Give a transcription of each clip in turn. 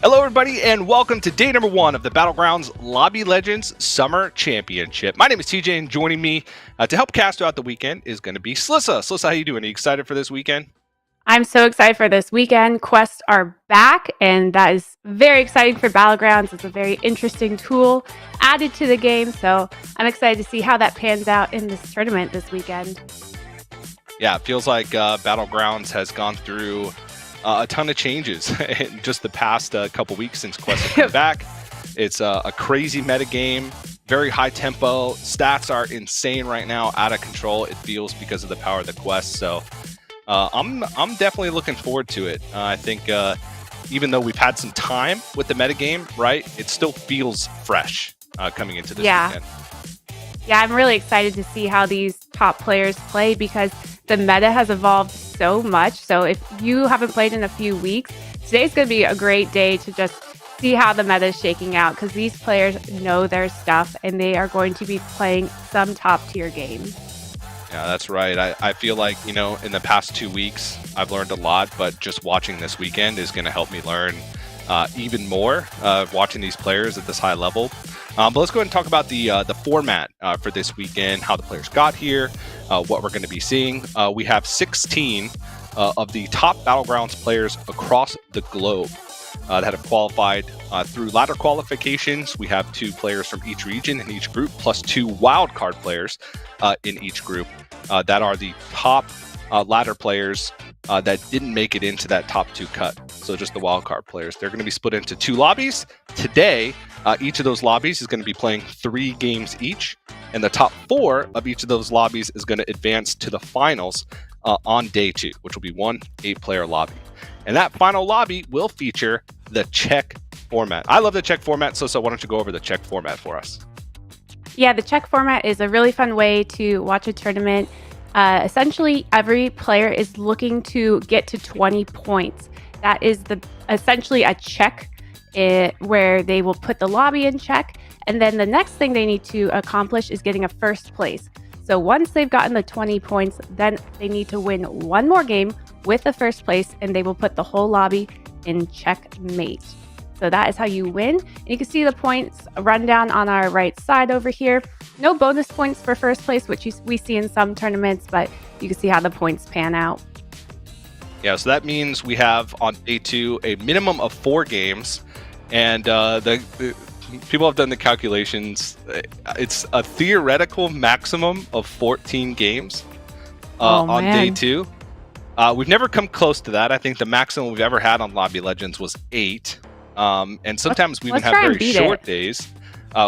Hello, everybody, and welcome to day number 1 of the Battlegrounds Lobby Legends Summer Championship. My name is TJ, and joining me to help cast throughout the weekend is going to be Slissa. Slissa, how you doing? Are you excited for this weekend? I'm so excited for this weekend. Quests are back, and that is very exciting for Battlegrounds. It's a very interesting tool added to the game, so I'm excited to see how that pans out in this tournament this weekend. Yeah, it feels like Battlegrounds has gone through a ton of changes in just the past couple weeks since Quests have come back. It's a crazy meta game, very high tempo. Stats are insane right now, out of control. It feels because of the power of the quest. So I'm definitely looking forward to it. I think even though we've had some time with the metagame, right, it still feels fresh coming into this weekend. Yeah, I'm really excited to see how these top players play because the meta has evolved so much. So if you haven't played in a few weeks, today's going to be a great day to just see how the meta is shaking out because these players know their stuff and they are going to be playing some top tier games. Yeah, that's right. I feel like, in the past 2 weeks, I've learned a lot, but just watching this weekend is going to help me learn even more watching these players at this high level. But let's go ahead and talk about the format for this weekend, how the players got here, what we're going to be seeing. We have 16 of the top Battlegrounds players across the globe that have qualified through ladder qualifications. We have 2 players from each region in each group, plus 2 wildcard players in each group that are the top ladder players that didn't make it into that top 2 cut. So just the wildcard players. They're going to be split into 2 lobbies. Today, each of those lobbies is going to be playing 3 games each. And the top 4 of each of those lobbies is going to advance to the finals on day 2, which will be 1 8-player lobby. And that final lobby will feature the check format. I love the check format, so why don't you go over the check format for us? Yeah, the check format is a really fun way to watch a tournament. Essentially, every player is looking to get to 20 points. That is essentially a check where they will put the lobby in check. And then the next thing they need to accomplish is getting a first place. So once they've gotten the 20 points, then they need to win 1 more game with the first place, and they will put the whole lobby in checkmate. So that is how you win. And you can see the points rundown on our right side over here. No bonus points for first place, which we see in some tournaments, but you can see how the points pan out. Yeah, so that means we have on day 2 a minimum of 4 games, and the people have done the calculations. It's a theoretical maximum of 14 games on day 2. We've never come close to that. I think the maximum we've ever had on Lobby Legends was 8. And sometimes we even have very short days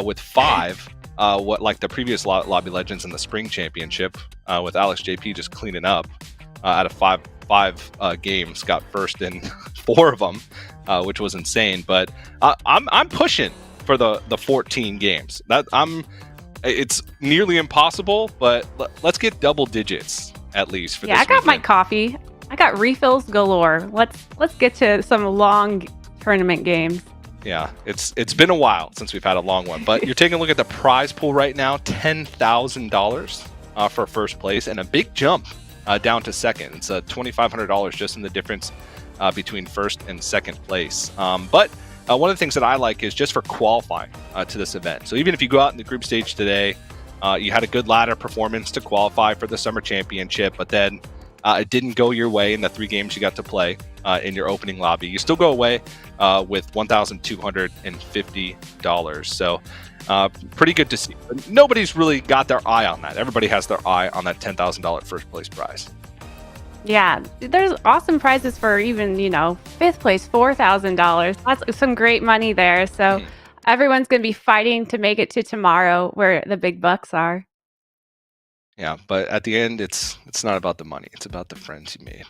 with 5, like the previous Lobby Legends in the Spring Championship with Alex JP just cleaning up out of 5 games, got first in 4 of them, which was insane. But I'm pushing for the 14 games. It's nearly impossible, but let's get double digits at least for this I got weekend. my coffee. I got refills galore. Let's get to some long tournament games. Yeah, it's been a while since we've had a long one, but you're taking a look at the prize pool right now, $10,000 for first place, and a big jump down to second. It's $2,500 just in the difference between first and second place. But one of the things that I like is just for qualifying to this event. So even if you go out in the group stage today, you had a good ladder performance to qualify for the Summer Championship, but then it didn't go your way in the 3 games you got to play in your opening lobby. You still go away with $1,250. So pretty good to see. But nobody's really got their eye on that. Everybody has their eye on that $10,000 first place prize. Yeah, there's awesome prizes for even, 5th place, $4,000. That's some great money there. So everyone's going to be fighting to make it to tomorrow where the big bucks are. Yeah, but at the end, it's not about the money. It's about the friends you made.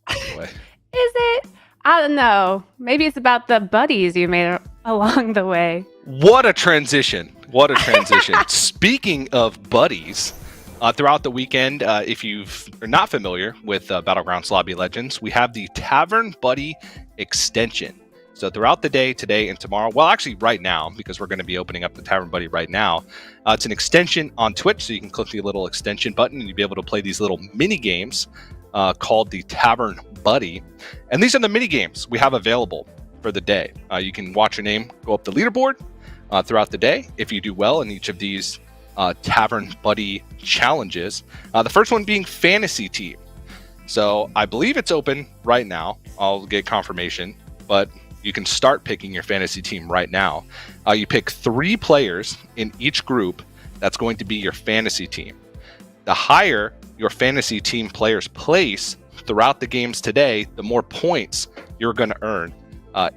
Is it? I don't know. Maybe it's about the buddies you made along the way. What a transition. What a transition. Speaking of buddies, throughout the weekend, if you're not familiar with Battlegrounds Lobby Legends, we have the Tavern Buddy extension. So throughout the day, today and tomorrow, well, actually right now, because we're going to be opening up the Tavern Buddy right now, it's an extension on Twitch, so you can click the little extension button and you'll be able to play these little mini games called the Tavern Buddy. And these are the mini games we have available for the day. You can watch your name go up the leaderboard throughout the day if you do well in each of these Tavern Buddy challenges. The first one being Fantasy Team. So I believe it's open right now. I'll get confirmation, but you can start picking your fantasy team right now. You pick 3 players in each group that's going to be your fantasy team. The higher your fantasy team players place throughout the games today, the more points you're going to earn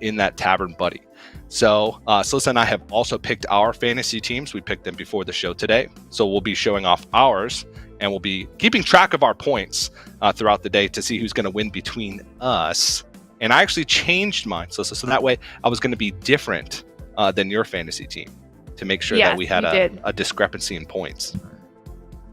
in that Tavern Buddy. So Celissa and I have also picked our fantasy teams. We picked them before the show today. So we'll be showing off ours, and we'll be keeping track of our points throughout the day to see who's going to win between us. And I actually changed mine, so that way I was going to be different than your fantasy team to make sure that we had a discrepancy in points.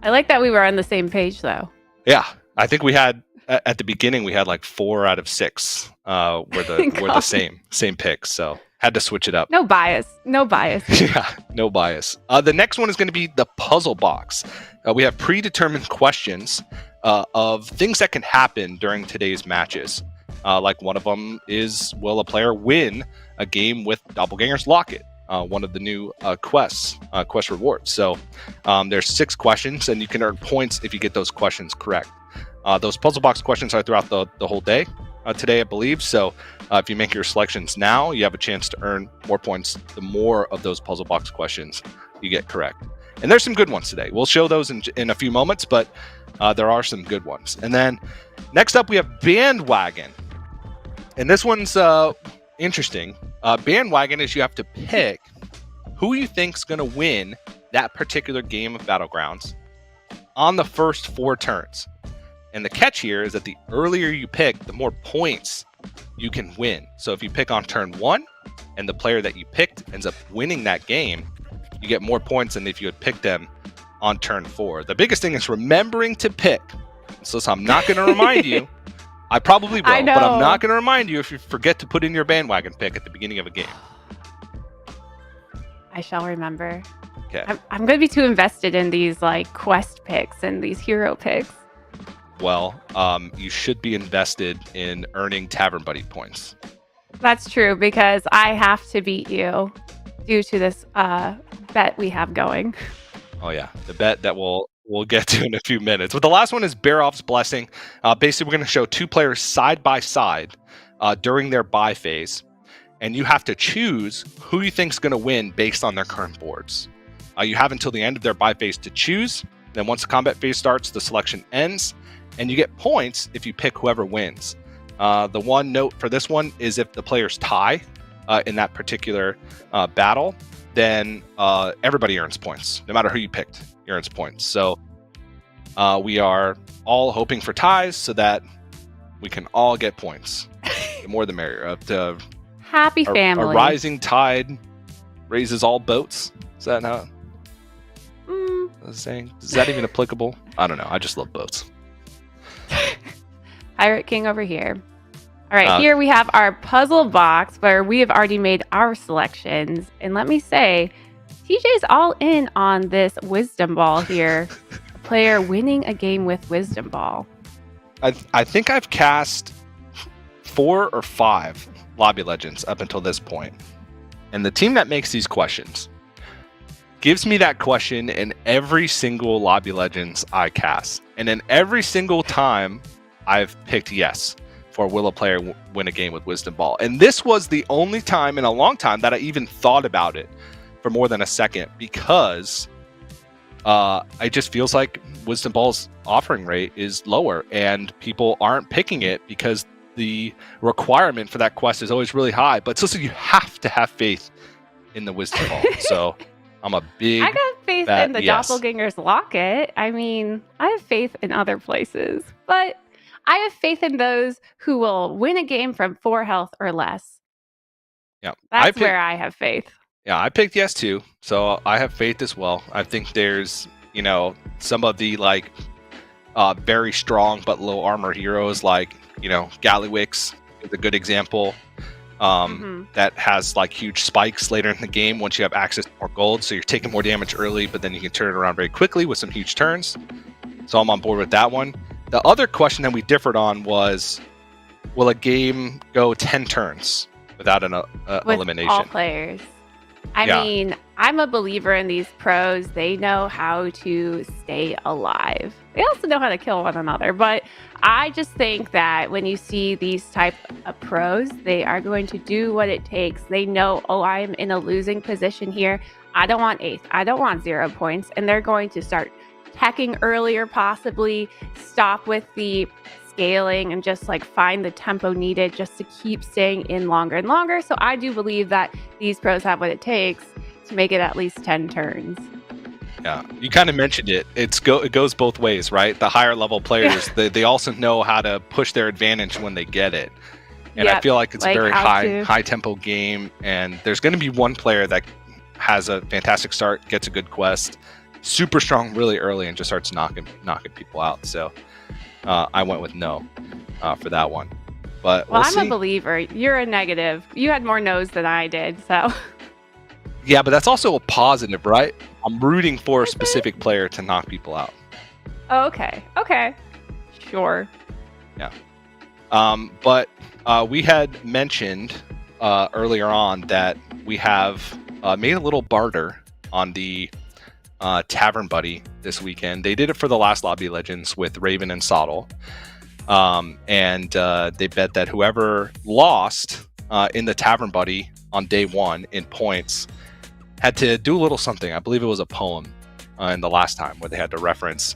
I like that we were on the same page, though. Yeah, I think we had at the beginning we had like 4 out of 6 were the same picks, so had to switch it up. No bias. Yeah, no bias. The next one is going to be the puzzle box. We have predetermined questions of things that can happen during today's matches. Like one of them is, will a player win a game with Doppelganger's Locket? One of the new quest rewards. So there's 6 questions, and you can earn points if you get those questions correct. Those puzzle box questions are throughout the whole day today, I believe. So if you make your selections now, you have a chance to earn more points the more of those puzzle box questions you get correct. And there's some good ones today. We'll show those in a few moments, but there are some good ones. And then next up, we have Bandwagon. And this one's interesting. Bandwagon is you have to pick who you think's going to win that particular game of Battlegrounds on the first 4 turns. And the catch here is that the earlier you pick, the more points you can win. So if you pick on turn 1 and the player that you picked ends up winning that game, you get more points than if you had picked them on turn 4. The biggest thing is remembering to pick. So I'm not going to remind you. I probably will, but I'm not going to remind you if you forget to put in your bandwagon pick at the beginning of a game. I shall remember. Okay. I'm going to be too invested in these like quest picks and these hero picks. Well, you should be invested in earning Tavern Buddy points. That's true, because I have to beat you due to this bet we have going. Oh yeah, the bet that we'll get to in a few minutes. But the last one is Baroff's Blessing. Basically, we're going to show 2 players side by side during their buy phase, and you have to choose who you think is going to win based on their current boards. You have until the end of their buy phase to choose. Then once the combat phase starts, the selection ends, and you get points if you pick whoever wins. The one note for this one is if the players tie in that particular battle, then everybody earns points. No matter who you picked, you earns points. So we are all hoping for ties so that we can all get points. The more the merrier. Happy family. A rising tide raises all boats. Is that how I was saying? Is that even applicable? I don't know. I just love boats. Pirate King over here. All right, here we have our puzzle box where we have already made our selections. And let me say, TJ's all in on this wisdom ball here. A player winning a game with wisdom ball. I think I've cast 4 or 5 Lobby Legends up until this point. And the team that makes these questions gives me that question in every single Lobby Legends I cast. And in every single time, I've picked yes for will a player win a game with Wisdom Ball. And this was the only time in a long time that I even thought about it for more than a second, because it just feels like Wisdom Ball's offering rate is lower and people aren't picking it because the requirement for that quest is always really high. But so you have to have faith in the Wisdom Ball. So I'm a big I got faith in the Doppelganger's Locket. I mean, I have faith in other places, but I have faith in those who will win a game from 4 health or less. Yeah, that's where I have faith. Yeah, I picked yes too, so I have faith as well. I think there's, some of the very strong but low armor heroes like, Gallywix is a good example. That has huge spikes later in the game once you have access to more gold, so you're taking more damage early, but then you can turn it around very quickly with some huge turns. So I'm on board with that one. The other question that we differed on was, will a game go 10 turns without an with elimination. all players. I mean, I'm a believer in these pros. They know how to stay alive. They also know how to kill one another. But I just think that when you see these type of pros, they are going to do what it takes. They know, oh, I'm in a losing position here. I don't want eighth. I don't want 0 points. And they're going to start teching earlier, possibly stop with the scaling and just like find the tempo needed just to keep staying in longer and longer. So I do believe that these pros have what it takes to make it at least 10 turns. Yeah, you kind of mentioned it. It goes both ways, right? The higher level players, they also know how to push their advantage when they get it. And I feel like it's a very high tempo game. And there's going to be one player that has a fantastic start, gets a good quest, super strong really early, and just starts knocking people out. So I went with no for that one. But I'm a believer. You're a negative. You had more no's than I did, so. Yeah, but that's also a positive, right? I'm rooting for a specific player to knock people out. Oh, okay. Sure. Yeah. But we had mentioned earlier on that we have made a little barter on the Tavern Buddy this weekend. They did it for the last Lobby Legends with Raven and Soddle. And they bet that whoever lost in the Tavern Buddy on day 1 in points had to do a little something. I believe it was a poem in the last time where they had to reference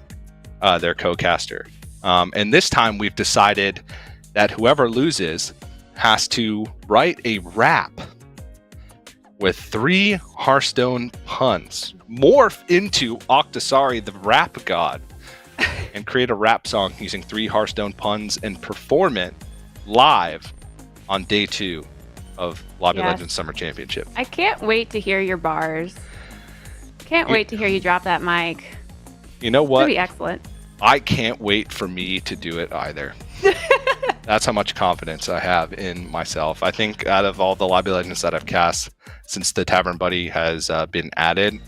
their co-caster. And this time we've decided that whoever loses has to write a rap with 3 Hearthstone puns, morph into Octasari, the rap god, and create a rap song using 3 Hearthstone puns and perform it live on day 2 of Lobby Legends Summer Championship. I can't wait to hear your bars. Can't wait to hear you drop that mic. You know what? It'll be excellent. I can't wait for me to do it either. That's how much confidence I have in myself. I think out of all the Lobby Legends that I've cast since the Tavern Buddy has been added,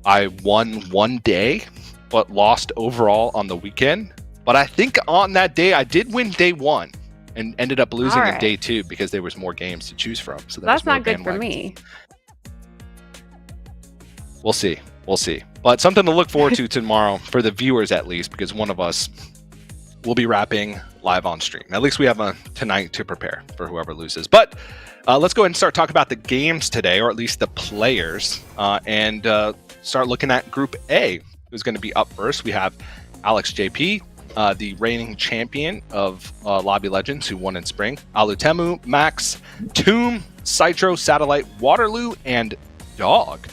I won one day, but lost overall on the weekend. But I think on that day, I did win day 1 and ended up losing in day 2 because there was more games to choose from. So that's not good for me. We'll see. But something to look forward to tomorrow for the viewers at least, because one of us will be rapping live on stream. At least we have tonight to prepare for whoever loses. But let's go ahead and start talking about the games today, or at least the players, and start looking at Group A, who's going to be up first. We have Alex JP, the reigning champion of Lobby Legends, who won in spring. Alutemu, Max, Tomb, Citro, Satellite, Waterloo, and Dog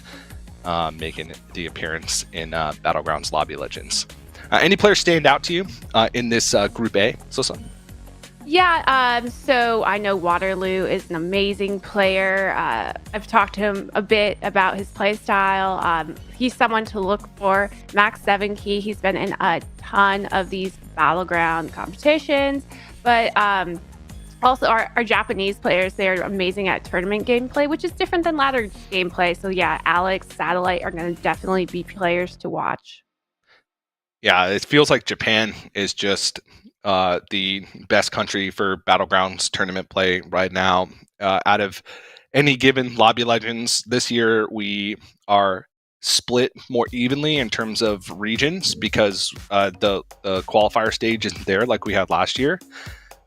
making the appearance in Battlegrounds Lobby Legends. Any players stand out to you in this Group A, Sosa? Yeah, so I know Waterloo is an amazing player. I've talked to him a bit about his play style. He's someone to look for. Max 7 Key, he's been in a ton of these Battleground competitions. But also our Japanese players, they're amazing at tournament gameplay, which is different than ladder gameplay. So yeah, Alex, Satellite are going to definitely be players to watch. Yeah, it feels like Japan is just the best country for Battlegrounds tournament play right now. Out of any given Lobby Legends this year, we are split more evenly in terms of regions because the qualifier stage isn't there like we had last year.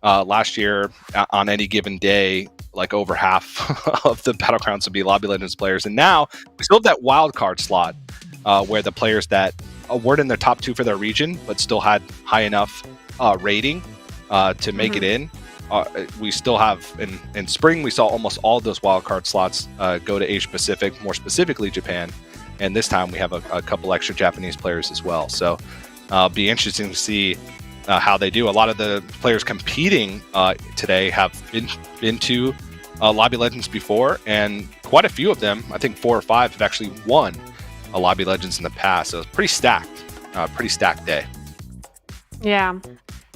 Last year, on any given day, like over half of the Battlegrounds would be Lobby Legends players. And now we still have that wild card slot where the players that weren't in their top 2 for their region, but still had high enough rating to make it in. We still have, in spring, we saw almost all of those wildcard slots go to Asia Pacific, more specifically Japan. And this time we have a couple extra Japanese players as well. So it'll be interesting to see how they do. A lot of the players competing today have been to Lobby Legends before, and quite a few of them, I think 4 or 5, have actually won a Lobby Legends in the past. So it's pretty stacked day. Yeah.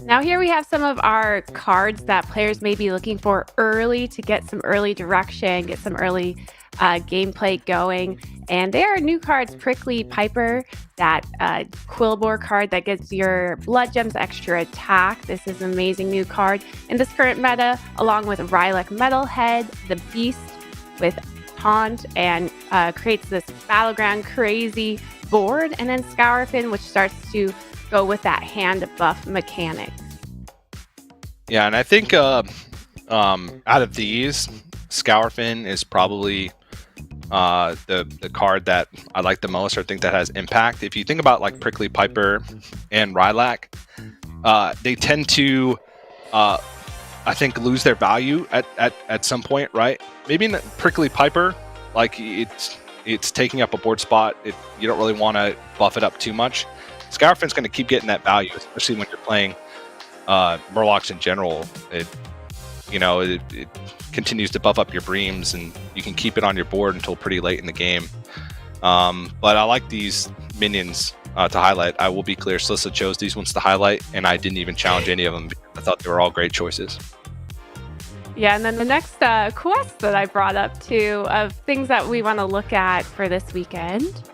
Now here we have some of our cards that players may be looking for early to get some early direction, get some early gameplay going. And there are new cards, Prickly Piper, that Quillbore card that gives your blood gems extra attack. This is an amazing new card in this current meta, along with Rylak Metalhead, the Beast with Taunt, and creates this battleground crazy board, and then Scourfin, which starts to go with that hand buff mechanic. Yeah, and I think out of these, Scourfin is probably the card that I like the most, or think that has impact. If you think about like Prickly Piper and Rylak, they tend to I think lose their value at some point, right? Maybe in the Prickly Piper, like it's taking up a board spot. You don't really want to buff it up too much. Scourfin's going to keep getting that value, especially when you're playing Murlocs in general. It continues to buff up your Breams, and you can keep it on your board until pretty late in the game. But I like these minions to highlight. I will be clear, Slissa chose these ones to highlight, and I didn't even challenge any of them because I thought they were all great choices. Yeah, and then the next quest that I brought up too, of things that we want to look at for this weekend,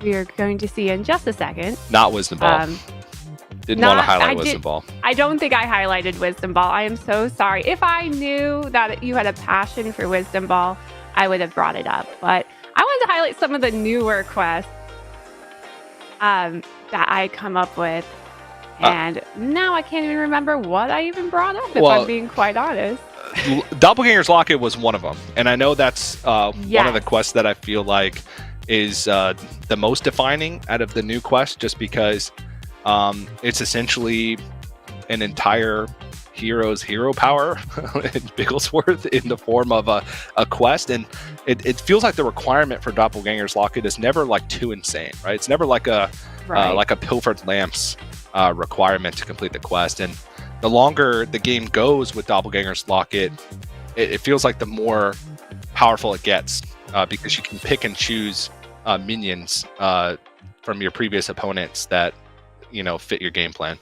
we are going to see in just a second. Not Wisdom Ball. Didn't want to highlight Wisdom Ball. I don't think I highlighted Wisdom Ball. I am so sorry. If I knew that you had a passion for Wisdom Ball, I would have brought it up. But I wanted to highlight some of the newer quests that I come up with. And now I can't even remember what I even brought up, if I'm being quite honest. Doppelganger's Locket was one of them. And I know that's one of the quests that I feel like is the most defining out of the new quest, just because it's essentially an entire hero's hero power in Bigglesworth in the form of a quest, and it feels like the requirement for Doppelganger's Locket is never like too insane, right? It's never like a Pilfered Lamps requirement to complete the quest. And the longer the game goes with Doppelganger's Locket, it feels like the more powerful it gets, because you can pick and choose minions from your previous opponents that fit your game plan.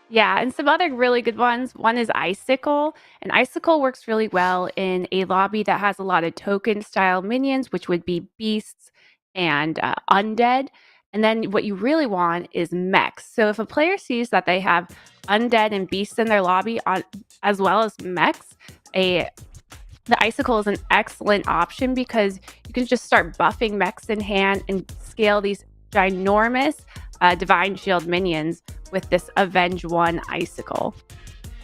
Yeah, and some other really good ones. One is Icicle, and Icicle works really well in a lobby that has a lot of token style minions, which would be beasts and undead. And then what you really want is mechs. So if a player sees that they have undead and beasts in their lobby as well as mechs, the Icicle is an excellent option, because you can just start buffing mechs in hand and scale these ginormous Divine Shield minions with this Avenge 1 Icicle.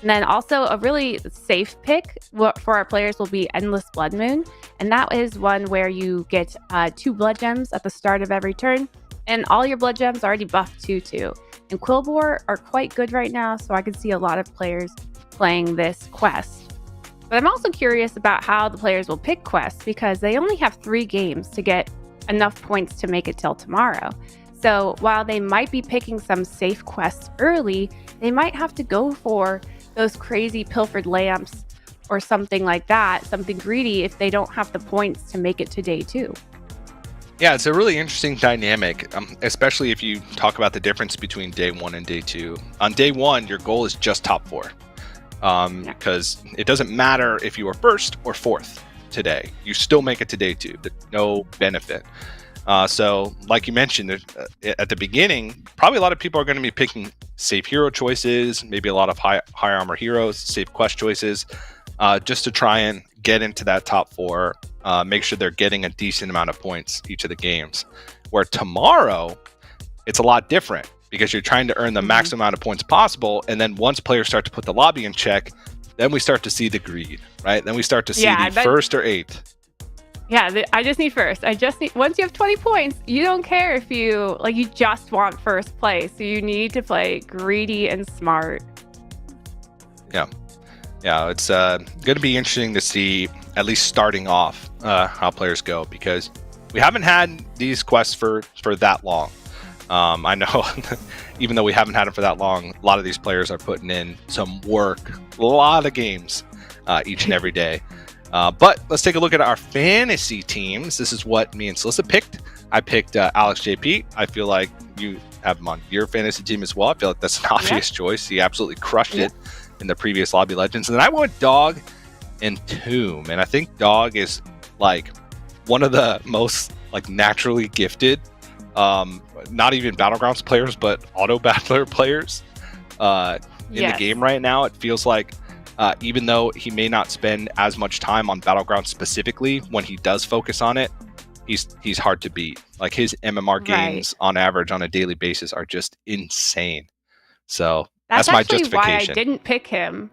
And then also a really safe pick for our players will be Endless Blood Moon. And that is one where you get 2 blood gems at the start of every turn. And all your blood gems already buffed 2/2. And Quillbore are quite good right now, so I can see a lot of players playing this quest. But I'm also curious about how the players will pick quests, because they only have 3 games to get enough points to make it till tomorrow. So while they might be picking some safe quests early, they might have to go for those crazy Pilfered Lamps or something like that, something greedy, if they don't have the points to make it to day 2. Yeah, it's a really interesting dynamic, especially if you talk about the difference between day 1 and day 2. On day 1, your goal is just top 4, because it doesn't matter if you are 1st or 4th today. You still make it to day 2. There's no benefit. So like you mentioned at the beginning, probably a lot of people are going to be picking safe hero choices, maybe a lot of high armor heroes, safe quest choices, just to try and get into that top 4, make sure they're getting a decent amount of points each of the games. Where tomorrow, it's a lot different, because you're trying to earn the maximum amount of points possible. And then once players start to put the lobby in check, then we start to see the greed, right? Then we start to see the 1st or 8th. Yeah, I just need 1st. Once you have 20 points, you don't care if you just want 1st place. So you need to play greedy and smart. Yeah, it's going to be interesting to see, at least starting off, how players go, because we haven't had these quests for that long. I know, even though we haven't had them for that long, a lot of these players are putting in some work, a lot of games each and every day. But let's take a look at our fantasy teams. This is what me and Slissa picked. I picked Alex JP. I feel like you have him on your fantasy team as well. I feel like that's an obvious choice. He absolutely crushed it in the previous Lobby Legends. And then I went with Dog and Tomb. And I think Dog is like one of the most like naturally gifted, not even Battlegrounds players, but auto battler players in the game right now. It feels like even though he may not spend as much time on Battlegrounds specifically, when he does focus on it, he's hard to beat. Like his MMR gains on average on a daily basis are just insane. So that's my justification. Why I didn't pick him.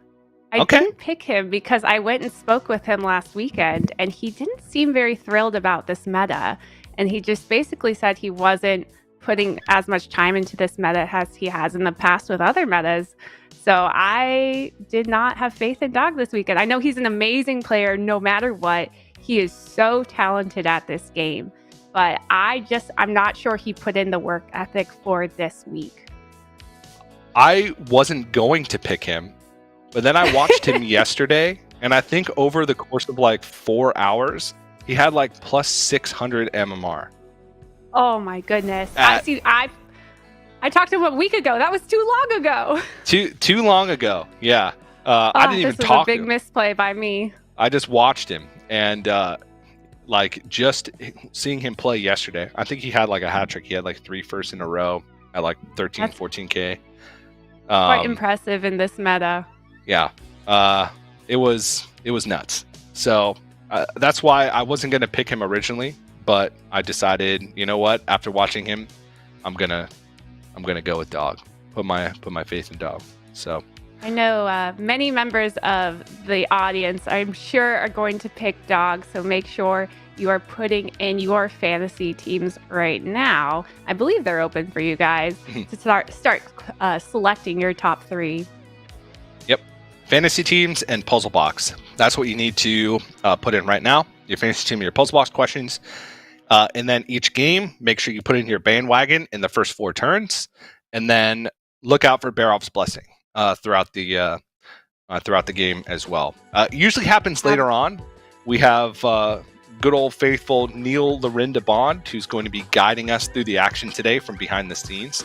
I didn't pick him because I went and spoke with him last weekend, and he didn't seem very thrilled about this meta. And he just basically said he wasn't putting as much time into this meta as he has in the past with other metas. So I did not have faith in Dog this weekend. I know he's an amazing player no matter what. He is so talented at this game. But I'm not sure he put in the work ethic for this week. I wasn't going to pick him, but then I watched him yesterday, and I think over the course of like 4 hours, he had like plus 600 MMR. Oh my goodness! I talked to him a week ago. That was too long ago. Too long ago. Yeah. I didn't even talk to him. This was a big misplay by me. I just watched him, and like just seeing him play yesterday, I think he had like a hat trick. He had like 3 firsts in a row at like 13, 14K. Quite impressive in this meta. Yeah. It was nuts. So that's why I wasn't going to pick him originally, but I decided, you know what? After watching him, I'm gonna go with Dog. Put my faith in Dog. So I know many members of the audience, I'm sure, are going to pick Dog. So make sure you are putting in your fantasy teams right now. I believe they're open for you guys to start selecting your top 3. Yep. Fantasy teams and puzzle box. That's what you need to put in right now. Your fantasy team, your puzzle box questions. And then each game, make sure you put in your bandwagon in the first 4 turns. And then look out for Barov's Blessing throughout the game as well. Usually happens later on. We have good old faithful Neil Lorinda Bond, who's going to be guiding us through the action today from behind the scenes.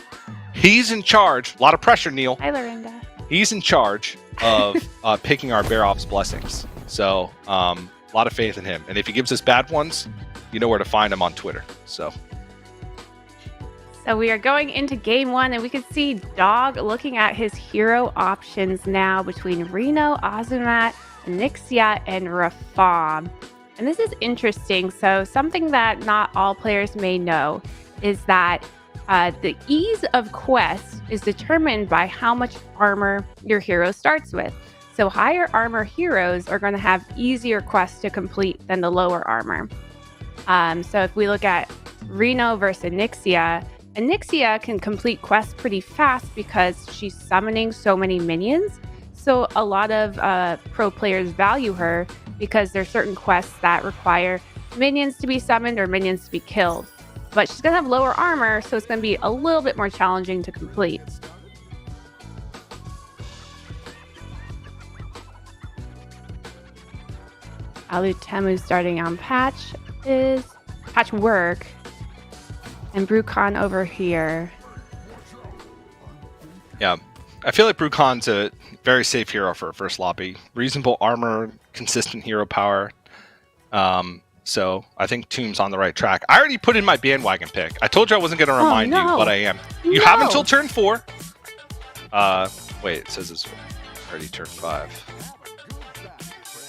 He's in charge. A lot of pressure, Neil. Hi, Lorinda. He's in charge of picking our Barov's Blessings. So a lot of faith in him. And if he gives us bad ones, you know where to find him on Twitter. So we are going into game 1, and we can see Dog looking at his hero options now between Reno, Azumat, Nyxia, and Rafam. And this is interesting. So something that not all players may know is that the ease of quests is determined by how much armor your hero starts with. So higher armor heroes are going to have easier quests to complete than the lower armor. So if we look at Reno versus Nyxia, Nyxia can complete quests pretty fast because she's summoning so many minions. So a lot of pro players value her because there's certain quests that require minions to be summoned or minions to be killed. But she's going to have lower armor, so it's going to be a little bit more challenging to complete. Alutemu starting on patchwork. And Brucon over here. Yeah, I feel like Brucon's a very safe hero for a first lobby. Reasonable armor, consistent hero power. So I think Tomb's on the right track. I already put in my bandwagon pick. I told you I wasn't going to remind you what I am. You have until turn 4. Wait, it says it's already turn 5.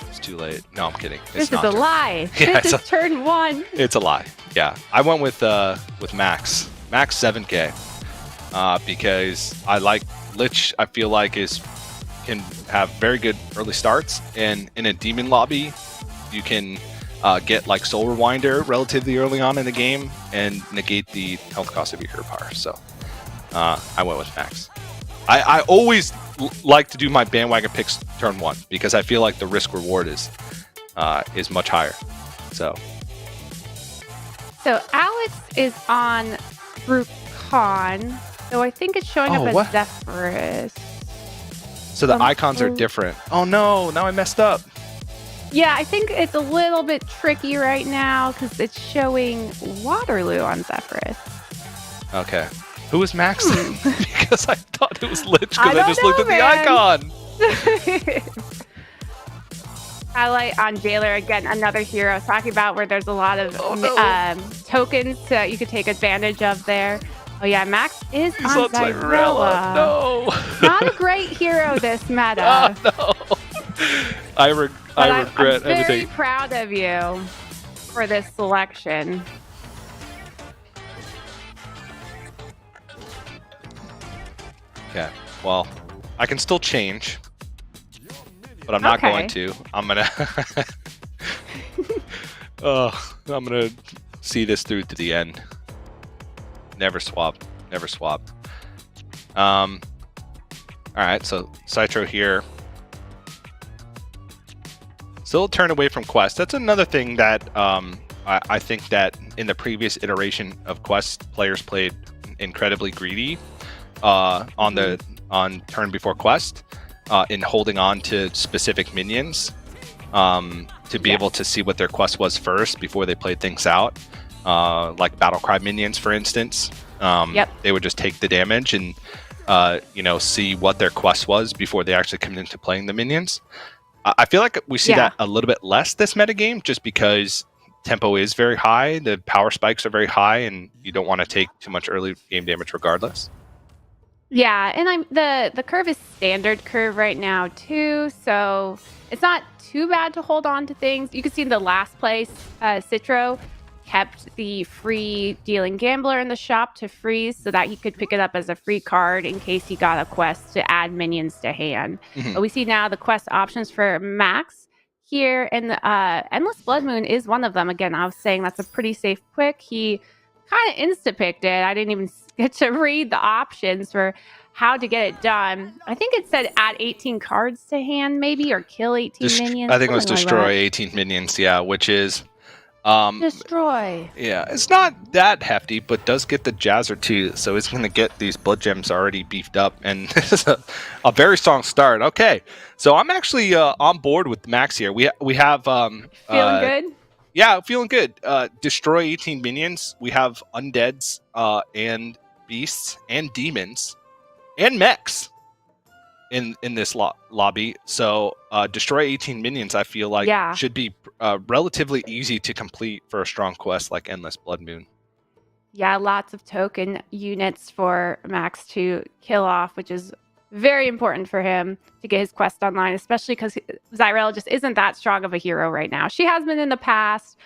It's too late. No, I'm kidding. This is a lie. Yeah, this is turn 1. It's a lie. Yeah, I went with Max 7K because I like Lich. I feel like can have very good early starts, and in a demon lobby, you can get like Soul Rewinder relatively early on in the game and negate the health cost of your hero power. So I went with Max. I always like to do my bandwagon picks turn 1 because I feel like the risk reward is much higher. So Alex is on Brucon, so I think it's showing up as Zephyrus. So the icons are different. Oh no, now I messed up. Yeah, I think it's a little bit tricky right now because it's showing Waterloo on Zephyrus. Okay. Who is Max? Because I thought it was Lich because I just looked at the icon. highlight on Jailer again, another hero. I was talking about where there's a lot of tokens that you could take advantage of there. Oh yeah, Max is He's on on Zyrella. No. Not a great hero this meta. Oh, no. I regret I'm very everything. proud of you for this selection. Okay. Well, I can still change, but I'm not going to. I'm gonna. I'm gonna see this through to the end. Never swap. Never swap. All right. So Citro here. Still turn away from Quest. That's another thing that I think that in the previous iteration of Quest, players played incredibly greedy on turn before Quest in holding on to specific minions to be able to see what their quest was first before they played things out. Like Battlecry minions, for instance. They would just take the damage and see what their quest was before they actually come into playing the minions. I feel like we see that a little bit less this metagame, just because tempo is very high, the power spikes are very high, and you don't want to take too much early game damage regardless. Yeah, and the curve is standard curve right now too, so it's not too bad to hold on to things. You can see in the last place, Citro kept the free Dealing Gambler in the shop to freeze so that he could pick it up as a free card in case he got a quest to add minions to hand. But we see now the quest options for Max here, and Endless Blood Moon is one of them. Again, I was saying that's a pretty safe pick. He kind of insta-picked it. I didn't even get to read the options for how to get it done. I think it said add 18 cards to hand maybe, or kill 18 minions. I think it was destroy 18 minions, which is... destroy. Yeah, it's not that hefty, but does get the Jazzer too, so it's going to get these blood gems already beefed up, and this is a very strong start. Okay, so I'm actually on board with Max here. We have... Feeling good? Yeah, feeling good. Destroy 18 minions. We have undeads and beasts and demons and mechs in this lobby. So destroy 18 minions, I feel like should be relatively easy to complete for a strong quest like Endless Blood Moon. Yeah, lots of token units for Max to kill off, which is very important for him to get his quest online, especially because Zyrella just isn't that strong of a hero right now. She has been in the past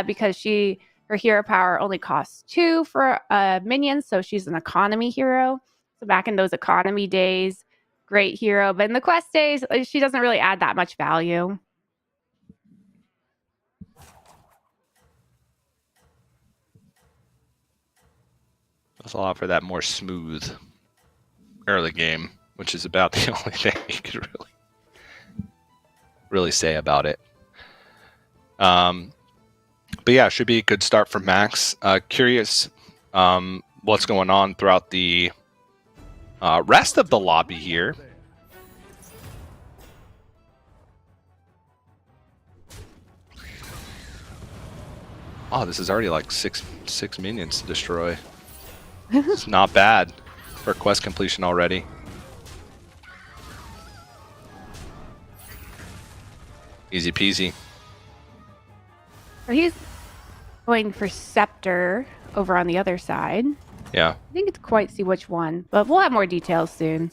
because her hero power only costs 2 for minions, so she's an economy hero. So back in those economy days, great hero. But in the quest days, she doesn't really add that much value. I'll offer that more smooth early game, which is about the only thing you could really say about it. But yeah, should be a good start for Max. Curious what's going on throughout the rest of the lobby here. Oh, this is already like six minions to destroy. It's not bad for quest completion already. Easy peasy. He's going for Scepter over on the other side. Yeah. I think it's quite see which one, but we'll have more details soon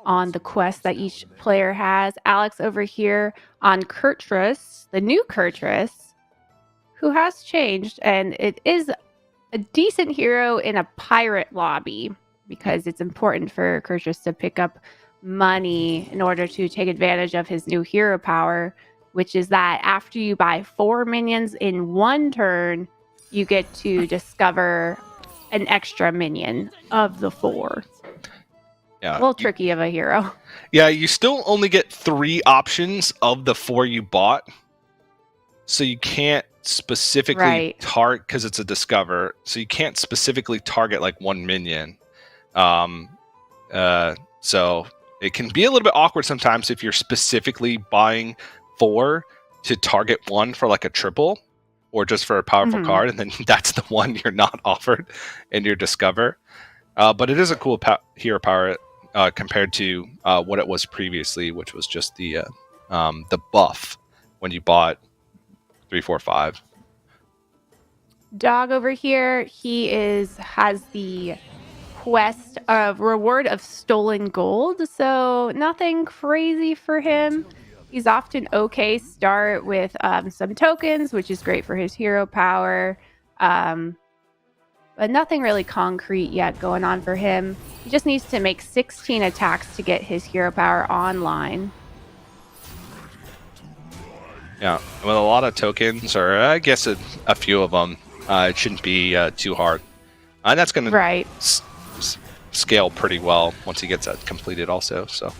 on the quest that each player has. Alex over here on Kurtrus, the new Kurtrus, who has changed, and it is a decent hero in a pirate lobby because it's important for Kurtrus to pick up money in order to take advantage of his new hero power, which is that after you buy 4 minions in one turn, you get to discover an extra minion of the 4. Yeah. A little tricky of a hero. Yeah, you still only get 3 options of the 4 you bought. So you can't specifically target, because it's a discover, so you can't specifically target like one minion. So it can be a little bit awkward sometimes if you're specifically buying 4 to target 1 for like a triple or just for a powerful card, and then that's the one you're not offered in your discover. But it is a cool hero power compared to what it was previously, which was just the the buff when you bought 345. Dog over here, he has the quest of reward of stolen gold, so nothing crazy for him. He's often okay start with some tokens, which is great for his hero power. Um, but nothing really concrete yet going on for him. He just needs to make 16 attacks to get his hero power online. Yeah, with a lot of tokens, or I guess a few of them, it shouldn't be too hard. And that's going Right. to scale pretty well once he gets that completed also. So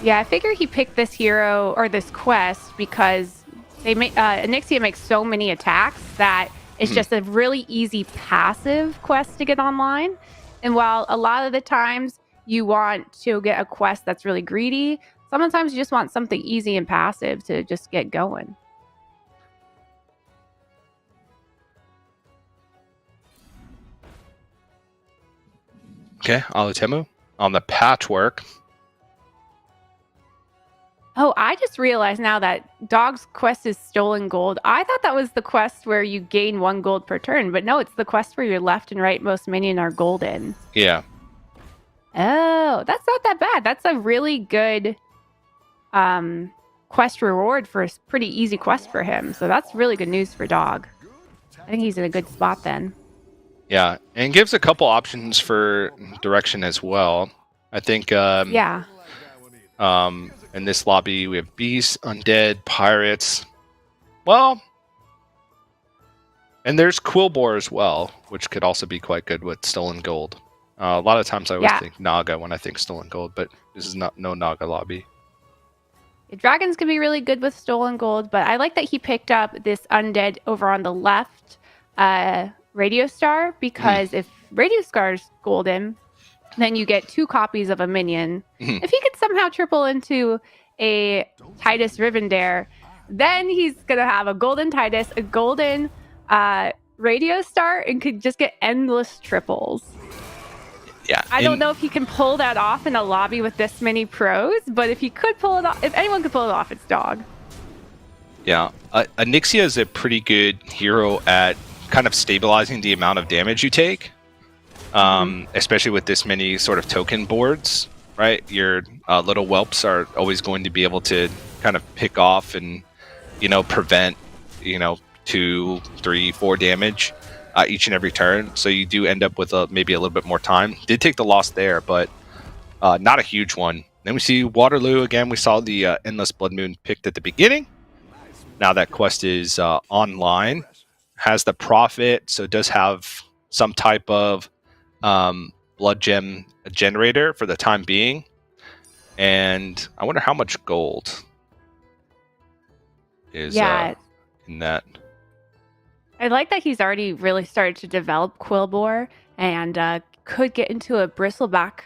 Yeah, I figure he picked this hero or this quest because Onyxia makes so many attacks that it's just a really easy passive quest to get online. And while a lot of the times you want to get a quest that's really greedy, sometimes you just want something easy and passive to just get going. okay, Alutemu on the patchwork. Oh, I just realized now that Dog's quest is stolen gold. I thought that was the quest where you gain 1 gold per turn, but no, it's the quest where your left and rightmost minion are golden. Yeah. Oh, that's not that bad. That's a really good quest reward for a pretty easy quest for him. So that's really good news for Dog. I think he's in a good spot then. Yeah, and gives a couple options for direction as well. I think Yeah. in this lobby we have beasts, undead, pirates. Well, and there's Quillbore as well, which could also be quite good with stolen gold. A lot of times I always think Naga when I think stolen gold, but this is no Naga lobby. Dragons can be really good with stolen gold, but I like that he picked up this undead over on the left, Radio Star, because if Radio Star's golden, then you get 2 copies of a minion. If he could somehow triple into a Titus Rivendare, then he's going to have a golden Titus, a golden Radio Star, and could just get endless triples. Yeah, I don't know if he can pull that off in a lobby with this many pros, but if he could pull it off, if anyone could pull it off, it's Dog. Yeah, Onyxia is a pretty good hero at kind of stabilizing the amount of damage you take, especially with this many sort of token boards, right? Your little whelps are always going to be able to kind of pick off and, prevent, 2, 3, 4 damage each and every turn. So you do end up with maybe a little bit more time. Did take the loss there, but not a huge one. Then we see Waterloo again. We saw the Endless Blood Moon picked at the beginning. Now that quest is online. Has the Prophet, so it does have some type of blood gem generator for the time being. And I wonder how much gold is in that. I like that he's already really started to develop Quillbore and could get into a bristleback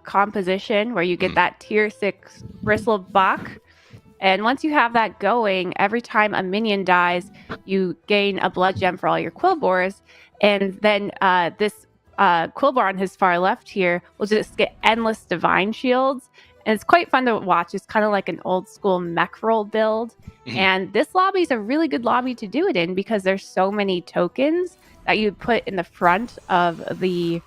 composition where you get that tier 6 bristleback. And once you have that going, every time a minion dies, you gain a blood gem for all your Quillbores. And then this Quillbore on his far left here will just get endless divine shields. And it's quite fun to watch. It's kind of like an old school mech roll build. And this lobby is a really good lobby to do it in because there's so many tokens that you put in the front of the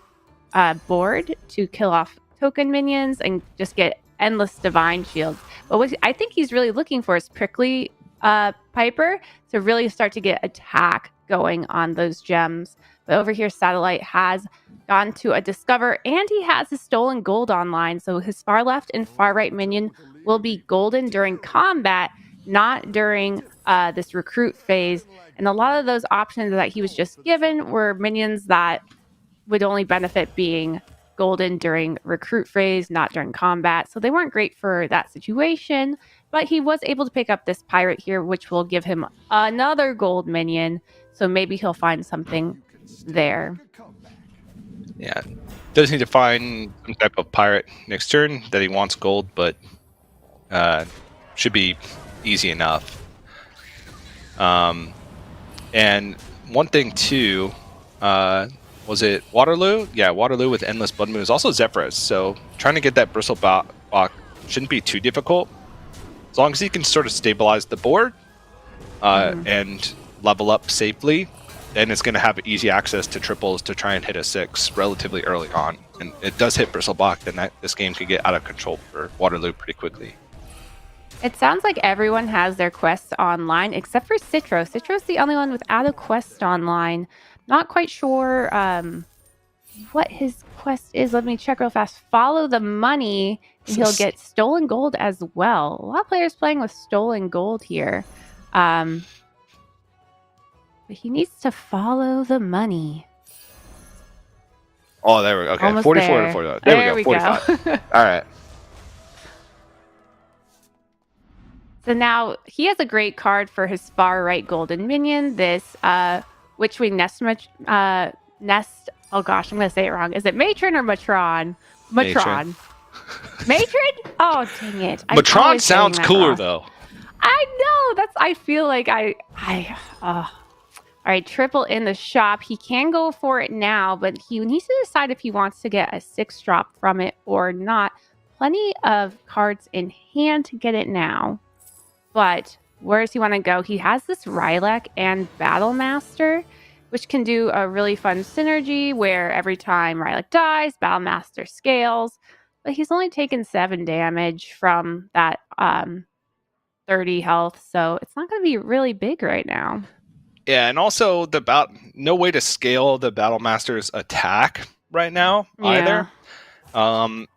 board to kill off token minions and just get endless divine shields. But what I think he's really looking for is Prickly Piper to really start to get attack going on those gems. But over here, Satellite has gone to a Discover, and he has his Stolen Gold online. So his far left and far right minion will be golden during combat, not during this recruit phase. And a lot of those options that he was just given were minions that would only benefit being golden during recruit phase, not during combat. So they weren't great for that situation. But he was able to pick up this pirate here, which will give him another gold minion. So maybe he'll find something there. Yeah. Does need to find some type of pirate next turn that he wants gold, but should be easy enough. And one thing too, was it Waterloo? Yeah, Waterloo with Endless Blood Moon is also Zephyros. So trying to get that Bristleback shouldn't be too difficult. as long as he can sort of stabilize the board and level up safely, then it's going to have easy access to triples to try and hit a 6 relatively early on. And it does hit Bristleback, then this game could get out of control for Waterloo pretty quickly. It sounds like everyone has their quests online except for Citro. Citro's the only one without a quest online. Not quite sure what his quest is. Let me check real fast. Follow the money, and he'll get stolen gold as well. A lot of players playing with stolen gold here. But he needs to follow the money. Oh, there we go. Okay, Almost 44 there. to 45. There we go, 45. All right. So now he has a great card for his far right golden minion. This Witchwing Nest. Oh gosh, I'm gonna say it wrong. Is it Matron or Matron? Matron. Matron? Oh dang it! Matron sounds cooler though. I know. I feel like all right, triple in the shop. He can go for it now, but he needs to decide if he wants to get a 6 drop from it or not. Plenty of cards in hand to get it now. But where does he want to go? He has this Rylak and Battle Master, which can do a really fun synergy where every time Rylak dies, Battle Master scales. But he's only taken 7 damage from that 30 health, so it's not going to be really big right now. Yeah, and also no way to scale the Battle Master's attack right now either.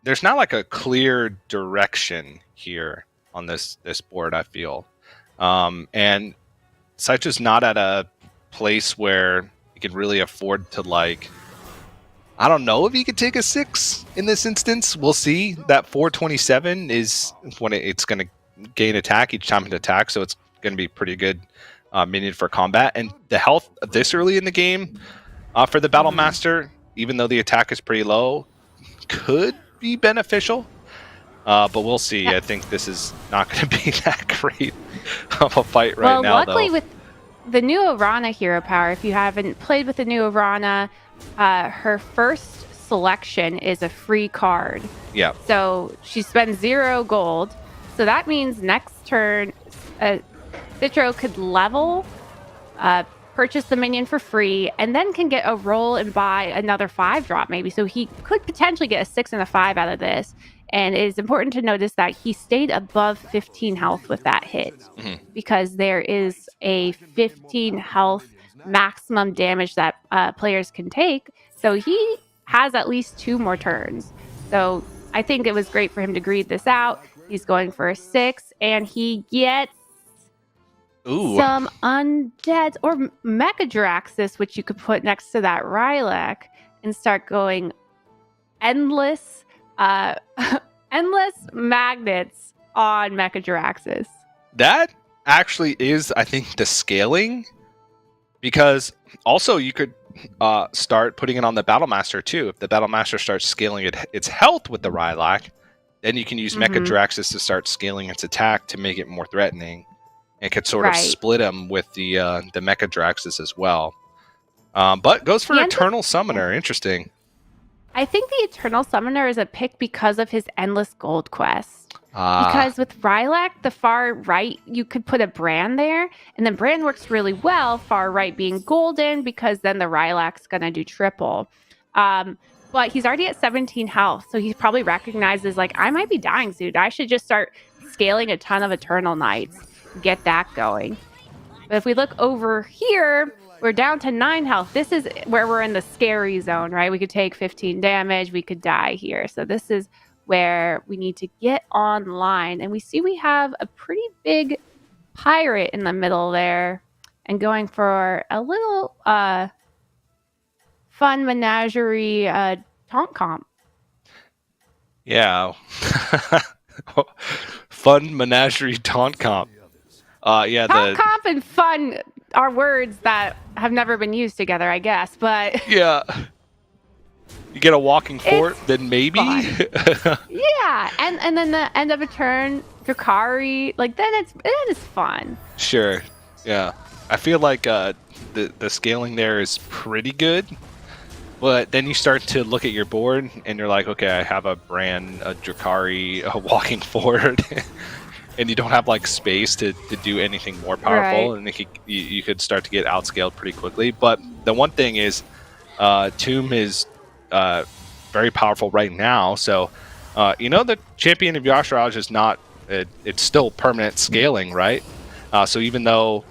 There's not like a clear direction here on this board, I feel. And Saicho's not at a place where he can really afford to, like, I don't know if he could take a 6 in this instance. We'll see. That 427 is when it's going to gain attack each time it attacks, so it's going to be pretty good minion for combat. And the health this early in the game for the Battle Master, even though the attack is pretty low, could be beneficial. But we'll see. I think this is not going to be that great of a fight right now. Well, luckily with the new Orana hero power, if you haven't played with the new Orana, her first selection is a free card. Yeah. So she spends 0 gold. So that means next turn, Citro could level, purchase the minion for free, and then can get a roll and buy another 5 drop maybe. So he could potentially get a 6 and a 5 out of this. And it is important to notice that he stayed above 15 health with that hit, because there is a 15 health maximum damage that players can take. So he has at least 2 more turns. So I think it was great for him to greed this out. He's going for a 6, and he gets some undead or Mechadraxis, which you could put next to that Rylak and start going endless magnets on Mechadraxis. That actually is, I think, the scaling, because also you could start putting it on the Battle Master too. If the Battle Master starts scaling its health with the Rylak, then you can use Mechadraxis to start scaling its attack to make it more threatening. It could sort of split him with the Mechadraxis as well. But goes for Eternal Summoner. Interesting. I think the Eternal Summoner is a pick because of his Endless Gold quest. Because with Rylak, the far right, you could put a Brand there, and then Brand works really well, far right being golden, because then the Rylak's going to do triple. But he's already at 17 health, so he probably recognizes, like, I might be dying soon. I should just start scaling a ton of Eternal Knights, get that going. But if we look over here, we're down to 9 health. This is where we're in the scary zone, right? We could take 15 damage. We could die here. So this is where we need to get online. And we see we have a pretty big pirate in the middle there and going for a little fun menagerie taunt comp. Yeah. Fun menagerie taunt comp. Taunt comp and fun are words that have never been used together, I guess, but yeah. You get a walking fort, then maybe. Yeah, and then the end of a turn, Drakari, like then it is fun. Sure. Yeah. I feel like the scaling there is pretty good. But then you start to look at your board and you're like, okay, I have a Brand, a Drakari, a walking fort. and you don't have like space to do anything more powerful, and you could start to get outscaled pretty quickly. But the one thing is, Tomb is very powerful right now. So, the champion of Yasharaj is not, it's still permanent scaling, right? So even though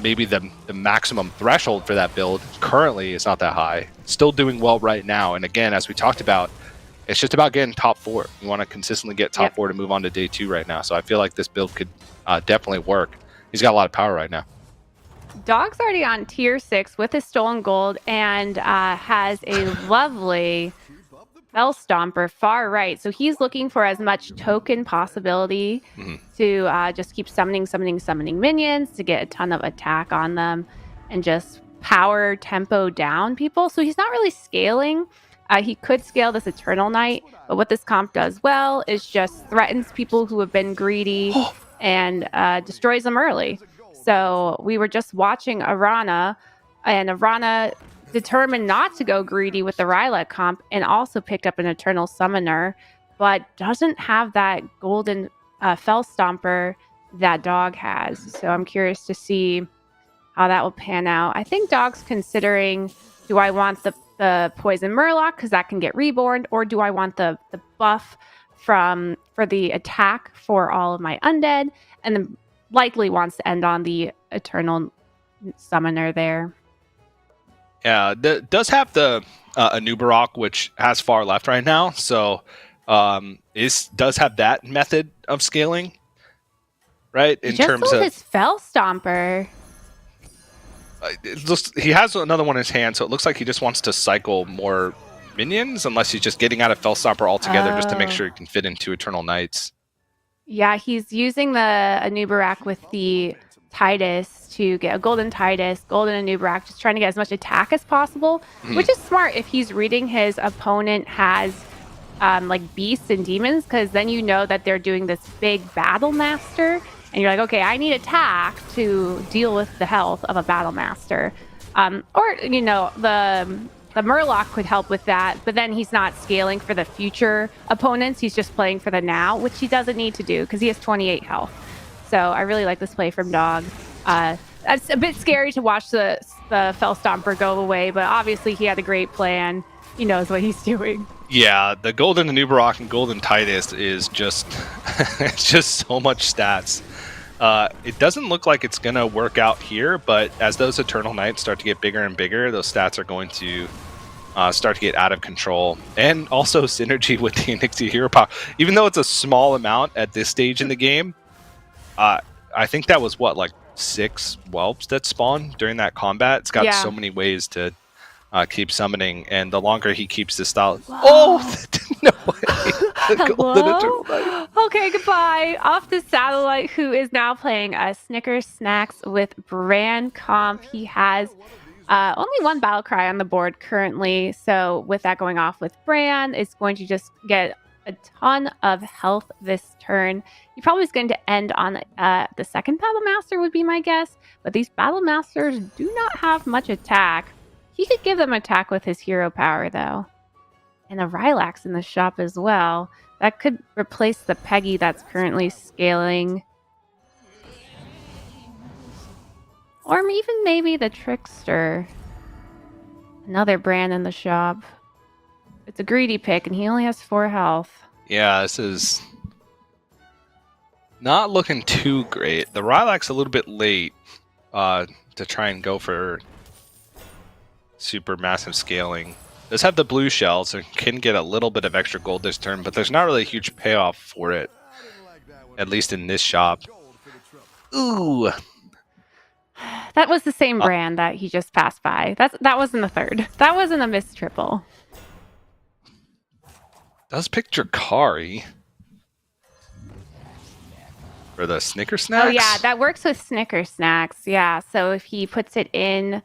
maybe the maximum threshold for that build currently is not that high, still doing well right now. And again, as we talked about, it's just about getting top 4. You want to consistently get top 4 to move on to day 2 right now. So I feel like this build could definitely work. He's got a lot of power right now. Dog's already on tier 6 with his stolen gold and has a lovely Fell Stomper far right. So he's looking for as much token possibility to just keep summoning minions to get a ton of attack on them and just power tempo down people. So he's not really scaling. He could scale this Eternal Knight, but what this comp does well is just threatens people who have been greedy and destroys them early. So we were just watching Arana, and Arana determined not to go greedy with the Rylak comp and also picked up an Eternal Summoner, but doesn't have that golden Fell Stomper that Dog has. So I'm curious to see how that will pan out. I think Dog's considering, do I want the Poison Murloc because that can get reborn, or do I want the buff for the attack for all of my undead, and then likely wants to end on the Eternal Summoner there. Yeah, does have the Anubarak, which has far left right now, so does have that method of scaling, right? In just terms of his Fell Stomper. He has another one in his hand, so it looks like he just wants to cycle more minions, unless he's just getting out of Fell Stomper altogether just to make sure he can fit into Eternal Knights. Yeah, he's using the Anubarak with the Titus to get a golden Titus, golden Anubarak, just trying to get as much attack as possible, which is smart if he's reading his opponent has like beasts and demons, because then you know that they're doing this big battle master. And you're like, okay, I need attack to deal with the health of a battle master. Or, the Murloc could help with that, but then he's not scaling for the future opponents. He's just playing for the now, which he doesn't need to do because he has 28 health. So I really like this play from Dog. It's a bit scary to watch the Fell Stomper go away, but obviously he had a great plan. He knows what he's doing. Yeah, the Golden Anubarak and Golden Titus is just it's just so much stats. It doesn't look like it's going to work out here, but as those Eternal Knights start to get bigger and bigger, those stats are going to start to get out of control. And also synergy with the Onyxia Hero Power. Even though it's a small amount at this stage in the game, I think that was, like 6 whelps that spawned during that combat. It's got so many ways to keep summoning, and the longer he keeps this style... Whoa. Oh! No way! Okay, goodbye. Off to Satellite, who is now playing Snickers Snacks with Bran comp. He has only one battle cry on the board currently, so with that going off with Bran, it's going to just get a ton of health this turn. He probably is going to end on the second Battle Master would be my guess, but these Battle Masters do not have much attack. He could give them attack with his hero power, though. And a Rylak's in the shop as well. That could replace the Peggy that's currently scaling. Or even maybe the Trickster. Another brand in the shop. It's a greedy pick, and he only has 4 health. Yeah, this is not looking too great. The Rylak's a little bit late to try and go for super massive scaling. Does have the blue shell, so can get a little bit of extra gold this turn, but there's not really a huge payoff for it, at least in this shop. Ooh. That was the same brand that he just passed by. That wasn't a third. That wasn't a missed triple. Does pick Drakari for the Snicker Snacks? Oh yeah, that works with Snicker Snacks. Yeah, so if he puts it in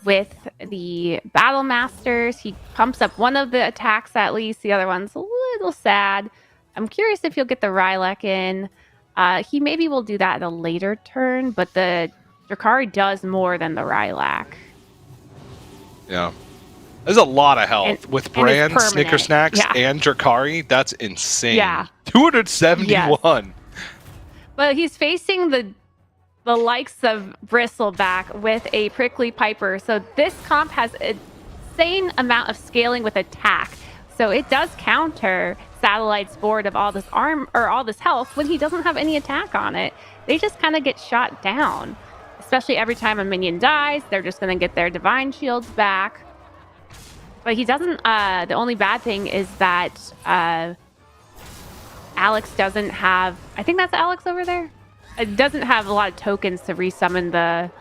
with the Battle Masters, he pumps up one of the attacks at least. The other one's a little sad. I'm curious if he'll get the Rylak in. He maybe will do that at a later turn, but the Drakari does more than the Rylak. Yeah. There's a lot of health with Bran, Snicker Snacks, and Drakari. That's insane. Yeah. 271. Yes. But he's facing the likes of Bristleback with a Prickly Piper. So this comp has an insane amount of scaling with attack. So it does counter Satellite's board of all this arm or all this health when he doesn't have any attack on it. They just kind of get shot down. Especially every time a minion dies, they're just going to get their divine shields back. But he doesn't. The only bad thing is that Alex doesn't have. I think that's Alex over there. It doesn't have a lot of tokens to resummon the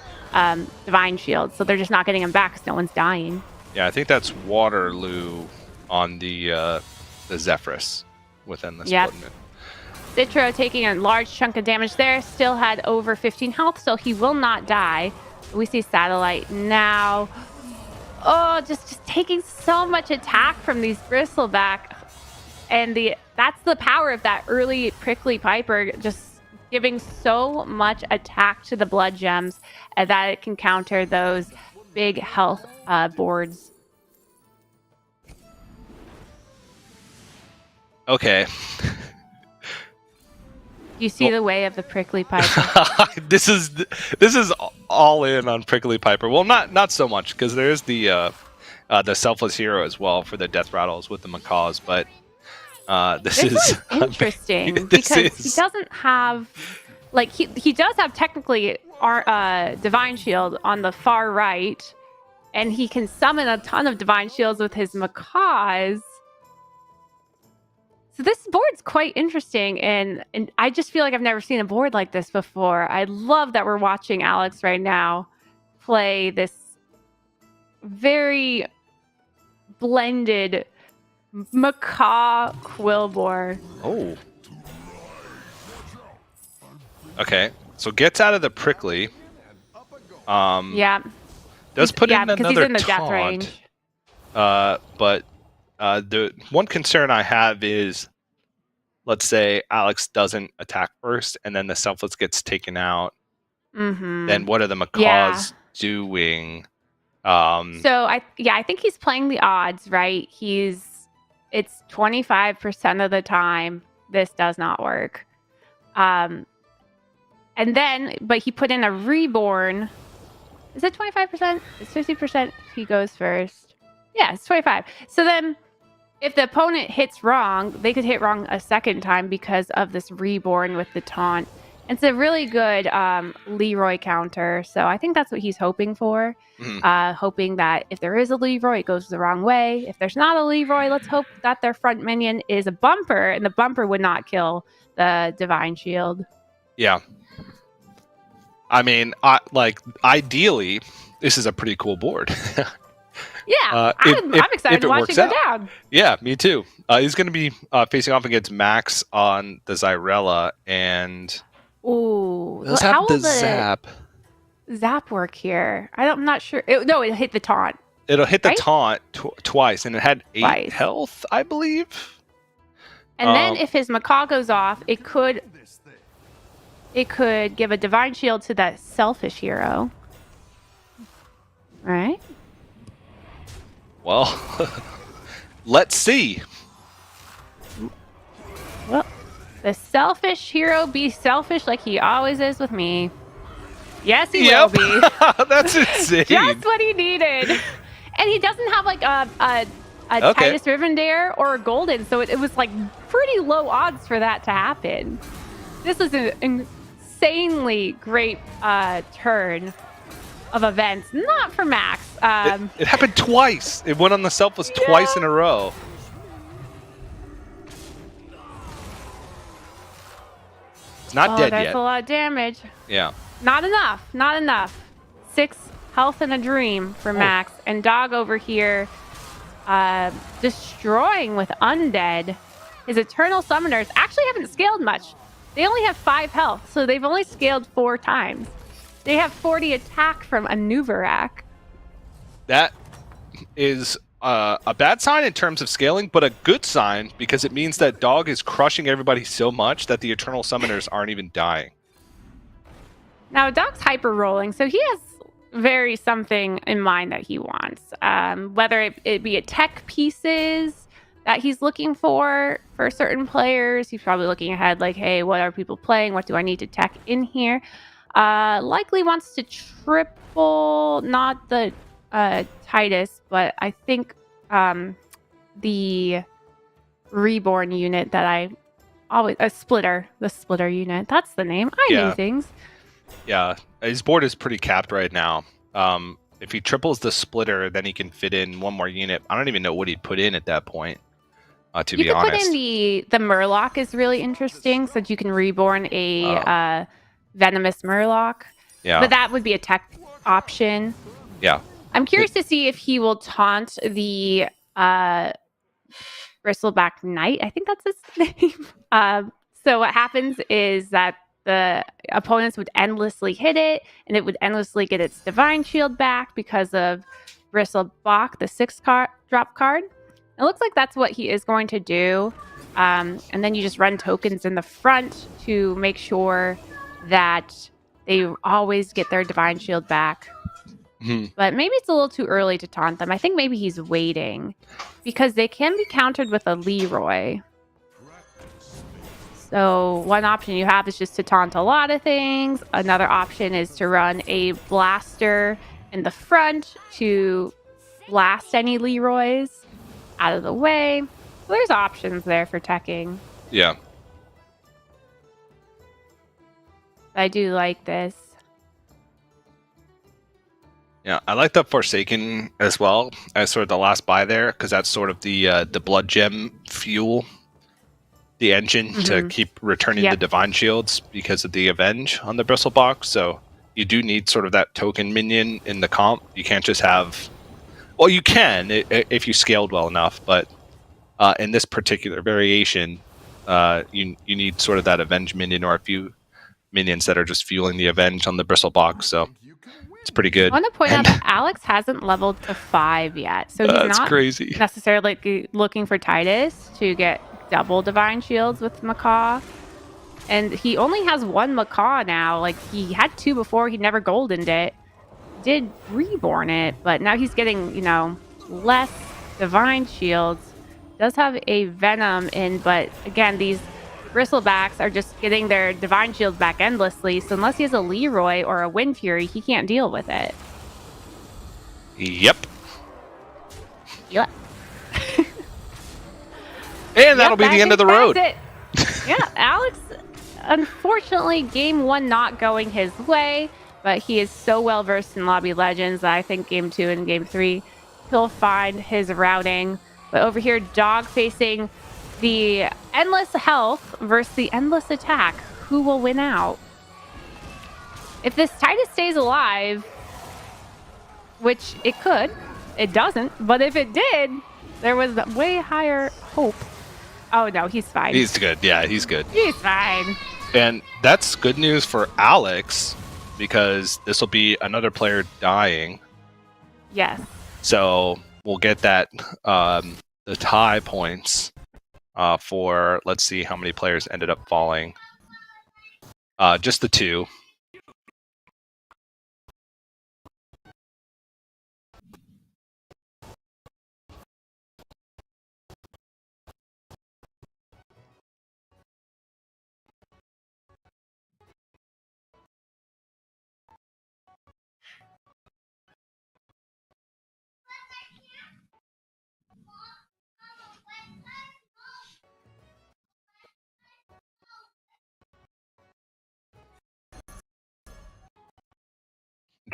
divine shield, so they're just not getting them back because no one's dying. Yeah, I think that's Waterloo on the Zephyrus within this tournament. Citro taking a large chunk of damage there, still had over 15 health, so he will not die. We see Satellite now. Oh, just taking so much attack from these Bristleback. And that's the power of that early Prickly Piper, just giving so much attack to the blood gems that it can counter those big health boards. Okay. You see the way of the Prickly Piper. This is all in on Prickly Piper. Well, not so much because there's the Selfless Hero as well for the death rattles with the macaws, but this is interesting because he doesn't have he does have technically our divine shield on the far right, and he can summon a ton of divine shields with his macaws. So this board's quite interesting, and I just feel like I've never seen a board like this before. I love that we're watching Alex right now play this very blended macaw Quillbore. Oh. Okay, so gets out of the prickly. Yeah. Does put in another he's in the taunt. death range. But the one concern I have is, let's say Alex doesn't attack first, and then the Selfless gets taken out. Mm-hmm. Then what are the macaws doing? So I think he's playing the odds, right? It's 25% of the time this does not work. And then, but he put in a reborn. Is it 25%? It's 50% if he goes first. Yeah, it's 25. So then if the opponent hits wrong, they could hit wrong a second time because of this reborn with the taunt. And it's a really good Leroy counter. So I think that's what he's hoping for. Mm-hmm. Hoping that if there is a Leroy, it goes the wrong way. If there's not a Leroy, let's hope that their front minion is a bumper, and the bumper would not kill the divine shield. Yeah. I mean, ideally, this is a pretty cool board. Yeah, I'm excited to watch it go down. Yeah, me too. He's going to be facing off against Max on the Zyrella, and ooh, how will the zap work here? I'm not sure. It hit the taunt. It'll hit the taunt twice, and it had 8 health, I believe. And then if his macaw goes off, it could give a divine shield to that selfish hero. Right? Well, let's see. Well, the selfish hero be selfish like he always is with me. Yes, he will be. That's insane. Just what he needed. And he doesn't have like a Titus Rivendare or a Golden, so it was like pretty low odds for that to happen. This is an insanely great turn of events, not for Max. It happened twice. It went on the Selfless twice in a row. It's not dead yet. That's a lot of damage. Yeah. Not enough. 6 health and a dream for Max. And Dog over here destroying with Undead. His Eternal Summoners actually haven't scaled much. They only have 5 health, so they've only scaled 4 times. They have 40 attack from Anuvarak. That is a bad sign in terms of scaling, but a good sign because it means that Dog is crushing everybody so much that the Eternal Summoners aren't even dying. Now, Dog's hyper rolling, so he has very something in mind that he wants. Whether it be a tech pieces, that he's looking for certain players. He's probably looking ahead, like, hey, what are people playing? What do I need to tech in here? Likely wants to triple, not the Titus, but I think the reborn unit that I always the splitter unit. That's the name. I knew things. Yeah, his board is pretty capped right now. If he triples the splitter, then he can fit in one more unit. I don't even know what he'd put in at that point. To You be could honest, put in the Murloc is really interesting, so that you can reborn a venomous Murloc. Yeah, But that would be a tech option. yeah. I'm curious to see if he will taunt the Bristleback Knight. I think that's his name. So what happens is that the opponents would endlessly hit it, and it would endlessly get its Divine Shield back because of Bristleback, the 6-drop card. It looks like that's what he is going to do. And then you just run tokens in the front to make sure that they always get their Divine Shield back. But maybe it's a little too early to taunt them. I think maybe he's waiting because they can be countered with a Leroy. So one option you have is just to taunt a lot of things. Another option is to run a blaster in the front to blast any Leroys out of the way. So there's options there for teching. Yeah. I do like this. Yeah, I like the Forsaken as well as sort of the last buy there, because that's sort of the blood gem fuel, the engine to keep returning the Divine Shields because of the Avenge on the Bristleback. So you do need sort of that token minion in the comp. You can't just have... Well, you can if you scaled well enough, but in this particular variation, you need sort of that Avenge minion or a few minions that are just fueling the Avenge on the Bristleback. So it's pretty good. I want to point out that Alex hasn't leveled to 5 yet, so he's not crazy. necessarily looking for Titus to get double Divine Shields with Macaw. And he only has 1 Macaw now. Like, he had 2 before. He never goldened it. Did reborn it, but now he's getting, less Divine Shields. Does have a Venom in, but again, these Bristlebacks are just getting their Divine Shields back endlessly, so unless he has a Leroy or a Wind Fury, he can't deal with it. Yep. Yep. And that'll be the end of the road. Yeah, Alex, unfortunately, game 1 not going his way, but he is so well versed in Lobby Legends that I think game 2 and game 3, he'll find his routing. But over here, Dog facing the endless health versus the endless attack. Who will win out? If this Titus stays alive, which it could, it doesn't, but if it did, there was way higher hope. Oh no, he's fine. He's good. Yeah, he's good. He's fine. And that's good news for Alex, because this will be another player dying. Yes. So we'll get that the tie points for, let's see how many players ended up falling. Just the 2.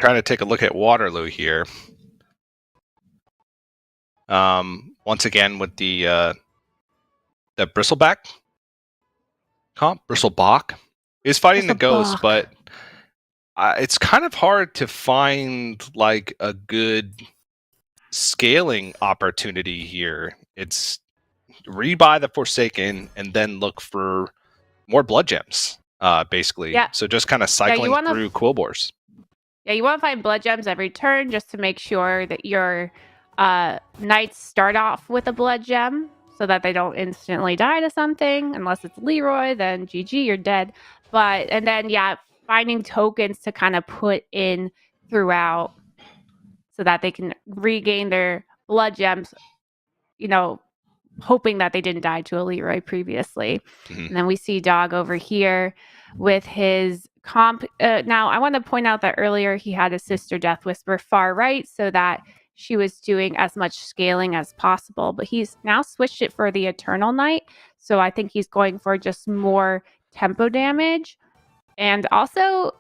Trying to take a look at Waterloo here. Once again with the Bristleback comp, Bristleback is fighting the Ghost, but it's kind of hard to find like a good scaling opportunity here. It's rebuy the Forsaken and then look for more blood gems, basically. Yeah. So just kind of cycling through Quillbores. Yeah, you want to find blood gems every turn just to make sure that your knights start off with a blood gem so that they don't instantly die to something. Unless it's Leroy, then GG, you're dead. And then, finding tokens to kind of put in throughout so that they can regain their blood gems, hoping that they didn't die to a Leroy previously. Mhm. And then we see Dog over here with his comp. Now, I want to point out that earlier he had a Sister Death Whisper far right so that she was doing as much scaling as possible, but he's now switched it for the Eternal Knight. So I think he's going for just more tempo damage. And also,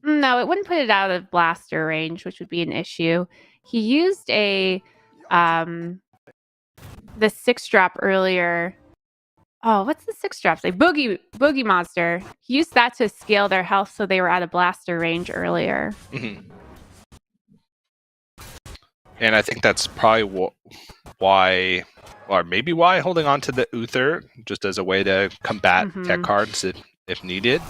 no, it wouldn't put it out of blaster range, which would be an issue. He used the 6-drop earlier. Oh, what's the 6-drop say? Boogie Monster. He used that to scale their health so they were out of blaster range earlier. Mhm. And I think that's probably why, or maybe why, holding on to the Uther just as a way to combat tech cards if needed,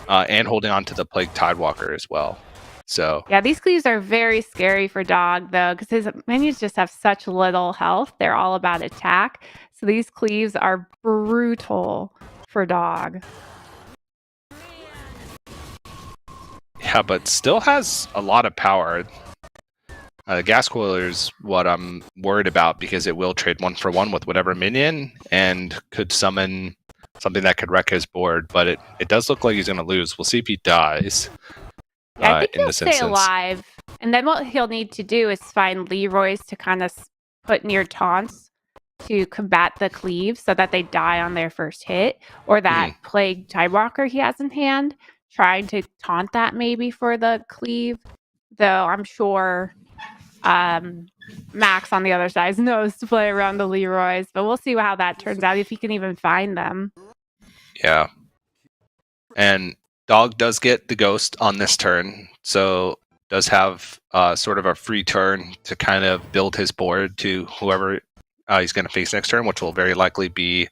and holding on to the Plague Tidewalker as well. So yeah, these cleaves are very scary for Dog though, because his minions just have such little health. They're all about attack, so these cleaves are brutal for Dog. yeah, but still has a lot of power. Gas Coiler is what I'm worried about because it will trade 1-for-1 with whatever minion and could summon something that could wreck his board. But it does look like he's going to lose. We'll see if he dies. Yeah, I think in he'll this stay instance. alive. And then what he'll need to do is find Leroy's to kind of put near taunts to combat the cleave so that they die on their first hit, or that Plague Tidewalker he has in hand, trying to taunt that maybe for the cleave. Though I'm sure Max on the other side knows to play around the Leroy's, but we'll see how that turns out, if he can even find them. Yeah. And Dog does get the ghost on this turn, so does have sort of a free turn to kind of build his board to whoever he's going to face next turn, which will very likely be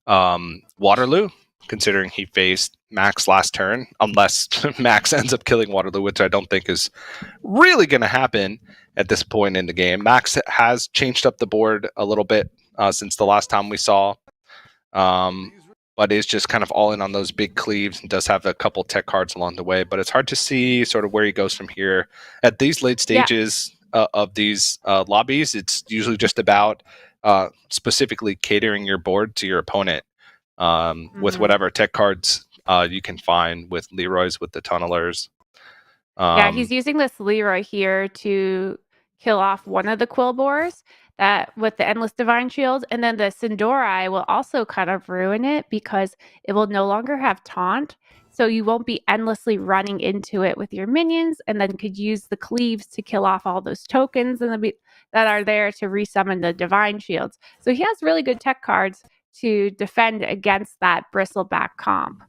Waterloo, considering he faced Max last turn, unless Max ends up killing Waterloo, which I don't think is really going to happen at this point in the game. Max has changed up the board a little bit since the last time we saw, but is just kind of all in on those big cleaves and does have a couple tech cards along the way. But it's hard to see sort of where he goes from here. At these late stages of these lobbies, it's usually just about specifically catering your board to your opponent with whatever tech cards you can find with Leroy's, with the tunnelers. Yeah, he's using this Leroy here to kill off one of the Quillbores that with the Endless Divine Shield, and then the Sindorai will also kind of ruin it because it will no longer have taunt, so you won't be endlessly running into it with your minions, and then could use the cleaves to kill off all those tokens that are there to resummon the Divine Shields. So he has really good tech cards to defend against that Bristleback comp.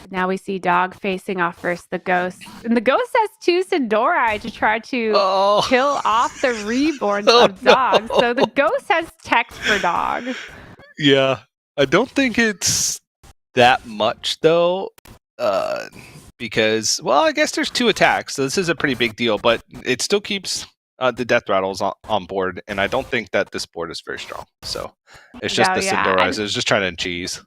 Now we see Dog facing off first the Ghost. And the Ghost has 2 Sindorai to try to kill off the reborns of Dog. No. So the Ghost has text for Dog. Yeah. I don't think it's that much, though, because, well, I guess there's 2 attacks, so this is a pretty big deal, but it still keeps the Death Rattles on board, and I don't think that this board is very strong. So it's just the Sindorais. It's just trying to cheese.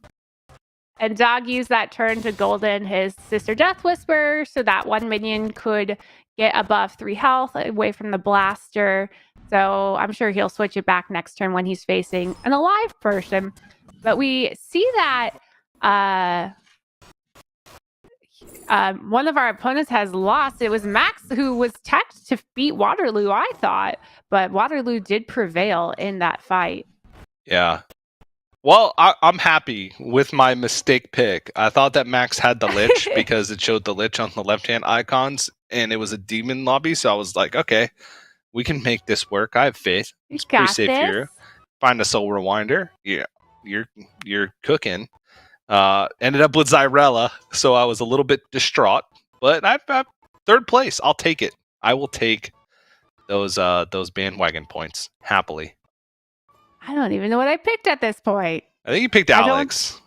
And Dog used that turn to golden his Sister Death Whisper so that one minion could get above 3 health away from the blaster. So I'm sure he'll switch it back next turn when he's facing an alive person. But we see that one of our opponents has lost. It was Max who was teched to beat Waterloo, I thought. But Waterloo did prevail in that fight. Yeah. Well, I'm happy with my mistake pick. I thought that Max had the Lich because it showed the Lich on the left-hand icons, and it was a demon lobby, so I was like, okay, we can make this work. I have faith. It's pretty safe here. Find a Soul Rewinder. Yeah, you're cooking. Ended up with Zyrella, so I was a little bit distraught, but I've 3rd place. I'll take it. I will take those bandwagon points happily. I don't even know what I picked at this point. I think you picked Alex.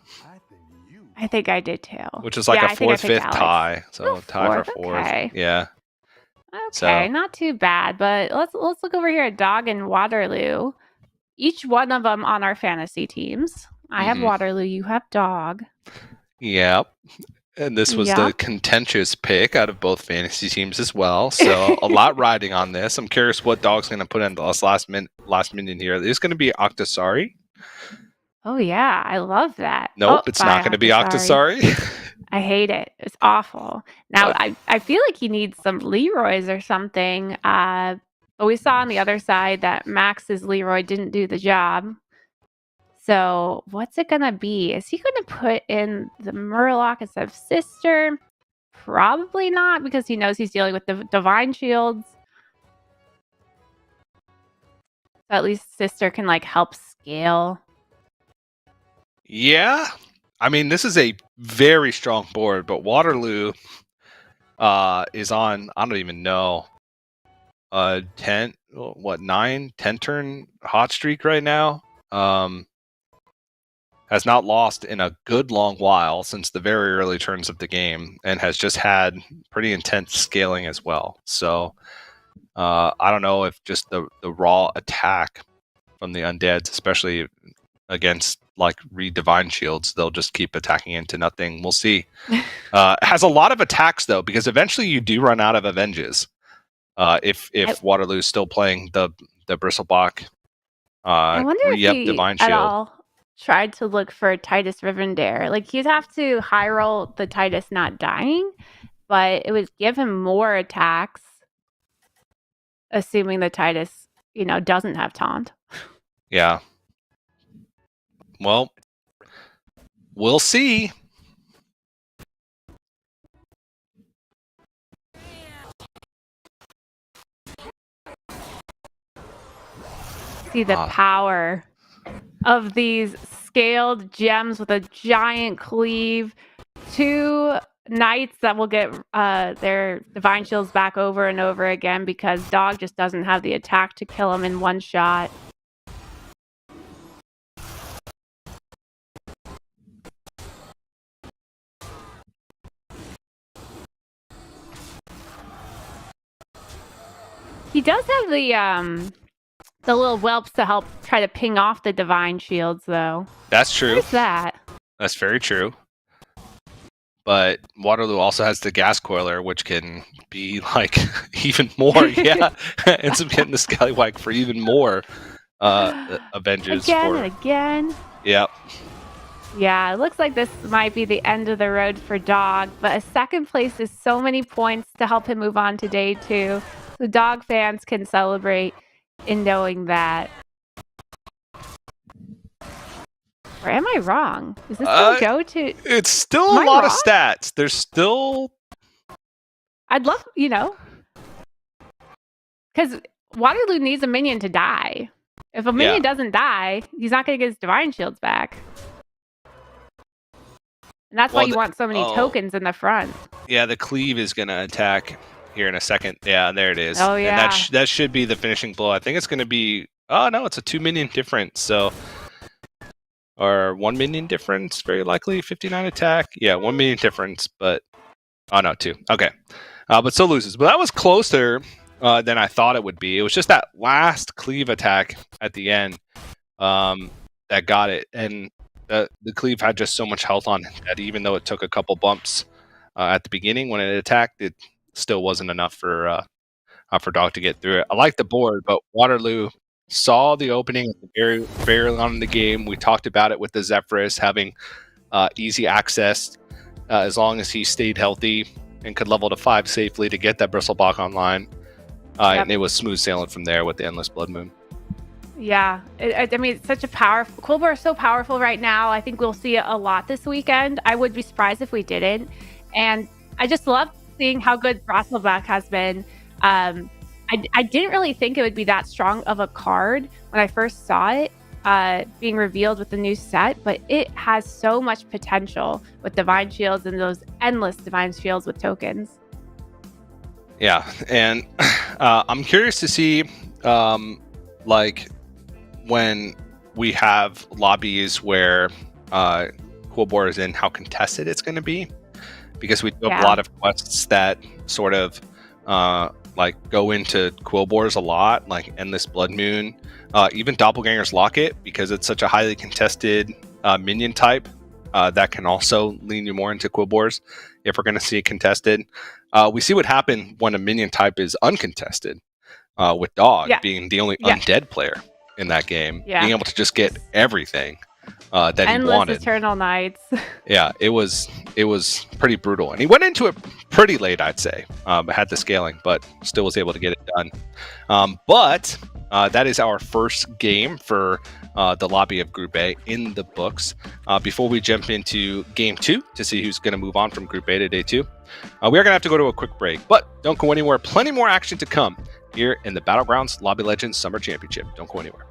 I think I did too. Which is like a 4th, 5th tie. So tie for 4th. Okay. Yeah. Okay, so, not too bad. But let's look over here at Dog and Waterloo. Each one of them on our fantasy teams. I have Waterloo. You have Dog. Yep. And this was the Yep. contentious pick out of both fantasy teams as well. So a lot riding on this. I'm curious what dog's going to put in the last minion here. It's going to be Octosari. Oh yeah, I love that. Oh, Nope, it's not bye, going to be Octosari. Octosari. I hate it. It's awful. Now Uh, I feel like he needs some Leroys or something. But we saw on the other side that Max's Leroy didn't do the job. So what's it gonna be? Is he gonna put in the Murloc instead of Sister? Probably not, because he knows he's dealing with the Divine Shields. So at least Sister can like help scale. yeah. I mean, this is a very strong board, but Waterloo is on, I don't even know, 10, 9, 10 turn hot streak right now. Has not lost in a good long while since the very early turns of the game, and has just had pretty intense scaling as well. So I don't know if just the raw attack from the undeads, especially against like Divine Shields, they'll just keep attacking into nothing. We'll see. Has a lot of attacks though, because eventually you do run out of Avenges. If Waterloo's still playing the Bristlebach, I wonder if he Divine at Shield. all tried to look for Titus Rivendare. Like he'd have to high roll the Titus not dying, but it would give him more attacks, assuming the Titus, doesn't have taunt. Yeah. Well, we'll see. See the power of these scaled gems with a giant cleave. 2 knights that will get their Divine Shields back over and over again because Dog just doesn't have the attack to kill him in one shot. He does have the little whelps to help try to ping off the Divine Shields, though. That's true. What is that? That's very true. But Waterloo also has the gas coiler, which can be like even more. Yeah, ends up getting the Scallywag for even more Avengers. Again and again. Yep. Yeah, it looks like this might be the end of the road for Dog, but a second place is so many points to help him move on to day 2. The Dog fans can celebrate in knowing that. Or am I wrong? Is this going to go to... It's still a lot of stats. There's still... I'd love, because Waterloo needs a minion to die. If a minion doesn't die, he's not going to get his Divine Shields back. And that's why you want so many tokens in the front. Yeah, the cleave is going to attack here in a second. Yeah, there it is. Oh, yeah. And that should be the finishing blow. I think it's going to be... Oh, no, it's a 2 minion difference. So... Or 1 minion difference, very likely. 59 attack. Yeah, 1 minion difference, but... Oh, no, 2. Okay. But still loses. But that was closer than I thought it would be. It was just that last cleave attack at the end that got it. And the cleave had just so much health on it that even though it took a couple bumps at the beginning when it attacked, it still wasn't enough for Dog to get through it. I like the board, but Waterloo saw the opening very, very early on in the game. We talked about it with the Zephyrus having easy access as long as he stayed healthy and could level to 5 safely to get that Bristlebach online. And it was smooth sailing from there with the Endless Blood Moon. Yeah, I mean, it's such a powerful... Quillbore is so powerful right now. I think we'll see it a lot this weekend. I would be surprised if we didn't. And I just love seeing how good Bristlebach has been. I didn't really think it would be that strong of a card when I first saw it being revealed with the new set, but it has so much potential with Divine Shields and those endless Divine Shields with tokens. Yeah, and I'm curious to see, like, when we have lobbies where Quillbore is in, how contested it's going to be, because we do have a lot of quests that sort of like go into Quillbores a lot, like Endless Blood Moon, even Doppelganger's Locket, because it's such a highly contested minion type. that can also lean you more into Quill Wars if we're going to see it contested. We see what happened when a minion type is uncontested, with Dog being the only undead player in that game, being able to just get everything that endless he wanted. Eternal Nights. Yeah, it was pretty brutal, and he went into it pretty late, I'd say. Had the scaling, but still was able to get it done. But that is our first game for the lobby of Group A in the books. Before we jump into Game 2 to see who's going to move on from Group A to Day 2, we are going to have to go to a quick break, but don't go anywhere. Plenty more action to come here in the Battlegrounds Lobby Legends Summer Championship. Don't go anywhere.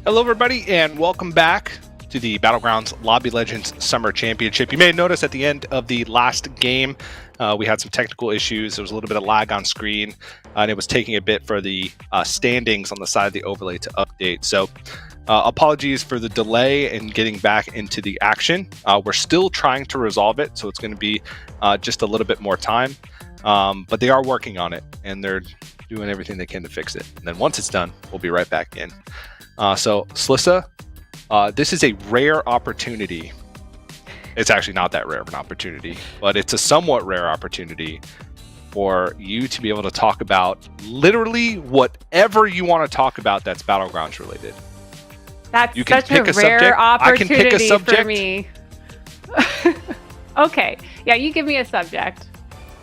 Hello, everybody, and welcome back to the Battlegrounds Lobby Legends Summer Championship. You may have noticed at the end of the last game, we had some technical issues. There was a little bit of lag on screen, and it was taking a bit for the standings on the side of the overlay to update. So apologies for the delay in getting back into the action. We're still trying to resolve it, so it's going to be just a little bit more time. But they are working on it, and they're doing everything they can to fix it. And then once it's done, we'll be right back in. So, Slissa, this is a rare opportunity. It's actually not that rare of an opportunity, but it's a somewhat rare opportunity for you to be able to talk about literally whatever you want to talk about that's Battlegrounds related. That's such a rare opportunity I can pick a subject. For me. Okay. Yeah, you give me a subject.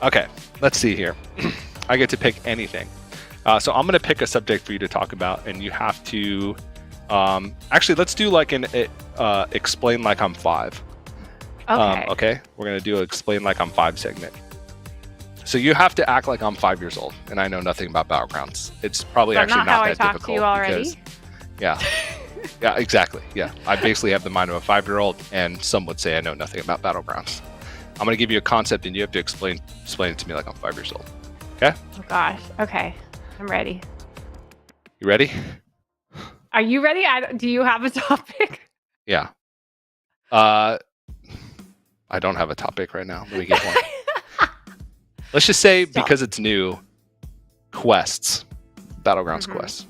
Okay. Let's see here. I get to pick anything. So I'm going to pick a subject for you to talk about, and you have to actually, let's do like an explain like I'm 5. Okay. Okay. We're going to do an explain like I'm 5 segment. So you have to act like I'm 5 years old and I know nothing about Battlegrounds. It's probably actually not that difficult. To you already? Because, yeah. Yeah, exactly. Yeah. I basically have the mind of a 5-year-old, and some would say I know nothing about Battlegrounds. I'm going to give you a concept and you have to explain it to me like I'm 5 years old. Okay? Oh gosh. Okay. I'm ready. You ready? Are you ready? Do you have a topic? Yeah. I don't have a topic right now. Let me get one. Let's just say, because it's new, quests. Battlegrounds quests.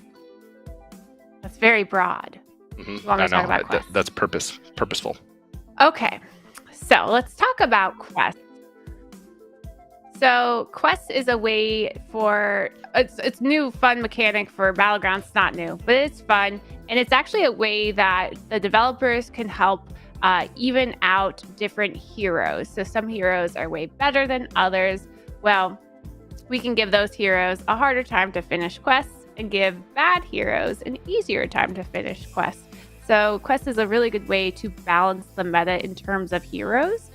That's very broad. Mm-hmm. You want me to talk about quests? That's purposeful. Okay. So let's talk about quests. So quests is a way for it's new fun mechanic for Battlegrounds. It's not new, but it's fun, and it's actually a way that the developers can help even out different heroes. So some heroes are way better than others. Well, we can give those heroes a harder time to finish quests and give bad heroes an easier time to finish quests. So quest is a really good way to balance the meta in terms of heroes.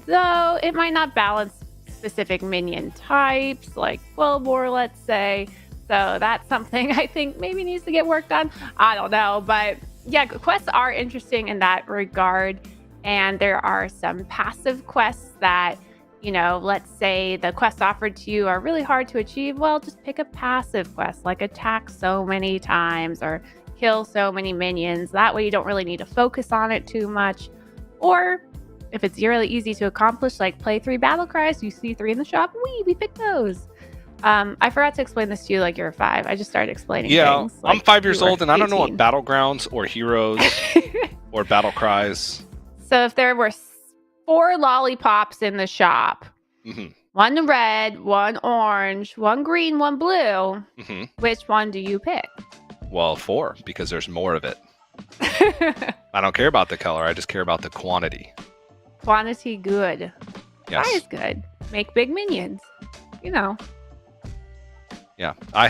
Though it might not balance specific minion types like Quillbore, let's say. So that's something I think maybe needs to get worked on. I don't know. But yeah, quests are interesting in that regard. And there are some passive quests that, let's say the quests offered to you are really hard to achieve. Well, just pick a passive quest like attack so many times or kill so many minions. That way you don't really need to focus on it too much. Or if it's really easy to accomplish, like play 3 battle cries, you see 3 in the shop, we pick those. I forgot to explain this to you like you're 5. I just started explaining things. Yeah, like I'm 5 years old and 18. I don't know what Battlegrounds or Heroes or Battle Cries. So if there were 4 lollipops in the shop, 1 red, 1 orange, 1 green, 1 blue, which one do you pick? Well, 4, because there's more of it. I don't care about the color, I just care about the quantity. Quantity good. Yes. Size good. Make big minions. Yeah, I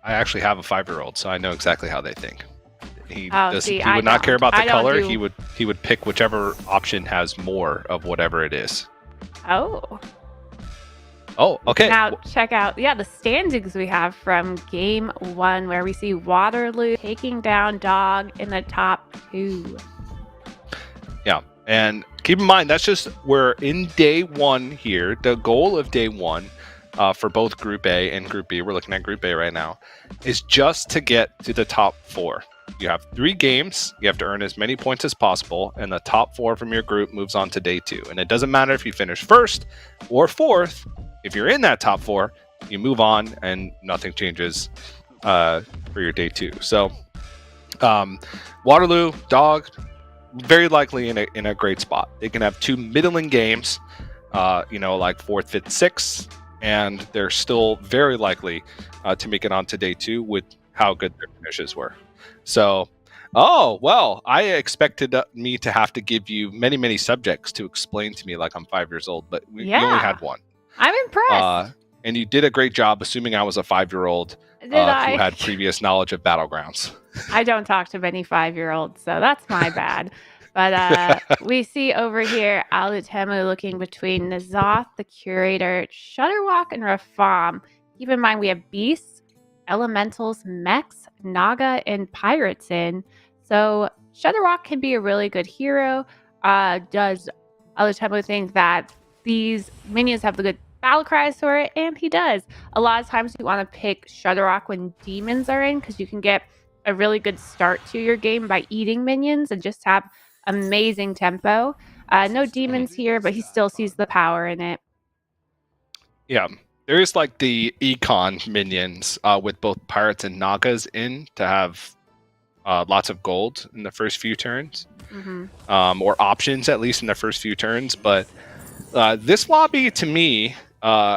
actually have a 5-year-old, so I know exactly how they think. He would not care about the color. He would pick whichever option has more of whatever it is. Oh, okay. Now check out, the standings we have from game 1, where we see Waterloo taking down Dog in the top 2. Yeah, and keep in mind, we're in day 1 here. The goal of day 1 for both Group A and Group B, we're looking at Group A right now, is just to get to the top 4. You have 3 games. You have to earn as many points as possible, and the top 4 from your group moves on to day 2. And it doesn't matter if you finish 1st or 4th. If you're in that top 4, you move on, and nothing changes for your day 2. So, Waterloo, Dog, very likely in a great spot. They can have 2 middling games, like 4th, 5th, 6th, and they're still very likely to make it on to day 2 with how good their finishes were. So, I expected me to have to give you many, many subjects to explain to me like I'm 5 years old, but you only had 1. I'm impressed. And you did a great job, assuming I was a 5-year-old who had previous knowledge of Battlegrounds. I don't talk to many 5-year-olds, so that's my bad. But we see over here Alutemu looking between Nazoth, the Curator, Shutterwalk, and Rafam. Keep in mind we have Beast, elementals, mechs, naga, and pirates in. So Shudderwock can be a really good hero. Does other type of things that these minions have the good battle cries for it, and he does. A lot of times you want to pick Shudderwock when demons are in because you can get a really good start to your game by eating minions and just have amazing tempo. No demons here, but he still sees the power in it. Yeah. There is like the econ minions with both pirates and nagas in to have lots of gold in the first few turns, or options at least in the first few turns. But this lobby to me,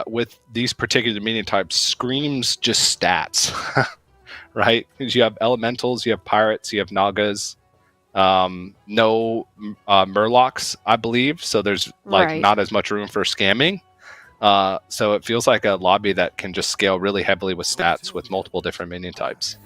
with these particular minion types, screams just stats, right? Because you have elementals, you have pirates, you have nagas. No murlocs, I believe, so there's like not as much room for scamming. So it feels like a lobby that can just scale really heavily with stats with multiple different minion types.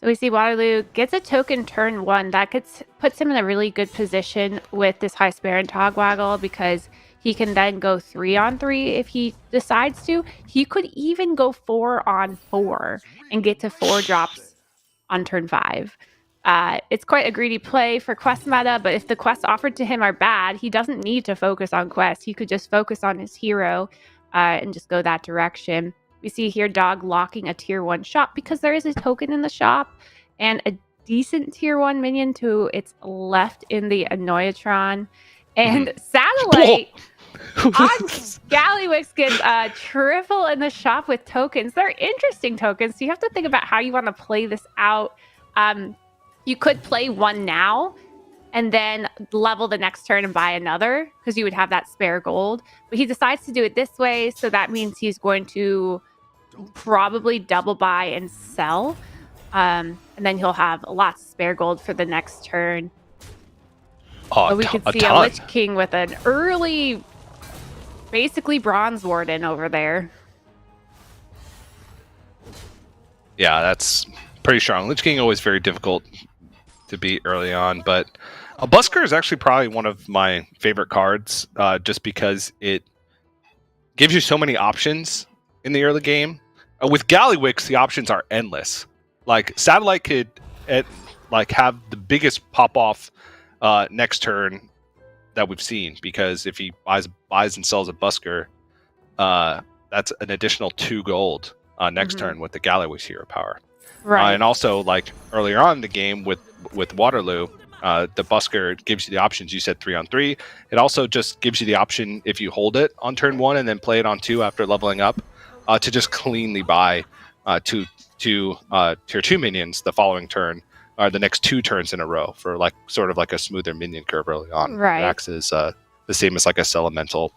So we see Waterloo gets a token turn 1. That puts him in a really good position with this high spare and Togwaggle because he can then go 3-on-3 if he decides to. He could even go 4-on-4 and get to 4 drops on turn 5. It's quite a greedy play for quest meta, but if the quests offered to him are bad, he doesn't need to focus on quests. He could just focus on his hero and just go that direction. We see here Dog locking a tier 1 shop because there is a token in the shop and a decent tier 1 minion to its left in the Annoyatron. And Satellite on Gallywix gets a triple in the shop with tokens. They're interesting tokens, so you have to think about how you want to play this out. You could play one now and then level the next turn and buy another because you would have that spare gold. But he decides to do it this way, so that means he's going to probably double buy and sell. And then he'll have lots of spare gold for the next turn. Oh, we could see a Lich King with an early, basically Bronze Warden over there. Yeah, that's pretty strong. Lich King always very difficult to beat early on, but a Busker is actually probably one of my favorite cards, just because it gives you so many options in the early game. With Gallywix, the options are endless. Like Satellite could have the biggest pop off next turn that we've seen, because if he buys and sells a Busker, that's an additional 2 gold next turn with the Gallywix hero power. Right. And also, like earlier on in the game with Waterloo, the Busker gives you the options. You said 3-on-3. It also just gives you the option, if you hold it on turn 1 and then play it on 2 after leveling up, to just cleanly buy two tier 2 minions the following turn, or the next 2 turns in a row, for like sort of like a smoother minion curve early on. Right. It acts as the same as like a Celemental.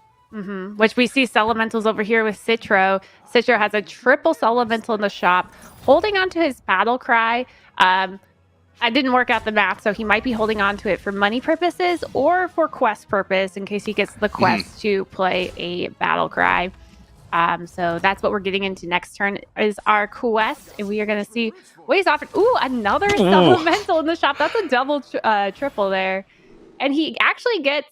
Which we see Celementals over here with Citro. Citro has a triple Celemental in the shop, holding on to his battle cry. I didn't work out the math, so he might be holding on to it for money purposes or for quest purpose in case he gets the quest to play a battle cry. So that's what we're getting into next turn is our quest, and we are going to see what he's offered. Ooh, another Celemental in the shop. That's a double triple there. And he actually gets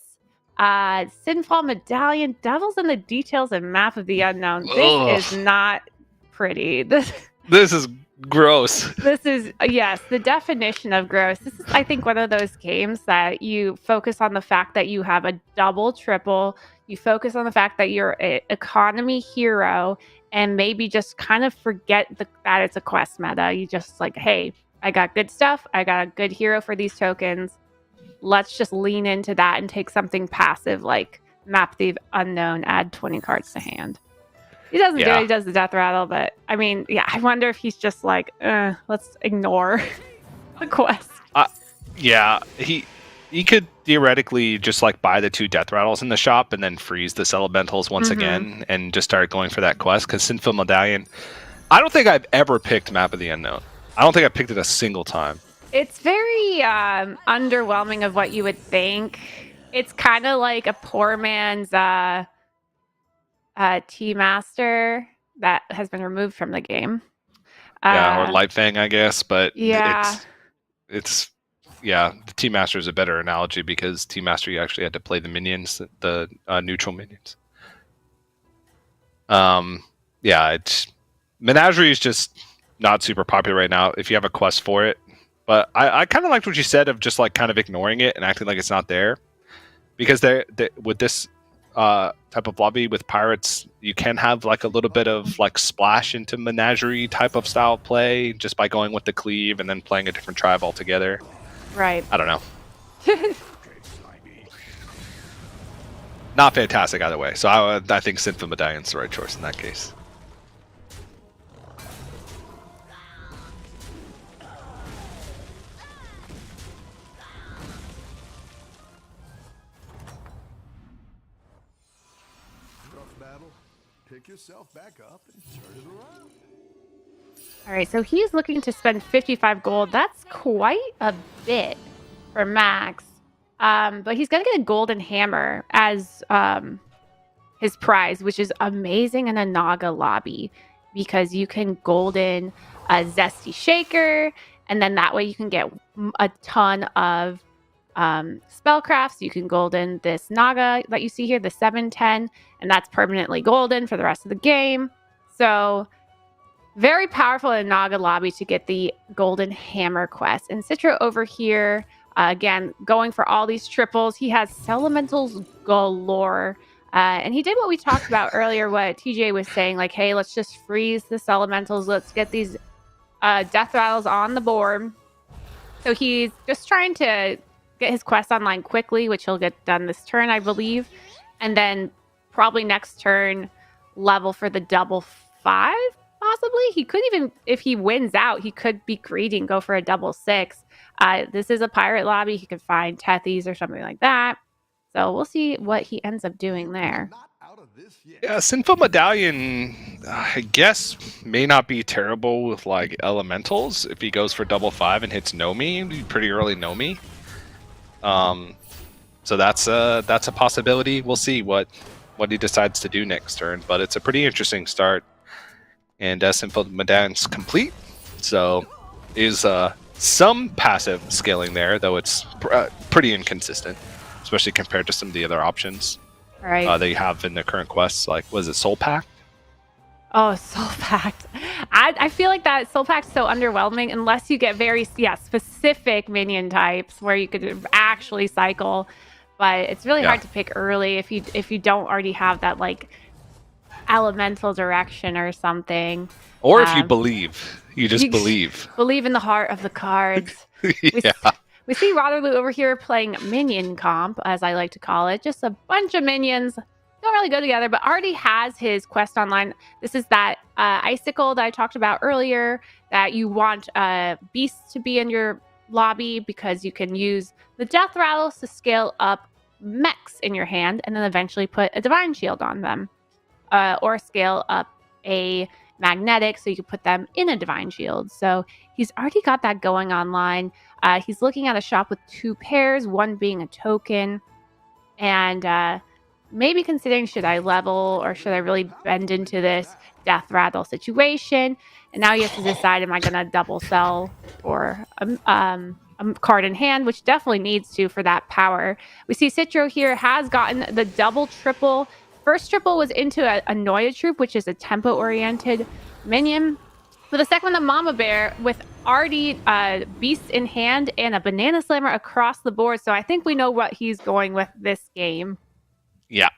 Sinfall Medallion, Devils in the Details, and Map of the Unknown. This is not pretty. This is gross. This is, yes, the definition of gross. This is, I think, one of those games that you focus on the fact that you have a double, triple. You focus on the fact that you're an economy hero, and maybe just kind of forget that it's a quest meta. You just like, hey, I got good stuff. I got a good hero for these tokens. Let's just lean into that and take something passive like Map the Unknown, add 20 cards to hand. He doesn't do it. He does the death rattle, but I mean, yeah, I wonder if he's just like, let's ignore the quest. Yeah, he could theoretically just like buy the 2 death rattles in the shop and then freeze the Celementals once again and just start going for that quest. Because Sinful Medallion, I don't think I've ever picked Map of the Unknown. I don't think I picked it a single time. It's very underwhelming of what you would think. It's kind of like a poor man's Tea Master that has been removed from the game. Or Lightfang, I guess, but it's the Tea Master is a better analogy because Tea Master you actually had to play the minions, the neutral minions. Menagerie is just not super popular right now if you have a quest for it. But I kind of liked what you said of just like kind of ignoring it and acting like it's not there. Because with this type of lobby with pirates, you can have like a little bit of like splash into Menagerie type of style play just by going with the cleave and then playing a different tribe altogether. Right. I don't know. Not fantastic either way. So I think Sinful Medallion's the right choice in that case. Pick yourself back up and turn it around. All right, so he's looking to spend 55 gold. That's quite a bit for Max. But he's going to get a golden hammer as his prize, which is amazing in a Naga lobby because you can golden a Zesty Shaker, and then that way you can get a ton of spellcrafts. You can golden this Naga that you see here, the 710, and that's permanently golden for the rest of the game. So very powerful in Naga lobby to get the golden hammer quest. And Citro over here, again, going for all these triples. He has Elementals galore. And he did what we talked about earlier, what TJ was saying, like, hey, let's just freeze this Elementals. Let's get these death rattles on the board. So he's just trying to get his quest online quickly, which he'll get done this turn, I believe. And then probably next turn, level for the double 5, possibly. He could even, if he wins out, he could be greedy and go for a double 6. This is a pirate lobby. He could find Tethys or something like that. So we'll see what he ends up doing there. Yeah, Sinful Medallion, I guess, may not be terrible with like elementals. If he goes for double 5 and hits Nomi, pretty early Nomi. So that's a possibility. We'll see what he decides to do next turn, but it's a pretty interesting start. And Sinful Medallion's complete, so is some passive scaling there, though it's pretty inconsistent, especially compared to some of the other options that you have in the current quests. Like, was it Soul Pact? Oh, Soul Pact. I feel like that Soul Pact's so underwhelming unless you get very specific minion types where you could actually cycle. But it's really hard to pick early if you don't already have that like elemental direction or something. Or if you believe. You just believe. Believe in the heart of the cards. Yeah. We see Waterloo over here playing minion comp, as I like to call it. Just a bunch of minions. Don't really go together, but already has his quest online. This is that icicle that I talked about earlier, that you want beasts to be in your lobby because you can use the death rattles to scale up mechs in your hand and then eventually put a divine shield on them. Or scale up a magnetic so you can put them in a divine shield. So he's already got that going online. He's looking at a shop with 2 pairs, one being a token, and maybe considering, should I level or should I really bend into this death rattle situation? And now he has to decide, am I going to double sell or a card in hand, which definitely needs to for that power. We see Citro here has gotten the double triple. First triple was into a Noya troop, which is a tempo-oriented minion. But the second one, the Mama Bear, with already beasts in hand and a Banana Slammer across the board. So I think we know what he's going with this game. Yeah.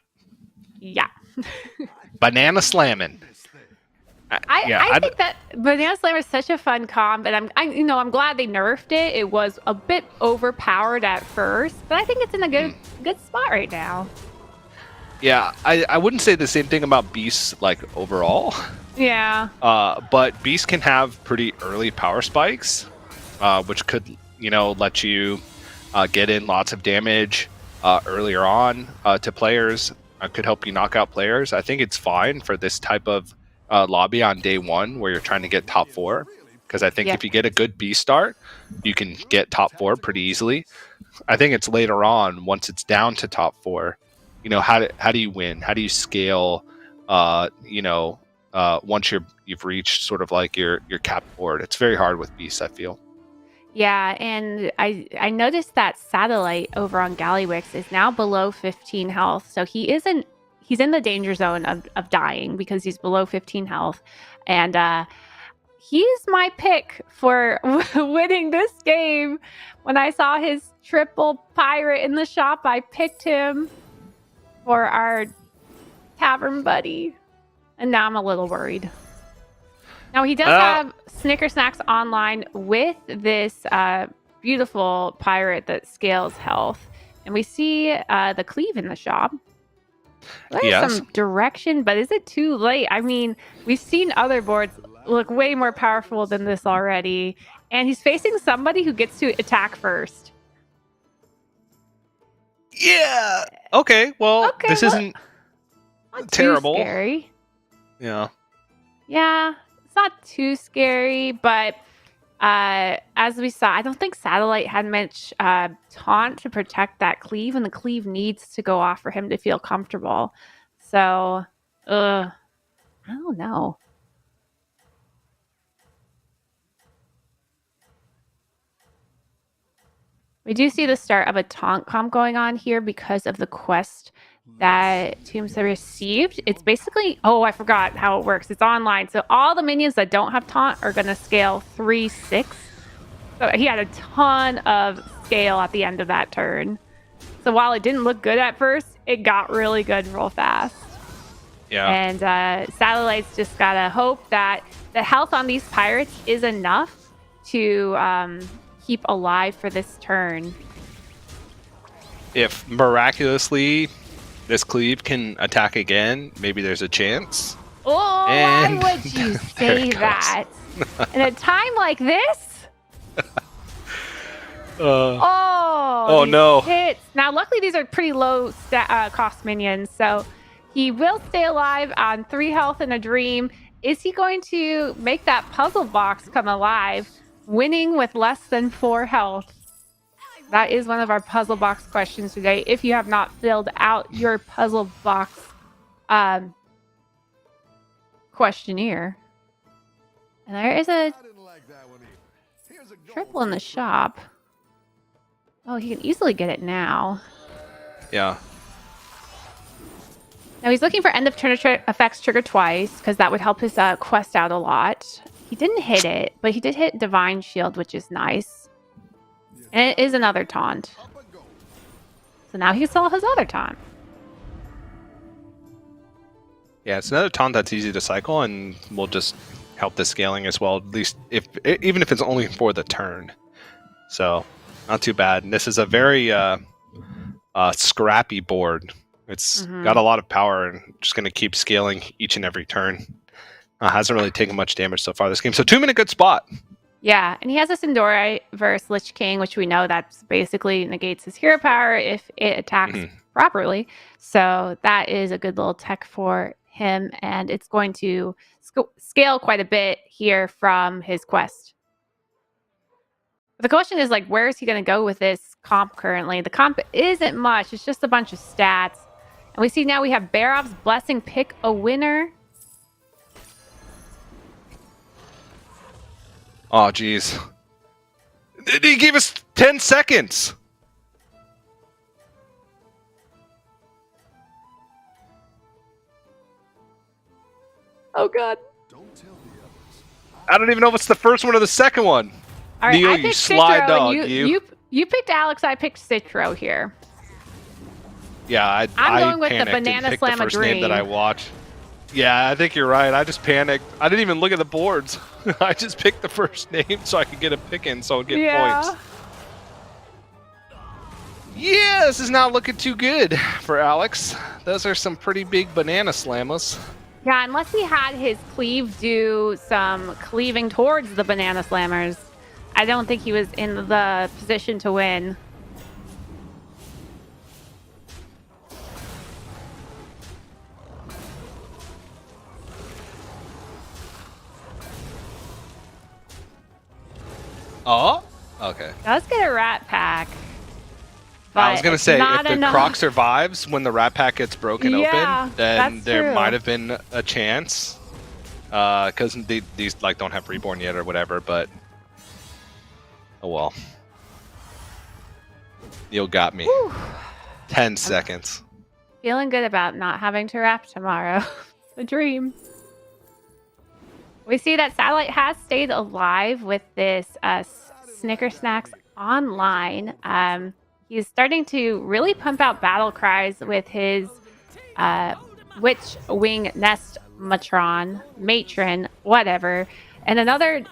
Yeah. Banana slamming. I think that Banana Slammer is such a fun comp, and I'm glad they nerfed it. It was a bit overpowered at first, but I think it's in a good spot right now. Yeah, I wouldn't say the same thing about beasts like overall. Yeah. But beasts can have pretty early power spikes, which could let you get in lots of damage earlier on to players. Could help you knock out players. I think it's fine for this type of lobby on day 1 where you're trying to get top 4, because I think if you get a good beast start, you can get top 4 pretty easily. I think it's later on, once it's down to top 4, how do you win? How do you scale? Once you've reached sort of like your cap board, it's very hard with beasts, I feel. Yeah, and I noticed that Satellite over on Gallywix is now below 15 health, so he's he's in the danger zone of dying because he's below 15 health. And he's my pick for winning this game. When I saw his triple pirate in the shop, I picked him for our tavern buddy. And now I'm a little worried. Now, he does have Snicker Snacks online with this beautiful pirate that scales health. And we see the cleave in the shop. There's some direction, but is it too late? I mean, we've seen other boards look way more powerful than this already. And he's facing somebody who gets to attack first. Yeah. Okay, well, this isn't terrible. Too scary. Yeah. Yeah, it's not too scary, but as we saw, I don't think Satellite had much taunt to protect that cleave, and the cleave needs to go off for him to feel comfortable. So, I don't know. We do see the start of a taunt comp going on here because of the quest that Tombs have received. It's basically, oh, I forgot how it works. It's online. So all the minions that don't have taunt are going to scale 3/6. So he had a ton of scale at the end of that turn. So while it didn't look good at first, it got really good real fast. Yeah. And Satellite's just got to hope that the health on these pirates is enough to keep alive for this turn. If miraculously this cleave can attack again, maybe there's a chance. Oh, And why would you say that? In a time like this? Oh no. Hits. Now, luckily, these are pretty low cost minions, so he will stay alive on 3 health in a dream. Is he going to make that puzzle box come alive, winning with less than 4 health? That is one of our puzzle box questions today. If you have not filled out your puzzle box questionnaire. And there is a triple in the shop. Oh, he can easily get it now. Yeah. Now he's looking for end of turn effects trigger twice because that would help his quest out a lot. He didn't hit it, but he did hit Divine Shield, which is nice. And it is another taunt. So now he can sell his other taunt. Yeah, it's another taunt that's easy to cycle and will just help the scaling as well, at least even if it's only for the turn. So, not too bad. And this is a very scrappy board. It's got a lot of power and just going to keep scaling each and every turn. Hasn't really taken much damage so far this game. So 2 minute good spot. Yeah, and he has a Sindori versus Lich King, which we know that's basically negates his hero power if it attacks properly. So that is a good little tech for him, and it's going to scale quite a bit here from his quest. But the question is, like, where is he going to go with this comp currently? The comp isn't much. It's just a bunch of stats. And we see now we have Barov's Blessing pick a winner. Oh, geez. He gave us 10 seconds. Oh, God. I don't even know if it's the first one or the second one. All right, Neil, I you picked slide Citro, dog, and you picked Alex, I picked Citro here. Yeah, I going with the panicked Banana and picked Slam the a first name that Dream. I watched. Yeah, I think you're right. I just panicked. I didn't even look at the boards. I just picked the first name so I could get a pick in so I'd get points. Yeah, this is not looking too good for Alex. Those are some pretty big banana slammers. Yeah, unless he had his cleave do some cleaving towards the Banana Slammers, I don't think he was in the position to win. Oh? Okay. Does get a Rat Pack. I was going to say, if the enough. Croc survives when the Rat Pack gets broken open, then that's there true. might have been a chance. Because these like don't have Reborn yet or whatever, but... Oh well. Neil got me. Whew. 10 seconds. Feeling good about not having to wrap tomorrow. It's a dream. We see that Satellite has stayed alive with this Snicker Snacks online. He's starting to really pump out battle cries with his uh, Witch Wing Nest Matron, whatever. And another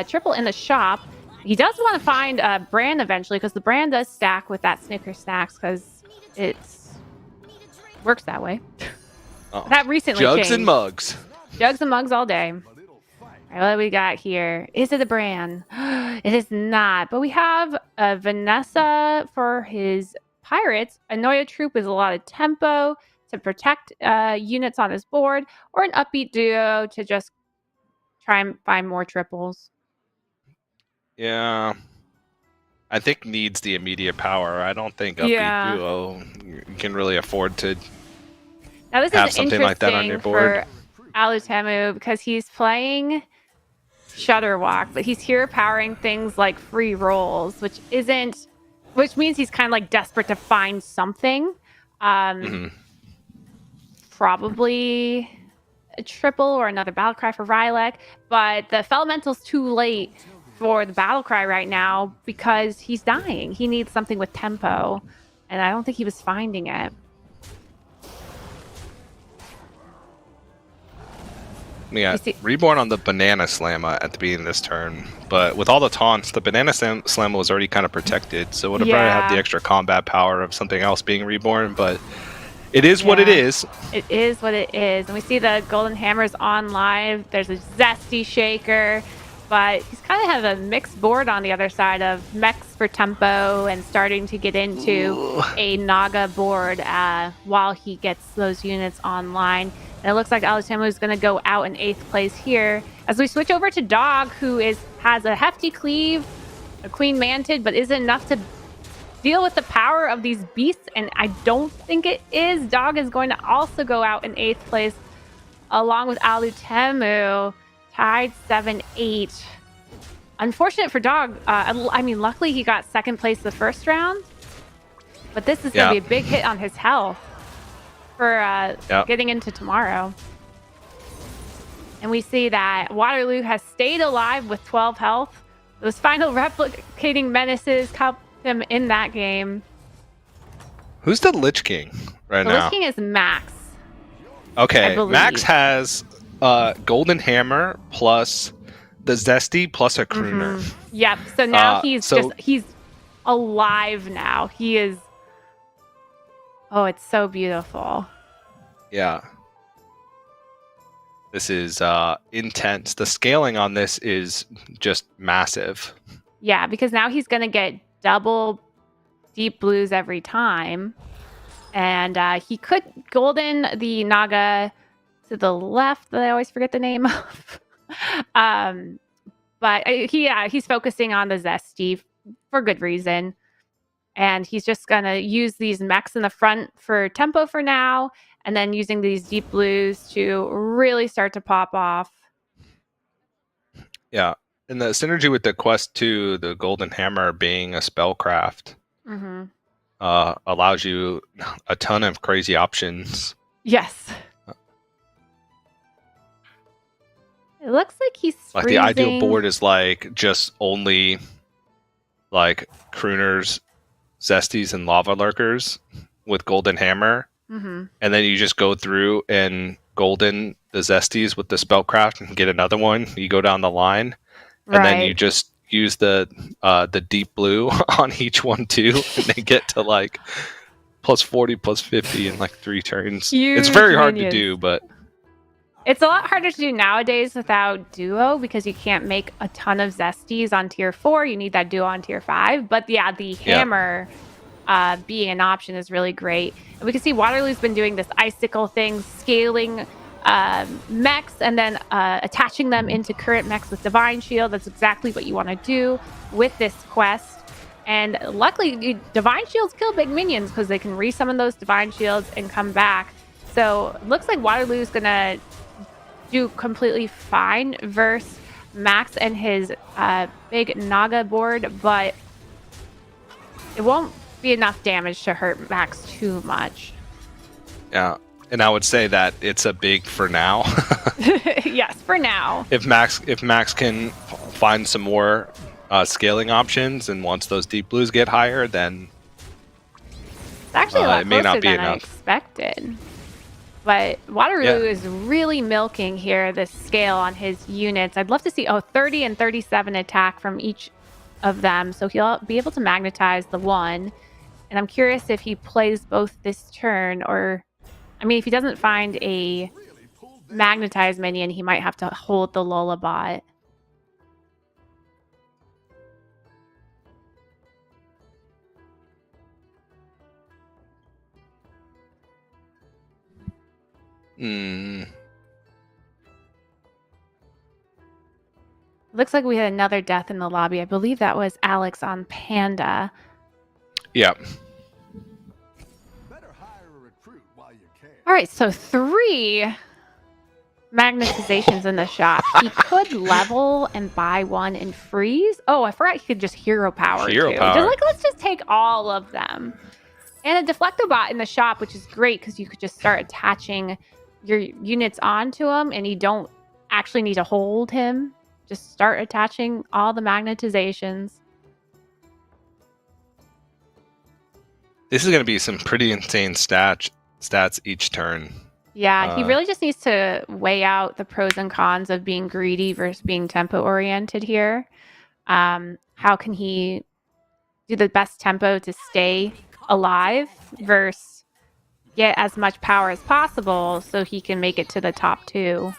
triple in the shop. He does want to find a brand eventually because the brand does stack with that Snicker Snacks because it's works that way. Oh. That recently Jugs changed. and mugs. Jugs and mugs all day. All right, what do we got here? Is it a brand? It is not. But we have Vanessa for his pirates. A Noya troop with a lot of tempo to protect units on his board, or an upbeat duo to just try and find more triples. Yeah. I think needs the immediate power. I don't think upbeat duo you can really afford to now, this have is something like that on your board. For Alutemu because he's playing Shutterwalk, but he's here powering things like free rolls, which means he's kind of like desperate to find something. Probably a triple or another battle cry for Rylek, but the Elemental's too late for the battle cry right now because he's dying. He needs something with tempo, and I don't think he was finding it. Yeah, Reborn on the Banana Slamma at the beginning of this turn, but with all the taunts, the Banana Slamma was already kind of protected, so it would have probably had the extra combat power of something else being reborn, but it is what it is. It is what it is. And we see the Golden Hammers on live. There's a Zesty Shaker, but he's kind of have a mixed board on the other side of mechs for tempo and starting to get into a Naga board while he gets those units online. And it looks like Alutemu is going to go out in 8th place here. As we switch over to Dog, who has a hefty cleave, a Queen Mantid, but isn't enough to deal with the power of these beasts, and I don't think it is. Dog is going to also go out in 8th place along with Alutemu, tied 7-8. Unfortunate for Dog. I mean, luckily he got 2nd place the first round, but this is going to be a big hit on his health for getting into tomorrow. And we see that Waterloo has stayed alive with 12 health. Those final replicating menaces helped him in that game. Who's the Lich King right now? The Lich King is Max. Okay, Max has Golden Hammer plus the Zesty plus a Crooner. Yep. So now he's alive now. He is. Oh, it's so beautiful. Yeah. This is intense. The scaling on this is just massive. Yeah, because now he's going to get double deep blues every time. And he could golden the Naga to the left that I always forget the name of. But he's focusing on the Zesty for good reason. And he's just going to use these mechs in the front for tempo for now, and then using these deep blues to really start to pop off. Yeah. And the synergy with the Quest 2, the Golden Hammer being a spellcraft, allows you a ton of crazy options. Yes. It looks like he's like freezing. The ideal board is like just only like Crooners, Zesties, and Lava Lurkers with Golden Hammer. And then you just go through and golden the Zesties with the spellcraft and get another one. You go down the line. And then you just use the deep blue on each one too, and they get to like plus 40, plus 50 in like 3 turns. It's very hard to do, but it's a lot harder to do nowadays without Duo because you can't make a ton of Zesties on tier 4. You need that Duo on tier 5. But yeah, the hammer being an option is really great. And we can see Waterloo's been doing this icicle thing, scaling mechs and then attaching them into current mechs with Divine Shield. That's exactly what you want to do with this quest. And luckily, Divine Shields kill big minions because they can resummon those Divine Shields and come back. So it looks like Waterloo's going to do completely fine versus Max and his big Naga board, but it won't be enough damage to hurt Max too much. Yeah, and I would say that it's a big for now. Yes, for now. If Max can find some more scaling options, and once those deep blues get higher, then It's actually a lot it may not closer be than I enough. expected. But Waterloo Yeah. is really milking here this scale on his units. I'd love to see 30 and 37 attack from each of them. So he'll be able to magnetize the one. And I'm curious if he plays both this turn or I mean if he doesn't find a magnetized minion, he might have to hold the Lullabot. Mm, Looks like we had another death in the lobby. I believe that was Alex on Panda. yeah. Better hire a recruit while you can. All right, so 3 magnetizations in the shop. He could level and buy one and freeze. Oh, I forgot he could just hero power Hero too. power. Just like let's just take all of them. And a deflectobot in the shop, which is great because you could just start attaching your units onto him and you don't actually need to hold him. Just start attaching all the magnetizations. This is going to be some pretty insane stats each turn. Yeah, he really just needs to weigh out the pros and cons of being greedy versus being tempo oriented here. How can he do the best tempo to stay alive versus get as much power as possible so he can make it to the top 2?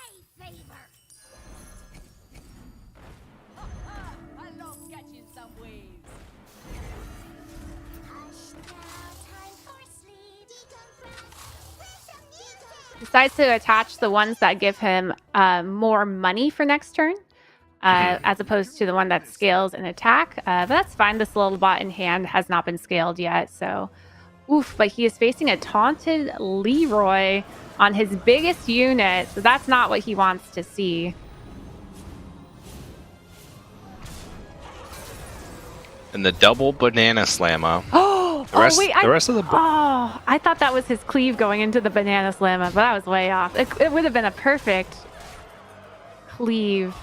Decides to attach the ones that give him more money for next turn, as opposed to the one that scales an attack. But that's fine. This little bot in hand has not been scaled yet, so oof. But he is facing a taunted Leroy on his biggest unit, so that's not what he wants to see. And the double banana slammer. Oh, The rest, wait! the rest of the I thought that was his cleave going into the banana slammer, but I was way off. It would have been a perfect cleave.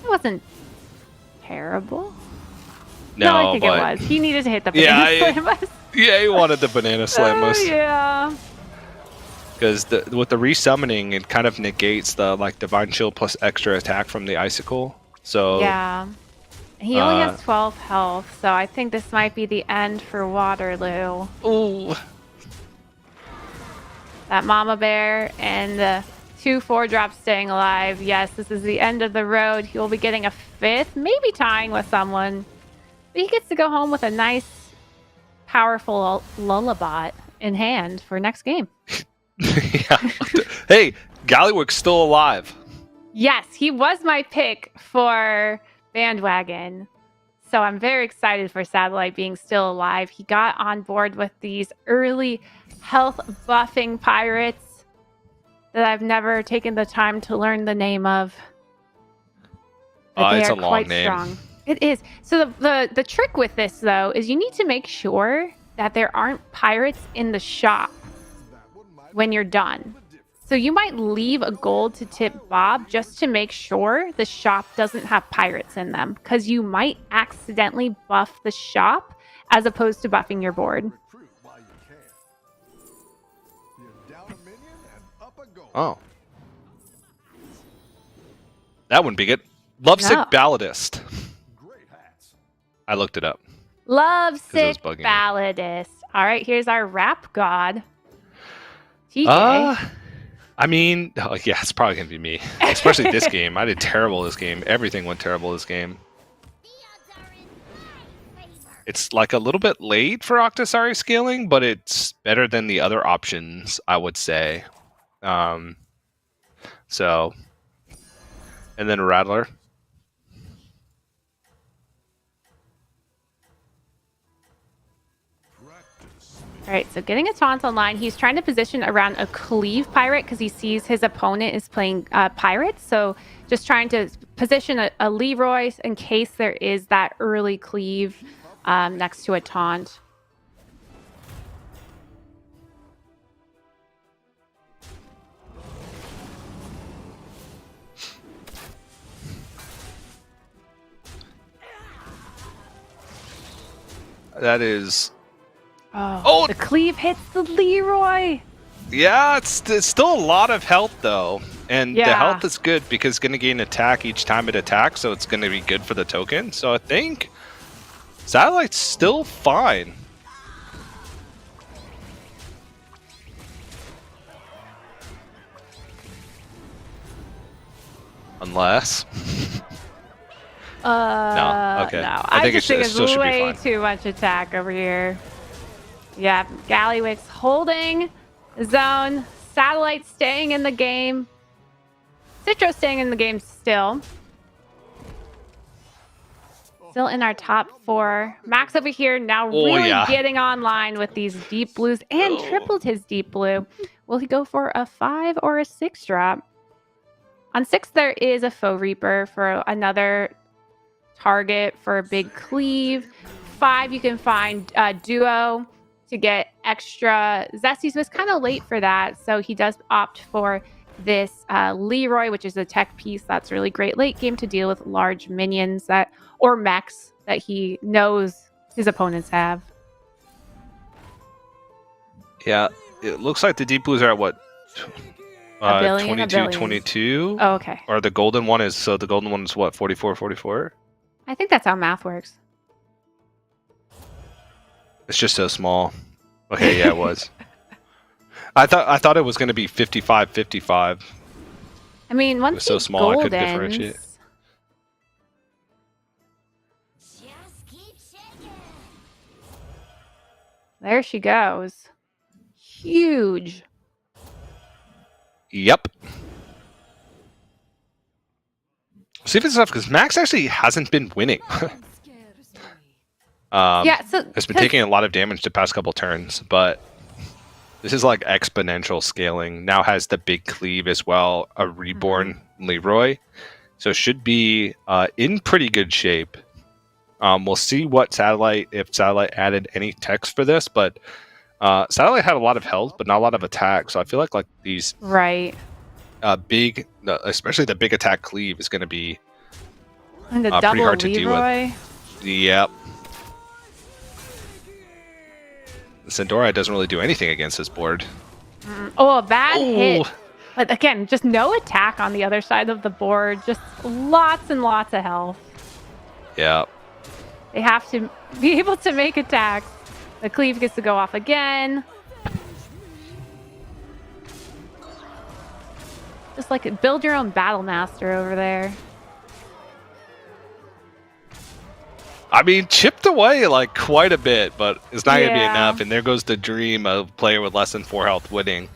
It wasn't terrible. no, I think but it was. He needed to hit the banana Yeah, slammers. yeah, he wanted the banana slammers. Oh, yeah. Because with the resummoning, it kind of negates the divine shield plus extra attack from the icicle. So Yeah. He only has 12 health, so I think this might be the end for Waterloo. ooh, That mama bear and the 2 4-drops staying alive. Yes, this is the end of the road. He will be getting a 5th, maybe tying with someone. But he gets to go home with a nice, powerful Lullabot in hand for next game. yeah. Hey, Gallywick's still alive. Yes, he was my pick for Bandwagon. So I'm very excited for Satellite being still alive. He got on board with these early health buffing pirates that I've never taken the time to learn the name of. But they It's are a long quite name. strong. It is. So the trick with this though is you need to make sure that there aren't pirates in the shop when you're done. So you might leave a gold to tip Bob just to make sure the shop doesn't have pirates in them, because you might accidentally buff the shop as opposed to buffing your board. Recruit while you can. You're down a minion and up a goal. Oh, that wouldn't be good. Lovesick No. Balladist. Great hats. I looked it up. Lovesick bugging me. Balladist. All right, here's our rap god. TK. I mean, yeah, it's probably gonna be me, especially this game. I did terrible this game. Everything went terrible this game. It's like a little bit late for Octosari scaling, but it's better than the other options, I would say. So, and then Rattler. All right, so getting a taunt online. He's trying to position around a cleave pirate because he sees his opponent is playing pirates. So just trying to position a Leroy in case there is that early cleave next to a taunt. That is... Oh, Oh! the cleave hits the Leroy. Yeah, it's still a lot of health, though. And the Yeah. health is good because it's going to gain attack each time it attacks, so it's going to be good for the token. So I think Satellite's still fine. Unless... No, okay. No. I think just think it's still should be way fine. too much attack over here. Yeah, Galliwick's holding the zone. Satellite staying in the game. Citro staying in the game still. Still in our top 4. Max over here now really getting online with these deep blues and tripled his deep blue. Will he go for a 5 or a 6 drop? On 6, there is a Foe Reaper for another target for a big cleave. 5, you can find Duo to get extra zesties, but it's kind of late for that. So he does opt for this Leroy, which is a tech piece that's really great late game to deal with large minions or mechs that he knows his opponents have. Yeah, it looks like the deep blues are at what? 22. Oh, okay. Or the golden one is what, 44? I think that's how math works. It's just so small. Okay, yeah, it was. I thought it was going to be 55. I mean, once it was so small I couldn't differentiate. There she goes. Huge. Yep. See if it's enough, because Max actually hasn't been winning. Has been taking a lot of damage the past couple turns, but this is like exponential scaling. Now has the big cleave as well, a reborn Leroy. So should be in pretty good shape. We'll see what if Satellite added any text for this, but Satellite had a lot of health, but not a lot of attack. So I feel like these big, especially the big attack cleave is going to be and the pretty hard to Leroy. deal with. Yep. Sandora doesn't really do anything against this board. Oh, a bad hit. But again, just no attack on the other side of the board. Just lots and lots of health. Yeah. They have to be able to make attacks. The cleave gets to go off again. Just like build your own battle master over there. I mean, chipped away like quite a bit, but it's not going to be enough. And there goes the dream of a player with less than 4 health winning.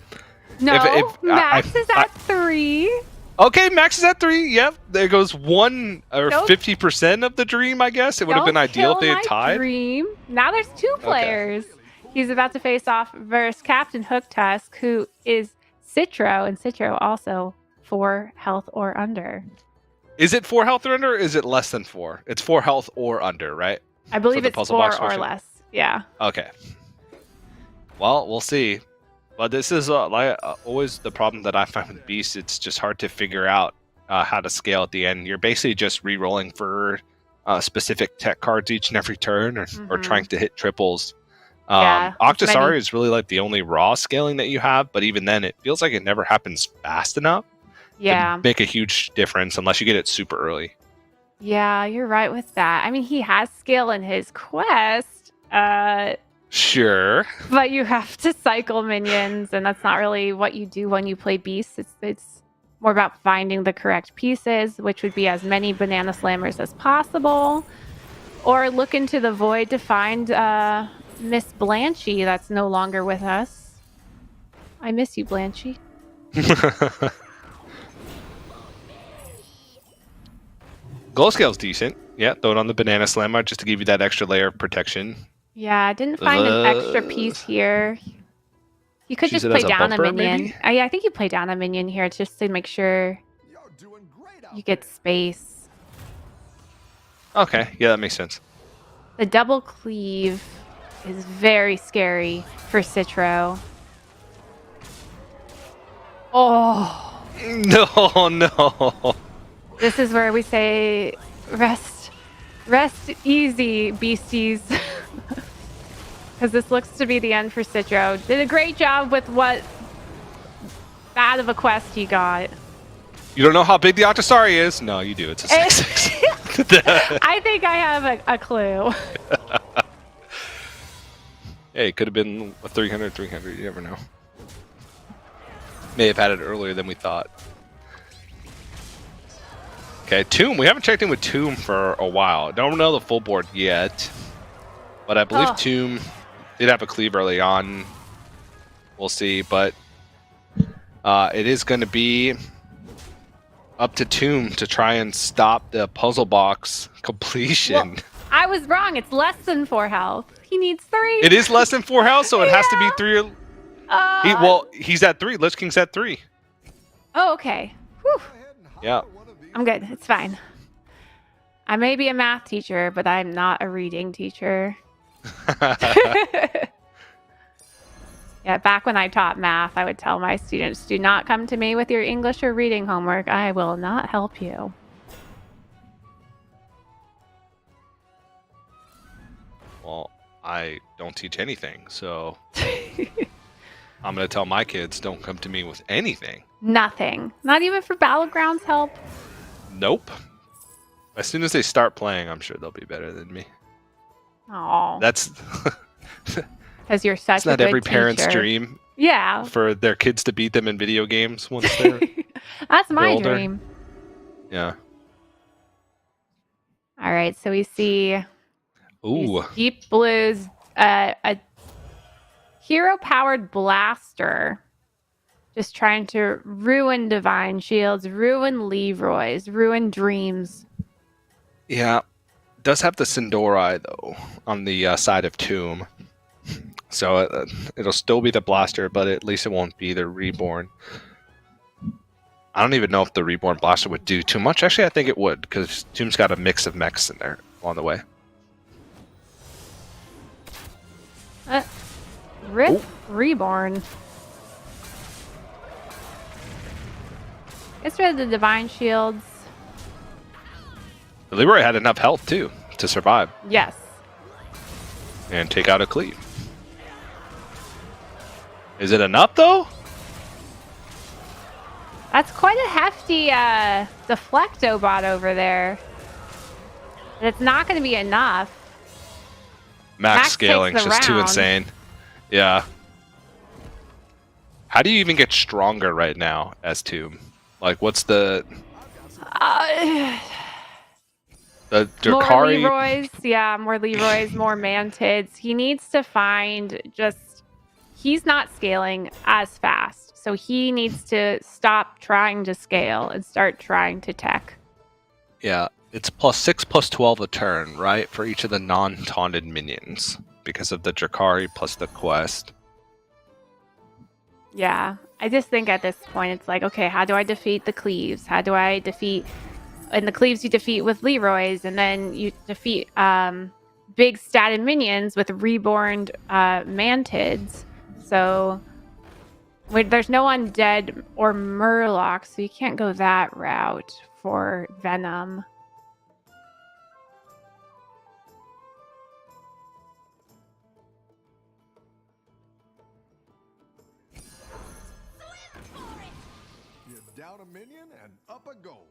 No, Max is at 3. Okay, Max is at 3. Yep, there goes 1 or 50% of the dream. I guess it would have been ideal if they had tied. Dream. Now there's 2 players. Okay. He's about to face off versus Captain Hooktusk, who is Citro, and Citro also 4 health or under. Is it 4 health or under? Or is it less than 4? It's 4 health or under, right? I believe it's 4 or less. Yeah. Okay. Well, we'll see. But this is always the problem that I find with Beast. It's just hard to figure out how to scale at the end. You're basically just re-rolling for specific tech cards each and every turn, or trying to hit triples. Octosari is really like the only raw scaling that you have, but even then, it feels like it never happens fast enough. To make a huge difference unless you get it super early. Yeah, you're right with that. I mean, he has skill in his quest. Sure. But you have to cycle minions, and that's not really what you do when you play Beast. It's more about finding the correct pieces, which would be as many banana slammers as possible. Or look into the void to find Miss Blanchy that's no longer with us. I miss you, Blanchy. Goal scale's decent. Yeah, throw it on the banana slammer just to give you that extra layer of protection. Yeah, I didn't find an extra piece here. You could just play down a minion. I think you play down a minion here just to make sure you get space. Okay, yeah, that makes sense. The double cleave is very scary for Citro. Oh. No. This is where we say, rest easy, beasties. because this looks to be the end for Citro. Did a great job with what bad of a quest he got. You don't know how big the Octosari is? No, you do. It's a 6/6. I think I have a clue. Hey, it could have been a 300. You never know. May have had it earlier than we thought. Okay, Tomb. We haven't checked in with Tomb for a while. Don't know the full board yet, but I believe Tomb did have a cleave early on. We'll see, but it is going to be up to Tomb to try and stop the puzzle box completion. Well, I was wrong. It's less than 4 health. He needs 3. It is less than 4 health, so it has to be 3. He's at 3. Lich King's at 3. Oh, okay. Whew. Yeah. I'm good. It's fine. I may be a math teacher, but I'm not a reading teacher. Yeah, back when I taught math, I would tell my students, do not come to me with your English or reading homework. I will not help you. Well, I don't teach anything, so I'm going to tell my kids don't come to me with anything. Nothing. Not even for Battlegrounds help? Nope. As soon as they start playing, I'm sure they'll be better than me. Oh. That's... Because you're such it's a not good every parent's teacher. dream. Yeah. For their kids to beat them in video games once they're That's my older. dream. Yeah. All right, so we see Ooh. Deep Blues, a hero-powered blaster, just trying to ruin Divine Shields, ruin Leroy's, ruin Dreams. Yeah. Does have the Sindorai, though, on the side of Tomb. So it'll still be the blaster, but at least it won't be the Reborn. I don't even know if the Reborn blaster would do too much. Actually, I think it would, because Tomb's got a mix of mechs in there on the way. Rip Reborn. Gets rid of the Divine Shields. Leroy had enough health, too, to survive. Yes. And take out a cleave. Is it enough, though? That's quite a hefty Deflecto bot over there. But it's not going to be enough. Max scaling is just too round. insane. Yeah. How do you even get stronger right now as Tomb? Like, what's the More Drakari? Leroy's. Yeah, more Leroy's, more Mantids. He needs to find he's not scaling as fast. So he needs to stop trying to scale and start trying to tech. Yeah, it's +6, +12 a turn, right? For each of the non-taunted minions. Because of the Drakari plus the quest. Yeah, I just think at this point it's like, okay, how do I defeat the cleaves? How do I defeat... And the cleaves you defeat with Leroy's, and then you defeat big statted minions with reborn Mantids. So there's no undead or Murloc, so you can't go that route for Venom. You're down a minion and up a goal.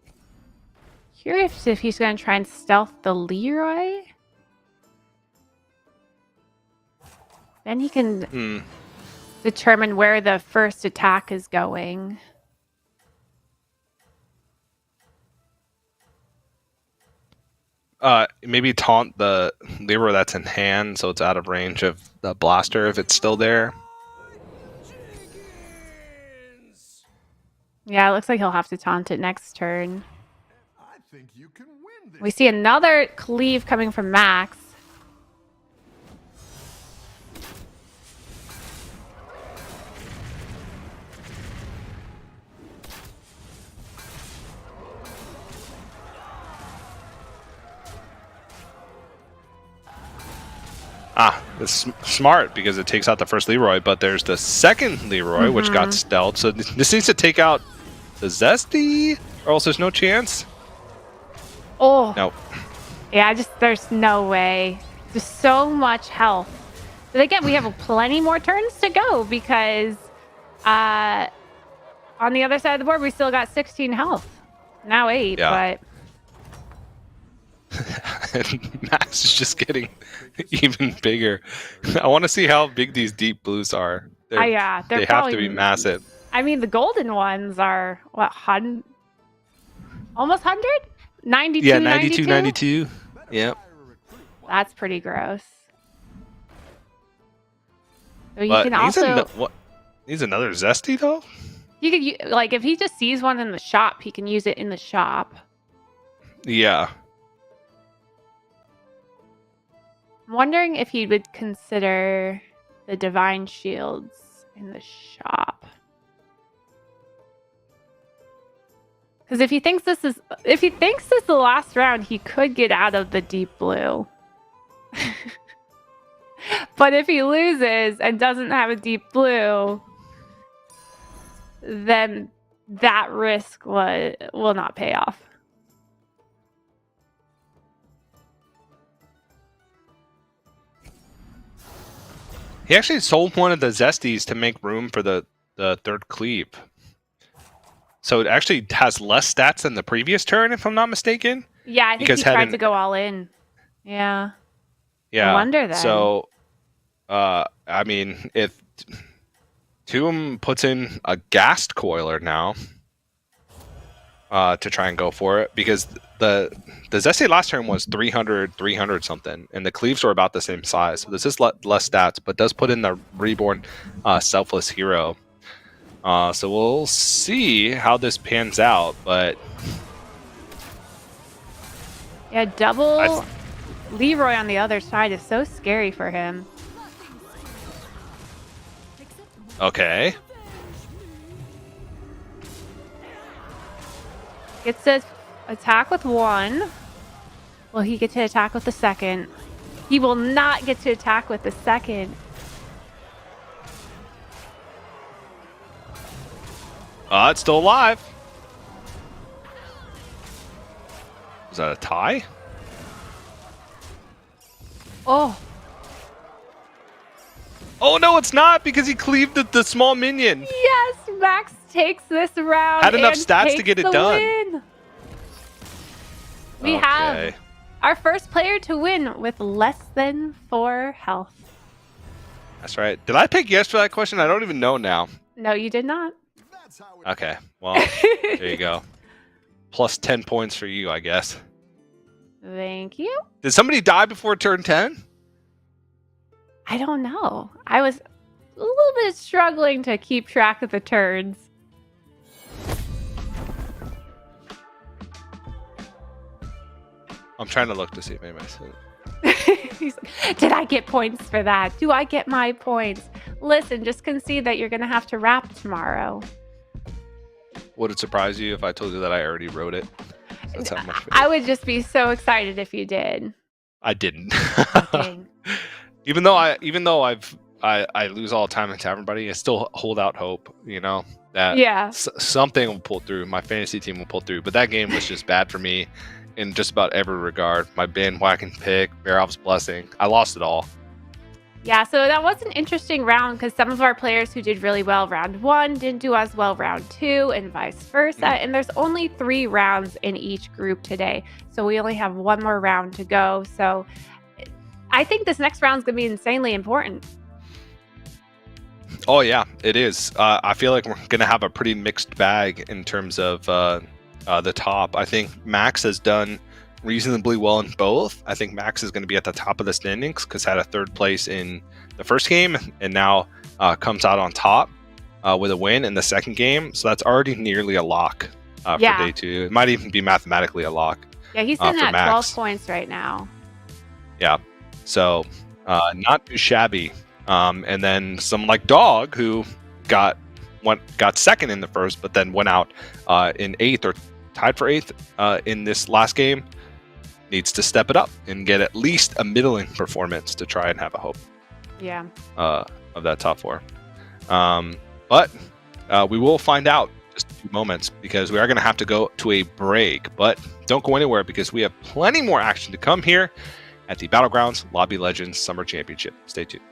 Curious if he's going to try and stealth the Leroy. Then he can determine where the first attack is going. Maybe taunt the Leroy that's in hand, so it's out of range of the blaster if it's still there. Yeah, it looks like he'll have to taunt it next turn. I think you can win this. We see another cleave coming from Max. It's smart because it takes out the first Leroy, but there's the second Leroy, which got stealth. So this needs to take out the Zesty, or else there's no chance. Oh. Nope. Yeah, there's no way. There's so much health. But again, we have plenty more turns to go because on the other side of the board, we still got 16 health. Now 8, Yeah. but... And Max is just getting even bigger. I want to see how big these deep blues are. yeah, They have to be massive. I mean, the golden ones are, what, almost 100? 92, Yeah, 92, 92. Yep. That's pretty gross. So you But can also... He's another Zesty, though? You could, like, if he just sees one in the shop, he can use it in the shop. Yeah. I'm wondering if he would consider the divine shields in the shop. Because if he thinks this is the last round, he could get out of the deep blue. But if he loses and doesn't have a deep blue, then that risk will not pay off. He actually sold one of the Zesties to make room for the third cleave. So it actually has less stats than the previous turn, if I'm not mistaken. Yeah, I think he tried to go all in. Yeah. Yeah. No wonder then. So, I mean, if Tuum puts in a Ghast Coiler now to try and go for it, because the Zesty last turn was 300 something, and the Cleaves were about the same size. So this is less stats, but does put in the Reborn Selfless Hero. So we'll see how this pans out, but... Yeah, double Leroy on the other side is so scary for him. Okay. Gets to attack with one. Will he get to attack with the second? He will not get to attack with the second. It's still alive. Is that a tie? Oh. Oh, no, it's not, because he cleaved the small minion. Yes, Max takes this round. Had enough and stats to get it done. Win. We have our first player to win with less than 4 health. That's right. Did I pick yes for that question? I don't even know now. No, you did not. Okay, well, there you go. Plus 10 points for you, I guess. Thank you. Did somebody die before turn 10? I don't know. I was a little bit struggling to keep track of the turns. I'm trying to look to see if anybody said it. He's like, did I get points for that? Do I get my points? Listen, just concede that you're going to have to rap tomorrow. Would it surprise you if I told you that I already wrote it? That's how much I would just be so excited if you did. I didn't. Dang. Even though I lose all the time in Tavern Buddy, I still hold out hope, you know, that something will pull through. My fantasy team will pull through. But that game was just bad for me in just about every regard. My bandwagon pick, Bearalf's Blessing, I lost it all. Yeah, so that was an interesting round because some of our players who did really well round 1 didn't do as well round 2 and vice versa. And there's only 3 rounds in each group today. So we only have 1 more round to go. So I think this next round is going to be insanely important. Oh, yeah, it is. I feel like we're going to have a pretty mixed bag in terms of the top. I think Max has done reasonably well in both. I think Max is going to be at the top of the standings because had a 3rd place in the first game and now comes out on top with a win in the second game. So that's already nearly a lock for day 2. It might even be mathematically a lock. Yeah, he's sitting at 12 points right now. Yeah, so not too shabby. And then some like Dog who got second in the first, but then went out in 8th or tied for 8th in this last game. Needs to step it up and get at least a middling performance to try and have a hope. Yeah. Of that top 4. But we will find out in just a few moments because we are going to have to go to a break. But don't go anywhere because we have plenty more action to come here at the Battlegrounds Lobby Legends Summer Championship. Stay tuned.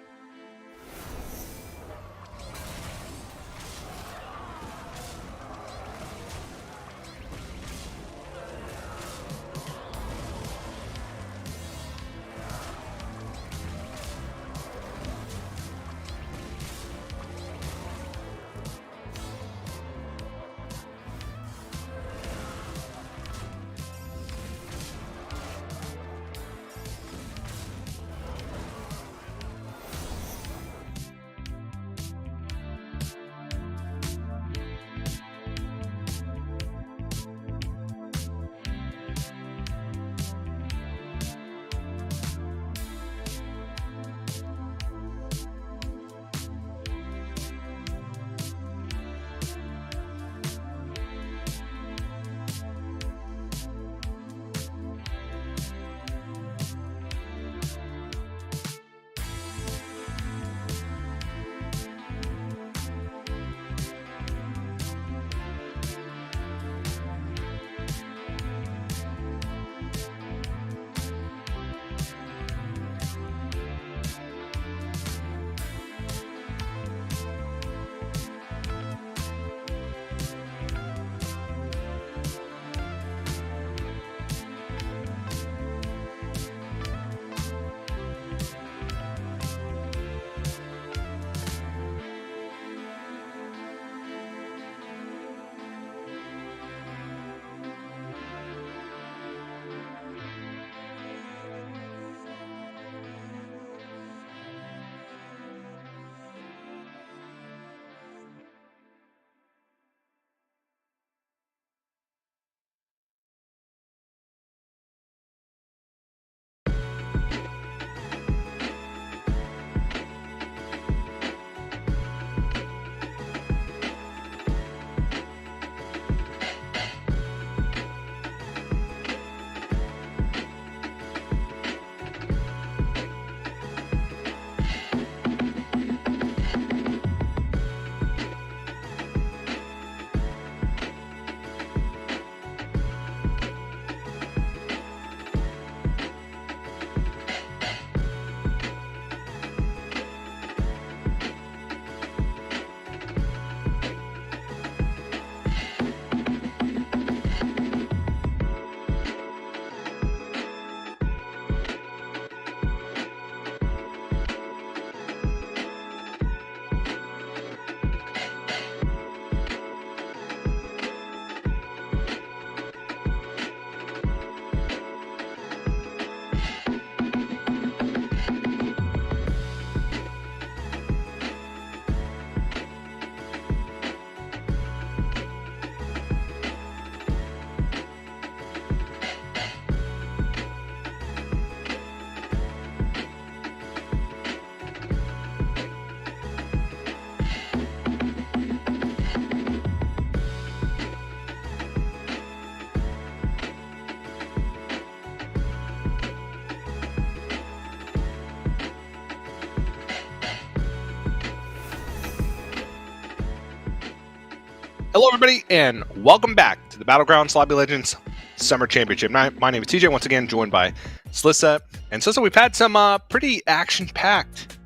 Hello, everybody, and welcome back to the Battlegrounds Lobby Legends Summer Championship. My name is TJ, once again joined by Slissa. And Slissa, we've had some pretty action-packed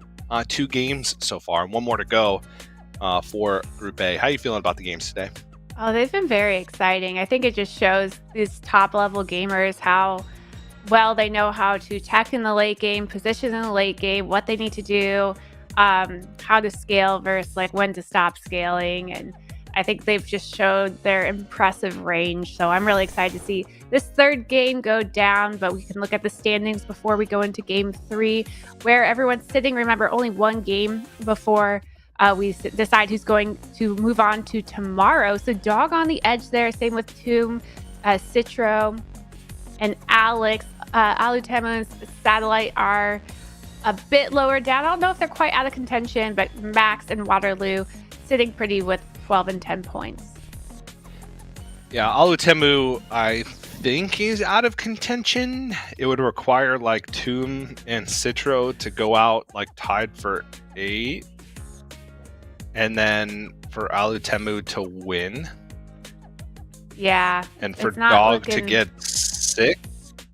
2 games so far, and 1 more to go for Group A. How are you feeling about the games today? Oh, they've been very exciting. I think it just shows these top-level gamers how well they know how to tech in the late game, position in the late game, what they need to do, how to scale versus like when to stop scaling. And I think they've just showed their impressive range. So I'm really excited to see this 3rd game go down, but we can look at the standings before we go into game 3, where everyone's sitting. Remember, only 1 game before we decide who's going to move on to tomorrow. So Dog on the edge there. Same with Tomb, Citro, and Alex. Alutemu's Satellite are a bit lower down. I don't know if they're quite out of contention, but Max and Waterloo sitting pretty with 12 and 10 points. Yeah, Alutemu, I think he's out of contention. It would require like Tomb and Citro to go out like tied for 8. And then for Alutemu to win. Yeah. And for Dog to get 6.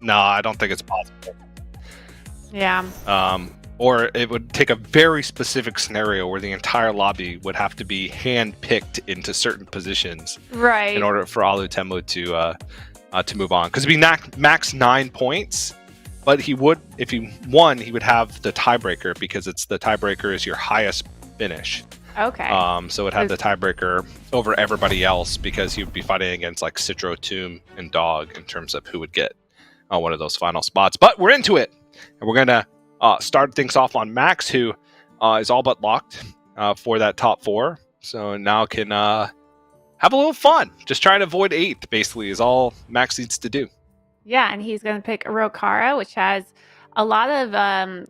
No, I don't think it's possible. Yeah. Or it would take a very specific scenario where the entire lobby would have to be hand-picked into certain positions, right, in order for Alutemu to move on. Because it'd be max 9 points, but he would, if he won, he would have the tiebreaker because it's the tiebreaker is your highest finish. Okay. So it would have the tiebreaker over everybody else because he would be fighting against like Citro, Tomb, and Dog in terms of who would get one of those final spots. But we're into it, and we're gonna start things off on Max, who is all but locked for that top 4. So now can have a little fun. Just trying to avoid 8th, basically, is all Max needs to do. Yeah, and he's going to pick Rokara, which has a lot of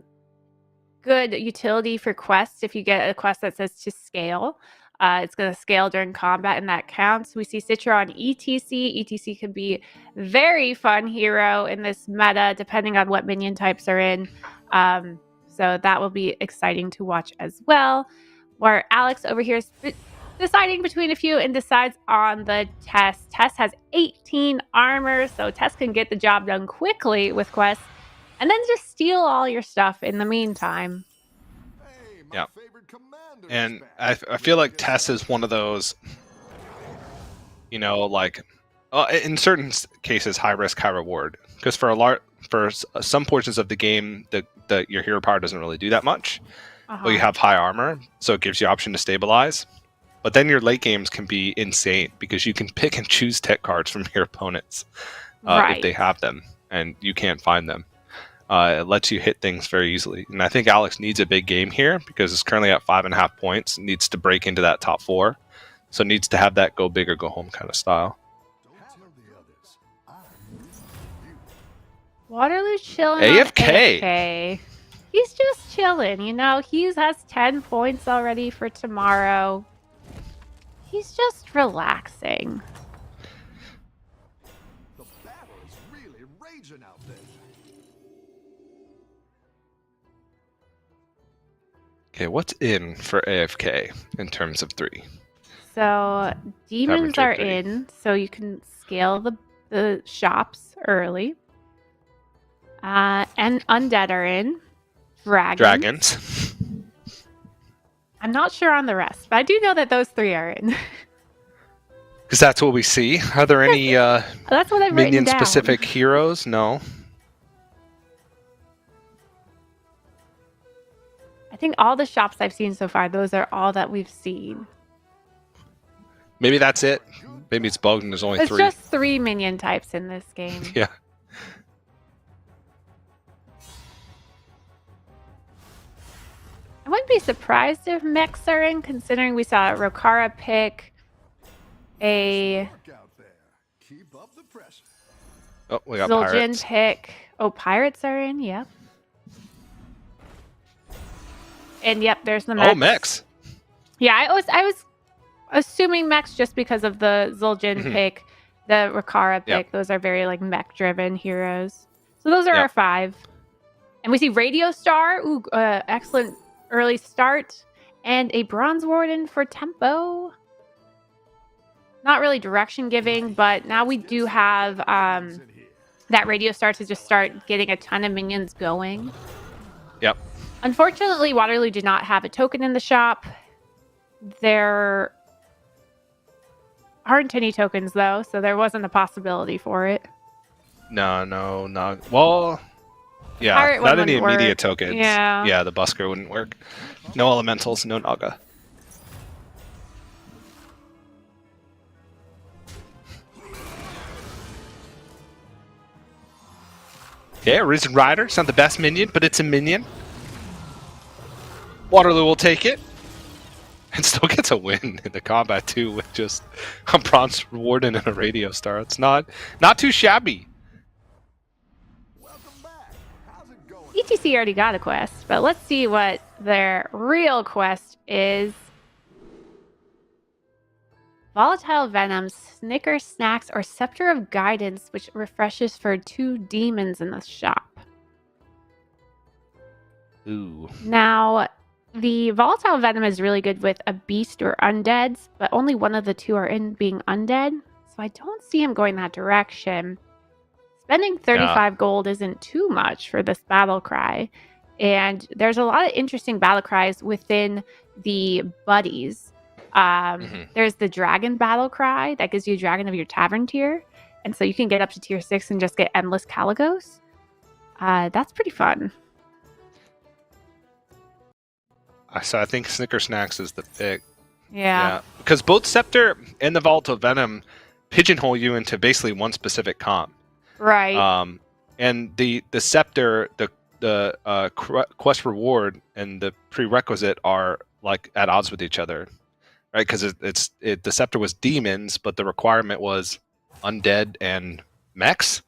good utility for quests. If you get a quest that says to scale, it's going to scale during combat, and that counts. We see Citro on ETC. ETC could be very fun hero in this meta, depending on what minion types are in. So that will be exciting to watch as well. Where Alex over here is deciding between a few and decides on the Tess. Tess has 18 armor, so Tess can get the job done quickly with quests, and then just steal all your stuff in the meantime. Yeah. And I feel like Tess is one of those, you know, like in certain cases, high risk, high reward. Because for some portions of the game, your hero power doesn't really do that much. But you have high armor, so it gives you option to stabilize. But then your late games can be insane because you can pick and choose tech cards from your opponents if they have them, and you can't find them. It lets you hit things very easily. And I think Alex needs a big game here because it's currently at 5.5 points. Needs to break into that top 4. So needs to have that go big or go home kind of style. Waterloo chilling AFK. He's just chilling, you know. He has 10 points already for tomorrow. He's just relaxing. The battle is really raging out there. Okay, what's in for AFK in terms of 3? So demons are in, so you can scale the shops early. And undead are in. Dragons. I'm not sure on the rest, but I do know that those 3 are in. Because that's what we see. Are there any that's what I've minion-specific heroes? No. I think all the shops I've seen so far, those are all that we've seen. Maybe that's it. Maybe it's bugged and there's only 3. It's just 3 minion types in this game. Yeah. I wouldn't be surprised if mechs are in, considering we saw Rokara pick a Oh, we got Zul'jin pirates. pick. Oh, pirates are in, yep. And yep, there's the mechs. Oh, mechs. Yeah, I was assuming mechs just because of the Zul'jin pick, the Rokara pick. Yep. Those are very like mech-driven heroes. So those are our 5. And we see Radio Star. Ooh, excellent early start. And a Bronze Warden for tempo. not really direction giving, but now we do have that radio star to just start getting a ton of minions going. Yep. Unfortunately, Waterloo did not have a token in the shop. There aren't any tokens though, so there wasn't a possibility for it. No, not well. Yeah, Pirate one not any wouldn't immediate work. tokens. Yeah. The busker wouldn't work. No elementals, no Naga. Yeah, Risen Rider. It's not the best minion, but it's a minion. Waterloo will take it. And still gets a win in the combat too with just a bronze warden and a radio star. It's not too shabby. Welcome back. How's it going? ETC already got a quest, but let's see what their real quest is. Volatile Venom, Snicker Snacks, or Scepter of Guidance, which refreshes for 2 demons in the shop. Ooh. Now, the Volatile Venom is really good with a beast or undeads, but only one of the 2 are in being undead, so I don't see him going that direction. Spending 35 gold isn't too much for this battle cry, and there's a lot of interesting battle cries within the buddies. There's the Dragon battle cry that gives you a Dragon of your Tavern tier, and so you can get up to tier 6 and just get endless Caligos. That's pretty fun. So I think Snicker Snacks is the pick. Yeah. Because both Scepter and the Volatile Venom pigeonhole you into basically one specific comp. Right. And the Scepter, the quest reward and the prerequisite are like at odds with each other, right? Because the Scepter was demons, but the requirement was undead and mechs.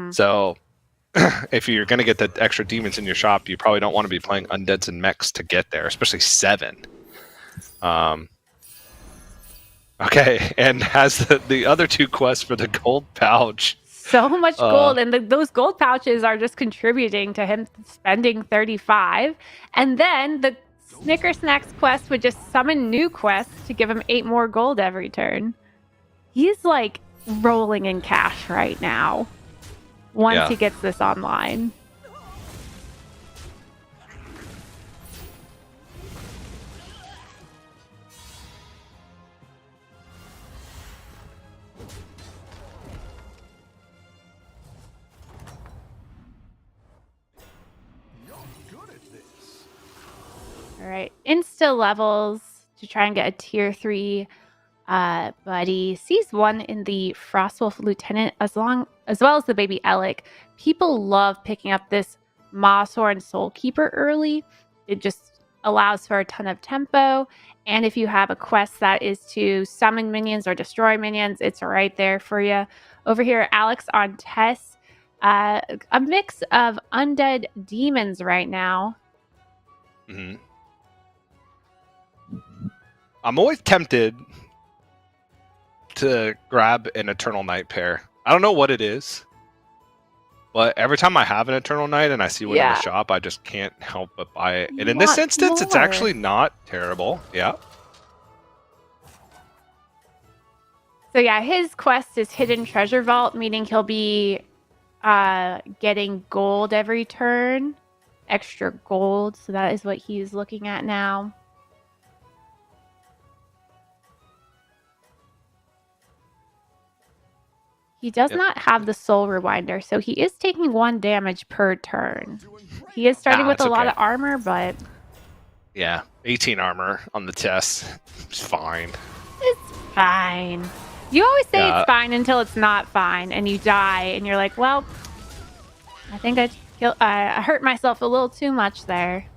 So if you're going to get the extra demons in your shop, you probably don't want to be playing undeads and mechs to get there, especially 7. Okay, and has the other 2 quests for the gold pouch. So much gold, and those gold pouches are just contributing to him spending 35. And then the Snicker Snacks quest would just summon new quests to give him 8 more gold every turn. He's like rolling in cash right now once he gets this online. All right, insta levels to try and get a tier 3 buddy. Sees 1 in the Frostwolf Lieutenant as well as the baby Alec. People love picking up this Mosshorn Soulkeeper early. It just allows for a ton of tempo. And if you have a quest that is to summon minions or destroy minions, it's right there for you. Over here, Alex on Tess. A mix of undead demons right now. I'm always tempted to grab an Eternal Night pair. I don't know what it is, but every time I have an Eternal Night and I see one in the shop, I just can't help but buy it. And in this instance, it's actually not terrible. Yeah. So yeah, his quest is Hidden Treasure Vault, meaning he'll be getting gold every turn. Extra gold. So that is what he's looking at now. He does not have the Soul Rewinder, so he is taking 1 damage per turn. He is starting with a lot of armor, but... Yeah, 18 armor on the test. It's fine. It's fine. You always say it's fine until it's not fine, and you die, and you're like, well, I think I hurt myself a little too much there.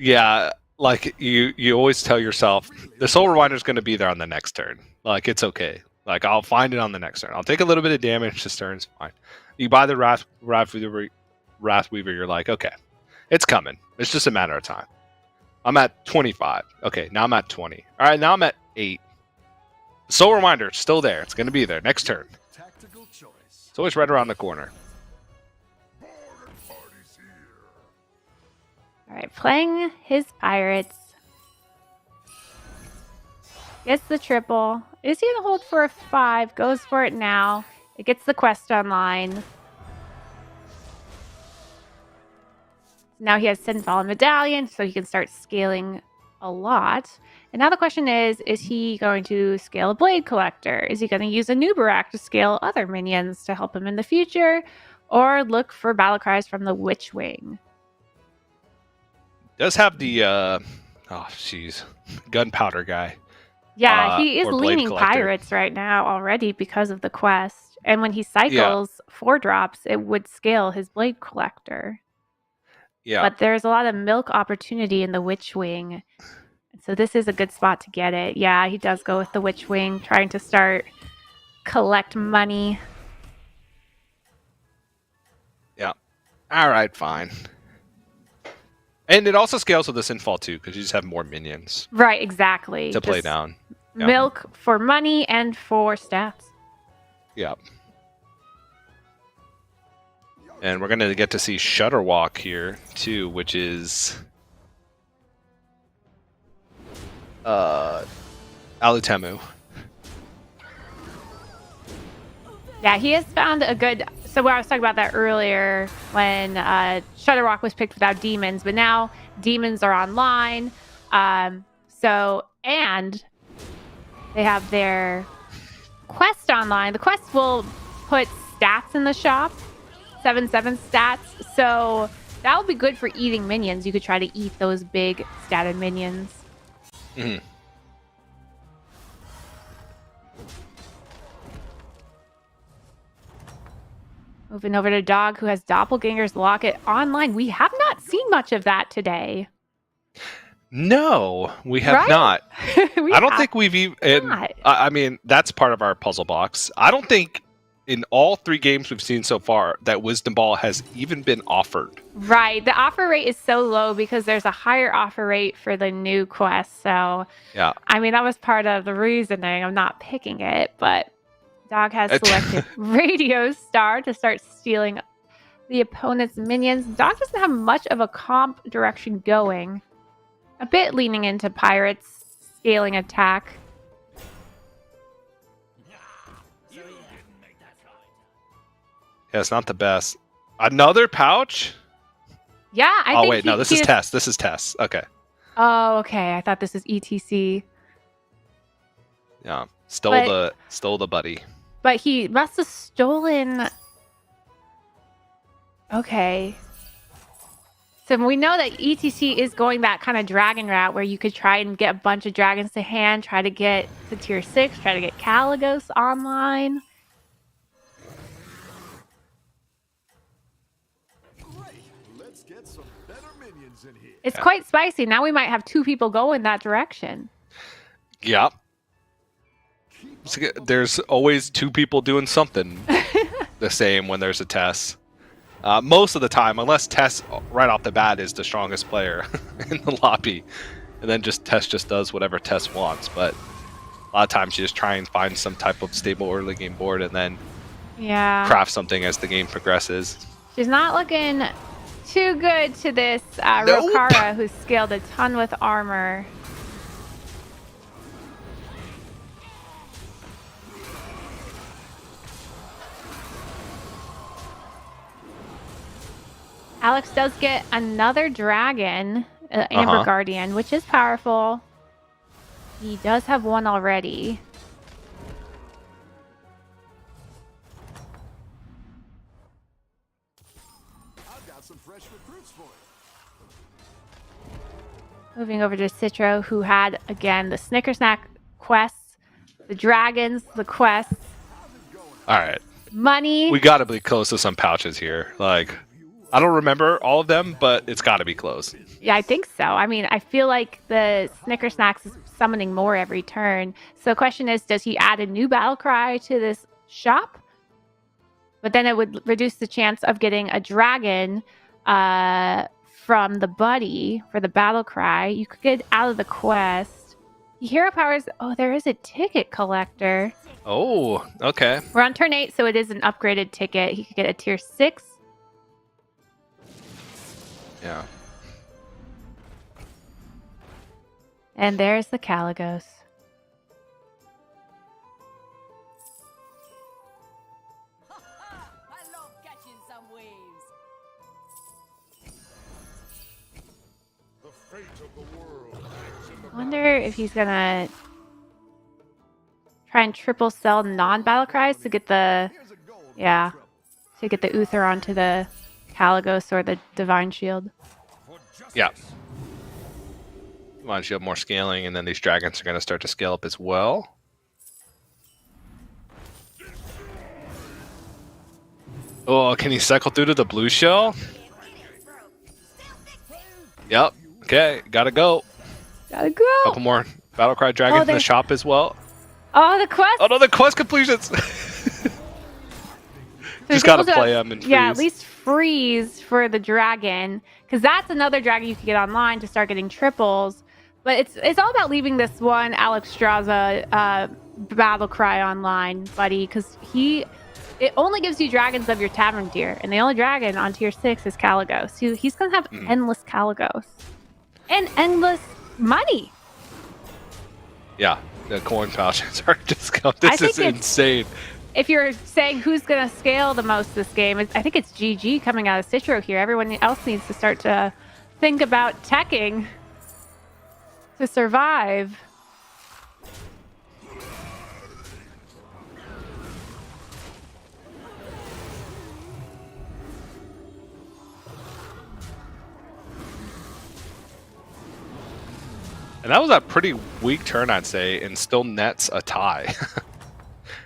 Yeah, like you always tell yourself, the Soul Rewinder is going to be there on the next turn. Like, it's okay. Like, I'll find it on the next turn. I'll take a little bit of damage this turn. It's fine. You buy the Wrath Weaver, you're like, okay, it's coming. It's just a matter of time. I'm at 25. Okay, now I'm at 20. All right, now I'm at 8. Soul Reminder, it's still there. It's going to be there next turn. Tactical choice. It's always right around the corner. All right, playing his Pirates. Gets the triple. Is he going to hold for a 5? Goes for it now. It gets the quest online. Now he has Sinfall Medallion, so he can start scaling a lot. And now the question is he going to scale a Blade Collector? Is he going to use a Nubarak to scale other minions to help him in the future? Or look for battle cries from the Witch Wing? Does have the, gunpowder guy. Yeah, he is or Blade leaning Collector. pirates right now already because of the quest. And when he cycles 4 drops, it would scale his Blade Collector. Yeah. But there's a lot of milk opportunity in the Witch Wing. So this is a good spot to get it. Yeah, he does go with the Witch Wing, trying to start collect money. Yeah. All right, fine. And it also scales with the Sinfall too, because you just have more minions. Right, exactly. To play down. Yeah. Milk for money and for stats. Yeah. And we're going to get to see Shutterwalk here, too, which is Alutemu. Yeah, he has found a good... So I was talking about that earlier when Shutterwalk was picked without demons, but now demons are online. And they have their quest online. The quest will put stats in the shop. 7/7 stats, so that would be good for eating minions. You could try to eat those big statted minions. Mm-hmm. Moving over to Dog, who has Doppelganger's Locket online. We have not seen much of that today. No, we have Right? not. We I don't have think we've even... not. I mean, that's part of our puzzle box. I don't think in all 3 games we've seen so far that Wisdom Ball has even been offered. Right. The offer rate is so low because there's a higher offer rate for the new quest. So, Yeah. I mean, that was part of the reasoning of not picking it. But Dog has selected Radio Star to start stealing the opponent's minions. Dog doesn't have much of a comp direction going. A bit leaning into Pirates, scaling attack. Yeah, it's not the best. Another pouch? Yeah, I think. Oh wait, no, this is Tess. This is Tess. Okay. Oh, okay. I thought this was ETC. Yeah, stole the buddy. But he must have stolen. Okay. So we know that ETC is going that kind of dragon route where you could try and get a bunch of dragons to hand, try to get to tier 6, try to get Caligos online. Let's get some better minions in here. It's quite spicy. Now we might have 2 people go in that direction. Yeah. There's always 2 people doing something the same when there's a Tess. Most of the time, unless Tess right off the bat is the strongest player in the lobby, and then Tess just does whatever Tess wants. But a lot of times you just try and find some type of stable early game board and then craft something as the game progresses. She's not looking too good to this Rokara, who's scaled a ton with armor. Alex does get another dragon, Amber Guardian, which is powerful. He does have one already. I've got some fresh recruits for you. Moving over to Citro, who had, again, the Snickersnack quests, the dragons, the quests. All right. Money. We got to be close to some pouches here. Like, I don't remember all of them, but it's got to be close. Yeah, I think so. I mean, I feel like the Snickersnacks is summoning more every turn. So the question is, does he add a new battle cry to this shop? But then it would reduce the chance of getting a dragon from the buddy for the battle cry. You could get out of the quest. Hero powers. Oh, there is a ticket collector. Oh, okay. We're on turn 8, so it is an upgraded ticket. He could get a tier 6. Yeah. And there's the Caligos. I wonder if he's gonna try and triple sell non-battle cries to get the to get the Uther onto the Caligos or the Divine Shield. Yeah. Reminds you of more scaling, and then these dragons are going to start to scale up as well. Oh, can he cycle through to the blue shell? Yep. Okay, gotta go. Gotta go. Couple more Battlecry dragons in the shop as well. Oh, the quest. Oh no, the quest completions. Just gotta play them and freeze. Yeah, at least freeze for the dragon, because that's another dragon you can get online to start getting triples. But it's all about leaving this one Alex Straza battle cry online, buddy, because it only gives you dragons of your tavern tier, and the only dragon on tier 6 is Caligos. So he's gonna have endless Caligos and endless money. Yeah, the coin pouches are discounted. This is insane. If you're saying who's going to scale the most this game, I think it's GG coming out of Citro here. Everyone else needs to start to think about teching to survive. And that was a pretty weak turn, I'd say, and still nets a tie.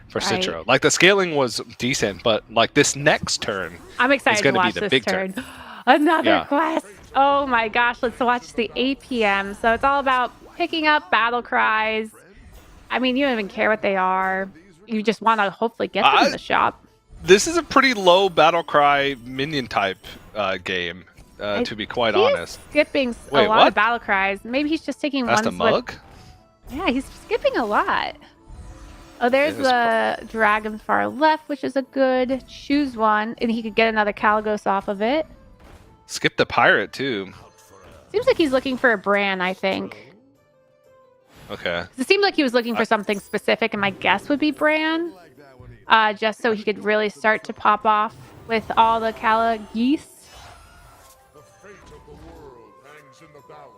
For Citro. Like, the scaling was decent, but like this next turn, I'm excited to watch this turn. Another quest. Oh my gosh, let's watch the APM. So it's all about picking up battle cries. I mean, you don't even care what they are. You just want to hopefully get them in the shop. This is a pretty low battle cry minion type game, to be quite honest. Skipping a lot of battle cries. Maybe he's just taking That's one. the mug? Yeah, he's skipping a lot. Oh, there's the dragon far left, which is a good choose one, and he could get another Caligos off of it. Skip the pirate too. Seems like he's looking for a brand, I think. Okay. It seemed like he was looking for something specific, and my guess would be Bran, just so he could really start to pop off with all the Caligos. The fate of the world hangs in the balance.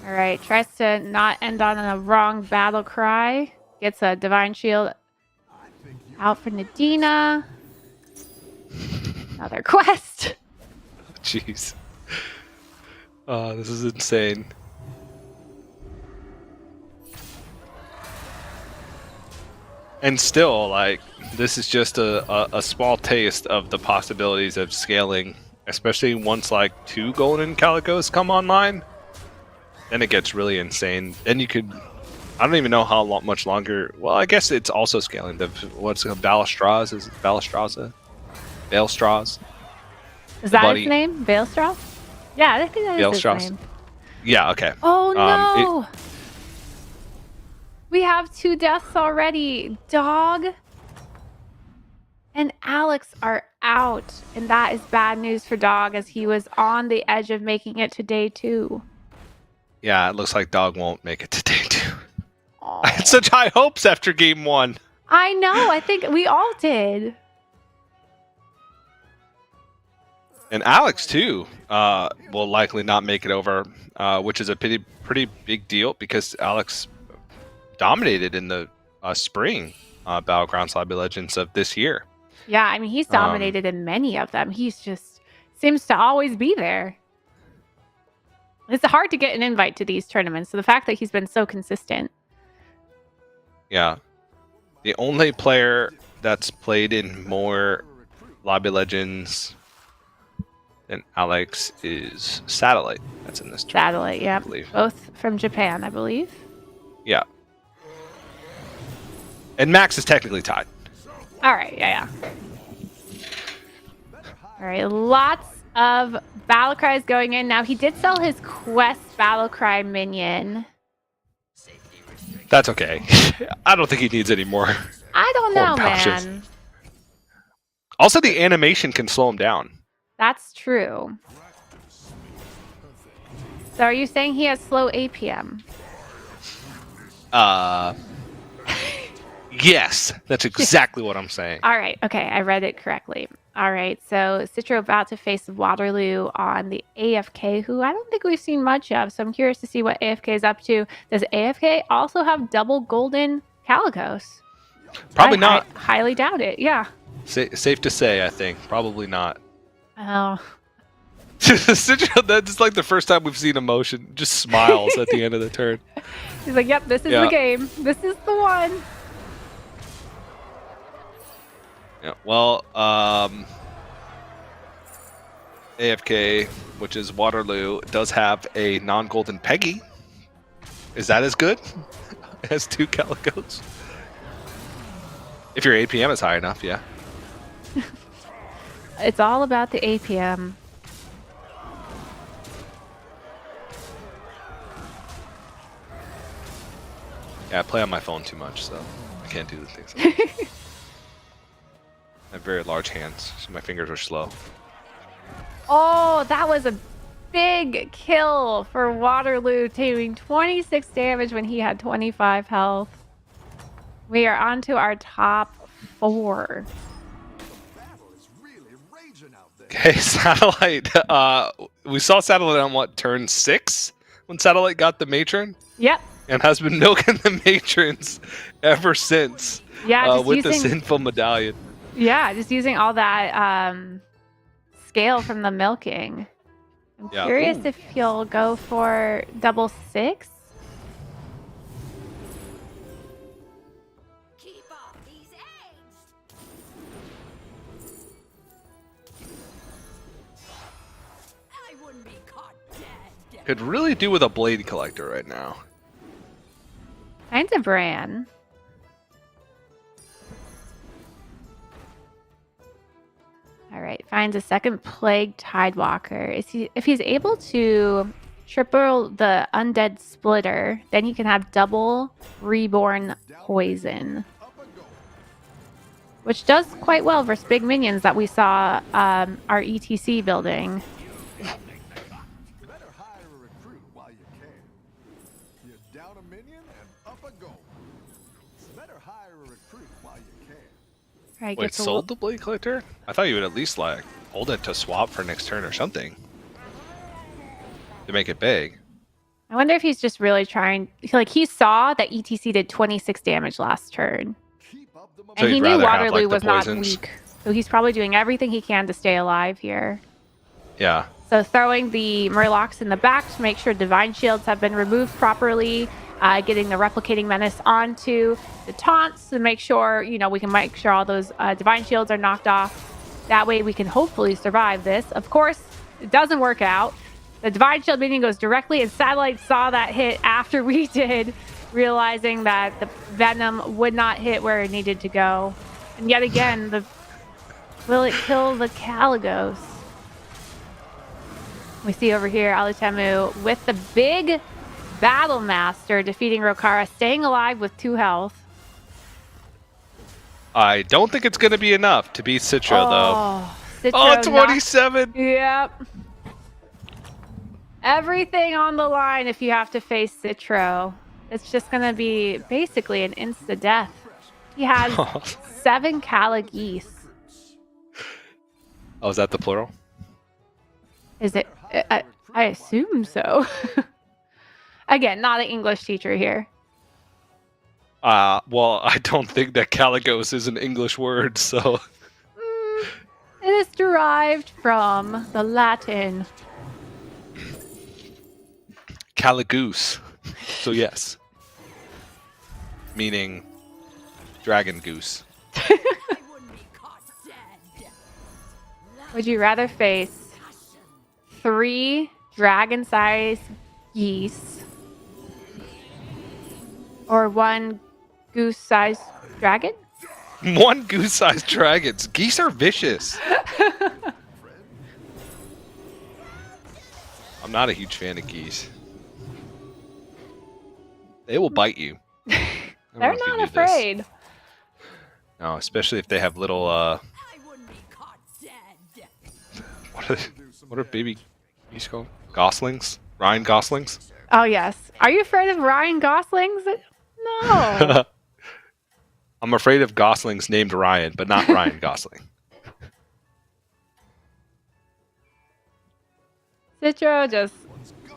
All right, tries to not end on a wrong battle cry. Gets a Divine Shield out for Nadina. Another quest. Jeez. Oh, this is insane. And still, like, this is just a small taste of the possibilities of scaling, especially once, like, 2 Golden Caligos come online. Then it gets really insane. Then you could... I don't even know how much longer... Well, I guess it's also scaling. What's it called? Balestraz? Is it Balestraza? Balestraz? Is that his name? Balestraz? Yeah, I think that is his name. Yeah, okay. Oh, no! We have 2 deaths already. Dog and Alex are out. And that is bad news for Dog, as he was on the edge of making it to day 2. Yeah, it looks like Dog won't make it to day 2. I had such high hopes after game 1. I know. I think we all did. And Alex, too, will likely not make it over, which is a pretty big deal because Alex dominated in the spring Battlegrounds Lobby Legends of this year. Yeah, I mean, he's dominated in many of them. He's just seems to always be there. It's hard to get an invite to these tournaments, so the fact that he's been so consistent. Yeah. The only player that's played in more Lobby Legends than Alex is Satellite. That's in this tournament. Satellite, yeah. Both from Japan, I believe. Yeah. And Max is technically tied. All right, yeah. All right, lots of battle cries going in. Now, he did sell his quest battle cry minion. That's okay. I don't think he needs any more. I don't know, man. Also, the animation can slow him down. That's true. So are you saying he has slow APM? Yes, that's exactly what I'm saying. All right. Okay, I read it correctly. All right. So Citro about to face Waterloo on the AFK, who I don't think we've seen much of. So I'm curious to see what AFK is up to. Does AFK also have double golden Calicos? Probably not. I highly doubt it. Yeah. Safe to say, I think. Probably not. Oh. Citro, that's like the first time we've seen emotion. Just smiles at the end of the turn. He's like, yep, this is the game. This is the one. Yeah, well, AFK, which is Waterloo, does have a non-golden Peggy. Is that as good? It has 2 Calicos. If your APM is high enough, yeah. It's all about the APM. Yeah, I play on my phone too much, so I can't do the things. I have very large hands, so my fingers are slow. Oh, that was a big kill for Waterloo, taking 26 damage when he had 25 health. We are on to our top 4. Battle is really raging out there. Okay, Satellite. We saw Satellite on what, turn 6? When Satellite got the Matron? Yep. And has been milking the Matrons ever since. Yeah, with the Sinful Medallion. Yeah, just using all that scale from the milking. I'm curious if he'll go for double 6. Keep off these eggs. I wouldn't be caught dead. Could really do with a Blade Collector right now. Kinds of Bran. All right, finds a second Plague Tidewalker. If he's able to triple the Undead Splitter, then he can have double Reborn Poison, which does quite well versus big minions that we saw our ETC building. Better hire a recruit while you can. You're down a minion and up a goal. Better hire a recruit while you can. Right, Wait, sold the Blade Collector? I thought you would at least like hold it to swap for next turn or something. To make it big. I wonder if he's just really trying. Like, he saw that ETC did 26 damage last turn. So And he you'd knew rather have, Waterloo like, the was not poisons? weak. So he's probably doing everything he can to stay alive here. Yeah. So throwing the Murlocs in the back to make sure Divine Shields have been removed properly. Getting the Replicating Menace onto the taunts to make sure, we can make sure all those Divine Shields are knocked off. That way we can hopefully survive this. Of course, it doesn't work out. The Divine Shield minion goes directly, and Satellite saw that hit after we did, realizing that the Venom would not hit where it needed to go. And yet again, will it kill the Caligos? We see over here Alutemu with the big Battle Master defeating Rokara, staying alive with 2 health. I don't think it's going to be enough to beat Citro, though. Citro Oh, 27! Yep. Everything on the line if you have to face Citro. It's just going to be basically an insta-death. He has 7 Caligos. Oh, is that the plural? Is it? I assume so. Again, not an English teacher here. Well, I don't think that Caligos is an English word, so... It is derived from the Latin. Caligoose. So yes. Meaning dragon goose. I wouldn't be caught dead. Would you rather face 3 dragon-sized geese or 1 goose-sized dragon? 1 goose-sized dragons. Geese are vicious. I'm not a huge fan of geese. They will bite you. They're not afraid. No, especially if they have little, I wouldn't be caught dead. what are baby geese called? Goslings? Ryan Goslings? Oh, yes. Are you afraid of Ryan Goslings? no. I'm afraid of Goslings named Ryan, but not Ryan Gosling. Citro just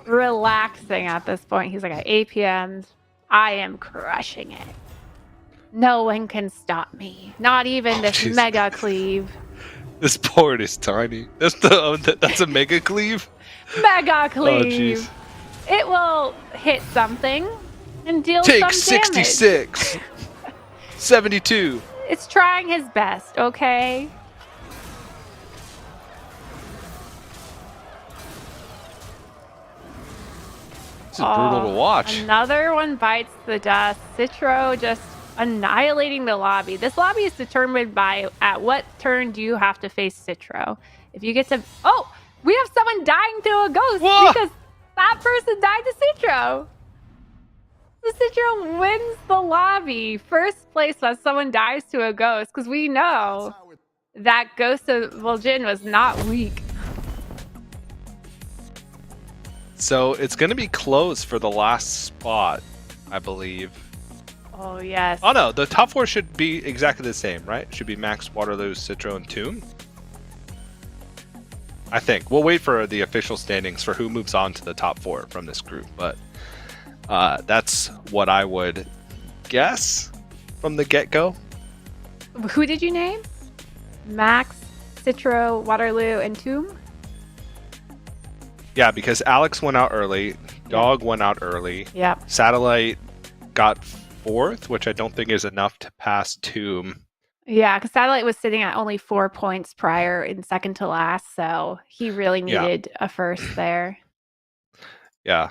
relaxing at this point. He's like, at 8 p.m., I am crushing it. No one can stop me. Not even this jeez. mega cleave. This board is tiny. That's a mega cleave. Mega Oh cleave. jeez. It will hit something and deal Take some damage. 66. 72. It's trying his best, okay? This is brutal to watch. Another one bites the dust. Citro just annihilating the lobby. This lobby is determined by at what turn do you have to face Citro. If you get to... Oh! We have someone dying to a ghost Whoa! because that person died to Citro. So Citro wins the lobby. First place when someone dies to a ghost because we know that Ghost of Vol'jin was not weak. So it's going to be close for the last spot, I believe. Oh, yes. Oh no, the top 4 should be exactly the same, right? It should be Max, Waterloo, Citro, and Tomb. I think. We'll wait for the official standings for who moves on to the top 4 from this group, but that's what I would guess from the get-go. Who did you name? Max, Citro, Waterloo, and Tomb? Yeah, because Alex went out early, Dog went out early, Yep. Satellite got 4th, which I don't think is enough to pass Tomb. Yeah, because Satellite was sitting at only 4 points prior in second to last, so he really needed a first there. Yeah.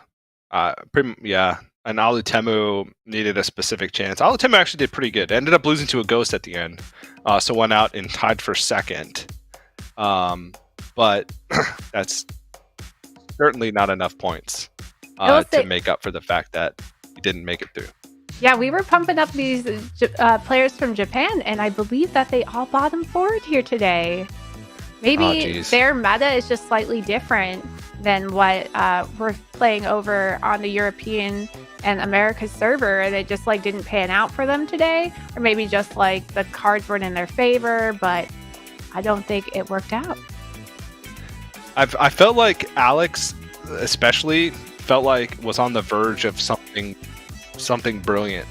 Yeah. And Alutemu needed a specific chance. Alutemu actually did pretty good. Ended up losing to a ghost at the end. So went out and tied for second. But that's certainly not enough points to make up for the fact that he didn't make it through. Yeah, we were pumping up these players from Japan, and I believe that they all bottom forward here today. Maybe their meta is just slightly different than what we're playing over on the European and America's server, and it just like didn't pan out for them today, or maybe just like the cards weren't in their favor, but I don't think it worked out. I felt like Alex especially felt like was on the verge of something brilliant,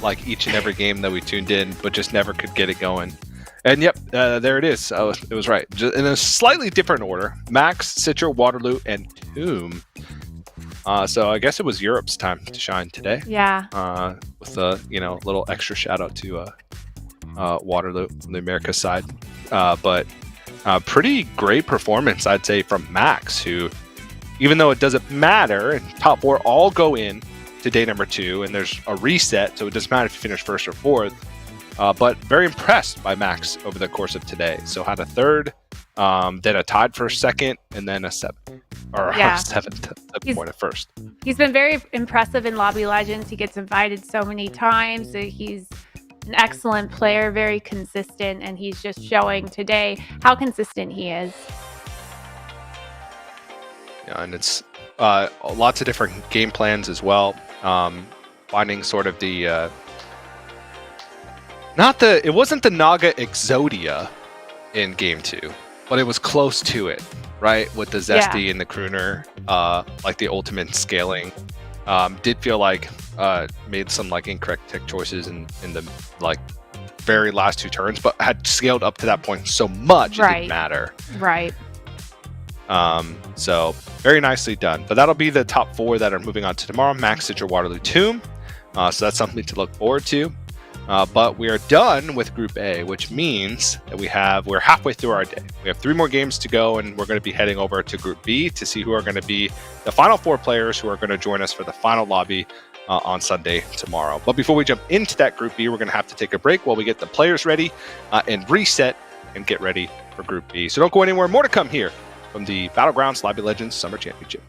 like each and every game that we tuned in, but just never could get it going. And yep, there it is. It was right. Just in a slightly different order: Max, Citro, Waterloo, and Tomb. So I guess it was Europe's time to shine today. Yeah. With a little extra shout out to Waterloo on the America side, but pretty great performance, I'd say, from Max, who, even though it doesn't matter, and top 4 all go in to day number 2, and there's a reset, so it doesn't matter if you finish first or fourth. But very impressed by Max over the course of today. So had a 3rd, then a tied for 2nd, and then a 7th. Or Yeah. 7th point at first. He's been very impressive in Lobby Legends. He gets invited so many times. So he's an excellent player, very consistent, and he's just showing today how consistent he is. Yeah, and it's lots of different game plans as well. Finding sort of the... it wasn't the Naga Exodia in game 2, but it was close to it, right? With the Zesty and the Crooner, like the ultimate scaling. Did feel like made some like incorrect tech choices in the like very last 2 turns, but had scaled up to that point so much it didn't matter. Right. So very nicely done. But that'll be the top 4 that are moving on to tomorrow: Max, Citro, Waterloo, Tomb. So that's something to look forward to. But we are done with Group A, which means that we're halfway through our day. We have 3 more games to go, and we're going to be heading over to Group B to see who are going to be the final 4 players who are going to join us for the final lobby on Sunday tomorrow. But before we jump into that Group B, we're going to have to take a break while we get the players ready and reset and get ready for Group B. So don't go anywhere. More to come here from the Battlegrounds Lobby Legends Summer Championship.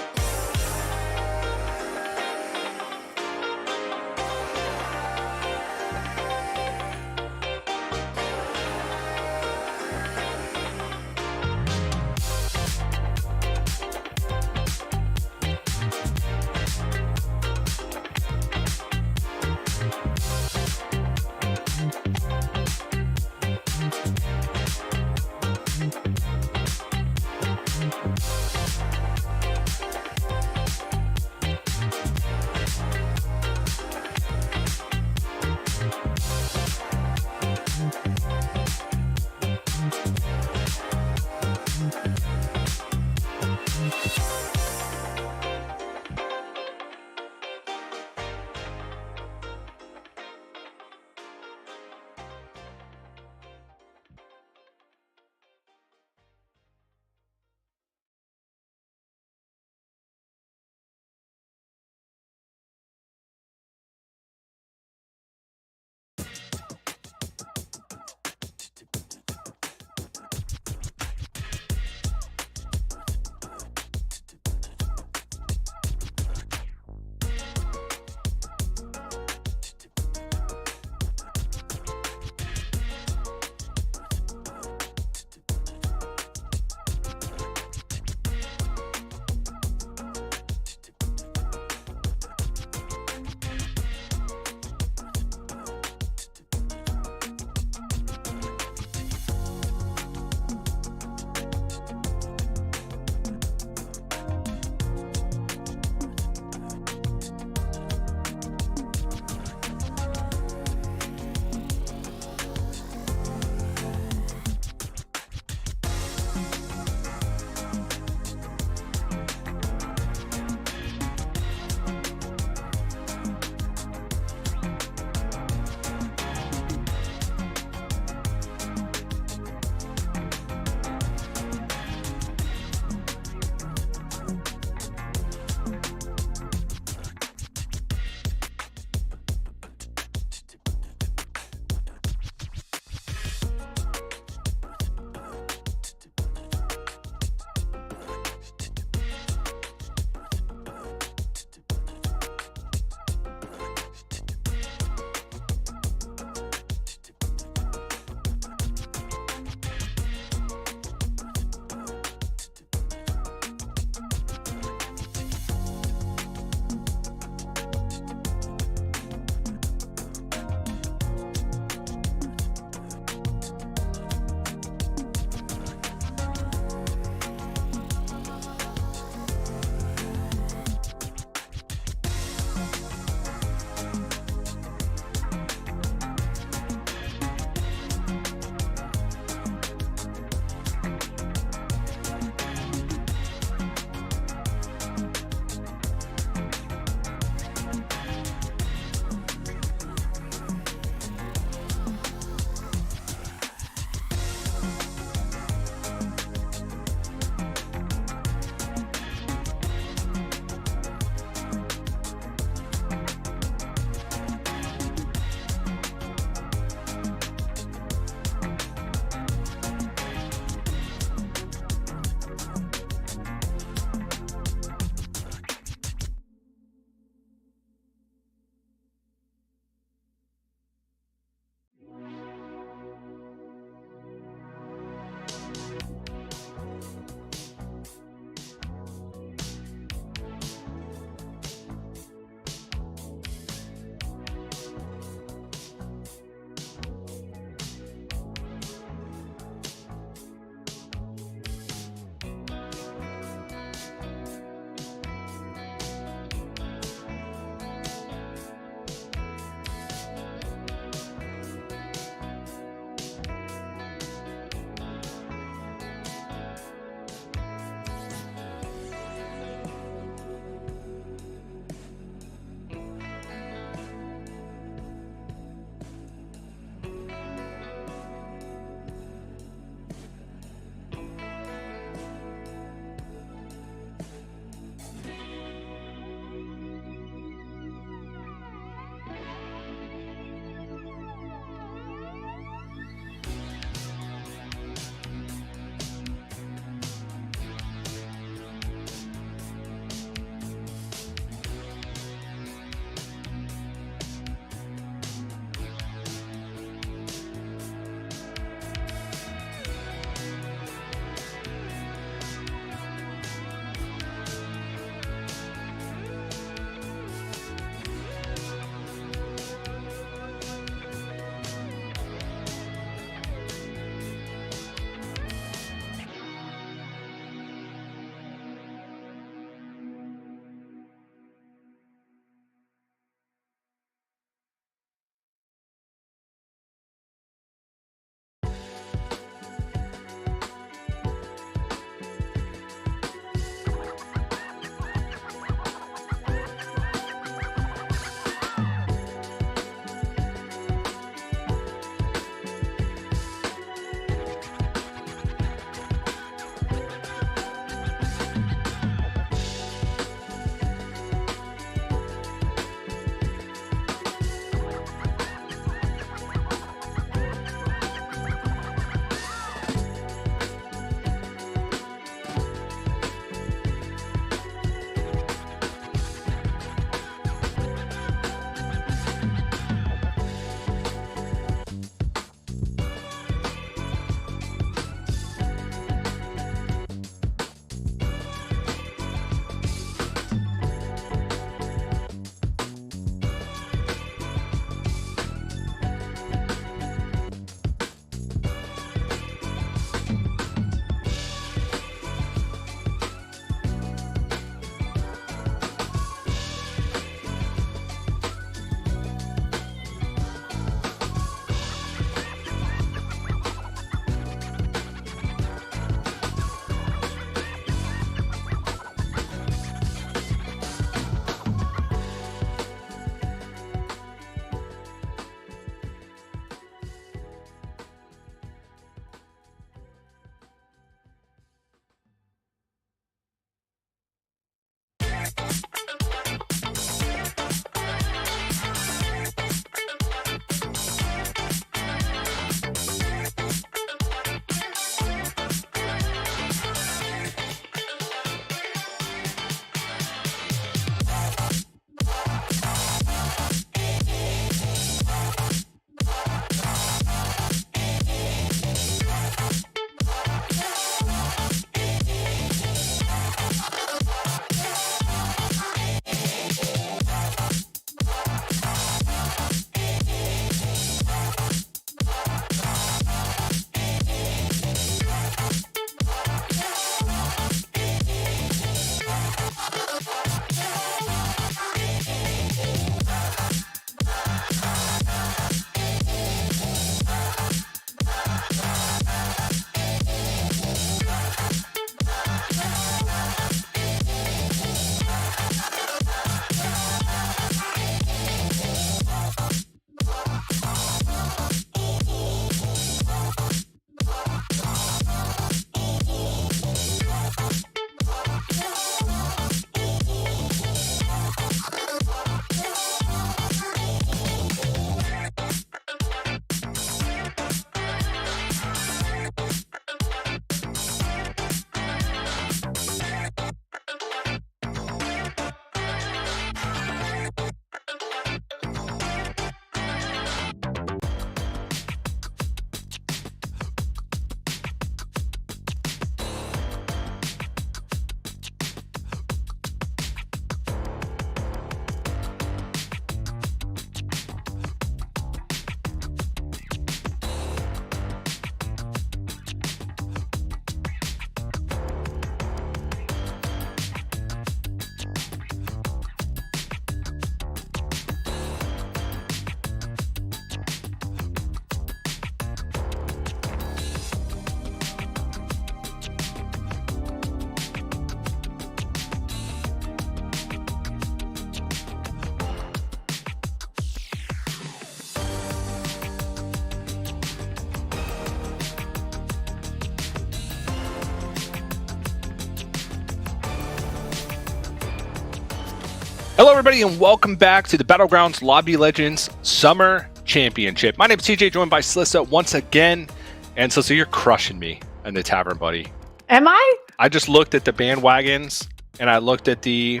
everybody, and welcome back to the Battlegrounds Lobby Legends Summer Championship. My name is TJ, joined by Slissa once again. And Slissa, you're crushing me in the tavern, buddy. Am I? I just looked at the bandwagons, and I looked at the...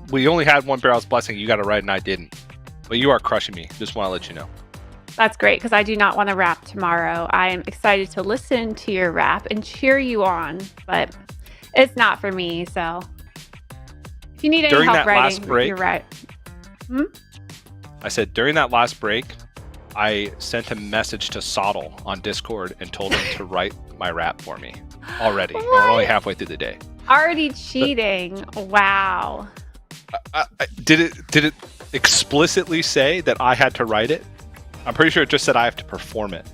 we only had one Barrel's Blessing. You got it right, and I didn't. But you are crushing me. Just want to let you know. That's great, because I do not want to rap tomorrow. I am excited to listen to your rap and cheer you on, but it's not for me, so... If you need any During help that writing, last break, you're right. I said during that last break, I sent a message to Soddle on Discord and told him to write my rap for me already. What? We're only halfway through the day. Already cheating. Wow. Did it explicitly say that I had to write it? I'm pretty sure it just said I have to perform it.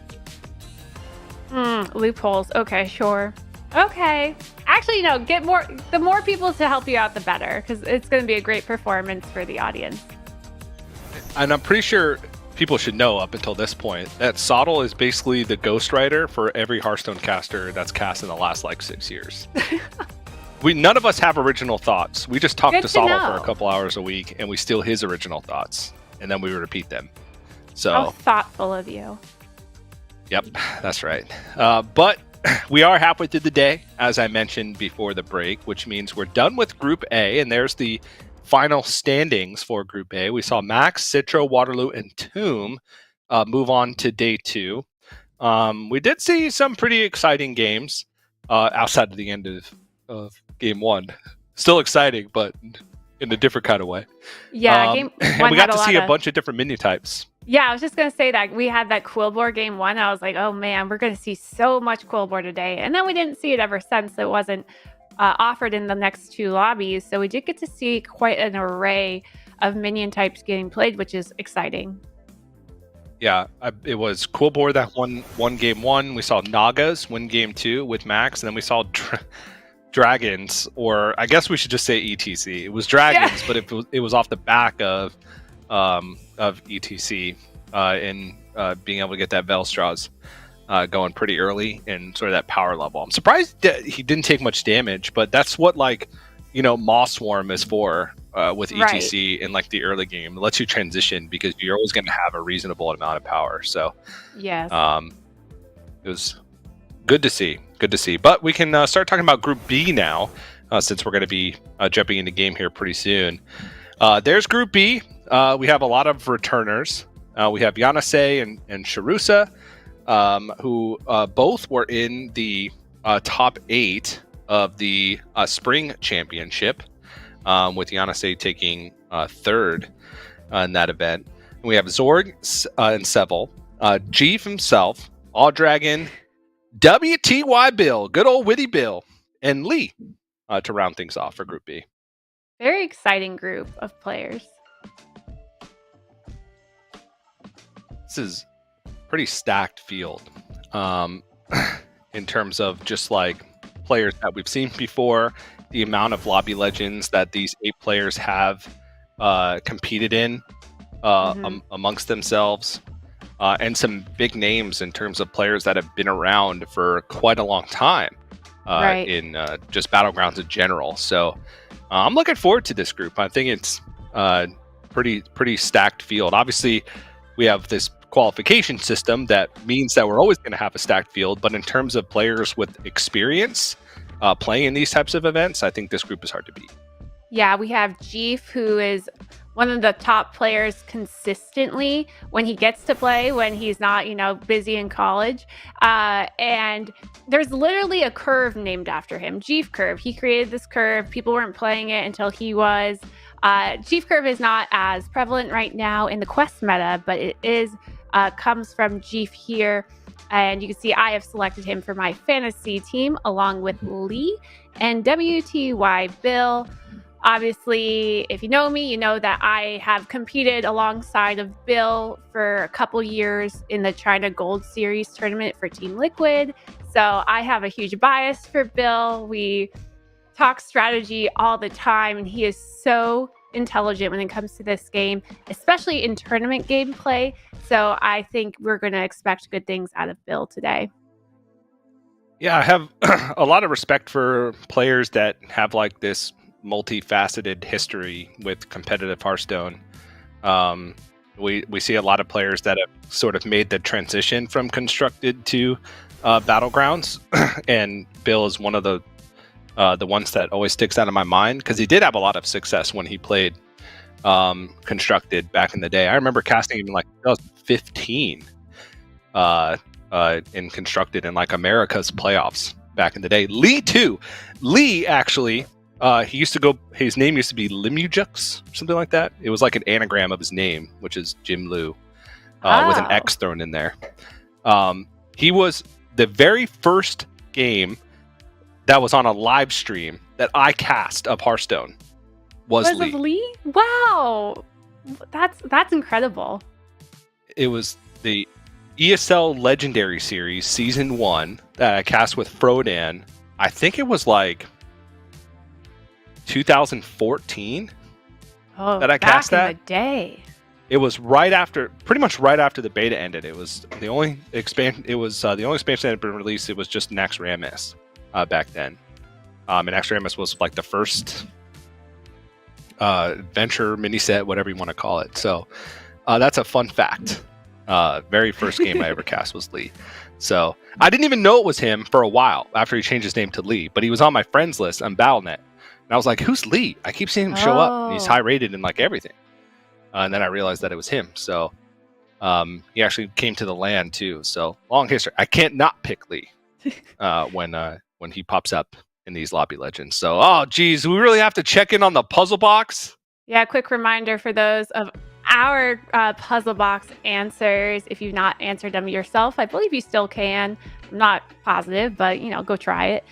Loopholes. Okay, sure. Okay. Actually, no. The more people to help you out, the better, because it's going to be a great performance for the audience. And I'm pretty sure people should know up until this point that Soddle is basically the ghostwriter for every Hearthstone caster that's cast in the last 6 years. None of us have original thoughts. We just talk Good to to Soddle know. for a couple hours a week, and we steal his original thoughts, and then we repeat them. So, How thoughtful of you. Yep, that's right. But we are halfway through the day, as I mentioned before the break, which means we're done with Group A, and there's the final standings for Group A. We saw Max, Citro, Waterloo, and Tomb move on to day 2. We did see some pretty exciting games outside of the end of Game 1. Still exciting, but in a different kind of way. Yeah, Game 1 and we got had to see lot a bunch of different menu types. Yeah, I was just going to say that we had that Quillbore Game 1. I was like, oh man, we're going to see so much Quillbore today. And then we didn't see it ever since. It wasn't offered in the next 2 lobbies. So we did get to see quite an array of minion types getting played, which is exciting. Yeah, it was Quillbore that won Game 1. We saw Nagas win Game 2 with Max. And then we saw Dragons, or I guess we should just say ETC. It was Dragons, but it was off the back of ETC in being able to get that Velstraws going pretty early in sort of that power level. I'm surprised that he didn't take much damage, but that's what Moss Swarm is for with ETC in the early game. It lets you transition because you're always going to have a reasonable amount of power. So yes, it was good to see. Good to see. But we can start talking about Group B now, since we're going to be jumping into game here pretty soon. There's Group B. We have a lot of returners. We have Yanase and Sharusa, who both were in the top 8 of the Spring Championship, with Yanase taking 3rd in that event. And we have Zorg and Seville, Jeeve himself, All Dragon, WTY Bill, good old Witty Bill, and Lee to round things off for Group B. very exciting group of players. This is pretty stacked field in terms of just players that we've seen before, the amount of lobby legends that these 8 players have competed in amongst themselves, and some big names in terms of players that have been around for quite a long time in just Battlegrounds in general. So I'm looking forward to this group. I think it's pretty stacked field. Obviously, we have this qualification system that means that we're always going to have a stacked field, but in terms of players with experience playing in these types of events, I think this group is hard to beat. Yeah, we have Jeef, who is one of the top players consistently when he gets to play, when he's not, busy in college. And there's literally a curve named after him, Jeef Curve. He created this curve. People weren't playing it until he was. Jeef Curve is not as prevalent right now in the quest meta, but it is comes from Jeef here. And you can see I have selected him for my fantasy team along with Lee and WTY Bill. Obviously, if you know me, you know that I have competed alongside of Bill for a couple years in the China Gold Series tournament for Team Liquid. So I have a huge bias for Bill. We talk strategy all the time, and he is so intelligent when it comes to this game, especially in tournament gameplay. So I think we're going to expect good things out of Bill today. Yeah, I have a lot of respect for players that have this multifaceted history with competitive Hearthstone. We see a lot of players that have sort of made the transition from constructed to battlegrounds, and Bill is one of the ones that always sticks out of my mind because he did have a lot of success when he played constructed back in the day. I remember casting him in like 2015 in constructed in like America's playoffs back in the day. Lee too. Lee actually. His name used to be Limujux, something like that. It was like an anagram of his name, which is Jim Liu, with an X thrown in there. He was the very first game that was on a live stream that I cast of Hearthstone was Lee. Of Lee? Wow. That's incredible. It was the ESL Legendary Series Season 1 that I cast with Frodan. I think it was like 2014 that I cast that. Back in the day. It was pretty much right after the beta ended. It was the only expansion. It was the only expansion that had been released. It was just Naxxramas back then, and Naxxramas was like the first adventure mini set, whatever you want to call it. So that's a fun fact. Very first game I ever cast was Lee. So I didn't even know it was him for a while after he changed his name to Lee, but he was on my friends list on Battle.net. And I was like, who's Lee? I keep seeing him show up. And he's high rated in like everything. And then I realized that it was him. So he actually came to the land too. So long history. I can't not pick Lee when he pops up in these lobby legends. So, oh, geez, we really have to check in on the puzzle box. Yeah, quick reminder for those of our puzzle box answers. If you've not answered them yourself, I believe you still can. I'm not positive, but go try it.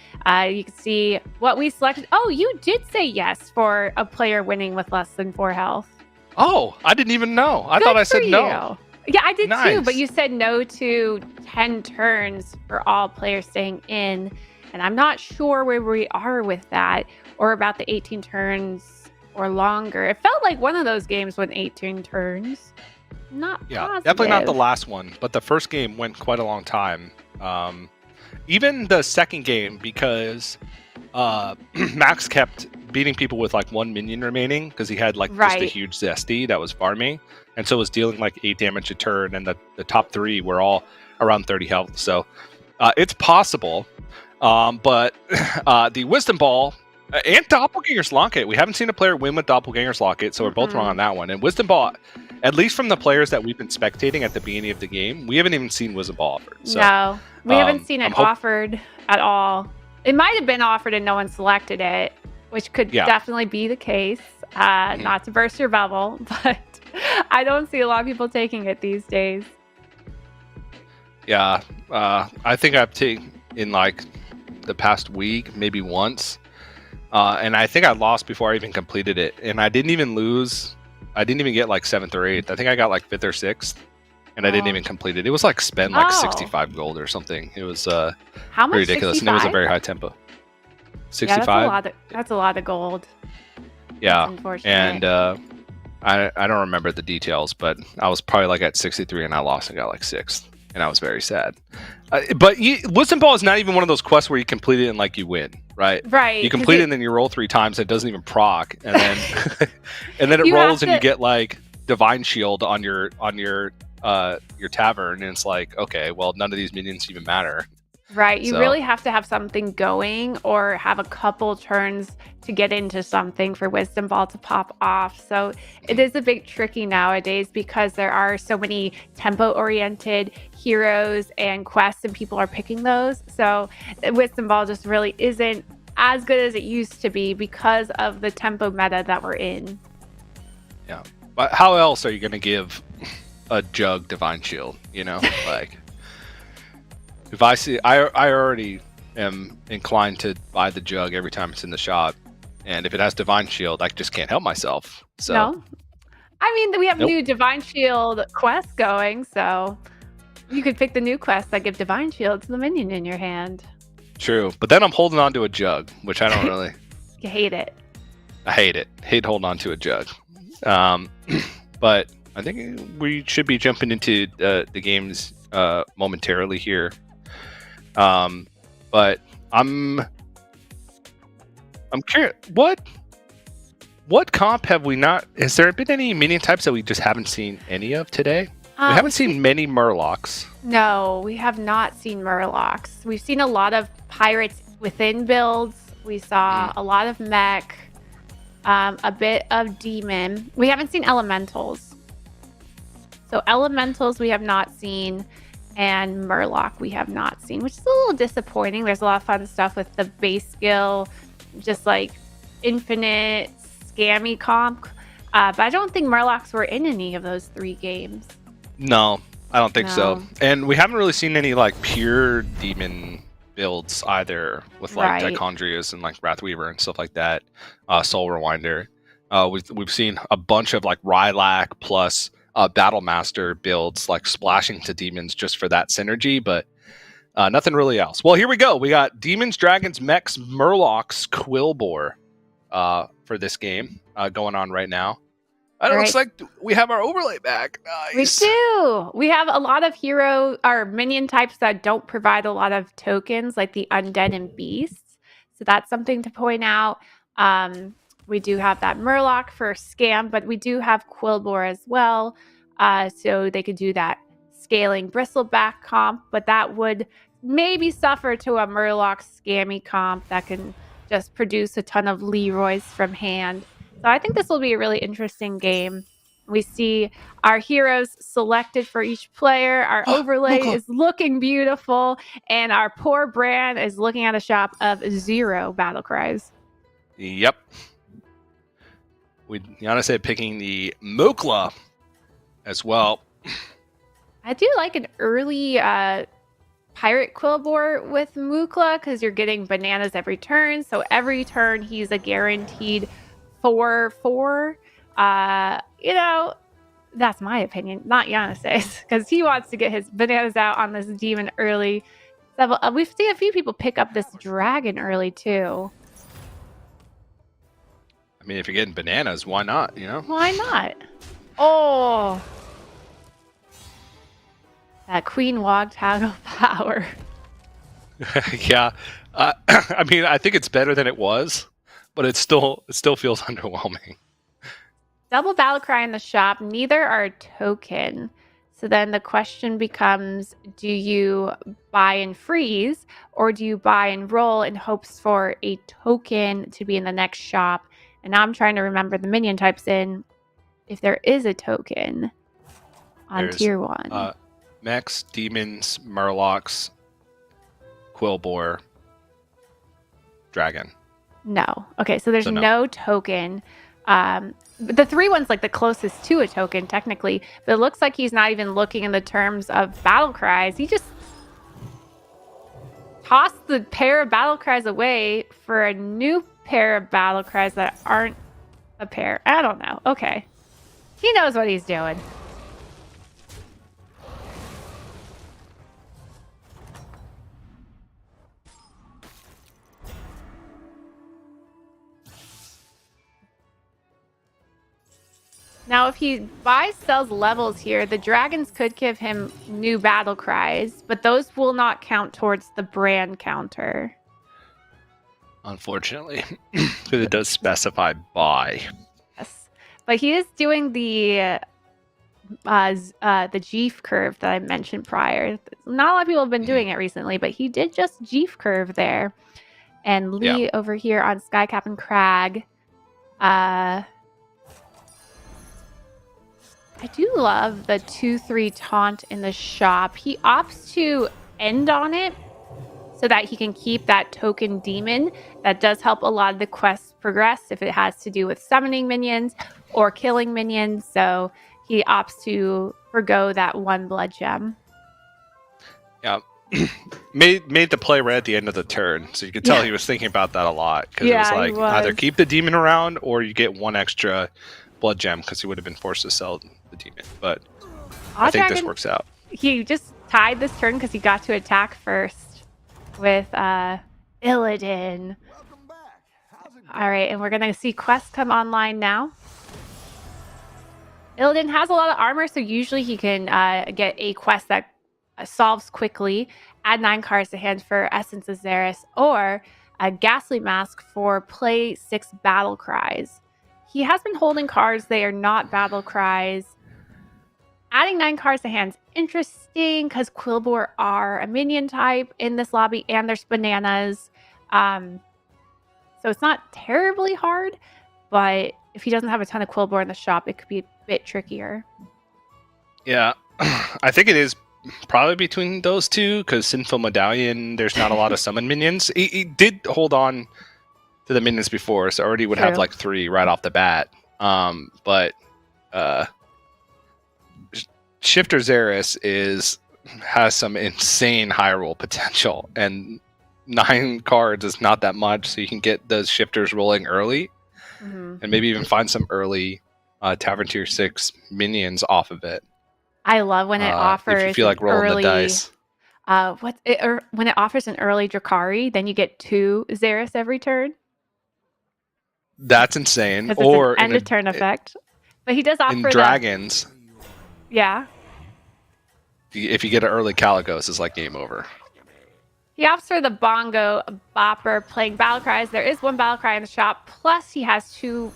You can see what we selected. Oh, you did say yes for a player winning with less than 4 health. Oh, I didn't even know. I thought I said no. Yeah, I did Nice. too, but you said no to 10 turns for all players staying in. And I'm not sure where we are with that or about the 18 turns or longer. It felt like one of those games went 18 turns. Not positive. Definitely not the last one, but the first game went quite a long time. Even the second game, because Max kept beating people with like 1 minion remaining because he had like just a huge zesty that was farming, and so was dealing like 8 damage a turn, and the top 3 were all around 30 health. So it's possible, but the Wisdom Ball and Doppelganger's Locket, we haven't seen a player win with Doppelganger's Locket, so we're both wrong on that one. And Wisdom Ball, at least from the players that we've been spectating at the beginning of the game, we haven't even seen Wisdom Ball offered. So, no, we haven't seen it offered at all. It might have been offered and no one selected it, which could definitely be the case. Not to burst your bubble, but I don't see a lot of people taking it these days. Yeah, I think I've taken in like the past week, maybe once. And I think I lost before I even completed it. And I didn't even lose. I didn't even get like 7th or 8th. I think I got like 5th or 6th. And I didn't even complete it. It was like spend like 65 gold or something. It was how much, ridiculous. 65? And it was a very high tempo. 65? Yeah, that's a lot of gold. Yeah. And I don't remember the details, but I was probably like at 63 and I lost and got like 6th. And I was very sad. But Wisdom Ball is not even one of those quests where you complete it and like you win, right? Right. You complete it and then you roll 3 times. It doesn't even proc, and then and then it rolls and you get like Divine Shield on your tavern, and it's like, okay, well, none of these minions even matter. Right. You really have to have something going or have a couple turns to get into something for Wisdom Ball to pop off. So it is a bit tricky nowadays because there are so many tempo-oriented heroes and quests and people are picking those. So Wisdom Ball just really isn't as good as it used to be because of the tempo meta that we're in. Yeah. But how else are you going to give a Jug Divine Shield, like... If I see, I already am inclined to buy the Jug every time it's in the shop, and if it has Divine Shield, I just can't help myself. So, no, I mean we have new Divine Shield quests going, so you could pick the new quests that give Divine Shield to the minion in your hand. True, but then I'm holding on to a Jug, which I don't really. You hate it. I hate it. Hate holding on to a Jug. But I think we should be jumping into the games momentarily here. But I'm curious. What What comp have we not? Has there been any minion types that we just haven't seen any of today? We haven't seen many Murlocs. No, we have not seen Murlocs. We've seen a lot of pirates within builds. We saw a lot of mech, a bit of demon. We haven't seen elementals. So elementals we have not seen, and Murloc we have not seen, which is a little disappointing. There's a lot of fun stuff with the base skill, just like infinite scammy comp. But I don't think Murlocs were in any of those 3 games. No, I don't think so. No. And we haven't really seen any like pure demon builds either with like Right. Dichondrius and like Wrathweaver and stuff like that. Soul Rewinder. We've seen a bunch of like Rylac plus Battle Master builds like splashing to demons just for that synergy, but nothing really else. Well, here we go. We got Demons, Dragons, Mechs, Murlocs, Quillbore for this game going on right now. It looks like we have our overlay back. Nice. We do. We have a lot of minion types that don't provide a lot of tokens, like the undead and beasts. So that's something to point out. We do have that Murloc for scam, but we do have Quillbore as well. So they could do that scaling bristleback comp, but that would maybe suffer to a Murloc scammy comp that can just produce a ton of Leroys from hand. So I think this will be a really interesting game. We see our heroes selected for each player. Our overlay is looking beautiful. And our poor Bran is looking at a shop of 0 battle cries. Yep. Yana said picking the Mokla as well. I do like an early Pirate Quillbore with Mukla because you're getting bananas every turn. So every turn he's a guaranteed 4/4. That's my opinion, not Giannis's, because he wants to get his bananas out on this demon early. So, we've seen a few people pick up this dragon early too. I mean, if you're getting bananas, why not? Why not? Oh, that Queen Wog toggle power. Yeah. I mean, I think it's better than it was, but it still feels underwhelming. Double battle cry in the shop. Neither are a token. So then the question becomes, do you buy and freeze, or do you buy and roll in hopes for a token to be in the next shop? And now I'm trying to remember the minion types if there is a token on tier 1. Mechs, Demons, Murlocs, Quillbore, Dragon. No. Okay, so there's So no. no token. The 3 one's like the closest to a token, technically. But it looks like he's not even looking in the terms of battle cries. He just tossed the pair of battle cries away for a new pair of battle cries that aren't a pair. I don't know. Okay. He knows what he's doing. Now, if he buys, sells levels here, the dragons could give him new battle cries, but those will not count towards the brand counter. Unfortunately, because it does specify buy. Yes, but he is doing the Jeef curve that I mentioned prior. Not a lot of people have been doing it recently, but he did just Jeef curve there. And Lee over here on Skycap and Crag. I do love the 2/3 taunt in the shop. He opts to end on it so that he can keep that token demon. That does help a lot of the quests progress if it has to do with summoning minions or killing minions. So he opts to forgo that 1 blood gem. Yeah. made the play right at the end of the turn. So you could tell he was thinking about that a lot. Because it was like, either keep the demon around or you get 1 extra blood gem, because he would have been forced to sell the demon. But I think this works out. He just tied this turn because he got to attack first with Illidan. All right, and we're going to see quests come online now. Illidan has a lot of armor, so usually he can get a quest that solves quickly, add 9 cards to hand for Essence of Xeris, or a Ghastly Mask for play 6 battle cries. he has been holding cards. They are not battle cries. Adding 9 cards to hand's interesting because Quillbore are a minion type in this lobby, and there's bananas. So it's not terribly hard, but if he doesn't have a ton of Quillbore in the shop, it could be a bit trickier. Yeah, I think it is probably between those two because Sinful Medallion, there's not a lot of summon minions. He did hold on to the minions before, so already would have True. like 3 right off the bat. But Shifter Xeris has some insane high roll potential, and 9 cards is not that much, so you can get those shifters rolling early, and maybe even find some early Tavern Tier 6 minions off of it. I love when it offers if you feel like rolling early, the dice. When it offers an early Drakari, then you get 2 Xeris every turn. That's insane. Because Or it's an end of turn effect. But he does offer in dragons, Yeah. if you get an early Calicos, it's like game over. He opts for the Bongo Bopper playing battle cries. There is 1 battle cry in the shop, plus he has 2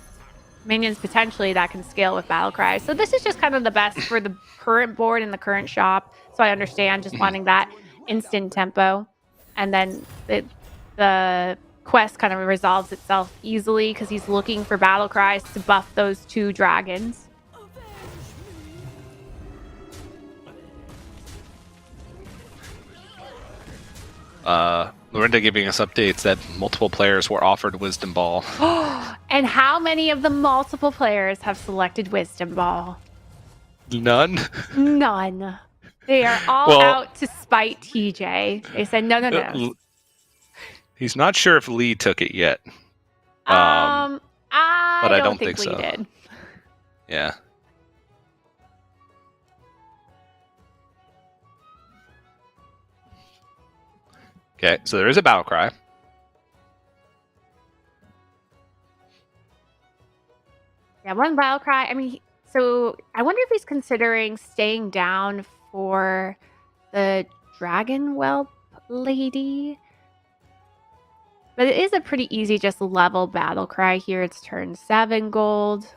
minions potentially that can scale with battle cries. So this is just kind of the best for the current board in the current shop. So I understand just wanting that instant tempo. And then the quest kind of resolves itself easily because he's looking for battle cries to buff those 2 dragons. Lorinda giving us updates that multiple players were offered Wisdom Ball. And how many of the multiple players have selected Wisdom Ball? None? None. They are all out to spite TJ. They said, no. He's not sure if Lee took it yet. I don't think Lee so. did. Yeah. Okay, so there is a battle cry. Yeah, 1 battle cry. I mean, so I wonder if he's considering staying down for the Dragon Whelp lady. But it is a pretty easy just level battle cry here. It's turn 7 gold.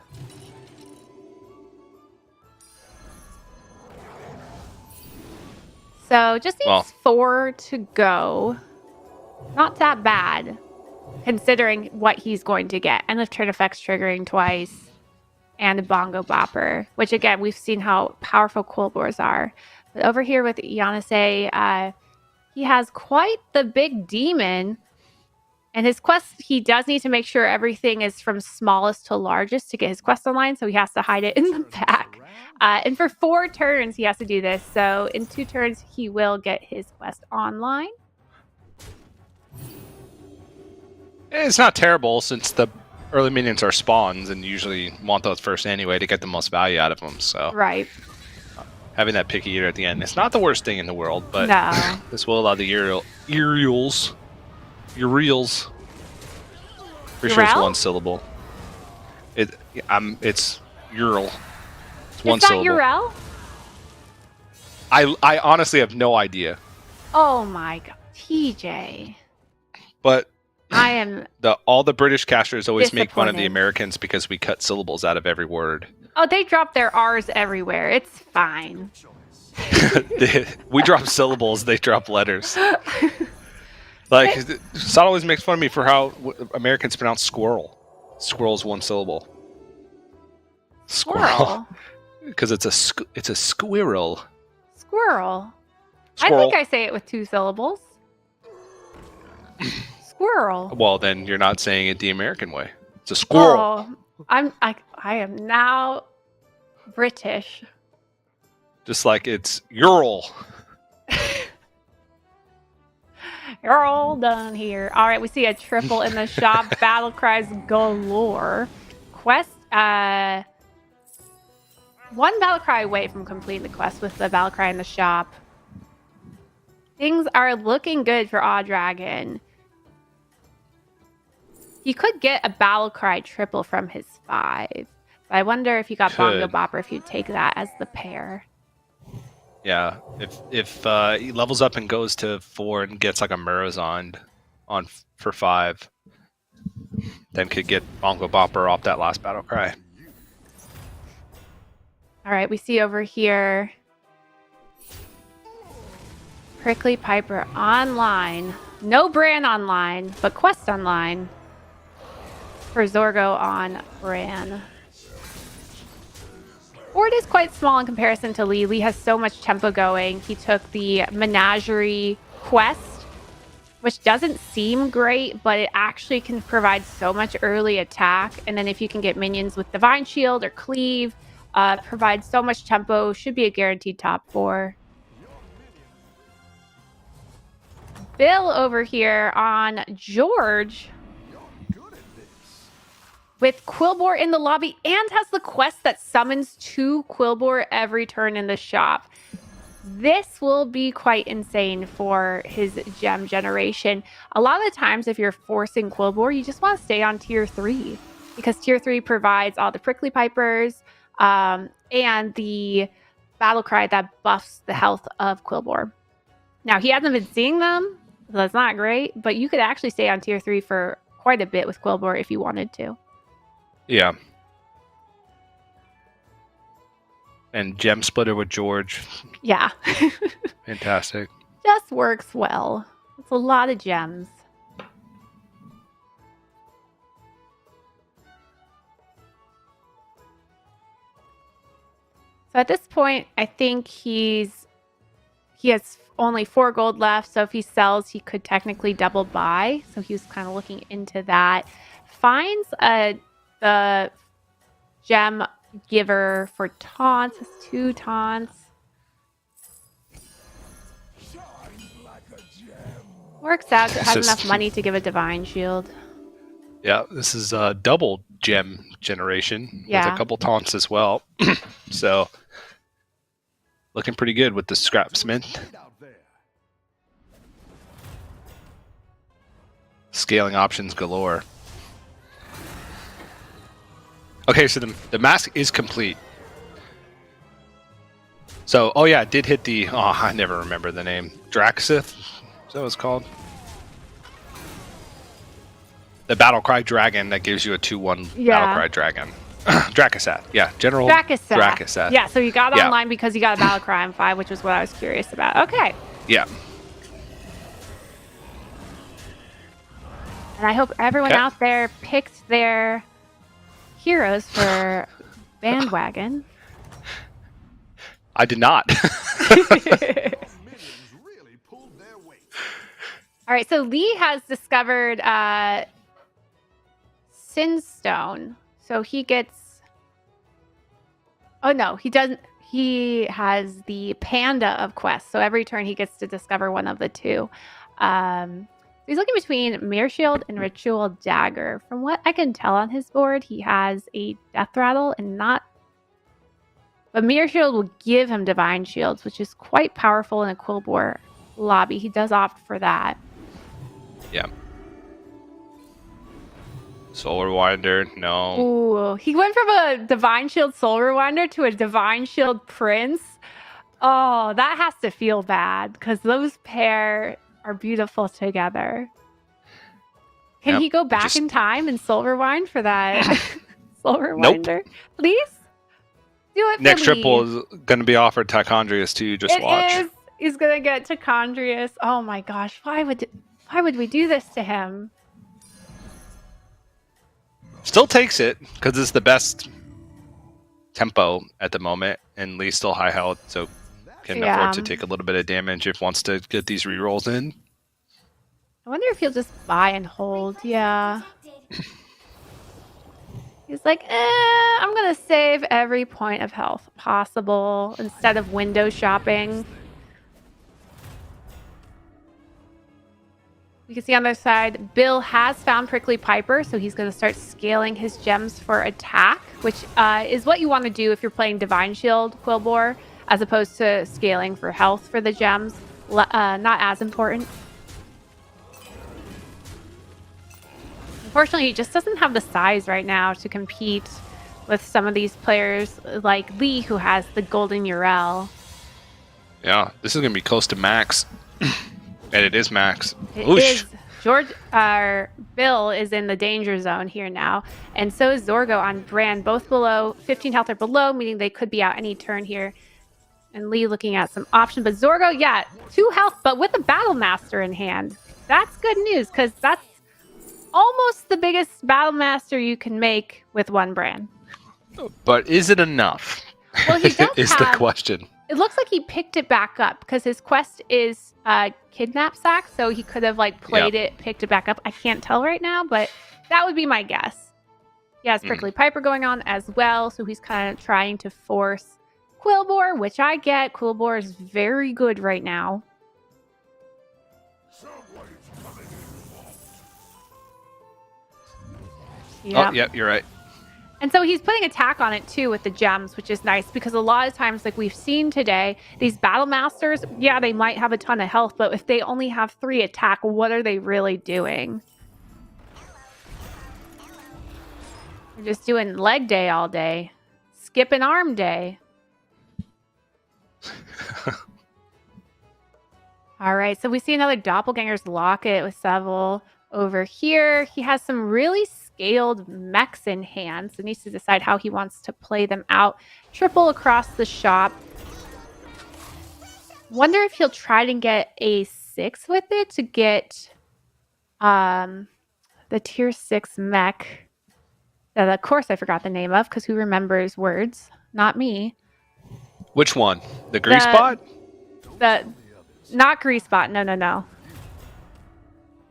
So just needs 4 to go. Not that bad, considering what he's going to get. End of turn effects triggering twice. And a Bongo Bopper, which again, we've seen how powerful Quillbores are. But over here with Yanase, he has quite the big demon. And his quest, he does need to make sure everything is from smallest to largest to get his quest online. So he has to hide it in the back. And for 4 turns, he has to do this. So in 2 turns, he will get his quest online. It's not terrible since the early minions are spawns and usually want those first anyway to get the most value out of them. So right. Having that picky eater at the end, it's not the worst thing in the world, but no. This will allow the Uriels. Pretty sure it's 1 syllable. It's Ural. It's 1 syllable. Uriel? I honestly have no idea. Oh my god, TJ. But I am all the British casters always make fun of the Americans because we cut syllables out of every word. Oh, they drop their R's everywhere. It's fine. We drop syllables, they drop letters. Like, Sod always makes fun of me for how Americans pronounce squirrel. Squirrel's 1 syllable. Squirrel. Because it's a squirrel. Squirrel. I think I say it with 2 syllables. Squirrel. Well, then you're not saying it the American way. It's a squirrel. Oh, I am now British. Just like it's Ural. You're all done here. All right, we see a triple in the shop. Battle cries galore. Quest, 1 battle cry away from completing the quest with the battle cry in the shop. Things are looking good for Aw Dragon. He could get a battle cry triple from his 5. But I wonder if he got Bongo Bopper, if you'd take that as the pair. Yeah, if he levels up and goes to 4 and gets like a Murazond on for 5. then could get Bongo Bopper off that last battle cry. All right, we see over here Prickly Piper online. No Bran online, but Quest online for Zorgo on Bran. Board is quite small in comparison to Lee. Lee has so much tempo going. He took the Menagerie quest, which doesn't seem great, but it actually can provide so much early attack. And then if you can get minions with Divine Shield or Cleave, provides so much tempo. Should be a guaranteed top 4. Bill over here on George with Quillbore in the lobby and has the quest that summons 2 Quillbore every turn in the shop. This will be quite insane for his gem generation. A lot of the times, if you're forcing Quillbore, you just want to stay on tier 3 because tier 3 provides all the Prickly Pipers and the battle cry that buffs the health of Quillbore. Now, he hasn't been seeing them, so that's not great, but you could actually stay on tier 3 for quite a bit with Quillbore if you wanted to. Yeah. And Gem Splitter with George. Yeah. Fantastic. Just works well. It's a lot of gems. So at this point, I think he has only 4 gold left. So if he sells, he could technically double buy. So he was kind of looking into that. Finds the gem giver for taunts. Has 2 taunts. Works out. Has enough money to give a divine shield. Yeah, this is a double gem generation with Yeah. a couple taunts as well. So looking pretty good with the Scrapsmith. Scaling options galore. Okay, so the mask is complete. So, oh yeah, it did hit the... Oh, I never remember the name. Draxith? Is that what it's called? The Battlecry Dragon that gives you a 2/1 Yeah. Battlecry Dragon. Drakaseth. Yeah, General Drakaseth. Drakaseth. Yeah, so you got Yeah. online because you got a battle cry on 5, which was what I was curious about. Okay. Yeah. And I hope everyone Okay. out there picked their heroes for bandwagon. I did not. All right, so Lee has discovered Sinstone. So he gets... Oh, no, he doesn't. He has the Panda of quests. So every turn he gets to discover one of the 2. He's looking between Mirror Shield and Ritual Dagger. From what I can tell on his board, he has a Death Rattle and not... But Mirror Shield will give him Divine Shields, which is quite powerful in a Quillbore lobby. He does opt for that. Yeah. Soul Rewinder, no. Ooh, he went from a Divine Shield Soul Rewinder to a Divine Shield Prince. Oh, that has to feel bad because those pair are beautiful together. Can Yep, he go back just- in time and Soul Rewind for that Soul Rewinder? Please? Do it for Next Lee. triple is going to be offered Tichondrius too. Just It watch. is. He's gonna get to Chondrius. Oh my gosh! Why would we do this to him? Still takes it because it's the best tempo at the moment, and Lee's still high health, so can Yeah. afford to take a little bit of damage if wants to get these rerolls in. I wonder if he'll just buy and hold. Yeah. He's like, I'm gonna save every point of health possible instead of window shopping. You can see on the other side, Bill has found Prickly Piper, so he's going to start scaling his gems for attack, which is what you want to do if you're playing Divine Shield Quillbore, as opposed to scaling for health for the gems. Not as important. Unfortunately, he just doesn't have the size right now to compete with some of these players like Lee, who has the Golden Urel. Yeah, this is going to be close to max. And it is max. It Oosh. is Bill is in the danger zone here now, and so is Zorgo on Brand, both below 15 health or below, meaning they could be out any turn here. And Lee looking at some options, but Zorgo, yeah, 2 health, but with a Battle Master in hand. That's good news, because that's almost the biggest Battle Master you can make with one Brand. But is it enough? Well, he does is the question. It looks like he picked it back up because his quest is kidnap sack, so he could have like played it, picked it back up. I can't tell right now, but that would be my guess. He has Prickly Piper going on as well, so he's kind of trying to force Quillbore, which I get. Quillbore is very good right now. Yeah. Oh, yeah, you're right. And so he's putting attack on it too with the gems, which is nice because a lot of times, like we've seen today, these Battle Masters, yeah, they might have a ton of health, but if they only have 3 attack, what are they really doing? They're just doing leg day all day, skipping arm day. All right, so we see another Doppelganger's Locket with Seville over here. He has some really scaled mechs in hand, so needs to decide how he wants to play them out. Triple across the shop. Wonder if he'll try to get a 6 with it to get the tier 6 mech that of course I forgot the name of, because who remembers words? Not me. Which one? The grease spot? Not grease spot. No.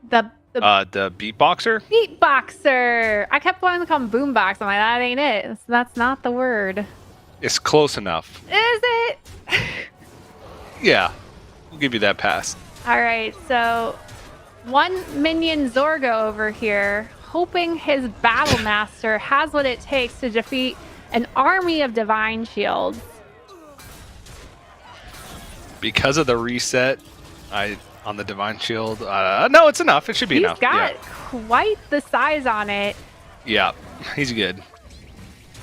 The beatboxer? Beatboxer. I kept wanting to call him boombox. I'm like, that ain't it. That's not the word. It's close enough. Is it? Yeah. We'll give you that pass. All right. So, one minion Zorgo over here, hoping his Battle Master has what it takes to defeat an army of Divine Shields. Because of the reset, on the Divine Shield. No, it's enough. It should be enough. He's got quite the size on it. Yeah, he's good.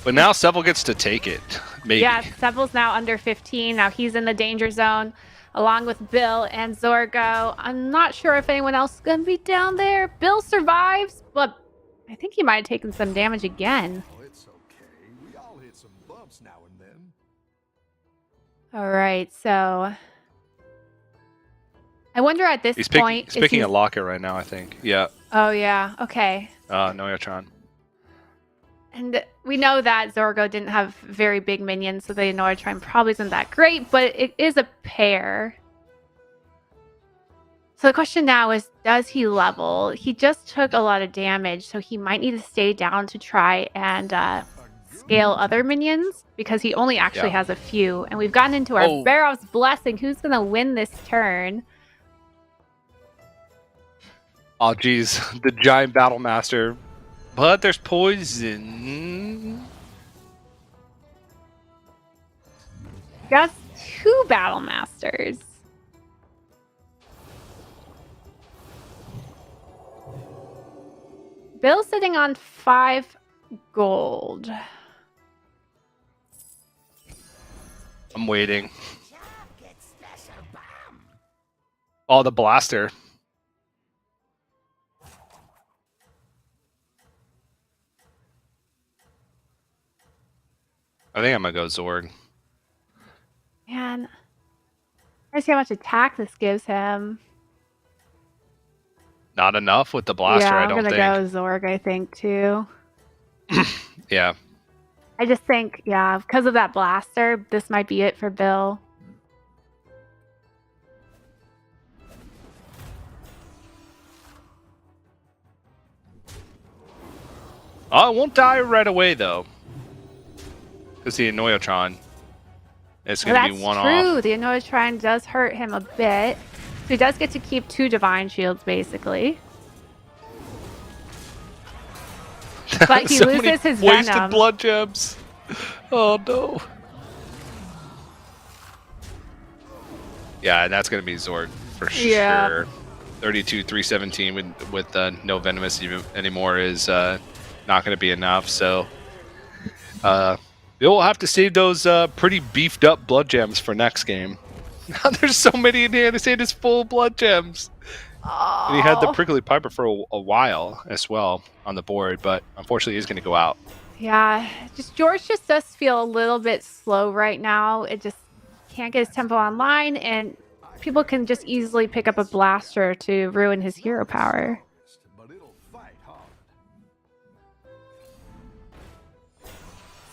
But now Seville gets to take it. Maybe. Yeah, Seville's now under 15. Now he's in the danger zone along with Bill and Zorgo. I'm not sure if anyone else is going to be down there. Bill survives, but I think he might have taken some damage again. Oh, it's okay. We all hit some bumps now and then. All right, so I wonder at this point... He's picking a locket right now, I think. Yeah. Oh, yeah. Okay. Noyotron. And we know that Zorgo didn't have very big minions, so the Noyotron probably isn't that great, but it is a pair. So the question now is, does he level? He just took a lot of damage, so he might need to stay down to try and scale other minions, because he only actually has a few. And we've gotten into our Barov's Blessing. Who's going to win this turn? Oh, geez. The giant Battle Master. But there's poison. Just 2 Battle Masters. Bill's sitting on 5 gold. I'm waiting. Oh, the blaster. I think I'm going to go Zorg. Man. I see how much attack this gives him. Not enough with the blaster, I don't think. I'm going to go Zorg, I think, too. Yeah. I just think, because of that blaster, this might be it for Bill. Oh, it won't die right away, though. Because the Noyotron is going to be one off. That's true. The Noyotron does hurt him a bit. So he does get to keep 2 Divine Shields, basically. But he loses his wasted Venom. blood gems. Oh, no. Yeah, and that's going to be Zorg for sure. 32, 317 with no Venomous anymore is not going to be enough. So you'll have to save those pretty beefed up blood gems for next game. There's so many in here. This hand is full of blood gems. And he had the Oh. Prickly Piper for a while as well on the board, but unfortunately he's going to go out. Yeah, George just does feel a little bit slow right now. It just can't get his tempo online, and people can just easily pick up a blaster to ruin his hero power. But it'll fight hard.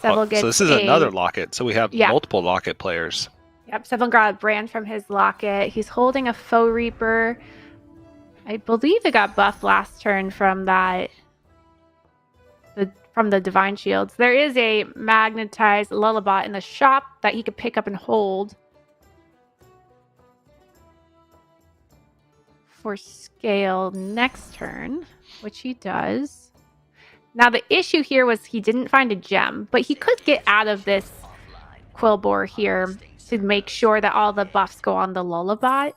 Seville Oh, gets so this is another Locket. So we have Yeah. multiple Locket players. Yep, Seville got a brand from his Locket. He's holding a Foe Reaper. I believe it got buffed last turn from that. From the Divine Shields. There is a magnetized Lullabot in the shop that he could pick up and hold for scale next turn, which he does. Now the issue here was he didn't find a gem, but he could get out of this Quillbore here to make sure that all the buffs go on the Lullabot.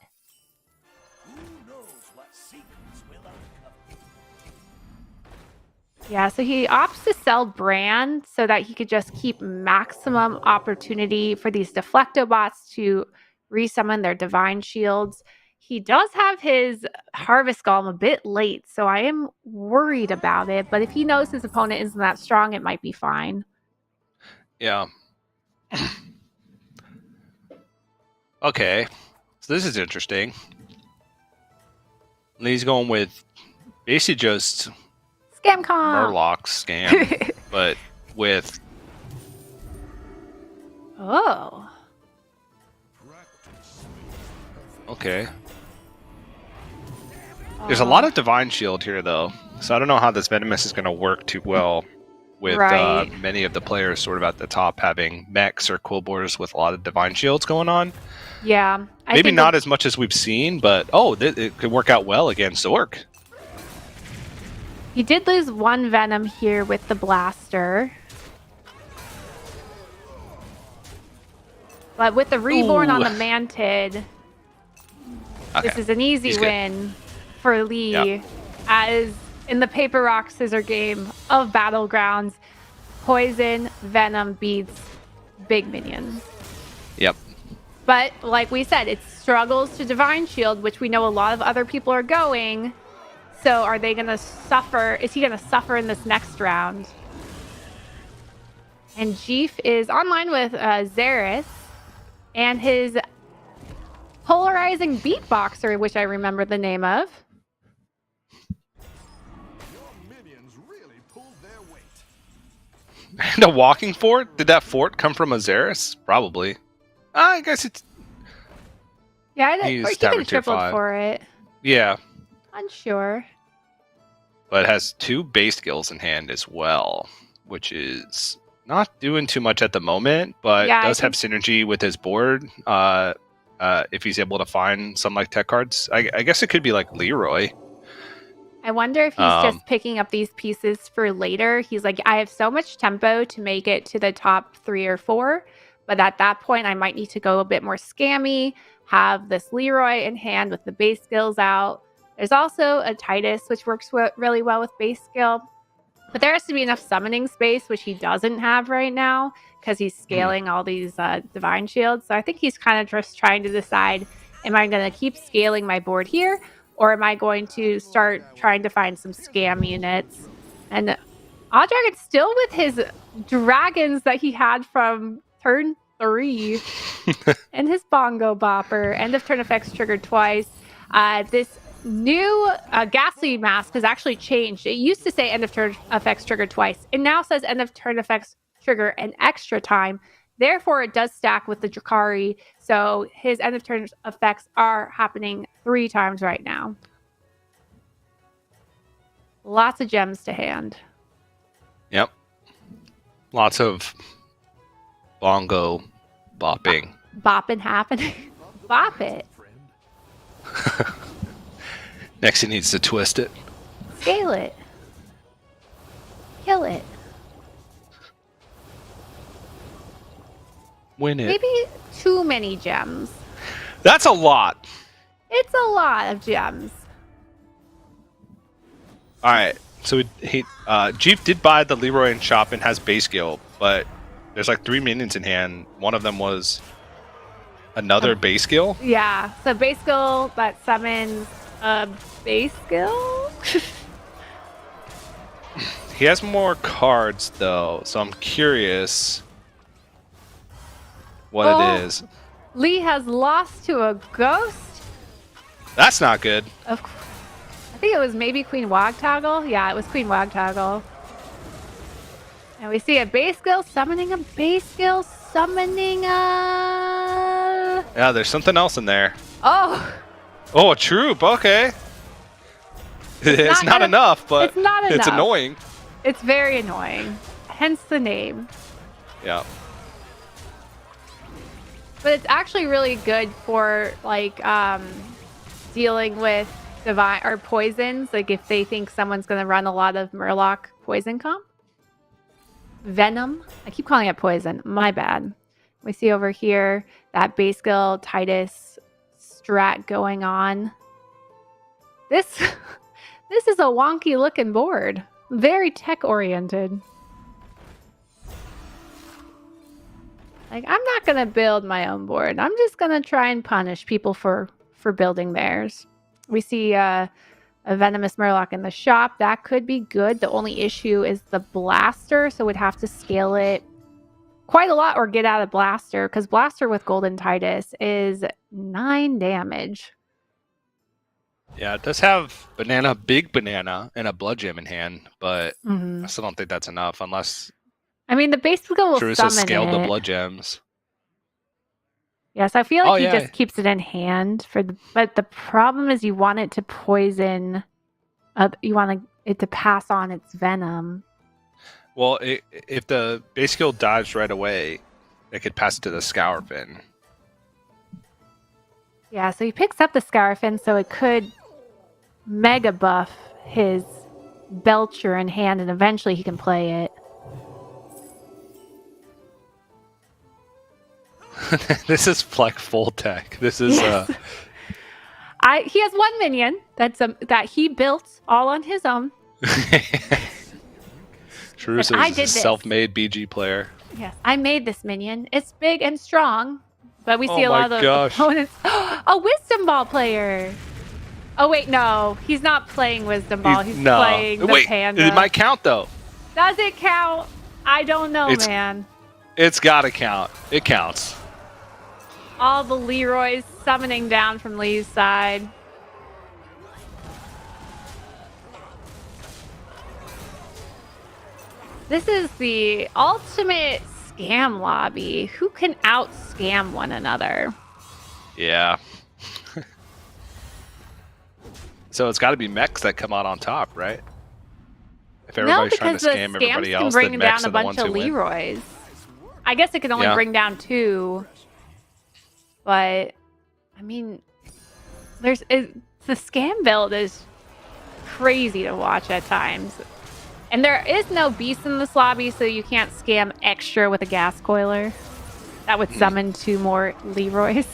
Yeah, so he opts to sell brand so that he could just keep maximum opportunity for these Deflectobots to resummon their Divine Shields. He does have his Harvest Golem a bit late, so I am worried about it. But if he knows his opponent isn't that strong, it might be fine. Yeah. Okay. So this is interesting. And he's going with basically just Scam Murloc scam, but with Oh. okay. There's a lot of Divine Shield here, though, so I don't know how this Venomous is going to work too well with Right. many of the players sort of at the top having mechs or Quillbores with a lot of Divine Shields going on. Yeah. I Maybe think not as much as we've seen, but it could work out well against Orc. He did lose one Venom here with the Blaster. But with the Reborn on Ooh. the Mantid, Okay. this is an easy He's good. win for Lee. Yep. As in the paper, rock, scissor game of Battlegrounds, Poison, Venom beats big minions. Yep. But like we said, it struggles to Divine Shield, which we know a lot of other people are going. So are they going to suffer? Is he going to suffer in this next round? And Jeef is online with Xeris and his polarizing beatboxer, which I remember the name of. Your minions really pulled their weight. And a walking fort? Did that fort come from Azaris? Probably. I guess it's Yeah, He's or he could Tavern have tripled 2-5. for it. yeah, Unsure. but it has 2 base skills in hand as well, which is not doing too much at the moment, but Yeah, I does have synergy with his board. If he's able to find some like tech cards, I guess it could be like Leroy. I wonder if he's just picking up these pieces for later. He's like, I have so much tempo to make it to the top 3 or 4, but at that point, I might need to go a bit more scammy, have this Leroy in hand with the base skills out. There's also a Titus, which works really well with base skill, but there has to be enough summoning space, which he doesn't have right now because he's scaling all these Divine Shields. So I think he's kind of just trying to decide, am I going to keep scaling my board here? Or am I going to start trying to find some scam units? And Odragon's still with his dragons that he had from turn 3 and his bongo bopper. End of turn effects triggered twice. This new Ghastly Mask has actually changed. It used to say end of turn effects triggered twice. It now says end of turn effects trigger an extra time. Therefore, it does stack with the Drakari, so his end of turn effects are happening 3 times right now. Lots of gems to hand. Yep. Lots of bongo bopping. Bopping happening. Bop it. Friend. Next, he needs to twist it. Scale it. Kill it. Win it. Maybe too many gems. That's a lot. It's a lot of gems. All right. So Jeep did buy the Leroy and shop and has base skill, but there's like 3 minions in hand. One of them was another base skill. Yeah. So base skill that summons Base skill? He has more cards though, so I'm curious what Oh. it is. Lee has lost to a ghost? That's not good. I think it was maybe Queen Wagtoggle. Yeah, it was Queen Wagtoggle. And we see a base skill summoning a base skill summoning a... Yeah, there's something else in there. Oh! Oh, a troop. Okay. It's not enough, but it's not enough. It's annoying. It's very annoying. Hence the name. Yeah. But it's actually really good for like dealing with divine or poisons. Like if they think someone's going to run a lot of Murloc poison comp. Venom. I keep calling it poison. My bad. We see over here that base skill Titus strat going on. This is a wonky looking board. Very tech oriented. Like, I'm not going to build my own board. I'm just going to try and punish people for building theirs. We see a Venomous Murloc in the shop. That could be good. The only issue is the Blaster, so we'd have to scale it quite a lot or get out of Blaster, because Blaster with Golden Titus is 9 damage. Yeah, it does have big banana, and a blood gem in hand, but I still don't think that's enough unless... I mean, the base skill will Truce summon has scaled it. the blood gems. Yes, I feel like he just keeps it in hand but the problem is you want it to poison. You want it to pass on its venom. Well, if the base skill dies right away, it could pass it to the Scourfin. Yeah, so he picks up the Scourfin, so it could mega buff his Belcher in hand, and eventually he can play it. This is like full tech. This is Yes. He has one minion that he built all on his own. Truce is a self-made BG player. Yes, I made this minion. It's big and strong, but we see a lot of the opponents. A Wisdom Ball player. Oh wait, no, he's not playing Wisdom Ball. He's playing the Panda. It might count though. Does it count? I don't know, man. It's gotta count. It counts. All the Leroys summoning down from Lee's side. This is the ultimate scam lobby. Who can out-scam one another? Yeah. So it's got to be mechs that come out on top, right? If everybody's trying to scam everybody else, then mechs are the ones who win. Leroys. I guess it can only bring down 2. But, I mean, the scam build is crazy to watch at times. And there is no beast in this lobby, so you can't scam extra with a gas coiler. That would summon 2 more Leroys.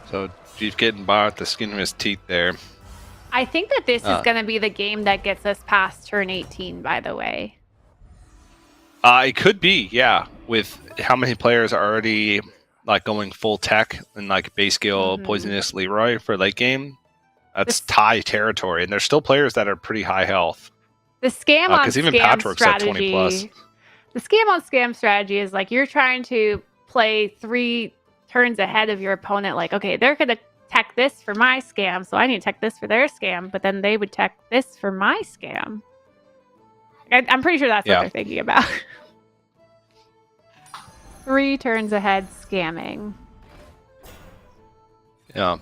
So, Chief getting by with the skin of his teeth there. I think that this is going to be the game that gets us past turn 18, by the way. It could be, yeah. With how many players are already like going full tech and like base skill poisonous Leroy for late game, that's tie territory. And there's still players that are pretty high health. The scam on because even scam Patrick's strategy, at 20 plus. The scam on scam strategy is like you're trying to play 3 turns ahead of your opponent. Like, okay, they're going to tech this for my scam, so I need to tech this for their scam. But then they would tech this for my scam. I'm pretty sure that's what they're thinking about. 3 turns ahead scamming. Yeah.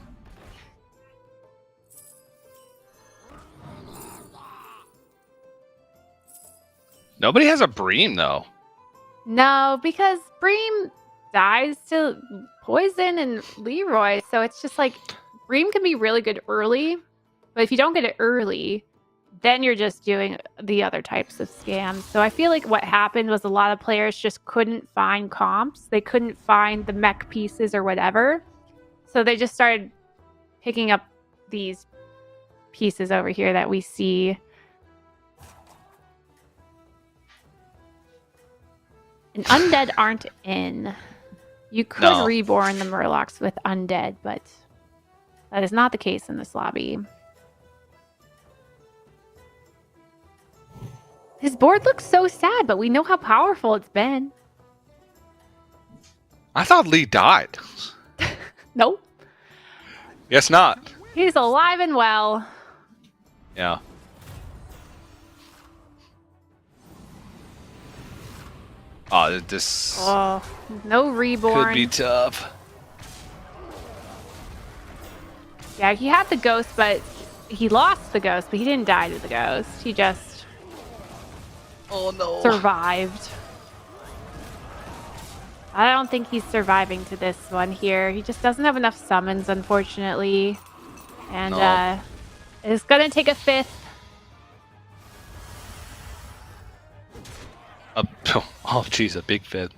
Nobody has a Bream, though. No, because Bream dies to poison and Leroy, so it's just like Bream can be really good early, but if you don't get it early, then you're just doing the other types of scams. So I feel like what happened was a lot of players just couldn't find comps. They couldn't find the mech pieces or whatever. So they just started picking up these pieces over here that we see. And undead aren't in. You could No. reborn the Murlocs with undead, but that is not the case in this lobby. His board looks so sad, but we know how powerful it's been. I thought Lee died. Nope. Guess not. He's alive and well. Yeah. Oh, this Oh, no reborn. could be tough. Yeah, he had the ghost, but he lost the ghost, but he didn't die to the ghost. He just survived. I don't think he's surviving to this one here. He just doesn't have enough summons, unfortunately. And it's going to take a 5th. Oh, jeez, a big fit.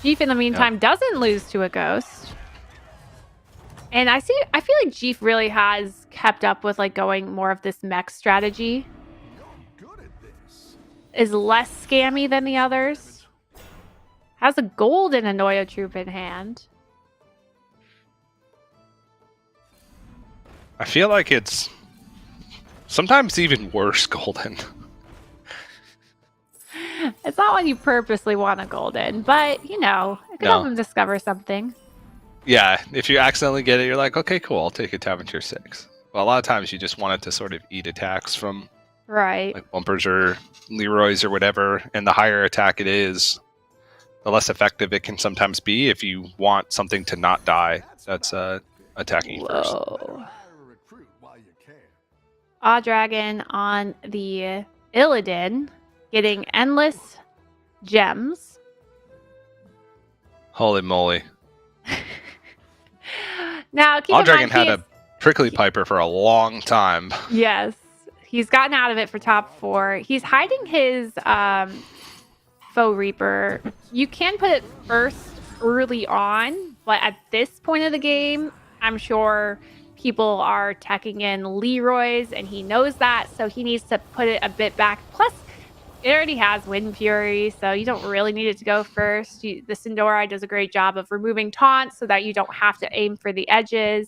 Jeef, in the meantime, doesn't lose to a ghost. And I feel like Jeef really has kept up with like going more of this mech strategy. You're good at this. Is less scammy than the others. Has a golden Anoya troop in hand. I feel like it's sometimes even worse golden. It's not one you purposely want a golden, but you know, it could help him discover something. Yeah, if you accidentally get it, you're like, okay, cool, I'll take it to tier 6. But a lot of times you just want it to sort of eat attacks from Right. like bumpers or Leroy's or whatever, and the higher attack it is, the less effective it can sometimes be if you want something to not die. That's attacking first. Whoa. Hire a recruit while you can. Dragon on the Illidan, getting endless gems. Holy moly. Now, keep in Dragon mind, had a prickly piper for a long time. yes, he's gotten out of it for top 4. He's hiding his Foe Reaper. You can put it first early on, but at this point of the game, I'm sure people are teching in Leroy's, and he knows that, so he needs to put it a bit back. Plus, it already has Wind Fury, so you don't really need it to go first. The Sindora does a great job of removing taunts so that you don't have to aim for the edges.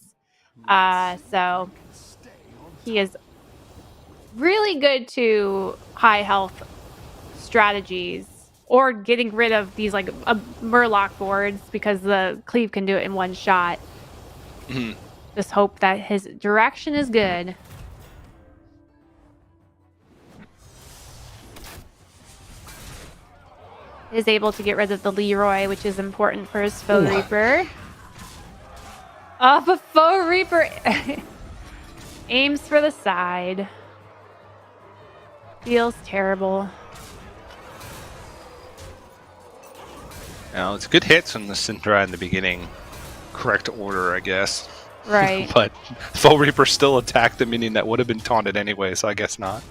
So he is really good to high health strategies or getting rid of these like Murloc boards because the cleave can do it in one shot. Mhm. Just hope that his direction is good. Is able to get rid of the Leroy, which is important for his Foe Reaper. Oh, but Foe Reaper aims for the side. Feels terrible. It's good hits from the Synthra in the beginning. Correct order, I guess. Right. But Foe Reaper still attacked the minion that would have been taunted anyway, so I guess not.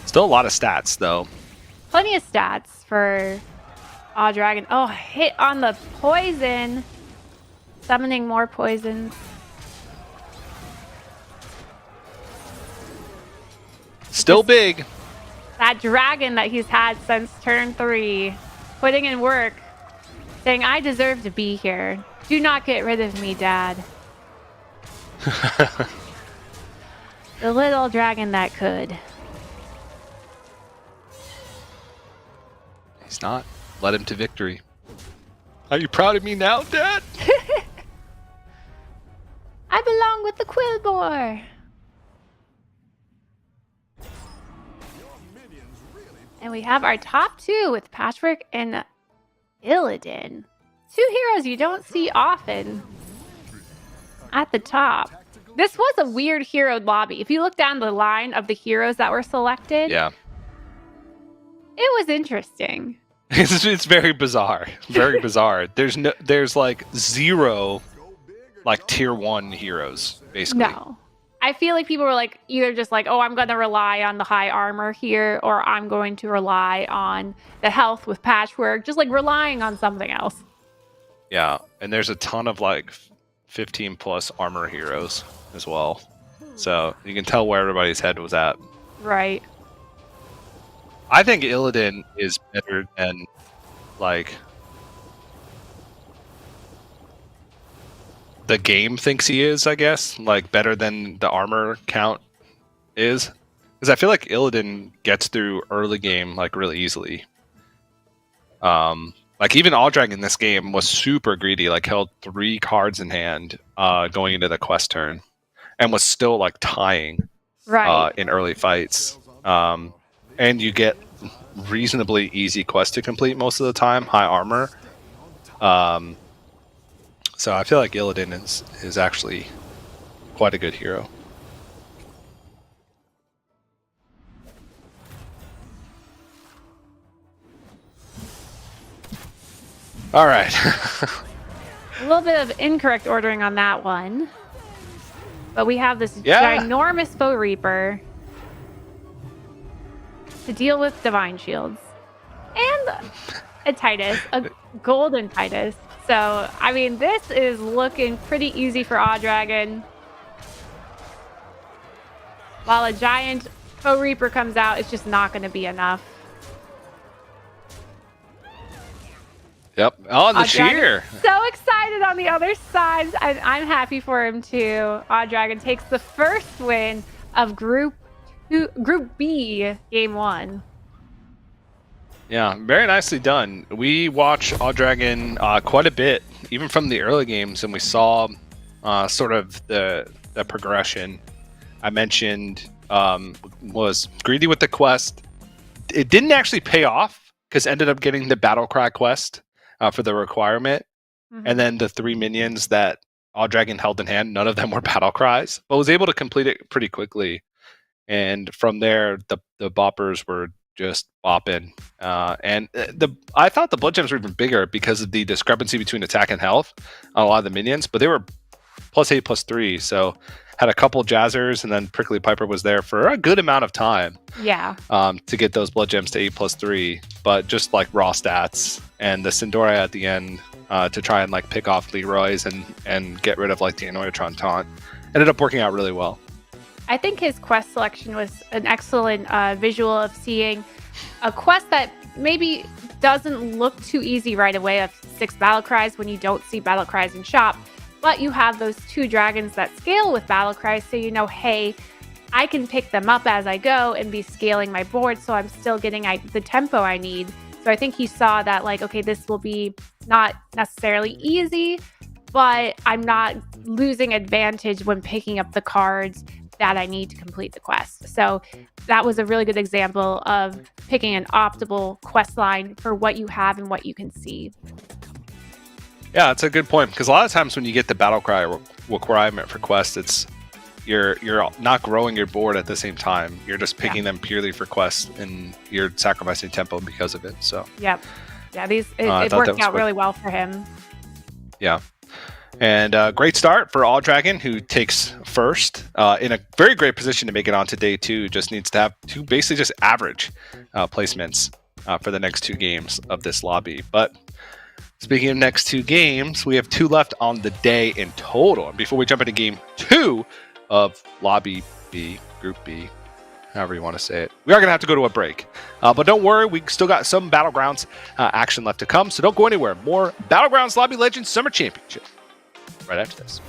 Still a lot of stats, though. Plenty of stats for Dragon. Oh, hit on the poison. Summoning more poisons. Still big. That dragon that he's had since turn 3. Putting in work. Saying, I deserve to be here. Do not get rid of me, Dad. The little dragon that could. He's not. Led him to victory. Are you proud of me now, Dad? I belong with the Quillboar. And we have our top 2 with Patchwork and Illidan. 2 heroes you don't see often at the top. This was a weird hero lobby. If you look down the line of the heroes that were selected, Yeah. it was interesting. It's very bizarre. Very bizarre. There's like 0 like tier 1 heroes, basically. No. I feel like people were like either just like, oh, I'm going to rely on the high armor here, or I'm going to rely on the health with Patchwork, just like relying on something else. Yeah, and there's a ton of like 15 plus armor heroes as well. So you can tell where everybody's head was at. Right. I think Illidan is better than like the game thinks he is, I guess, like better than the armor count is. Because I feel like Illidan gets through early game like really easily. Like even Aldrag in this game was super greedy, like held 3 cards in hand going into the quest turn, and was still like tying Right. in early fights. And you get reasonably easy quests to complete most of the time, high armor. So I feel like Illidan is actually quite a good hero. All right. A little bit of incorrect ordering on that one. But we have this Yeah. ginormous Foe Reaper to deal with Divine Shields. And a Titus, a golden Titus. So, I mean, this is looking pretty easy for Dragon. While a giant Foe Reaper comes out, it's just not going to be enough. Yep. Oh, the Dragon cheer. So excited on the other side. I'm happy for him too. Dragon takes the first win of Group B, Game 1. Yeah, very nicely done. We watched Dragon quite a bit, even from the early games, and we saw sort of the progression. I mentioned was greedy with the quest. It didn't actually pay off because ended up getting the Battle Cry quest for the requirement, and then the 3 minions that Dragon held in hand. None of them were Battle Cries, but was able to complete it pretty quickly. And from there, the boppers were just bopping. And I thought the blood gems were even bigger because of the discrepancy between attack and health on a lot of the minions, but they were +8, +3. So had a couple jazzers, and then Prickly Piper was there for a good amount of time. Yeah. To get those blood gems to 8 +3, but just like raw stats, and the Sindora at the end to try and like pick off Leroy's and get rid of like the Annoyatron taunt ended up working out really well. I think his quest selection was an excellent visual of seeing a quest that maybe doesn't look too easy right away of 6 Battle Cries when you don't see Battle Cries in shop. But you have those 2 dragons that scale with Battle Cries, so you know, hey, I can pick them up as I go and be scaling my board, so I'm still getting the tempo I need. So I think he saw that, like, okay, this will be not necessarily easy, but I'm not losing advantage when picking up the cards that I need to complete the quest. So that was a really good example of picking an optimal quest line for what you have and what you can see. Yeah, that's a good point, because a lot of times when you get the Battle Cry requirement for quests, it's you're not growing your board at the same time. You're just picking them purely for quests, and you're sacrificing tempo because of it. So yep, yeah, it worked out really well for him. Yeah, and great start for Dragon, who takes first in a very great position to make it on to day 2. Just needs to have 2 basically just average placements for the next 2 games of this lobby, but. Speaking of next 2 games, we have 2 left on the day in total. And before we jump into game 2 of Lobby B, Group B, however you want to say it, we are going to have to go to a break. But don't worry, we still got some Battlegrounds action left to come, so don't go anywhere. More Battlegrounds Lobby Legends Summer Championship right after this.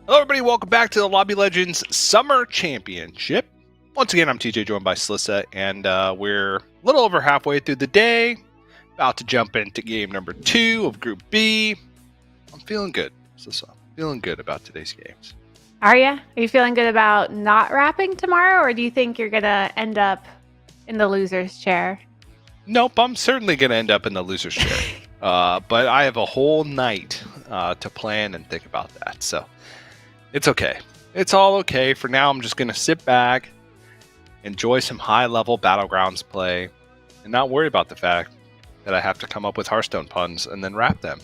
Hello, everybody. Welcome back to the Lobby Legends Summer Championship. Once again, I'm TJ, joined by Slissa, and we're a little over halfway through the day. About to jump into game number 2 of Group B. I'm feeling good, Slissa. Feeling good about today's games. Are you? Are you feeling good about not wrapping tomorrow, or do you think you're going to end up in the loser's chair? Nope, I'm certainly going to end up in the loser's chair. But I have a whole night to plan and think about that, so it's okay. It's all okay. For now, I'm just going to sit back, enjoy some high-level Battlegrounds play, and not worry about the fact that I have to come up with Hearthstone puns and then wrap them.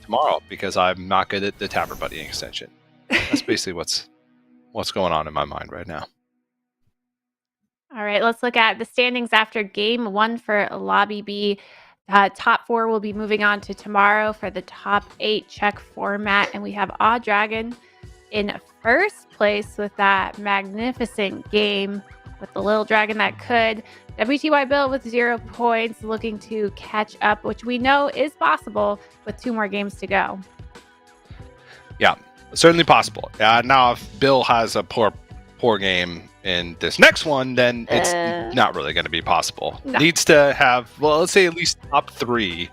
tomorrow because I'm not good at the Tavern Buddying extension. That's basically what's going on in my mind right now. All right, let's look at the standings after game 1 for Lobby B. Top 4 will be moving on to tomorrow for the top 8 check format, and we have Aw Dragon in first place with that magnificent game with the little dragon that could. WTY Bill with 0 points, looking to catch up, which we know is possible with 2 more games to go. Yeah, certainly possible. Now, if Bill has a poor game in this next one, then it's not really going to be possible. No. Needs to have, well, let's say at least top 3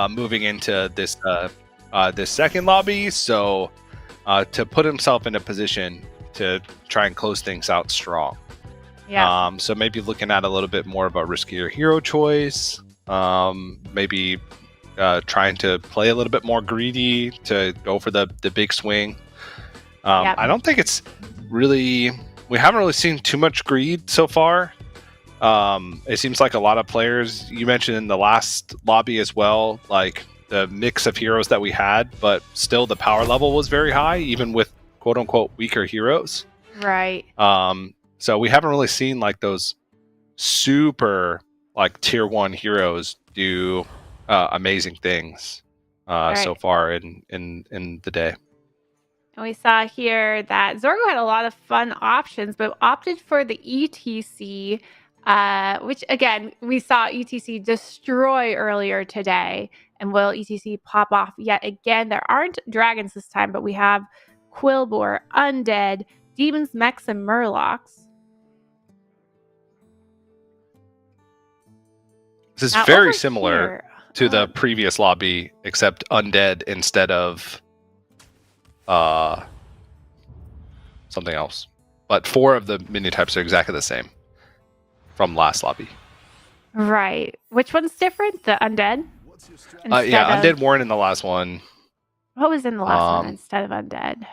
moving into this this second lobby. So to put himself in a position to try and close things out strong. Yeah. So maybe looking at a little bit more of a riskier hero choice. Maybe trying to play a little bit more greedy to go for the big swing. Yep. I don't think it's really, we haven't really seen too much greed so far. It seems like a lot of players, you mentioned in the last lobby as well, like the mix of heroes that we had, but still the power level was very high, even with quote unquote weaker heroes. Right. So we haven't really seen like those super like tier 1 heroes do amazing things so far in the day. And we saw here that Zorgo had a lot of fun options, but opted for the ETC, which again, we saw ETC destroy earlier today. And will ETC pop off yet again? There aren't dragons this time, but we have Quillbore, Undead, Demons, Mechs, and Murlocs. This is Now, very over similar here, to the previous lobby, except Undead instead of something else. But 4 of the mini types are exactly the same from last lobby. Right. Which one's different? The Undead? Yeah, Undead weren't in the last one. What was in the last one instead of Undead?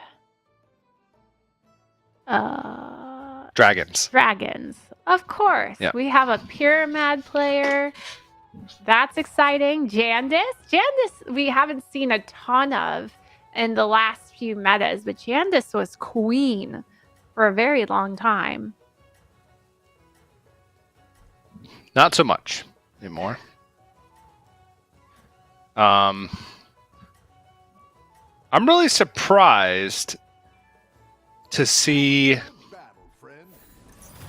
Dragons. Dragons. Of course. Yeah. We have a Pyramid player. That's exciting. Jandis we haven't seen a ton of in the last few metas, but Jandis was queen for a very long time. Not so much anymore. I'm really surprised to see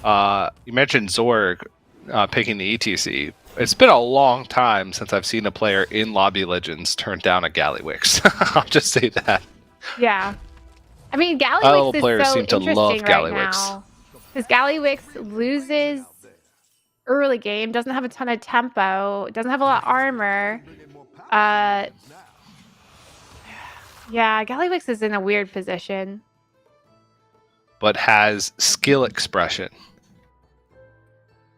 you mentioned Zorg picking the ETC. It's been a long time since I've seen a player in Lobby Legends turn down a Gallywix. I'll just say that. Yeah. I mean, Gallywix is players so seem to interesting love right Gallywix. now. Because Gallywix loses early game, doesn't have a ton of tempo, doesn't have a lot of armor. Yeah, Gallywix is in a weird position. But has skill expression.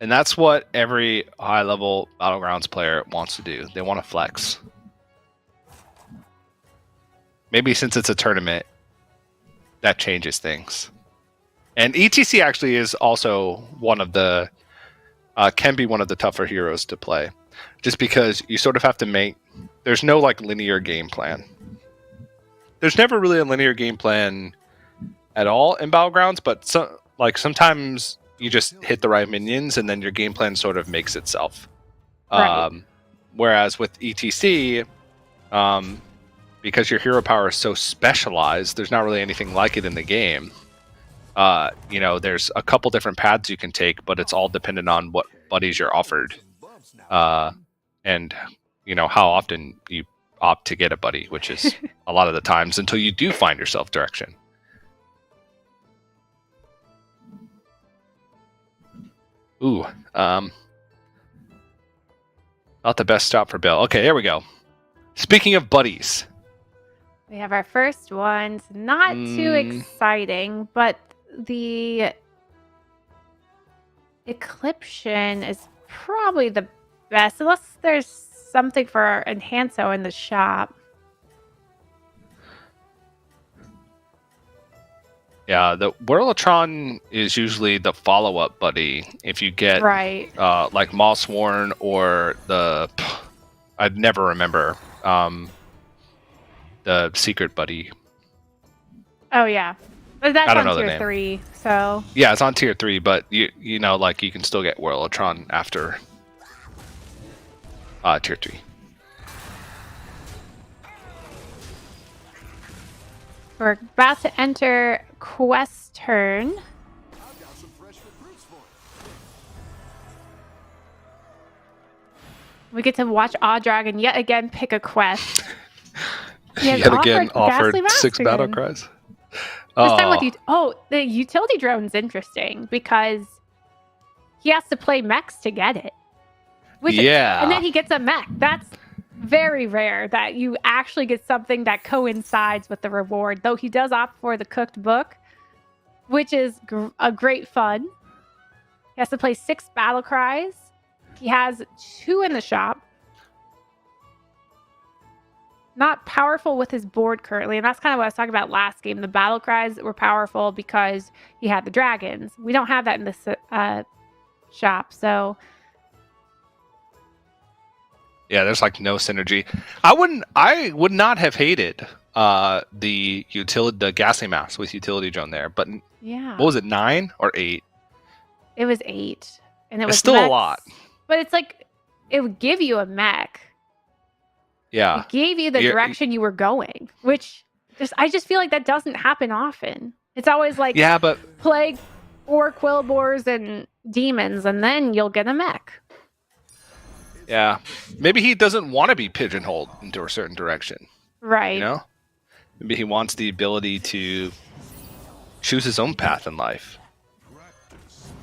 And that's what every high-level Battlegrounds player wants to do. They want to flex. Maybe since it's a tournament, that changes things. And ETC actually is also one of the... can be one of the tougher heroes to play. Just because you sort of have to make... There's no like linear game plan. There's never really a linear game plan at all in Battlegrounds, but sometimes you just hit the right minions and then your game plan sort of makes itself. Right. Whereas with ETC, because your hero power is so specialized, there's not really anything like it in the game. There's a couple different paths you can take, but it's all dependent on what buddies you're offered. And how often you opt to get a buddy, which is a lot of the times until you do find yourself direction. Ooh, not the best stop for Bill. Okay, there we go. Speaking of buddies. We have our first ones. Not too exciting, but the Eclipsion is probably the best, unless there's something for Enhanso in the shop. Yeah, the Whirlotron is usually the follow-up buddy. If you get Right. like Mossworn or I'd never remember. the secret buddy. Oh yeah, but that's I don't on know the tier name. 3. So Yeah, it's on tier 3, but you know, like you can still get Whirlotron after tier 3. we're about to enter quest turn. I've got some fresh recruits for you. We get to watch Awe Dragon yet again pick a quest. He has Yet again offered Ghastly 6 battle Mastergun. cries. This time with Oh, the utility drone's interesting because he has to play mechs to get it. yeah. And then he gets a mech. That's very rare that you actually get something that coincides with the reward. Though he does opt for the cooked book, which is a great fun. He has to play 6 battle cries. He has 2 in the shop. Not powerful with his board currently, and that's kind of what I was talking about last game. The battle cries were powerful because he had the dragons. We don't have that in this shop, so Yeah, there's like no synergy. I would not have hated the ghastly mask with utility drone there, but yeah. what was it, 9 or 8? It was 8, and it It's was still a mechs, lot. but it's like it would give you a mech. Yeah. It gave you the direction you were going, which I just feel like that doesn't happen often. It's always like Yeah, but plague or quillbores and demons, and then you'll get a mech. yeah, maybe he doesn't want to be pigeonholed into a certain direction. Right. You know, maybe he wants the ability to choose his own path in life.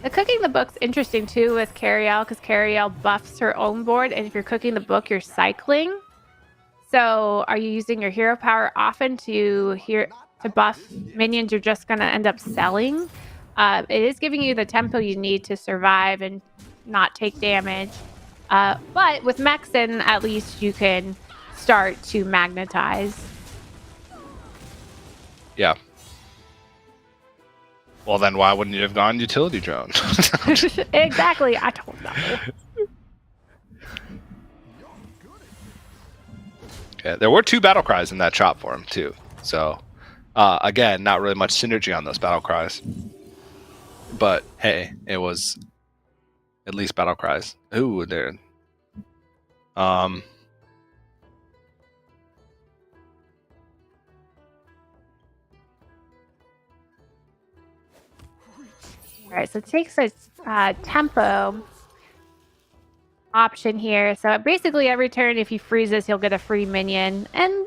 The cooking the book's interesting too with Cariel because Cariel buffs her own board, and if you're cooking the book, you're cycling. So, are you using your hero power often to buff minions you're just going to end up selling? It is giving you the tempo you need to survive and not take damage. But with Mexen, at least you can start to magnetize. Yeah. Well, then why wouldn't you have gone utility drone? Exactly. I don't know. Yeah, there were 2 battle cries in that shop for him too. So, again, not really much synergy on those battle cries. But hey, it was at least battle cries. Ooh, there. All right, so it takes a tempo option here. So basically every turn, if he freezes, he'll get a free minion. And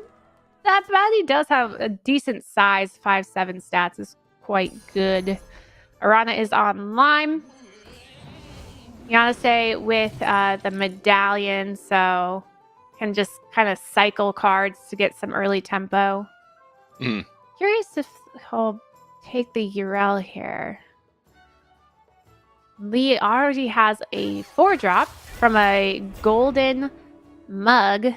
that body does have a decent size. 5/7 stats is quite good. Arana is on Lime. Yanase with the medallion, so can just kind of cycle cards to get some early tempo. Mm. Curious if he'll take the Urel here. Lee already has a 4-drop from a golden mug.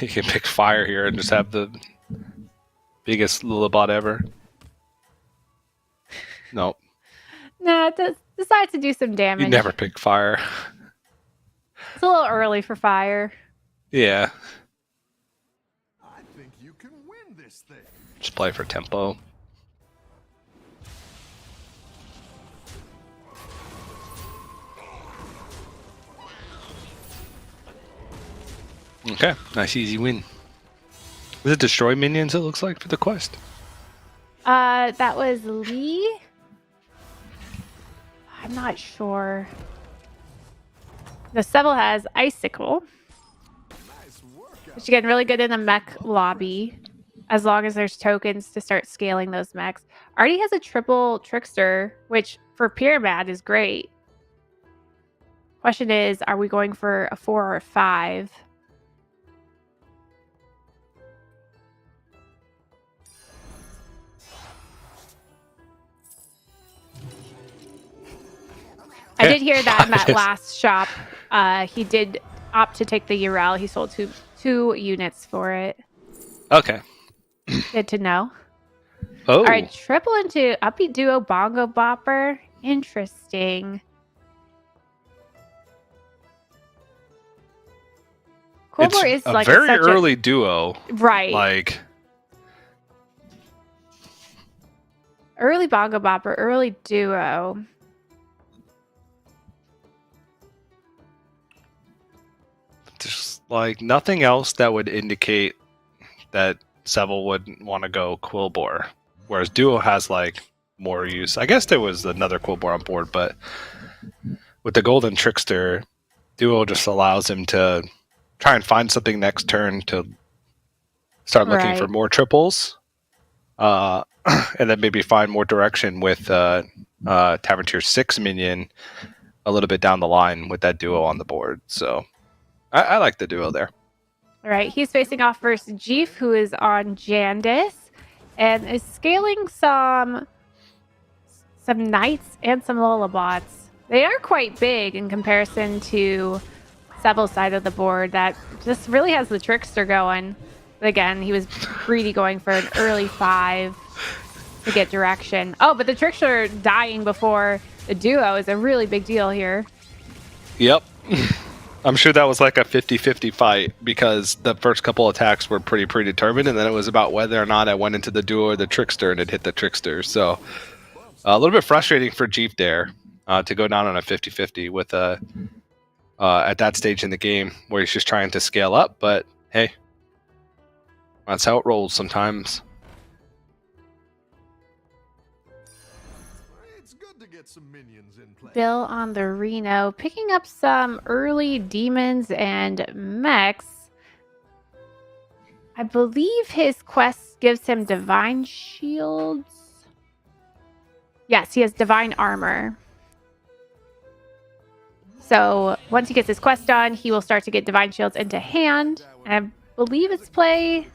You can pick fire here and just have the biggest Lillibot ever. Nope. No, it decides to do some damage. You never pick fire. It's a little early for fire. Yeah. I think you can win this thing. Just play for tempo. Okay, nice easy win. Was it destroy minions, it looks like, for the quest? That was Lee. I'm not sure. The Seville has Icicle, Nice work out. which again, really good in the mech lobby, as long as there's tokens to start scaling those mechs. Artie has a triple Trickster, which for Pyramid is great. Question is, are we going for a 4 or a 5? I did hear that in that last shop. He did opt to take the Urel. He sold two units for it. Okay. Good to know. Oh. All right, triple into upbeat duo bongo bopper. Interesting. Quillbore It's is a like very such early duo. right. Like, Early Bongo Bopper, early duo. just like nothing else that would indicate that Seville would want to go Quillbore. Whereas duo has like more use. I guess there was another Quillbore on board, but with the Golden Trickster, duo just allows him to try and find something next turn to start looking for Right. more triples. And then maybe find more direction with Tavern Tier 6 minion a little bit down the line with that duo on the board. So I like the duo there. All right. He's facing off versus Jeef, who is on Jandis and is scaling some knights and some Lullabots. They are quite big in comparison to Seville's side of the board that just really has the Trickster going. But again, he was greedy going for an early 5 to get direction. Oh, but the Trickster dying before the duo is a really big deal here. Yep. I'm sure that was like a 50-50 fight because the first couple attacks were pretty predetermined, and then it was about whether or not I went into the duo or the Trickster, and it hit the Trickster. So a little bit frustrating for Jeep there to go down on a 50-50 with at that stage in the game where he's just trying to scale up. But hey, that's how it rolls sometimes. It's good to get some minions in play. Bill on the Reno, picking up some early demons and mechs. I believe his quest gives him divine shields. Yes, he has divine armor. So once he gets his quest done, he will start to get divine shields into hand. And I believe it's play.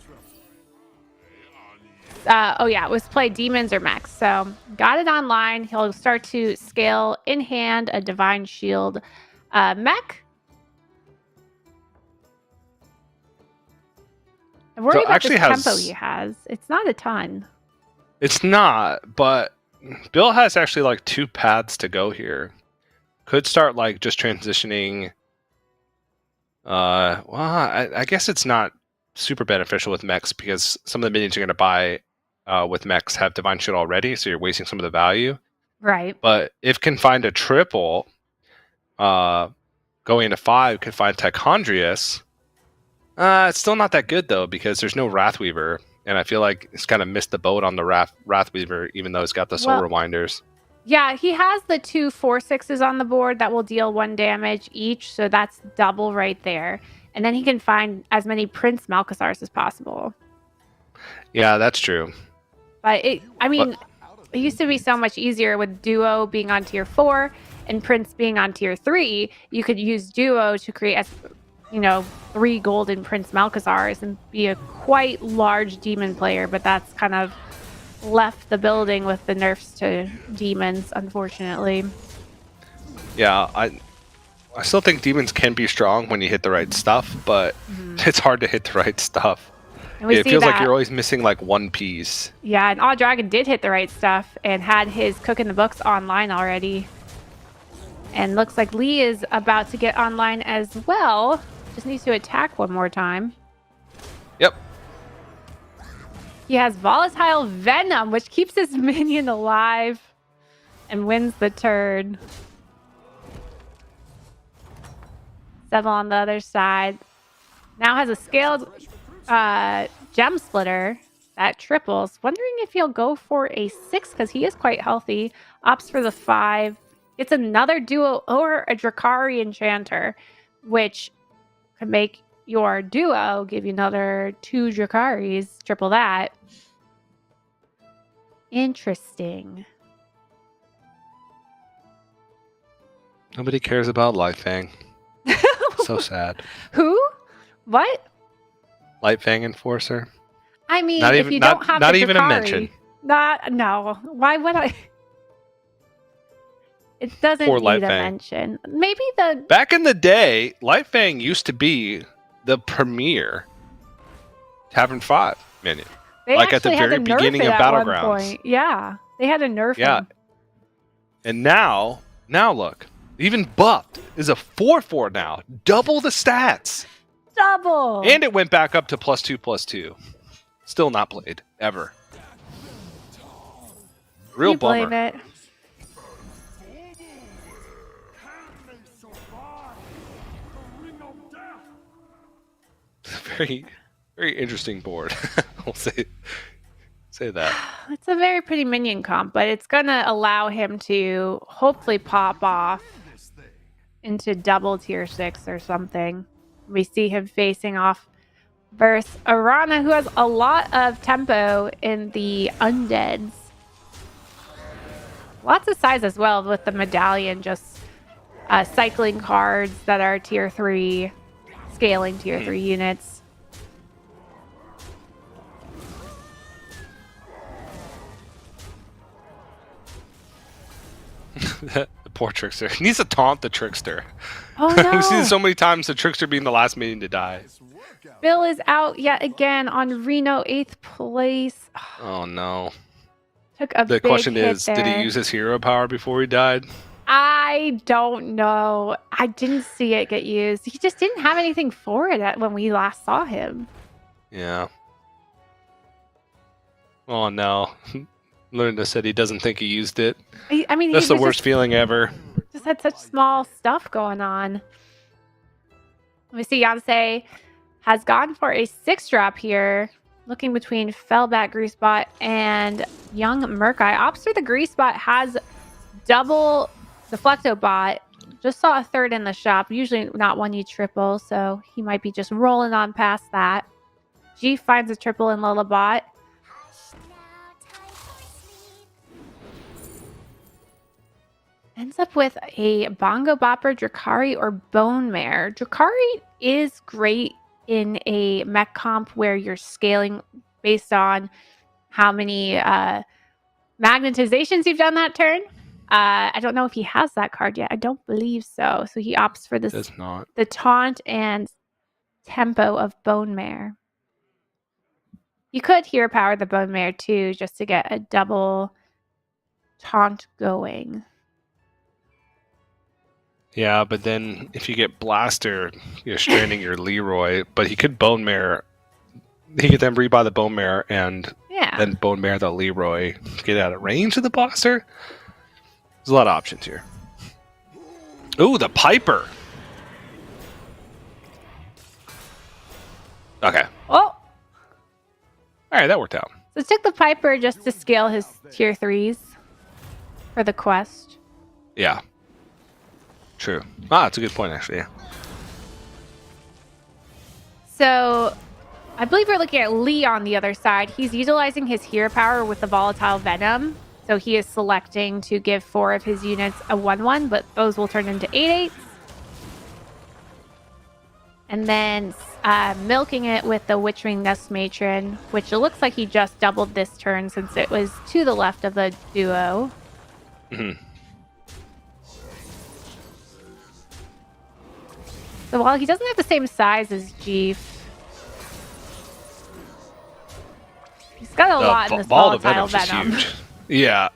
It was play demons or mechs. So got it online. He'll start to scale in hand a divine shield mech. I'm worried about this tempo he has. It's not a ton. It's not, but Bill has actually like 2 paths to go here. Could start like just transitioning. I guess it's not super beneficial with mechs because some of the minions you're going to buy with mechs have divine shield already, so you're wasting some of the value. Right. But if can find a triple, going into 5 could find Tichondrius. It's still not that good though because there's no Wrathweaver, and I feel like it's kind of missed the boat on the Wrathweaver, even though it's got the Soul Rewinders. Yeah, he has the 2 4/6s on the board that will deal 1 damage each, so that's double right there. And then he can find as many Prince Malcasars as possible. Yeah, that's true. But it used to be so much easier with Duo being on tier 4 and Prince being on tier 3. You could use Duo to create 3 golden Prince Malcasars and be a quite large demon player, but that's kind of left the building with the nerfs to demons, unfortunately. Yeah, I still think demons can be strong when you hit the right stuff, but it's hard to hit the right stuff. And It feels like you're always missing like one piece. Yeah, and Odd Dragon did hit the right stuff and had his Cook in the Books online already. And looks like Lee is about to get online as well. Just needs to attack one more time. Yep. He has Volatile Venom, which keeps his minion alive and wins the turn. Seville on the other side now has a scaled Gem Splitter that triples. Wondering if he'll go for a 6 because he is quite healthy. Opts for the 5. Gets another duo or a Drakari Enchanter, which could make your duo give you another 2 Drakaris. Triple that. Interesting. Nobody cares about Lightfang. So sad. Who? What? Lightfang Enforcer. I mean, Not if even- you not- don't have not the even a Drakari, mention. No. Why would I? It doesn't Poor need a Lightfang. mention. Maybe the Back in the day, Lightfang used to be the premier Tavern 5 minion. they like at the actually had very to nerf beginning it of at one Battlegrounds. point. Yeah, they had to nerf Yeah. him. And now look, even buffed is a 4/4 now. Double the stats. double. And it went back up to +2/+2. Still not played ever. Real you believe bummer. it? Very, very interesting board. I'll say that. It's a very pretty minion comp, but it's gonna allow him to hopefully pop off into double tier 6 or something. We see him facing off versus Arana, who has a lot of tempo in the undeads. Lots of size as well with the medallion, just cycling cards that are tier 3, scaling tier 3 units. The poor trickster. He needs to taunt the trickster. Oh We've seen no! so many times the trickster being the last minion to die. Bill is out yet again on Reno, 8th place. Oh no. Took a The big question hit is, did he there. use his hero power before he died? I don't know. I didn't see it get used. He just didn't have anything for it when we last saw him. Yeah. Oh no. Luna said he doesn't think he used it. I mean, That's he the worst feeling ever. just had such small stuff going on. We see Yonsei has gone for a 6-drop here, looking between Fellback Greasebot and Young Murkai. Opts for the Greasebot has double Deflectobot. Just saw a third in the shop. Usually not one you triple, so he might be just rolling on past that. G finds a triple in Lullabot. Ends up with a Bongo Bopper, Drakari, or Bone Mare. Drakari is great in a mech comp where you're scaling based on how many magnetizations you've done that turn. I don't know if he has that card yet. I don't believe so. So he opts for this, Does not. the taunt and tempo of Bone Mare. You could hero power the Bone Mare too, just to get a double taunt going. Yeah, but then if you get Blaster, you're stranding your Leroy. But he could Bone Mare. He could then rebuy the Bone Mare and Yeah. then Bone Mare the Leroy to get out of range of the Blaster. There's a lot of options here. Ooh, the Piper. Okay. Oh, All right, that worked out. so took the Piper just to scale his tier 3s for the quest. Yeah. True. Ah, that's a good point, actually. Yeah. So I believe we're looking at Lee on the other side. He's utilizing his hero power with the Volatile Venom. So he is selecting to give 4 of his units a 1/1, but those will turn into 8/8s. And then milking it with the Witchwing Nest Matron, which it looks like he just doubled this turn since it was to the left of the duo. Mhm. So while he doesn't have the same size as Jeef, he's got a lot in this Ball of Volatile Venom's just Venom. huge. Yeah.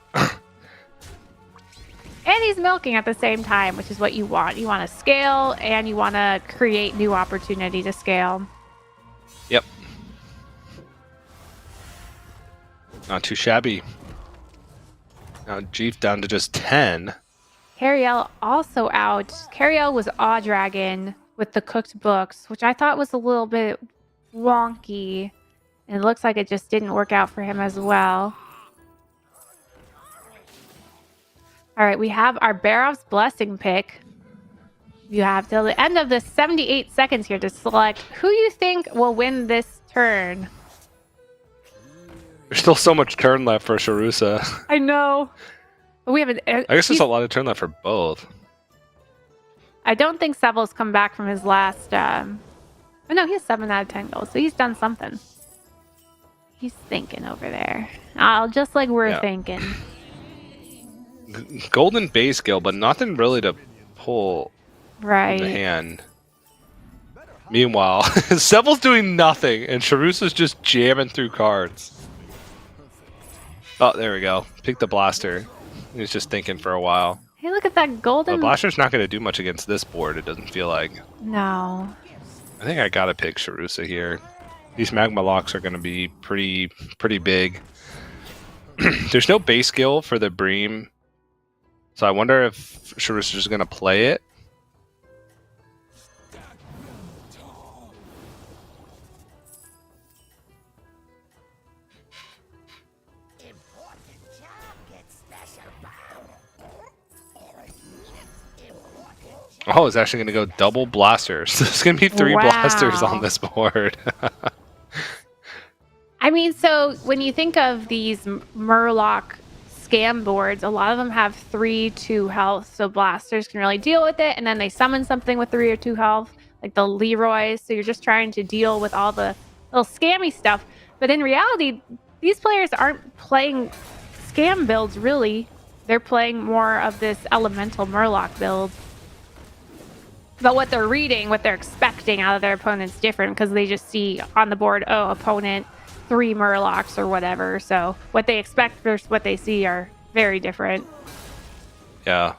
And he's milking at the same time, which is what you want. You want to scale and you want to create new opportunity to scale. Yep. Not too shabby. Now Jeef down to just 10. Cariel also out. Cariel was Awe Dragon with the cooked books, which I thought was a little bit wonky. And it looks like it just didn't work out for him as well. All right, we have our Barov's Blessing pick. You have till the end of the 78 seconds here to select who you think will win this turn. There's still so much turn left for Sharusa. I know. But we have an. I guess there's a lot of turn left for both. I don't think Seville's come back from his last. Oh no, he has 7 out of 10 goals, so he's done something. He's thinking over there. Just like we're thinking. Golden base skill, but nothing really to pull Right. in the hand. Meanwhile, Seville's doing nothing, and Sharusa's just jamming through cards. Oh, there we go. Pick the Blaster. He was just thinking for a while. Hey, look at that But golden. Blaster's not going to do much against this board, it doesn't feel like. No. I think I gotta pick Sharusa here. These magma locks are gonna be pretty big. There's no base skill for the Bream, so I wonder if Sharusa's just gonna play it. Oh, it's actually going to go double blasters. There's going to be 3 blasters on this board. I mean, so when you think of these Murloc scam boards, a lot of them have 3, 2 health, so blasters can really deal with it. And then they summon something with 3 or 2 health, like the Leroy. So you're just trying to deal with all the little scammy stuff. But in reality, these players aren't playing scam builds, really. They're playing more of this elemental Murloc build. But what they're reading, what they're expecting out of their opponent's different because they just see on the board, oh, opponent 3 Murlocs or whatever. So what they expect versus what they see are very different. Yeah.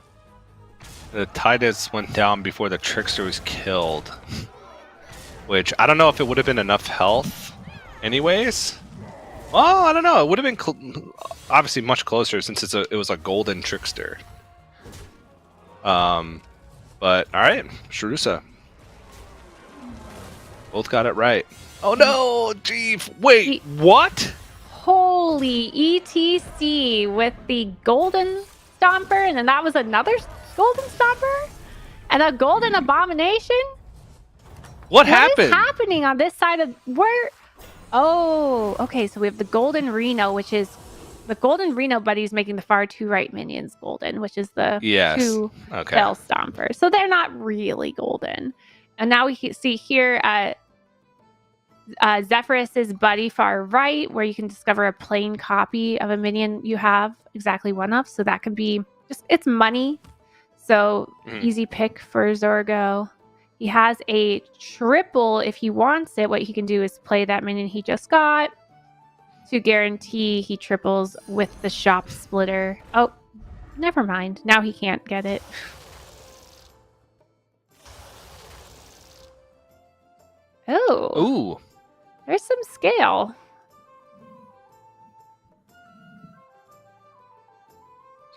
The Titus went down before the Trickster was killed. Which, I don't know if it would have been enough health anyways. Well, I don't know. It would have been obviously much closer since it was a golden Trickster. But, alright, Sharusa. Both got it right. Oh no, Jeeve! Wait, what? Holy ETC with the Golden Stomper, and then that was another Golden Stomper? And a Golden Abomination? What happened? What is happening on this side of... Where... Oh, okay, so we have the Golden Reno, which is... The Golden Reno buddy's making the far 2 right minions golden, which is the 2 Bell Stompers. So they're not really golden. And now we see here Zephyrus's buddy far right, where you can discover a plain copy of a minion you have exactly one of. So that could be just, it's money. So easy pick for Zorgo. He has a triple if he wants it. What he can do is play that minion he just got to guarantee he triples with the shop splitter. Oh, never mind. Now he can't get it. Oh. Ooh. There's some scale.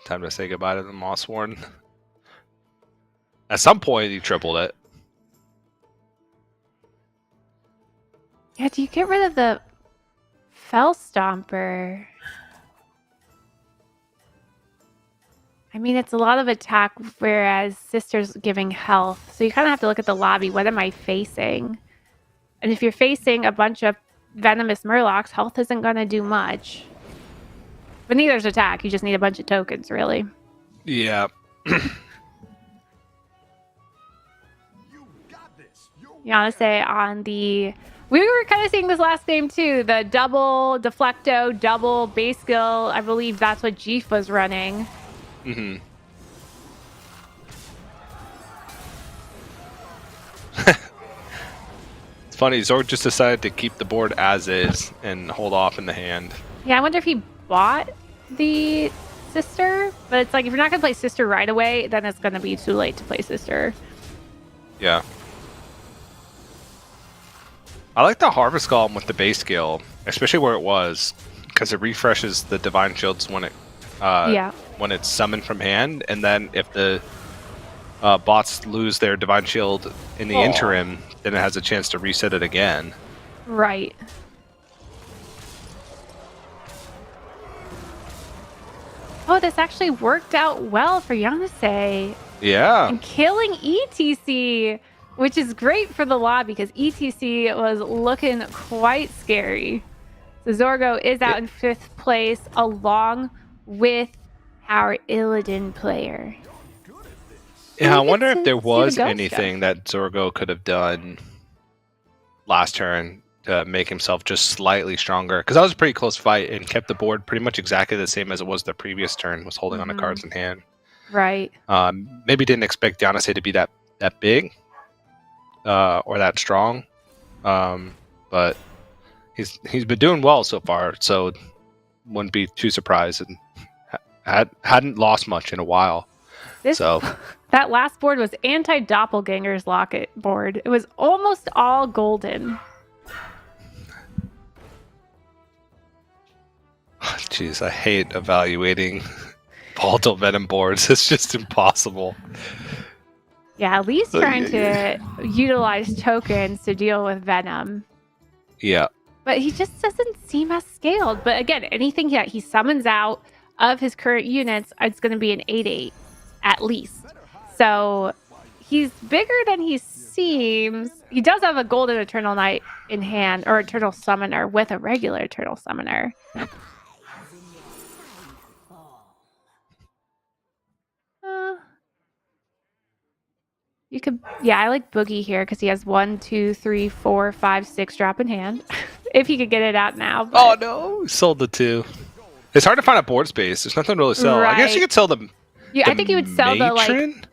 Time to say goodbye to the Mossworn. At some point, he tripled it. Yeah, do you get rid of the Fell Stomper? I mean, it's a lot of attack, whereas Sister's giving health. So you kind of have to look at the lobby. What am I facing? And if you're facing a bunch of venomous Murlocs, health isn't going to do much. But neither's attack. You just need a bunch of tokens, really. Yeah. You want to say on the... We were kind of seeing this last game, too. The double Deflecto, double base skill. I believe that's what Jeef was running. Mm-hmm. It's funny, Zorg just decided to keep the board as is and hold off in the hand. Yeah, I wonder if he bought the Sister. But it's like, if you're not going to play Sister right away, then it's going to be too late to play Sister. Yeah. I like the Harvest Golem with the base skill, especially where it was, because it refreshes the Divine Shields when it's summoned from hand, and then if the bots lose their Divine Shield in the interim, then it has a chance to reset it again. Right. Oh, this actually worked out well for Yanase. Yeah. And killing ETC, which is great for the lobby because ETC was looking quite scary. So Zorgo is out in 5th place along with our Illidan player. Yeah, I wonder if there was anything that Zorgo could have done last turn to make himself just slightly stronger. Because that was a pretty close fight and kept the board pretty much exactly the same as it was the previous turn, was holding on the cards in hand. Right. Maybe didn't expect Yanase to be that big or that strong. But he's been doing well so far, so wouldn't be too surprised. And hadn't lost much in a while. That last board was anti-doppelganger's locket board. It was almost all golden. Jeez, I hate evaluating volatile venom boards. It's just impossible. Yeah, Lee's trying to utilize tokens to deal with venom. Yeah. But he just doesn't seem as scaled. But again, anything that he summons out of his current units, it's going to be an 8/8 at least. So he's bigger than he seems. He does have a golden Eternal Knight in hand, or Eternal Summoner with a regular Eternal Summoner. You could, yeah, I like Boogie here because he has 1, 2, 3, 4, 5, 6 drop in hand. If he could get it out now. But... Oh no, sold the 2. It's hard to find a board space. There's nothing to really sell. Right. I guess you could sell them. Yeah, I think you would sell matron?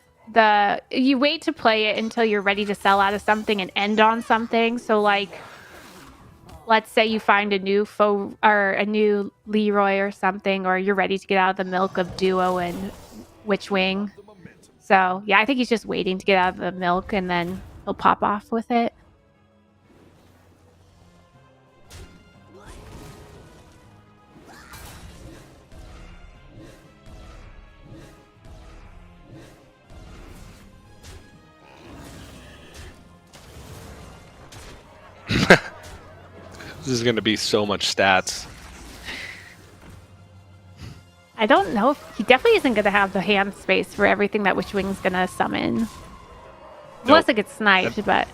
you wait to play it until you're ready to sell out of something and end on something. So like, let's say you find a new foe or a new Leroy or something, or you're ready to get out of the milk of Duo and Witchwing. So yeah, I think he's just waiting to get out of the milk and then he'll pop off with it. This is going to be so much stats. I don't know if he definitely isn't going to have the hand space for everything that Witchwing's going to summon. Unless it gets sniped, but...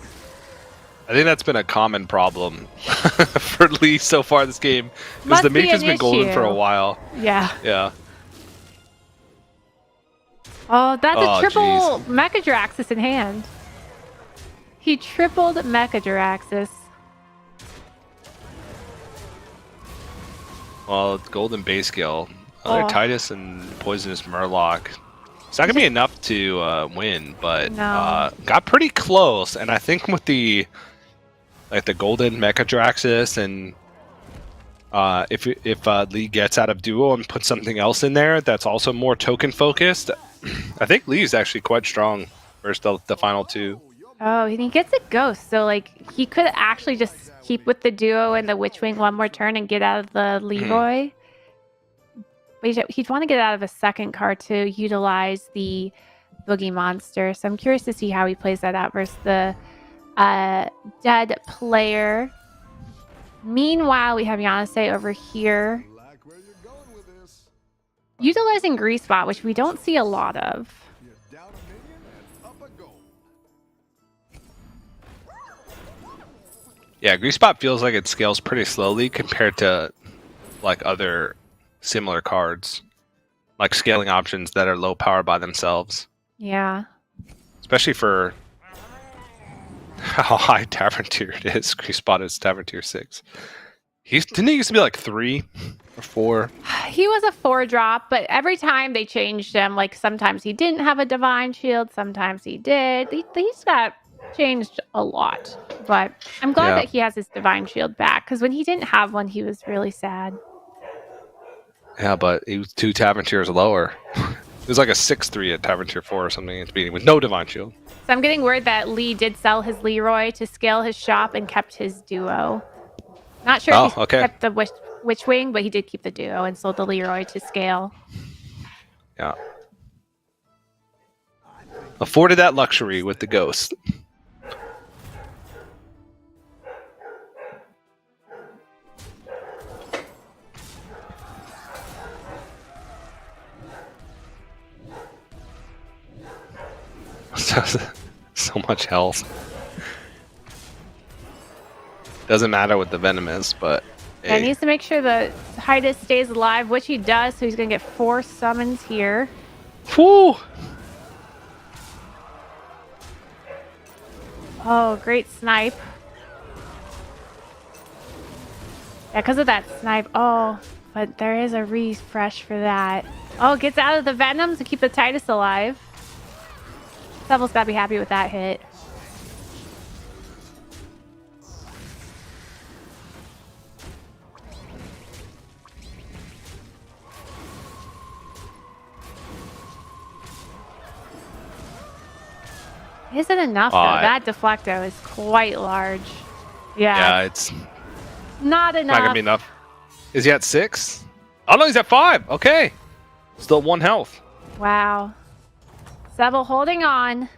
I think that's been a common problem for Lee so far this game. Because the matron's been golden for a while. Yeah. Yeah. Oh, that's a triple geez. Mechadraxis in hand. He tripled Mechadraxis. Well, it's golden base skill. Other Oh. Titus and poisonous Murloc. It's not gonna be enough to win, but No. got pretty close. And I think with the golden Mechadraxis and if Lee gets out of Duo and puts something else in there that's also more token focused, I think Lee is actually quite strong versus the final 2. Oh, and he gets a ghost, so like he could actually just keep with the Duo and the Witchwing one more turn and get out of the Leroy. But he'd want to get out of a second card to utilize the Boogie Monster. So I'm curious to see how he plays that out versus the dead player. Meanwhile, we have Yanase over here Like where you're going with this. utilizing Grease Spot, which we don't see a lot of. You're down a minion and up a goal. Yeah, Grease Spot feels like it scales pretty slowly compared to like other similar cards, like scaling options that are low power by themselves. Yeah. Especially for how high Tavern Tier it is. Grease Spot is Tavern Tier 6. Didn't he used to be like 3 or 4? He was a 4-drop, but every time they changed him, like sometimes he didn't have a Divine Shield, sometimes he did. He's got changed a lot. But I'm glad that he has his Divine Shield back, because when he didn't have one, he was really sad. Yeah, but he was 2 Tavern Tiers lower. It was like a 6-3 at Tavern Tier 4 or something at the beginning with no Divine Shield. So I'm getting word that Lee did sell his Leroy to scale his shop and kept his Duo. Not sure if he kept the Witchwing, but he did keep the Duo and sold the Leroy to scale. Yeah. Afforded that luxury with the ghost. So much health. Doesn't matter what the venom is, but Yeah, he needs to make sure the Titus stays alive, which he does, so he's going to get 4 summons here. Whew. Oh, great snipe. Yeah, because of that snipe. Oh, but there is a refresh for that. Oh, gets out of the venom to keep the Titus alive. Devil's got to be happy with that hit. Isn't enough though. That deflecto is quite large. Yeah. Yeah, it's Not enough. not gonna be enough. Is he at 6? Oh no, he's at 5. Okay, still 1 health. Wow. Seville holding on.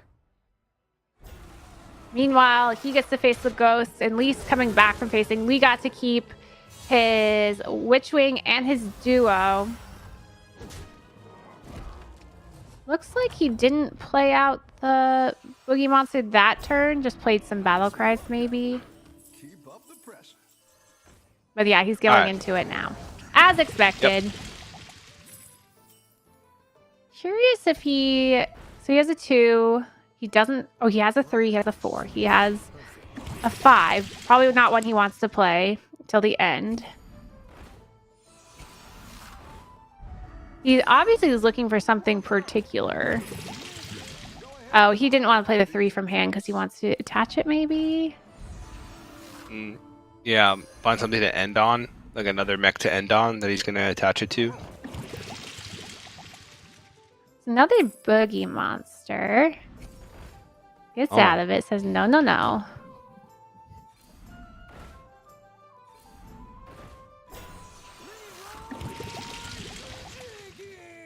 Meanwhile, he gets to face the ghost, and Lee's coming back from facing. Lee got to keep his Witchwing and his duo. Looks like he didn't play out the Boogie Monster that turn, just played some Battle Cries maybe. Keep up the pressure. But yeah, he's going All right. into it now. As expected. Yep. Curious if he... So he has a 2. He doesn't... Oh, he has a 3. He has a 4. He has a 5. Probably not one he wants to play till the end. He obviously is looking for something particular. Oh, he didn't want to play the 3 from hand because he wants to attach it maybe? Yeah, find something to end on, like another mech to end on that he's gonna attach it to. It's another Boogie Monster. Gets out of it, says no, no, no.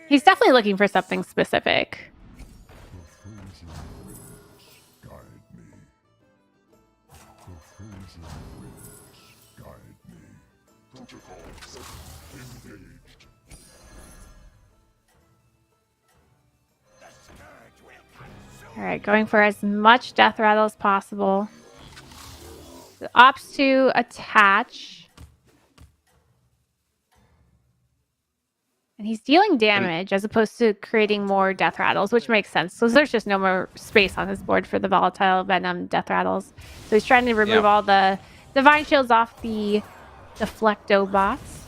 He's definitely looking for something specific. Guide me. The frozen winds guide me. Protocols engaged. Alright, going for as much death rattle as possible. Opts to attach. And he's dealing damage as opposed to creating more death rattles, which makes sense. So there's just no more space on his board for the volatile venom death rattles. So he's trying to remove all the divine shields off the deflecto bots.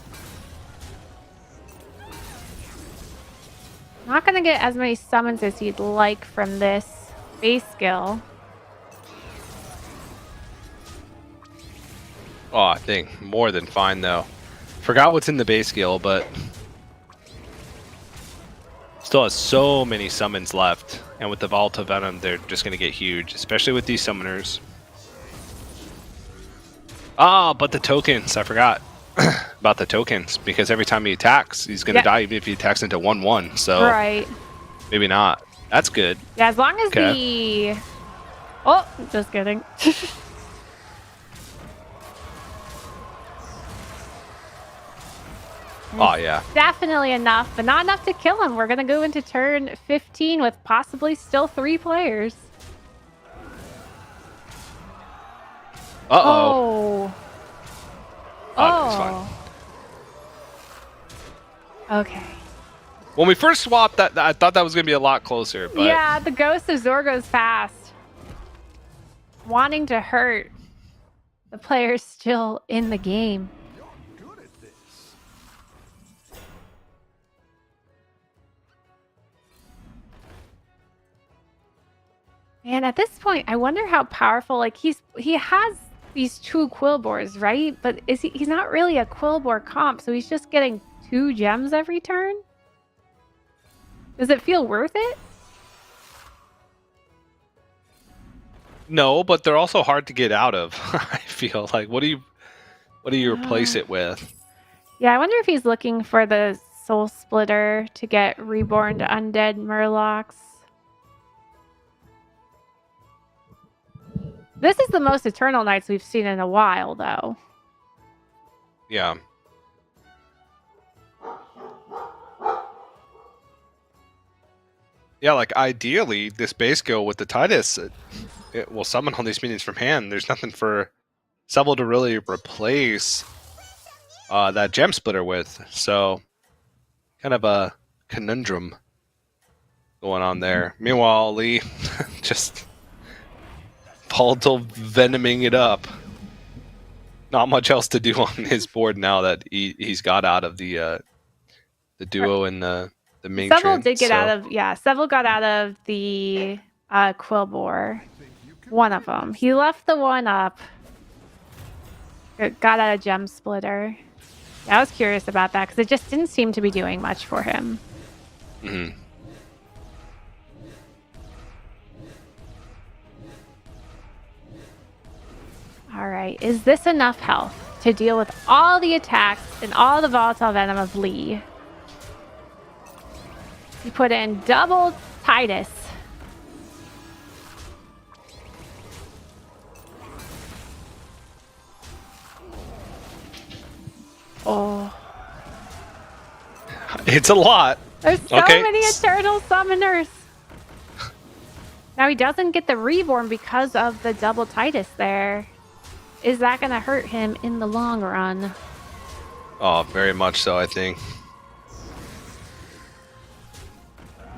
Not going to get as many summons as he'd like from this base skill. Oh, I think more than fine though. Forgot what's in the base skill, but still has so many summons left. And with the volatile venom, they're just going to get huge, especially with these summoners. Ah, but the tokens, I forgot about the tokens, because every time he attacks, he's going to die even if he attacks into 1/1. So Right. maybe not. That's good. Yeah, as long as the... Oh, just kidding. Oh, yeah. Definitely enough, but not enough to kill him. We're going to go into turn 15 with possibly still 3 players. Uh-oh. Oh. It's fine. Okay. When we first swapped, that I thought that was going to be a lot closer. But Yeah, the ghost of Zor goes fast. Wanting to hurt the players still in the game. You're good at this. And at this point, I wonder how powerful, like he has these 2 Quillbores, right? But he's not really a Quillbore comp, so he's just getting 2 gems every turn? Does it feel worth it? no, but they're also hard to get out of. I feel like what do you replace it with? Yeah, I wonder if he's looking for the Soul Splitter to get reborn to undead Murlocs. This is the most Eternal Knights we've seen in a while, though. Yeah. Yeah, like ideally, this base go with the Titus, it will summon all these minions from hand. There's nothing for Seville to really replace that gem splitter with. So, kind of a conundrum going on there. Meanwhile, Lee just volatile venoming it up. Not much else to do on his board now that he's got out of the duo and the main. Seville did get out of Seville got out of the Quillbore. One of them. He left the one up. Got out of Gem Splitter. Yeah, I was curious about that because it just didn't seem to be doing much for him. Mm-hmm. right, is this enough health to deal with all the attacks and all the volatile venom of Lee? You put in double Titus. Oh. It's a lot. There's so many eternal summoners. Now he doesn't get the reborn because of the double Titus there. Is that going to hurt him in the long run? Oh, very much so, I think.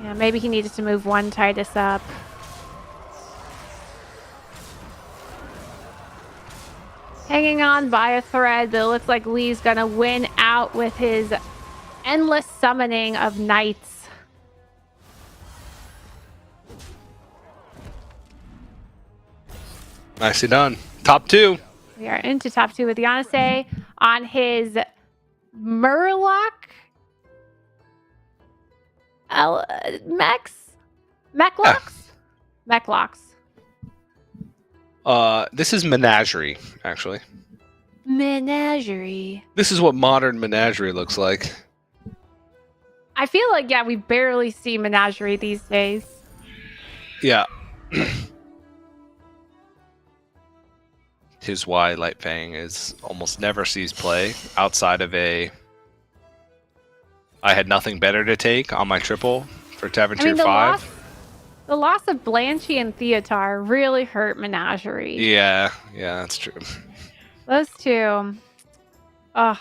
Yeah, maybe he needed to move one Titus up. Hanging on by a thread, but it looks like Lee's going to win out with his endless summoning of knights. Nicely done. Top 2. We are into top 2 with Yanase on his Murloc Mechlocks. This is Menagerie, actually. Menagerie. This is what modern Menagerie looks like. I feel like, yeah, we barely see Menagerie these days. Yeah. His Y Light Fang is almost never sees play outside of I had nothing better to take on my triple for Tavern Tier 5. The loss of Blanchy and Theotar really hurt Menagerie. Yeah, that's true. Those two. Oh,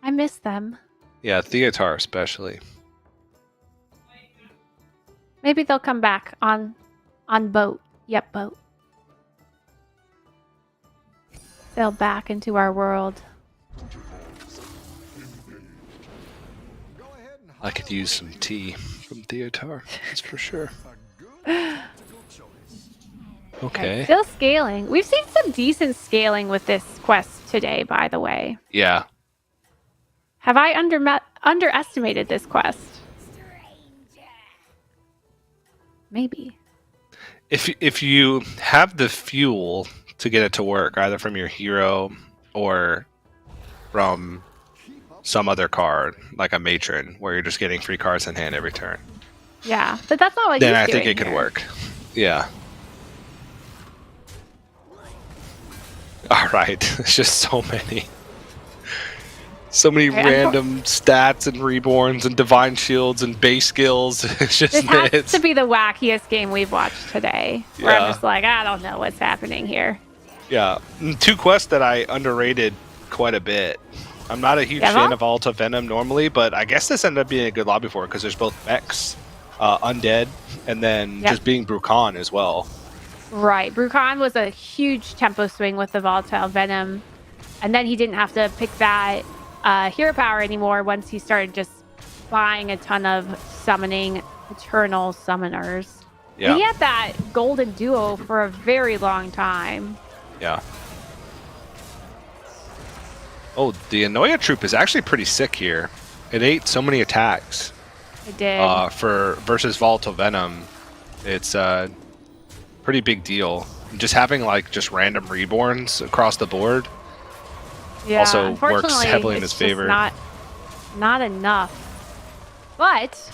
I miss them. Yeah, Theotar especially. Maybe they'll come back on boat. Yep, boat. Sail back into our world. I could use some tea from Theotar, that's for sure. Okay. Still scaling. We've seen some decent scaling with this quest today, by the way. Yeah. Have I underestimated this quest? Maybe. If you have the fuel to get it to work, either from your hero or from some other card, like a matron, where you're just getting free cards in hand every turn. Yeah, but that's not what then he's I think doing it could here. work. Yeah. All right. It's just so many. So many random stats and reborns and divine shields and base skills. It's just This has to be the wackiest game we've watched today. Where Yeah. I'm just like, I don't know what's happening here. Yeah. And 2 quests that I underrated quite a bit. I'm not a huge fan of Alta Venom normally, but I guess this ended up being a good lobby for it because there's both mechs, undead, and then just being Brukan as well. Right. Brukan was a huge tempo swing with the Volatile Venom. And then he didn't have to pick that hero power anymore once he started just buying a ton of summoning eternal summoners. Yeah. And he had that golden duo for a very long time. Yeah. Oh, the Anoia troop is actually pretty sick here. It ate so many attacks. It did. For versus Volatile Venom, it's a pretty big deal. Just having like just random reborns across the board also works heavily in his favor. Not enough. But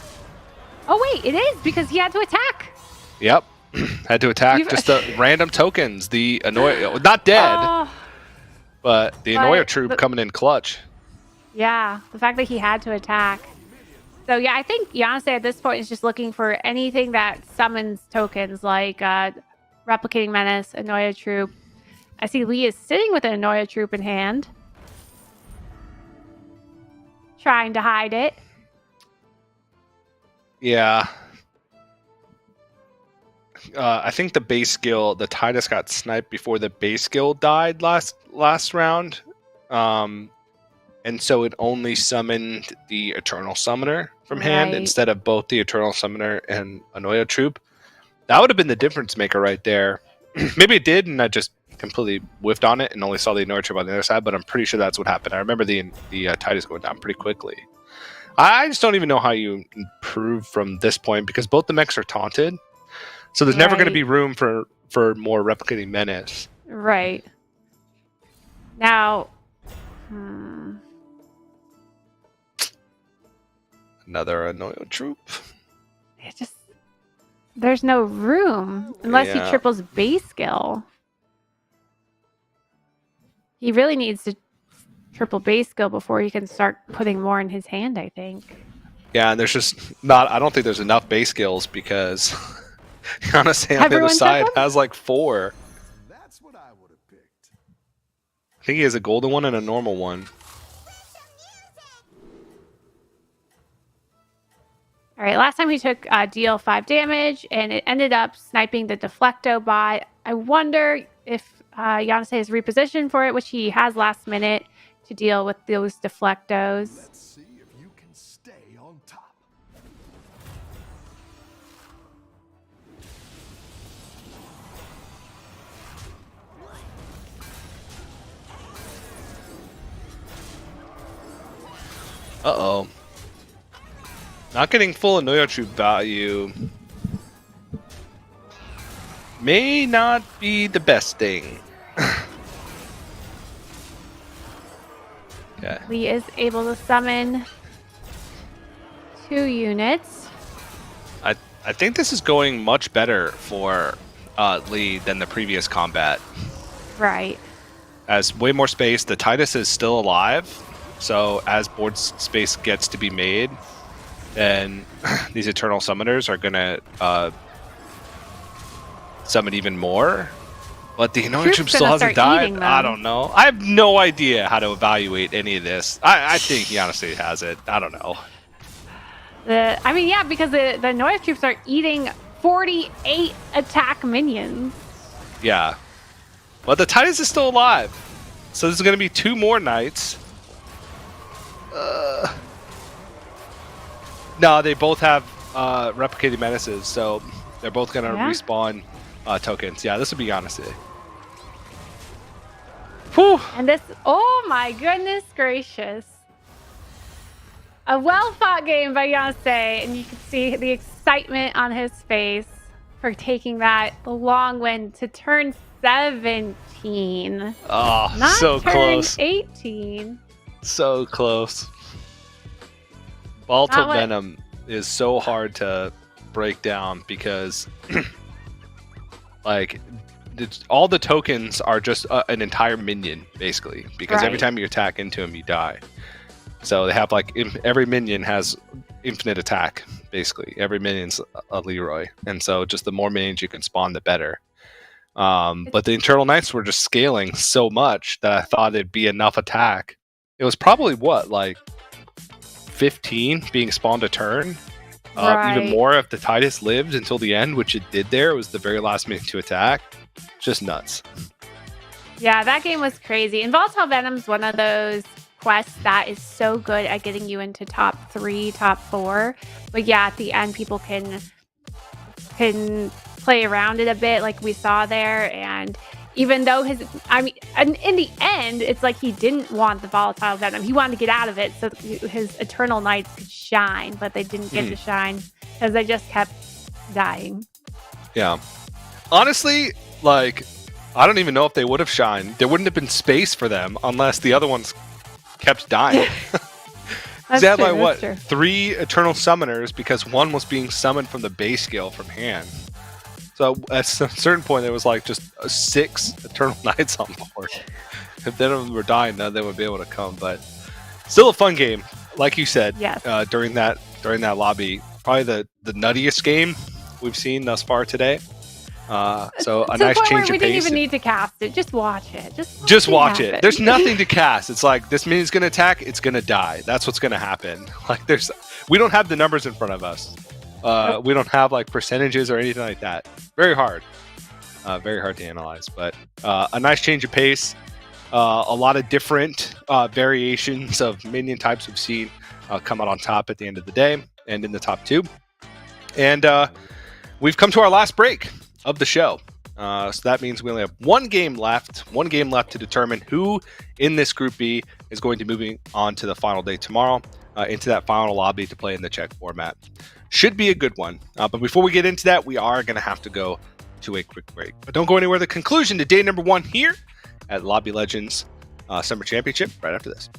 oh wait, it is because he had to attack. Yep, had to attack just the random tokens. The Anoia, not dead, but the Anoia troop coming in clutch. Yeah, the fact that he had to attack. So yeah, I think Yanase at this point is just looking for anything that summons tokens like Replicating Menace, Anoia Troop. I see Lee is sitting with an Anoia Troop in hand. Trying to hide it. Yeah. I think the base skill, the Titus got sniped before the base skill died last round. And so it only summoned the Eternal Summoner from hand instead of both the Eternal Summoner and Anoia Troop. That would have been the difference maker right there. Maybe it did, and I just completely whiffed on it and only saw the Anoia Troop on the other side, but I'm pretty sure that's what happened. I remember the Titus going down pretty quickly. I just don't even know how you improve from this point because both the mechs are taunted. So there's never going to be room for more Replicating Menace. Right. Now, Another annoying troop. it just there's no room unless he Yeah. triples base skill. He really needs to triple base skill before he can start putting more in his hand, I think. Yeah, and there's just not. I don't think there's enough base skills because honestly, on the other Everyone took side them? has like 4. That's what I would have picked. I think he has a golden one and a normal one. All right, last time he took deal 5 damage, and it ended up sniping the Deflecto bot. I wonder if Yonsei has repositioned for it, which he has last minute to deal with those Deflectos. Let's see if you can stay on top. Uh-oh. Not getting full Anoyo troop value may not be the best thing. Okay. Lee is able to summon 2 units. I think this is going much better for Lee than the previous combat. Right. As way more space, the Titus is still alive, so as board space gets to be made, then these Eternal Summoners are gonna summon even more. But the Annoying Troop's Troop still gonna hasn't start died. eating them. I don't know. I have no idea how to evaluate any of this. I think he honestly has it. I don't know. Because the Noise troops are eating 48 attack minions. Yeah. But the Titus is still alive. So there's going to be 2 more nights. No, they both have replicating menaces, so they're both going to Yeah. respawn tokens. Yeah, this would be honestly. Whew. And this, oh my goodness gracious. A well-fought game by Yonsei, and you can see the excitement on his face for taking that long win to turn 17. Oh, Not so turn close. 18. So close. Volatile Not what- Venom is so hard to break down because like all the tokens are just an entire minion basically, because every Right. time you attack into him you die. So they have like every minion has infinite attack basically. Every minion's a Leroy, and so just the more minions you can spawn the better. But the Internal Knights were just scaling so much that I thought it'd be enough attack. It was probably like 15 being spawned a turn. Even Right. more if the Titus lived until the end, which it did there. It was the very last minute to attack. Just nuts. Yeah, that game was crazy. And Volatile Venom's one of those quests that is so good at getting you into top 3, top 4. But yeah, at the end, people can play around it a bit, like we saw there. And even though and in the end, it's like he didn't want the Volatile Venom. He wanted to get out of it so his Eternal Knights could shine, but they didn't get to shine because they just kept dying. Yeah. Honestly, like, I don't even know if they would have shined. There wouldn't have been space for them unless the other ones kept dying. That's They had true, like what, that's true. 3 Eternal Summoners because one was being summoned from the base skill from hand. So at a certain point, there was like just 6 Eternal Knights on board. If none of them were dying, none of them would be able to come. But still a fun game, like you said. Yes. During that lobby, probably the nuttiest game we've seen thus far today. So a To the nice point where change we of didn't pace. even need to cast it. Just watch it. Just watch it. happen. There's nothing to cast. It's like this minion's gonna attack, it's gonna die. That's what's gonna happen. Like we don't have the numbers in front of us. We don't have like percentages or anything like that. Very hard. Very hard to analyze. But a nice change of pace. A lot of different variations of minion types we've seen come out on top at the end of the day and in the top 2. And we've come to our last break of the show. So that means we only have one game left to determine who in this Group B is going to be moving on to the final day tomorrow into that final lobby to play in the check format. Should be a good one. But before we get into that, we are going to have to go to a quick break. But don't go anywhere. The conclusion to day number 1 here at Lobby Legends Summer Championship right after this.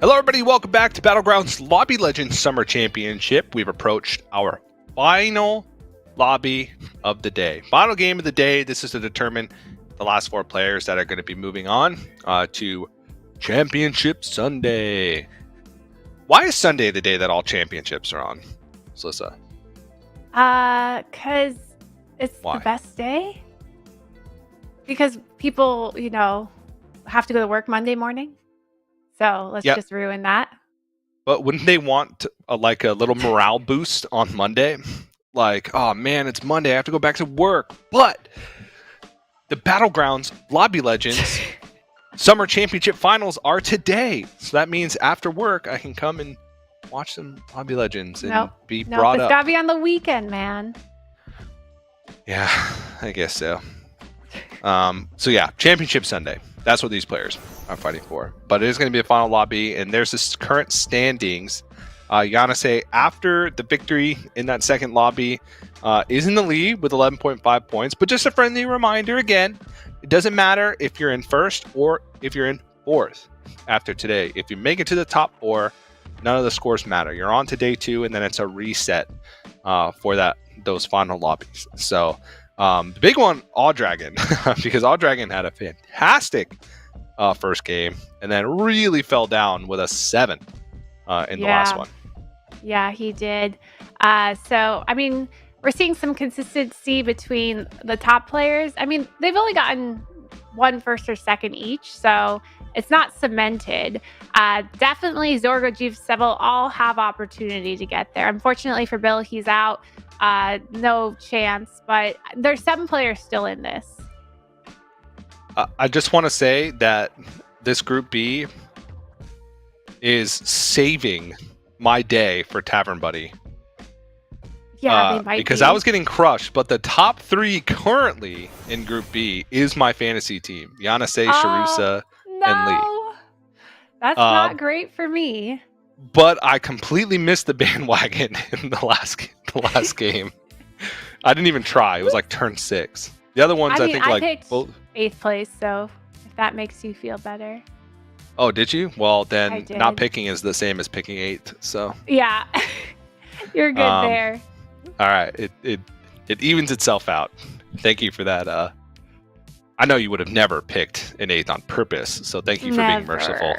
Hello, everybody. Welcome back to Battlegrounds Lobby Legends Summer Championship. We've approached our final lobby of the day. Final game of the day. This is to determine the last 4 players that are going to be moving on to Championship Sunday. Why is Sunday the day that all championships are on, Slissa? Because it's Why? the best day. Because people, have to go to work Monday morning. So let's just ruin that. But wouldn't they want a little morale boost on Monday? Like, oh man, it's Monday. I have to go back to work. But the Battlegrounds Lobby Legends Summer Championship Finals are today. So that means after work, I can come and watch some Lobby Legends and be brought up. It's got to be on the weekend, man. Yeah, I guess so. So yeah, Championship Sunday. That's what these players are fighting for. But it is going to be a final lobby, and there's this current standings. Yanase, after the victory in that second lobby, is in the lead with 11.5 points. But just a friendly reminder again, it doesn't matter if you're in first or if you're in fourth after today. If you make it to the top 4, none of the scores matter. You're on to day 2, and then it's a reset for that those final lobbies. So the big one, All Dragon, because All Dragon had a fantastic first game and then really fell down with a 7 in the last one. Yeah, he did. So, I mean, we're seeing some consistency between the top players. I mean, they've only gotten one first or second each, so it's not cemented. Definitely Zorgo, Jeeves, Seville all have opportunity to get there. Unfortunately for Bill, he's out. No chance, but there's 7 players still in this. I just want to say that this Group B is saving my day for Tavern Buddy. Yeah, they might because be. I was getting crushed, but the top 3 currently in Group B is my fantasy team: Yanase, Sharusa, and Lee. That's not great for me. But I completely missed the bandwagon in the last game. I didn't even try. It was like turn 6. The other ones, I think, I like picked 8th place, so if that makes you feel better. Oh, did you? Well, I then did. not picking is the same as picking 8th. So Yeah, you're good there. all right, it evens itself out. Thank you for that. I know you would have never picked an 8th on purpose, so thank you for being merciful.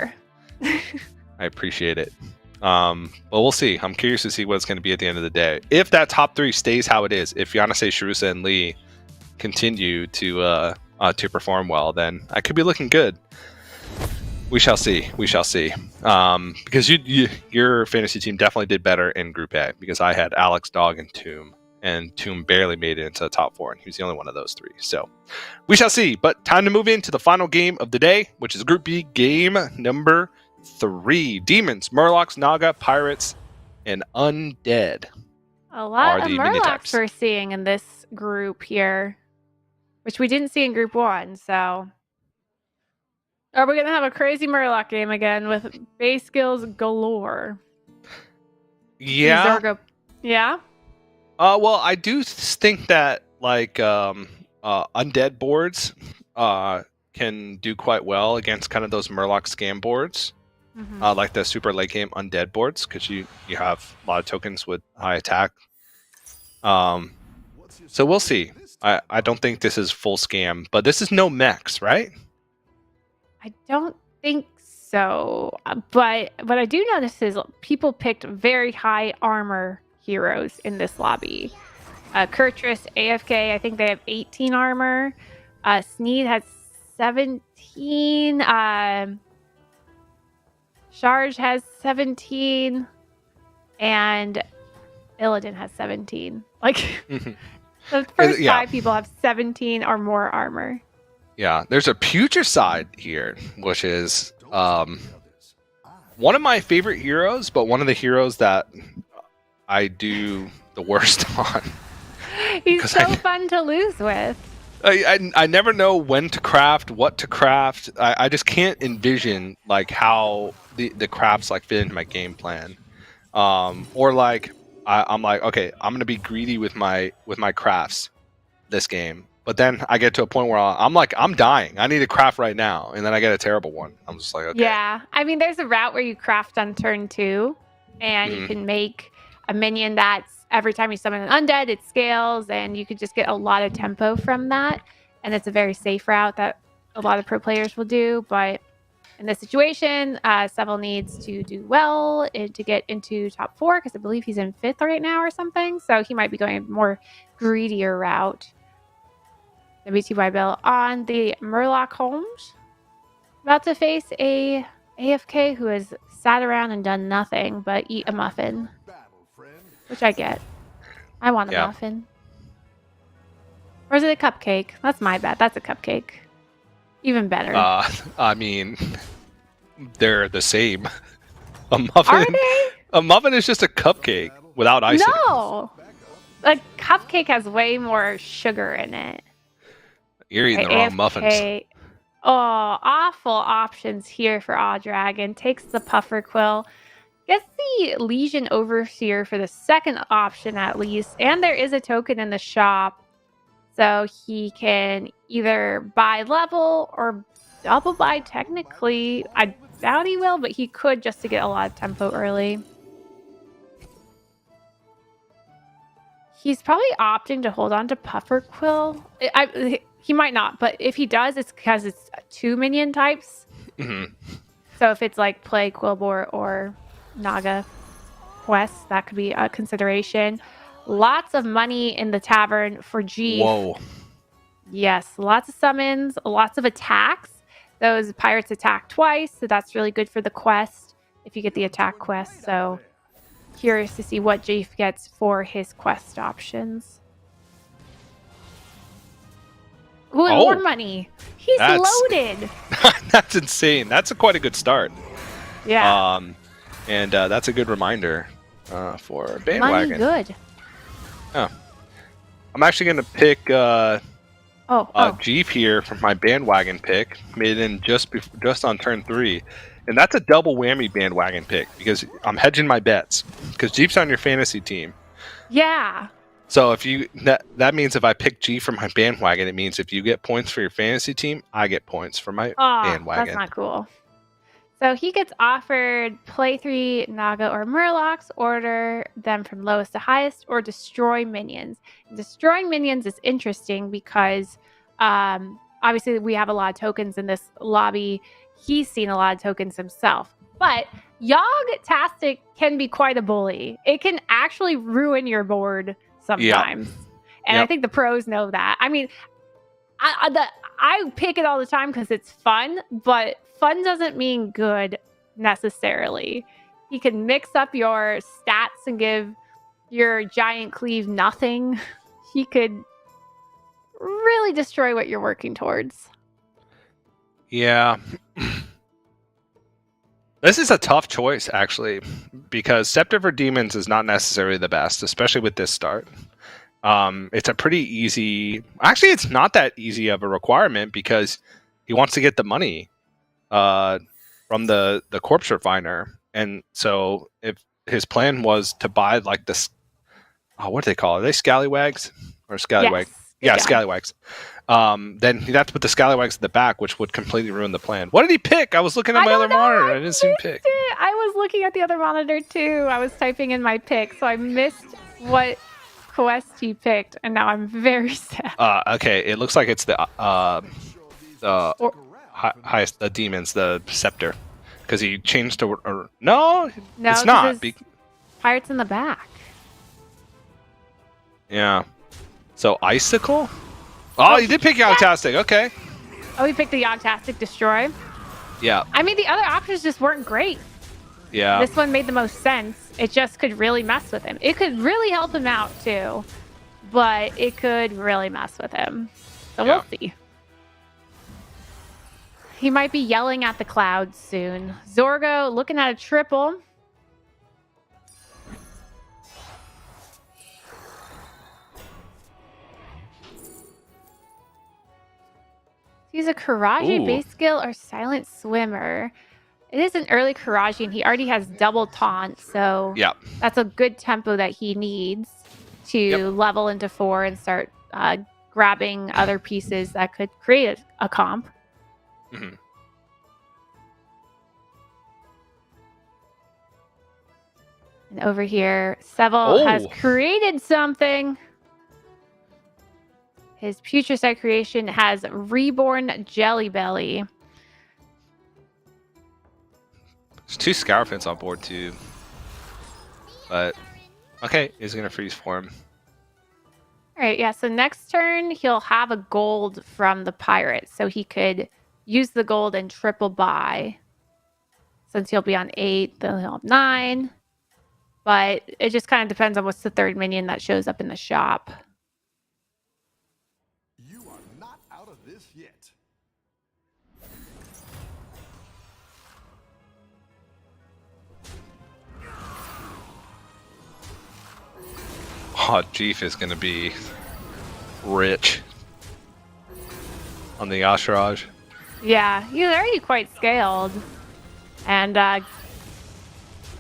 I appreciate it. Well, we'll see. I'm curious to see what it's going to be at the end of the day. If that top 3 stays how it is, if Yanase, Sharusa, and Lee continue to perform well, then I could be looking good. We shall see. We shall see. Because your fantasy team definitely did better in Group A, because I had Alex, Dog, and Tomb barely made it into the top 4, and he was the only one of those 3. So we shall see. But time to move into the final game of the day, which is Group B, game number 3. Demons, Murlocs, Naga, Pirates, and Undead. A lot of the Murlocs mini-types. we're seeing in this group here, which we didn't see in Group 1, so... Are we going to have a crazy Murloc game again with base skills galore? Yeah. Zorgo. Yeah? Well, I do think that like undead boards can do quite well against kind of those Murloc scam boards, like the super late game undead boards, because you have a lot of tokens with high attack. So we'll see. I don't think this is full scam, but this is no mechs, right? I don't think so. But what I do notice is people picked very high armor heroes in this lobby. Kurtrus, AFK, I think they have 18 armor. Sneed has 17. Charge has 17. And Illidan has 17. Like, the first 5 people have 17 or more armor. Yeah, there's a Putricide here, which is one of my favorite heroes, but one of the heroes that I do the worst on. He's so fun to lose with. I never know when to craft, what to craft. I just can't envision like how the crafts like fit into my game plan. Or like I'm like, okay, I'm gonna be greedy with my crafts this game. But then I get to a point where I'm like, I'm dying. I need to craft right now. And then I get a terrible one. I'm just like, okay. Yeah. I mean, there's a route where you craft on turn 2. And you can make a minion that's every time you summon an undead, it scales. And you could just get a lot of tempo from that. And it's a very safe route that a lot of pro players will do. But in this situation, Seville needs to do well to get into top 4. Because I believe he's in 5th right now or something. So he might be going a more greedier route. WTY Bill on the Murloc Holmes. About to face a AFK who has sat around and done nothing but eat a muffin. Which I get. I want a muffin. Or is it a cupcake? That's my bad. That's a cupcake. Even better. I mean, they're the same. A muffin. Are they? A muffin is just a cupcake without icing. No! A cupcake has way more sugar in it. You're eating the wrong muffins. Oh, awful options here for Aw Dragon. Takes the Puffer Quill. Gets the Legion Overseer for the second option at least. And there is a token in the shop. So he can either buy level or double buy technically. I doubt he will, but he could just to get a lot of tempo early. He's probably opting to hold on to Puffer Quill. He might not, but if he does, it's because it's 2 minion types. Mhm. So if it's like play Quillbore or Naga Quest, that could be a consideration. Lots of money in the tavern for Jeef. Whoa. Yes, lots of summons, lots of attacks. Those pirates attack twice, so that's really good for the quest if you get the attack quest. So curious to see what Jeef gets for his quest options. Ooh, and more Oh. money. He's That's- loaded. That's insane. That's quite a good start. Yeah. And that's a good reminder for Money bandwagon. good. I'm actually gonna pick Oh. Jeep here for my bandwagon pick. Made it in just on turn 3, and that's a double whammy bandwagon pick because I'm hedging my bets because Jeep's on your fantasy team. Yeah. So if you that means if I pick G for my bandwagon, it means if you get points for your fantasy team, I get points for my bandwagon. That's not cool. So he gets offered play 3 Naga or Murlocs, order them from lowest to highest, or destroy minions. Destroying minions is interesting because obviously we have a lot of tokens in this lobby. He's seen a lot of tokens himself. But Yogg-tastic can be quite a bully. It can actually ruin your board sometimes. And I think the pros know that. I mean, I pick it all the time because it's fun, but fun doesn't mean good necessarily. He can mix up your stats and give your giant cleave nothing. He could really destroy what you're working towards. Yeah. This is a tough choice, actually, because Scepter for Demons is not necessarily the best, especially with this start. It's a pretty easy... Actually, it's not that easy of a requirement because he wants to get the money from the corpse refiner. And so if his plan was to buy like this... Oh, what do they call it? Are they scallywags? Or scallywags? Yes. Yeah, scallywags. Then he'd have to put the scallywags at the back, which would completely ruin the plan. What did he pick? I was looking at my other monitor. I didn't see him pick. I was looking at the other monitor too. I was typing in my pick, so I missed what quest he picked, and now I'm very sad. Okay, it looks like it's the highest, the demons, the scepter, because he changed to. No, it's not. Pirates in the back. Yeah. So icicle. Oh, you did pick Yogg-tastic. Okay. Oh, he picked the Yogg-tastic destroy. Yeah. I mean, the other options just weren't great. Yeah. This one made the most sense. It just could really mess with him. It could really help him out too, but it could really mess with him. So we'll see. He might be yelling at the clouds soon. Zorgo looking at a triple. He's a Karaji base skill or silent swimmer. It is an early Karaji, and he already has double taunt, so that's a good tempo that he needs to level into 4 and start grabbing other pieces that could create a comp. Mm-hmm. And over here, Seville has created something. His Putricide creation has Reborn Jelly Belly. There's 2 Scourfins on board too. But okay, he's gonna freeze for him. All right, yeah. So next turn he'll have a gold from the pirate, so he could use the gold and triple buy. Since he'll be on 8, then he'll have 9. But it just kind of depends on what's the third minion that shows up in the shop. You are not out of this yet. Oh, Jeef is gonna be rich on the Yasharaj. Yeah, he's already quite scaled. And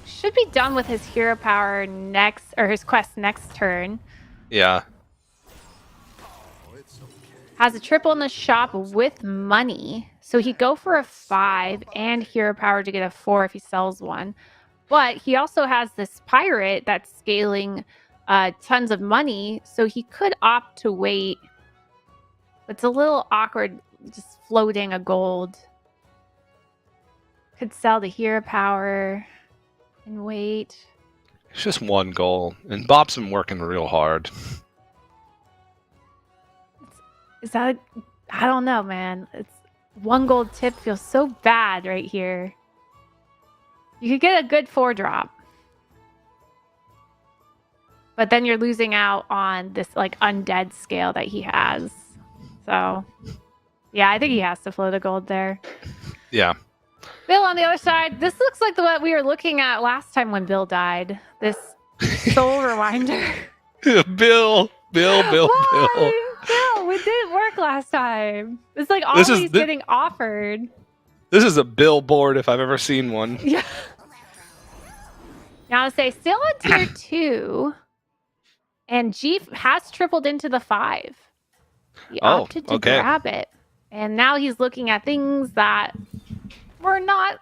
should be done with his hero power next, or his quest next turn. Yeah. Has a triple in the shop with money. So he'd go for a 5 and hero power to get a 4 if he sells one. But he also has this pirate that's scaling tons of money, so he could opt to wait. It's a little awkward just floating a gold. Could sell the hero power and wait. It's just one goal, and Bob's been working real hard. Is that? I don't know, man. It's one gold tip feels so bad right here. You could get a good 4-drop. But then you're losing out on this like undead scale that he has. So, yeah, I think he has to float a gold there. Yeah. Bill on the other side. This looks like the what we were looking at last time when Bill died. This soul reminder. Bill. Why? Bill, it didn't work last time. It's like always getting offered. This is a billboard if I've ever seen one. Yeah. Now to say still on tier 2. And Jeef has tripled into the 5. He opted to grab it. And now he's looking at things that were not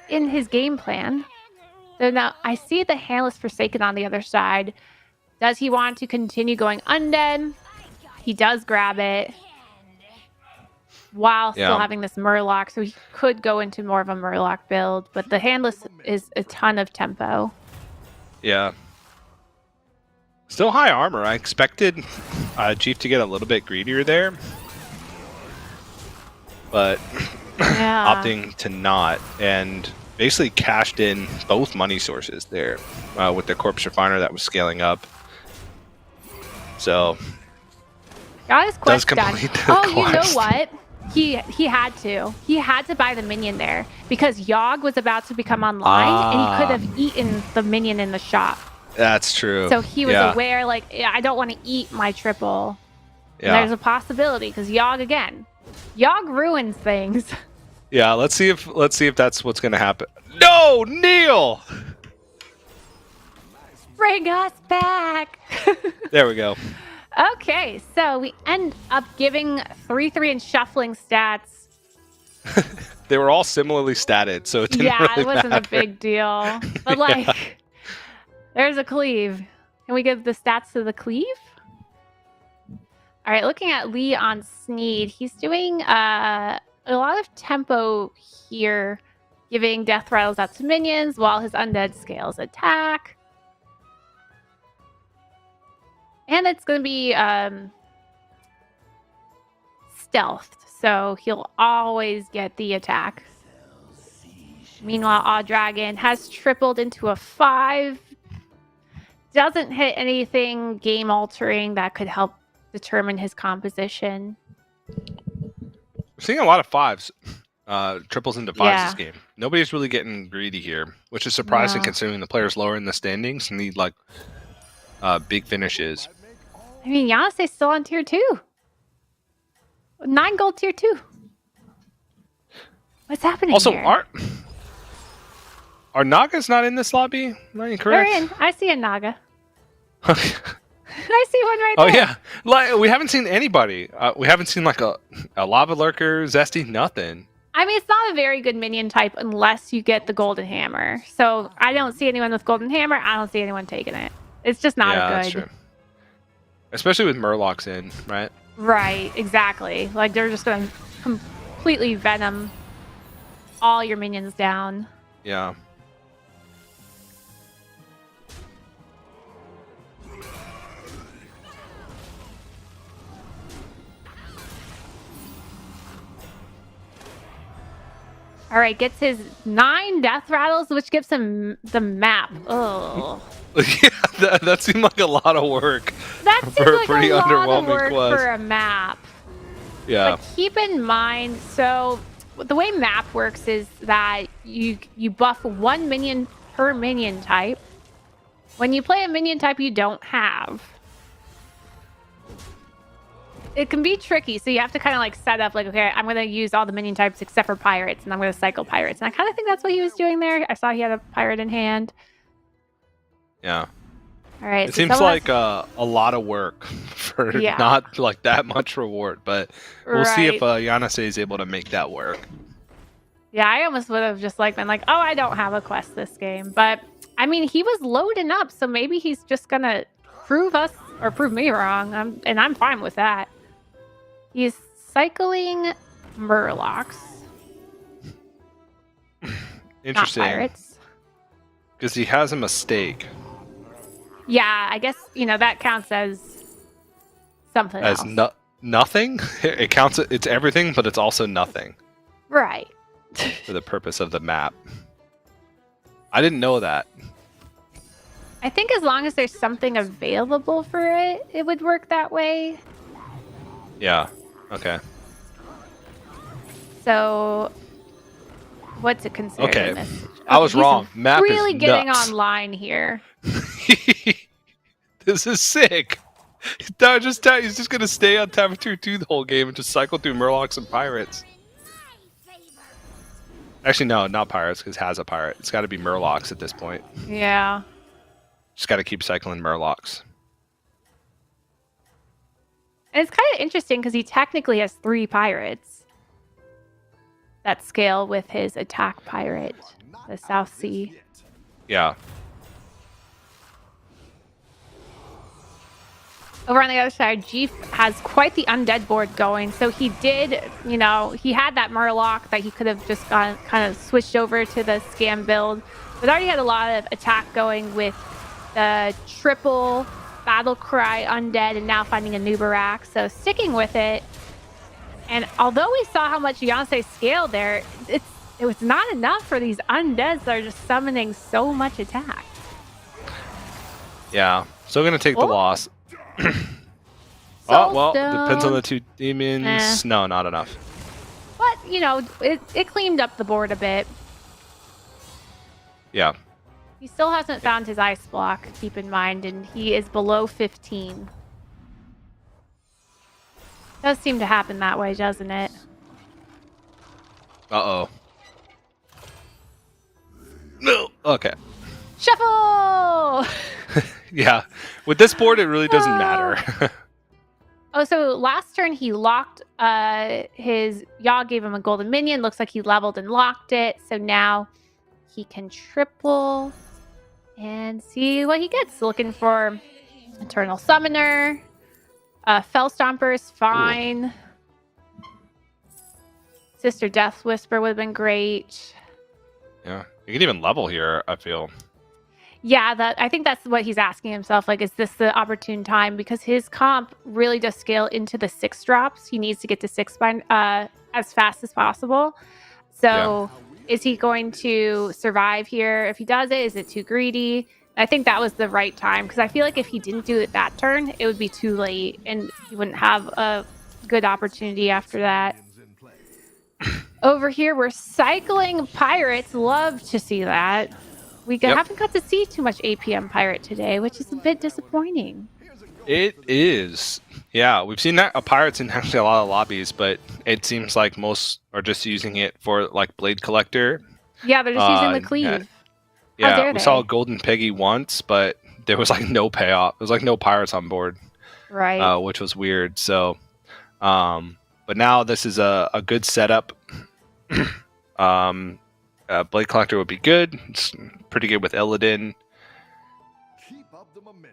in his game plan. So now I see the Handless Forsaken on the other side. Does he want to continue going undead? He does grab it while still having this Murloc. So he could go into more of a Murloc build. But the Handless is a ton of tempo. Yeah. Still high armor. I expected Jeef to get a little bit greedier there. But opting to not. And basically cashed in both money sources there with the Corpse Refiner that was scaling up. So got his quest done. Oh, quest. You know what? He had to. He had to buy the minion there because Yogg was about to become online and he could have eaten the minion in the shop. That's true. So he was aware, like, I don't want to eat my triple. Yeah. And there's a possibility because Yogg ruins things. Yeah, let's see if that's what's gonna happen. No, Neil! Bring us back. There we go. Okay, so we end up giving 3/3 and shuffling stats. They were all similarly statted, so it didn't really it wasn't matter. A big deal. But like, there's a cleave. Can we give the stats to the cleave? All right, looking at Lee on Sneed, he's doing a lot of tempo here, giving death rattles out to minions while his undead scales attack. And it's going to be stealthed, so he'll always get the attack. Meanwhile, Awe Dragon has tripled into a 5. Doesn't hit anything game-altering that could help determine his composition. We're seeing a lot of 5s. Triples into 5s this game. Nobody's really getting greedy here, which is surprising considering the players lower in the standings need like big finishes. I mean, Yanase's still on tier 2. 9 gold tier 2. What's happening also, here? Are Naga's not in this lobby? Am I incorrect? They're in. I see a Naga. I see one right there. Oh, yeah. Like, we haven't seen anybody. We haven't seen like a Lava Lurker, Zesty, nothing. I mean, it's not a very good minion type unless you get the Golden Hammer. So I don't see anyone with Golden Hammer. I don't see anyone taking it. It's just not a good. That's true. Especially with Murlocs in, right? Right, exactly. Like, they're just going to completely venom all your minions down. Yeah. All right, gets his 9 death rattles, which gives him the map. Oh. Yeah, that seemed like a lot of work. That seems like pretty a lot underwhelming of work quest. for a map. Yeah. But keep in mind, so the way map works is that you buff 1 minion per minion type. When you play a minion type you don't have, it can be tricky. So you have to kind of like set up like, okay, I'm going to use all the minion types except for pirates, and I'm going to cycle pirates. And I kind of think that's what he was doing there. I saw he had a pirate in hand. Yeah. All right. It seems like a lot of work for not like that much reward, but we'll see if Yanase is able to make that work. Yeah, I almost would have just like been like, oh, I don't have a quest this game. But I mean, he was loading up, so maybe he's just gonna prove us or prove me wrong. And I'm fine with that. He's cycling Murlocs, not Interesting. pirates. Because he has a mistake Yeah, I guess, that counts as something as else. nothing. It counts. It's everything, but it's also nothing Right. for the purpose of the map. I didn't know that. I think as long as there's something available for it, it would work that way. Yeah. Okay. So, what's it considered Okay. in this? I was he's wrong. Map is really getting nuts. online here. This is sick. No, he's just gonna stay on Tabatur 2 the whole game and just cycle through Murlocs and pirates. Actually, no, not pirates, because it has a pirate. It's got to be Murlocs at this point. Yeah. Just got to keep cycling Murlocs. And it's kind of interesting because he technically has 3 pirates that scale with his attack pirate, the South Sea. Yeah. Over on the other side, Jeef has quite the undead board going. So he did, he had that Murloc that he could have just kind of switched over to the scam build. But already had a lot of attack going with the triple battle cry undead and now finding a Nubarak. So sticking with it. And although we saw how much Beyonce scaled there, it was not enough for these undeads that are just summoning so much attack. Yeah. Still going to take the Oh. loss. Oh, well, Soulstone. depends on the 2 demons. Eh. No, not enough. But, it cleaned up the board a bit. Yeah. He still hasn't found his ice block, keep in mind, and he is below 15. Does seem to happen that way, doesn't it? Uh-oh. No. Okay. Shuffle! Yeah. With this board, it really doesn't matter. Oh, so last turn he locked his Yaw gave him a golden minion. Looks like he leveled and locked it. So now he can triple and see what he gets. Looking for Eternal Summoner. Fell Stomper is fine. Ooh. Sister Death Whisper would have been great. Yeah. You can even level here, I feel. Yeah, I think that's what he's asking himself. Like, is this the opportune time? Because his comp really does scale into the 6 drops. He needs to get to 6 by, as fast as possible. So, Is he going to survive here? If he does it, is it too greedy? I think that was the right time. Because I feel like if he didn't do it that turn, it would be too late. And he wouldn't have a good opportunity after that. Over here, we're cycling pirates. Love to see that. We haven't got to see too much APM pirate today, which is a bit disappointing. It is. Yeah, we've seen that pirates in actually a lot of lobbies, but it seems like most are just using it for like Blade Collector. Yeah, they're just using the cleave. Yeah, we saw a Golden Peggy once, but there was like no payoff. There was like no pirates on board. Right. Which was weird. So, but now this is a good setup. Blade Collector would be good. It's pretty good with Illidan.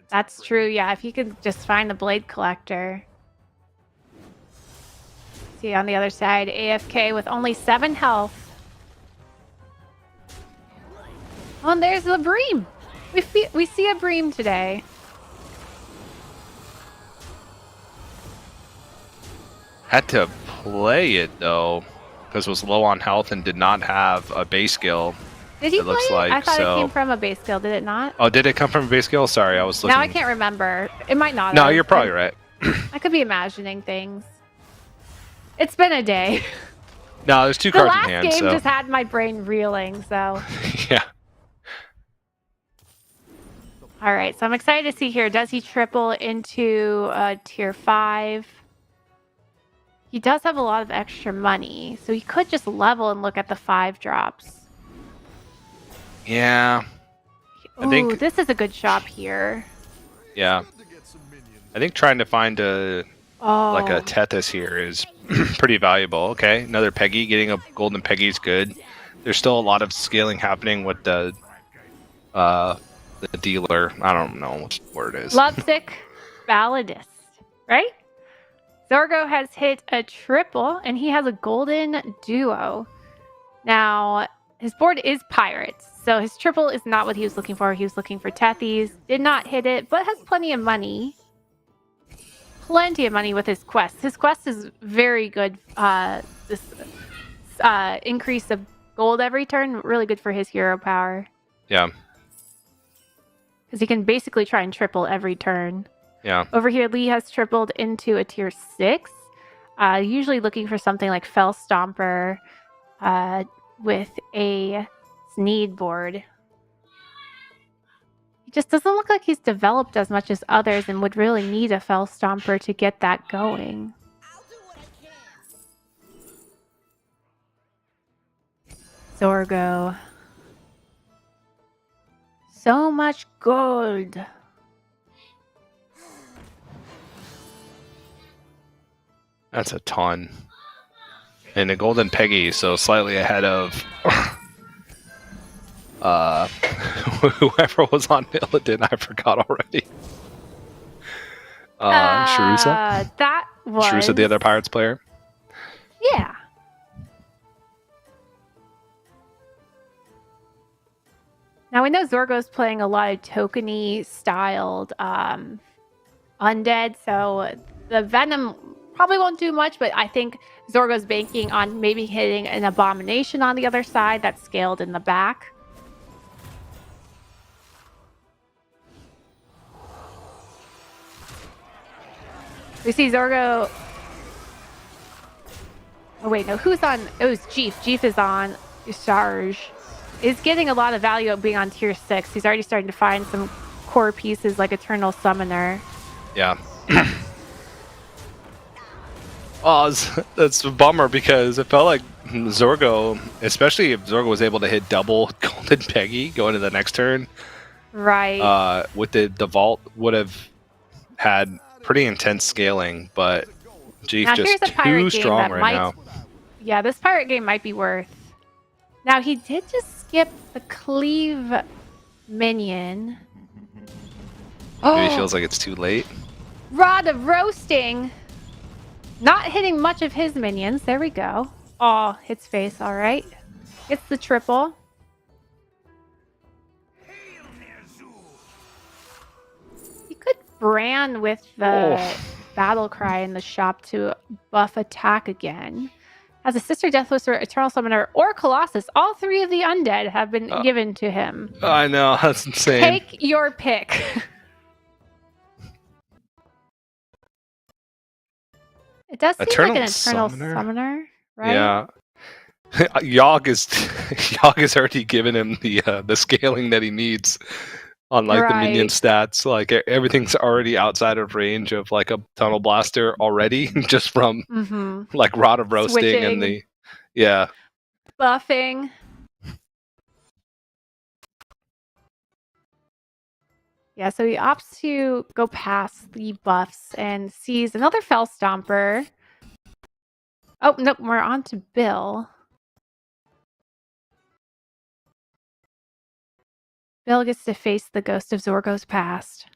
That's true, yeah. If you could just find a Blade Collector. See, on the other side, AFK with only 7 health. Oh, and there's the Bream. We see a Bream today. Had to play it, though, because it was low on health and did not have a base skill. Did he it play looks it? like, I thought so. It came from a base skill, did it not? Oh, did it come from a base skill? Sorry, I was looking. Now I can't remember. It might not No, have. you're probably right. I could be imagining things. It's been a day. No, there's 2 The cards in last hand, game so. just had my brain reeling, so. Yeah. All right, so I'm excited to see here. Does he triple into tier 5? He does have a lot of extra money, so he could just level and look at the 5 drops. Yeah. Ooh, I think this is a good shop here. Yeah. I think trying to find a Tethys here is pretty valuable. Okay, another Peggy. Getting a golden Peggy is good. There's still a lot of scaling happening with the the dealer. I don't know what word it is. Lovesick Balladist, right? Zorgo has hit a triple, and he has a golden duo. Now, his board is pirates, so his triple is not what he was looking for. He was looking for Tethies, did not hit it, but has plenty of money. Plenty of money with his quest. His quest is very good. This increase of gold every turn, really good for his hero power. Yeah. Because he can basically try and triple every turn. Yeah. Over here, Lee has tripled into a tier 6. Usually looking for something like Fell Stomper with a Sneed board. He just doesn't look like he's developed as much as others and would really need a Fell Stomper to get that going. Zorgo. So much gold. That's a ton. And a golden Peggy, so slightly ahead of whoever was on Illidan, I forgot already. Sharusa? That was... Sharusa, the other Pirates player? Yeah. Now we know Zorgo's playing a lot of tokeny styled undead, so the Venom probably won't do much, but I think Zorgo's banking on maybe hitting an Abomination on the other side that's scaled in the back. We see Zorgo... Oh wait, no, who's on? It was Jeef. Jeef is on Sarge. Is getting a lot of value of being on tier 6. He's already starting to find some core pieces like Eternal Summoner. Yeah. Oh, that's a bummer because it felt like Zorgo, especially if Zorgo was able to hit double Golden Peggy going to the next turn. Right. With the vault would have had pretty intense scaling, but Jeef Now, just too strong right now. Yeah, this pirate game might be worth. Now, he did just skip the cleave minion. Maybe he feels like it's too late. Rod of Roasting. Not hitting much of his minions. There we go. Oh, hits face. All right. Gets the triple. You could brand with the battle cry in the shop to buff attack again. As a Sister Death Whisperer, Eternal Summoner, or Colossus, all 3 of the undead have been given to him. I know, that's insane. Take your pick. It does seem like an Eternal Summoner, right? Yeah. Yogg is already given him the scaling that he needs on like the minion stats. Like everything's already outside of range of like a Tunnel Blaster already, just from like Rod of Roasting and the buffing. Yeah, so he opts to go past the buffs and sees another Fell Stomper. Oh, nope, we're on to Bill. Bill gets to face the ghost of Zorgo's past.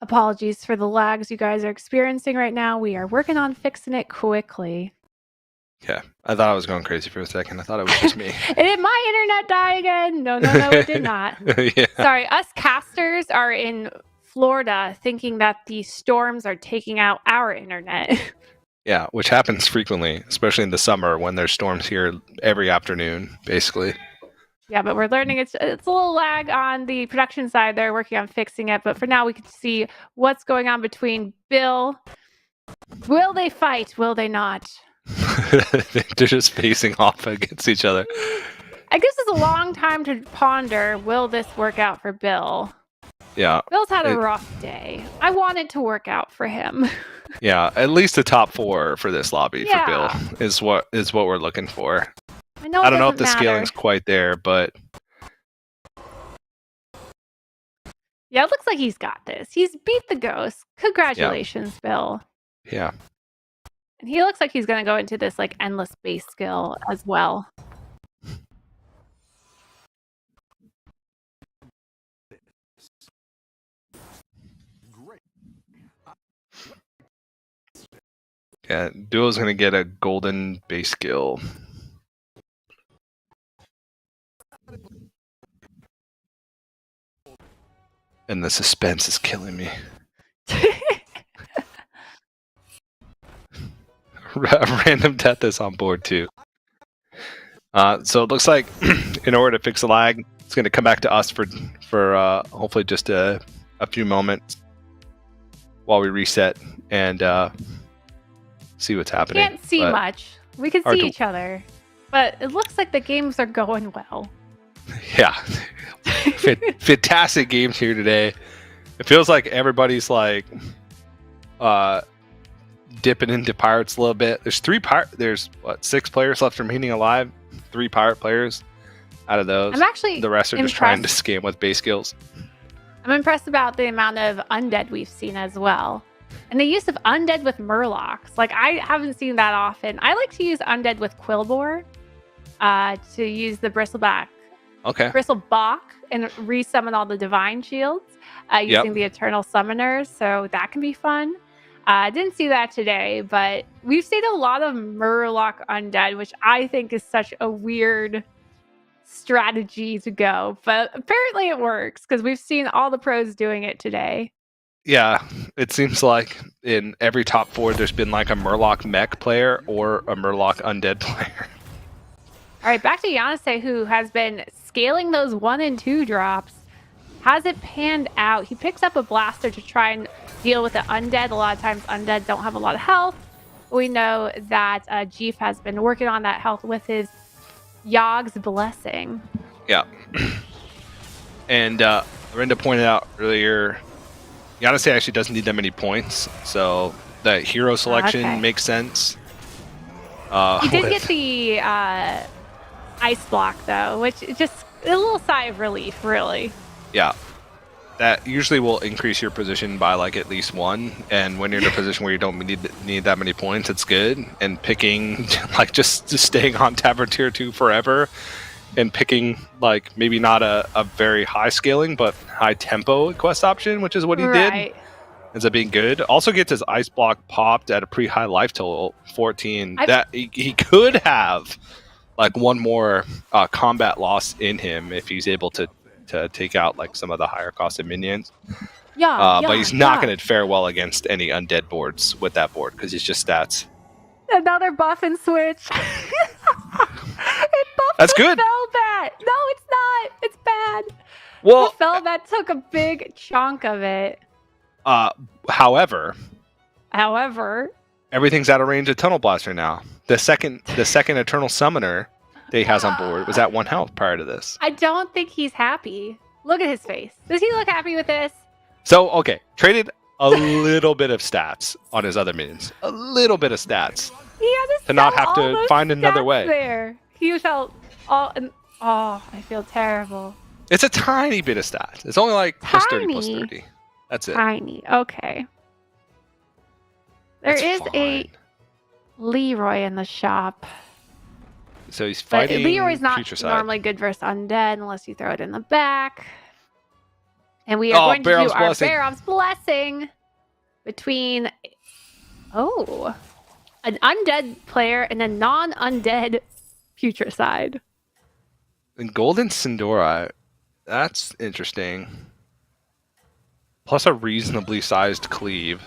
Apologies for the lags you guys are experiencing right now. We are working on fixing it quickly. Yeah, I thought I was going crazy for a second. I thought it was just me. Did my internet die again? No, it did not. Yeah. Sorry, us casters are in Florida thinking that the storms are taking out our internet. Yeah, which happens frequently, especially in the summer when there's storms here every afternoon, basically. Yeah, but we're learning it's a little lag on the production side. They're working on fixing it. But for now, we can see what's going on between Bill. Will they fight? Will they not? They're just facing off against each other. I guess it's a long time to ponder. Will this work out for Bill? Yeah. Bill's had a rough day. I want it to work out for him. Yeah, at least a top 4 for this lobby for Bill is what we're looking for. I know. I don't know if the scaling's quite there, but Yeah, it looks like he's got this. He's beat the ghost. Congratulations, Bill. Yeah. And he looks like he's going to go into this like endless base skill as well. Great. Yeah, Duo's gonna get a golden base skill. And the suspense is killing me. Random death is on board too. So it looks like in order to fix the lag, it's going to come back to us for hopefully just a few moments while we reset and see what's happening. Can't see much. We can see each other, but it looks like the games are going well. Yeah, fantastic games here today. It feels like everybody's like dipping into pirates a little bit. There's 6 players left remaining alive. 3 pirate players out of those. I'm actually the rest are just trying to scam with base skills. I'm impressed about the amount of undead we've seen as well. And the use of undead with murlocs. Like, I haven't seen that often. I like to use undead with Quillbore to use the bristleback. Okay. Bristleback and resummon all the divine shields using the eternal summoners. So that can be fun. I didn't see that today, but we've seen a lot of Murloc undead, which I think is such a weird strategy to go. But apparently it works because we've seen all the pros doing it today. Yeah, it seems like in every top 4, there's been like a Murloc mech player or a Murloc undead player. All right, back to Yanase, who has been scaling those 1 and 2 drops. Has it panned out? He picks up a blaster to try and deal with the undead. A lot of times undead don't have a lot of health. We know that Jeef has been working on that health with his Yogg's Blessing. Yeah. And Rinda pointed out earlier, Yanase actually doesn't need that many points, so that hero selection makes sense. He did get the ice block, though, which is just a little sigh of relief, really. Yeah. That usually will increase your position by like at least 1, and when you're in a position where you don't need that many points, it's good. And picking like just staying on Tavern Tier 2 forever, and picking like maybe not a very high scaling but high tempo quest option, which is what he did, ends up being good. Also gets his ice block popped at a pretty high life total, 14. That he could have like 1 more combat loss in him if he's able to take out like some of the higher costed minions. But he's not going to fare well against any undead boards with that board because he's just stats. Another buff and switch. That's good. Velvet. No, it's not. It's bad. Well, Velvet took a big chunk of it. However, everything's out of range of Tunnel Blaster now. The second Eternal Summoner that he has on board was at 1 health prior to this. I don't think he's happy. Look at his face. Does he look happy with this? So, okay, traded a little bit of stats on his other minions. A little bit of stats. He had to not have to find another way. There. He felt all... I feel terrible. It's a tiny bit of stats. It's only like plus 30, plus 30. That's it. Tiny. Okay. There is a Leroy in the shop. So he's fighting. But Leroy's not Futureside. normally good versus undead unless you throw it in the back. And we are going to do our Barom's Blessing between an undead player and a non-undead Futureside. And Golden Sindora, that's interesting. Plus a reasonably sized cleave.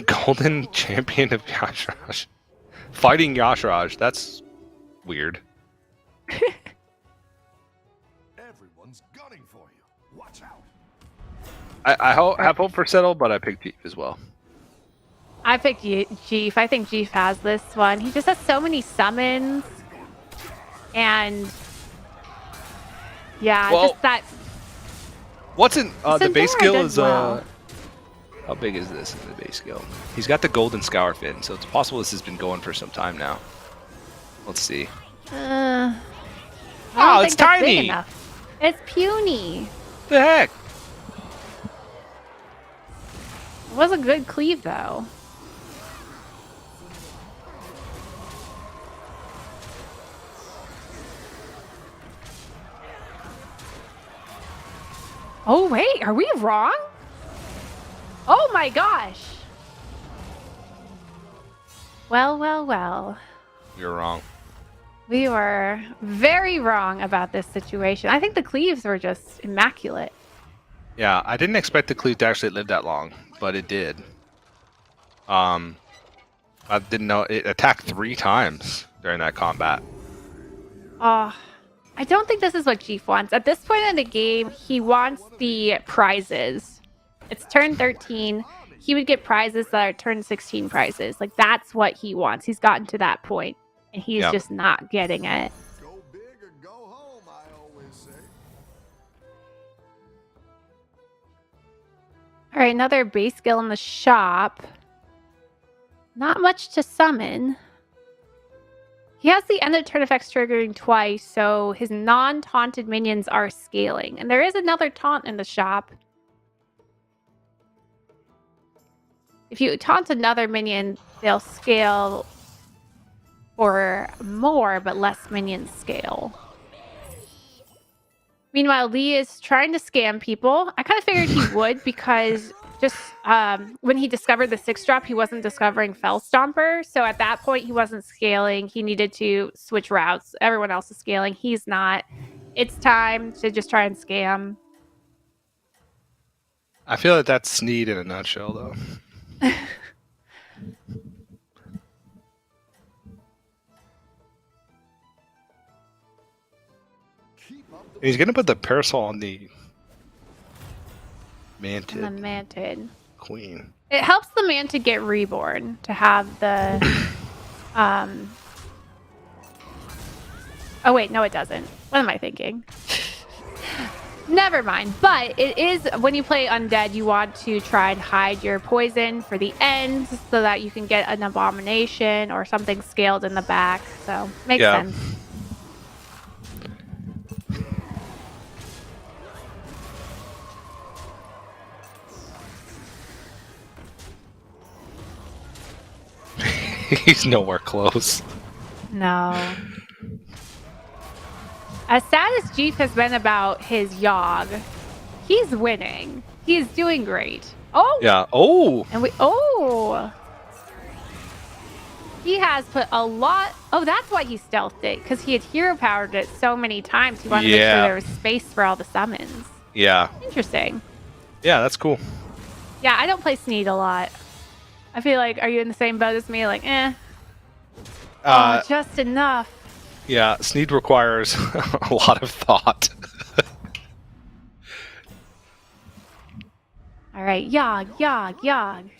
Golden Champion of Yashraj. Fighting Yashraj, that's weird. Everyone's gunning for you. Watch out. I have hope for Settle, but I picked Jeef as well. I picked Jeef. I think Jeef has this one. He just has so many summons. And just that. What's in the base skill is well. How big is this in the base skill? He's got the golden scour fin, so it's possible this has been going for some time now. Let's see. Oh, it's tiny. It's puny. The heck? It was a good cleave, though. Oh, wait. Are we wrong? Oh, my gosh. Well, well, well. You're wrong. We were very wrong about this situation. I think the cleaves were just immaculate. Yeah, I didn't expect the cleave to actually live that long, but it did. I didn't know it attacked 3 times during that combat. I don't think this is what Chief wants. At this point in the game, he wants the prizes. It's turn 13. He would get prizes that are turn 16 prizes. Like, that's what he wants. He's gotten to that point, and he's just not getting it. Go big or go home, I always say. All right, another base skill in the shop. Not much to summon. He has the end of turn effects triggering twice, so his non-taunted minions are scaling. And there is another taunt in the shop. If you taunt another minion, they'll scale for more, but less minions scale. Meanwhile, Lee is trying to scam people. I kind of figured he would because just when he discovered the 6-drop, he wasn't discovering Fell Stomper. So at that point, he wasn't scaling. He needed to switch routes. Everyone else is scaling. He's not. It's time to just try and scam. I feel like that's Sneed in a nutshell, though. He's gonna put the parasol on the Mantid And the Mantid. Queen. It helps the man to get reborn, to have the... Oh, wait, no, it doesn't. What am I thinking? Never mind. But it is, when you play Undead, you want to try and hide your poison for the end so that you can get an abomination or something scaled in the back. So, makes sense. He's nowhere close. No. As sad as Jeef has been about his Yogg, he's winning. He's doing great. Oh! Yeah. Oh! And we... Oh! He has put a lot... Oh, that's why he stealthed it. Because he had hero powered it so many times. He wanted to make sure there was space for all the summons. Yeah. Interesting. Yeah, that's cool. Yeah, I don't play Sneed a lot. I feel like, are you in the same boat as me? Like, oh, just enough. Yeah, Sneed requires a lot of thought. All right, Yogg, Yogg, Yogg.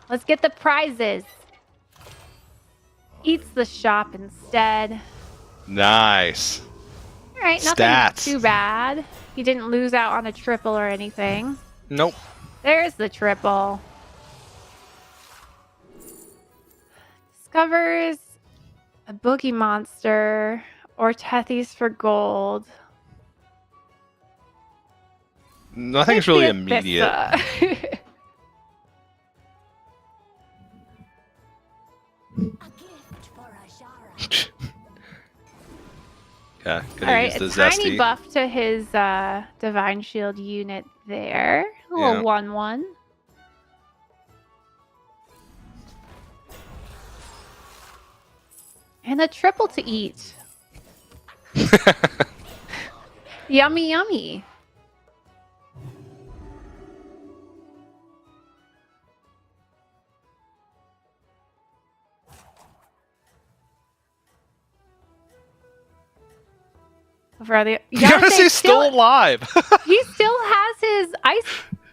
Let's get the prizes. Eats the shop instead. Nice. All right, nothing Stats. too bad. He didn't lose out on a triple or anything. Nope. There's the triple. Discovers a boogie monster or Tethys for gold. Nothing's really immediate. A gift for Ashara. Yeah, All gonna right, use the a tiny zesty. buff to his Divine Shield unit there. A little 1/1. And a triple to eat. Yummy, yummy. For the Yarnsey's still alive. He still has his ice.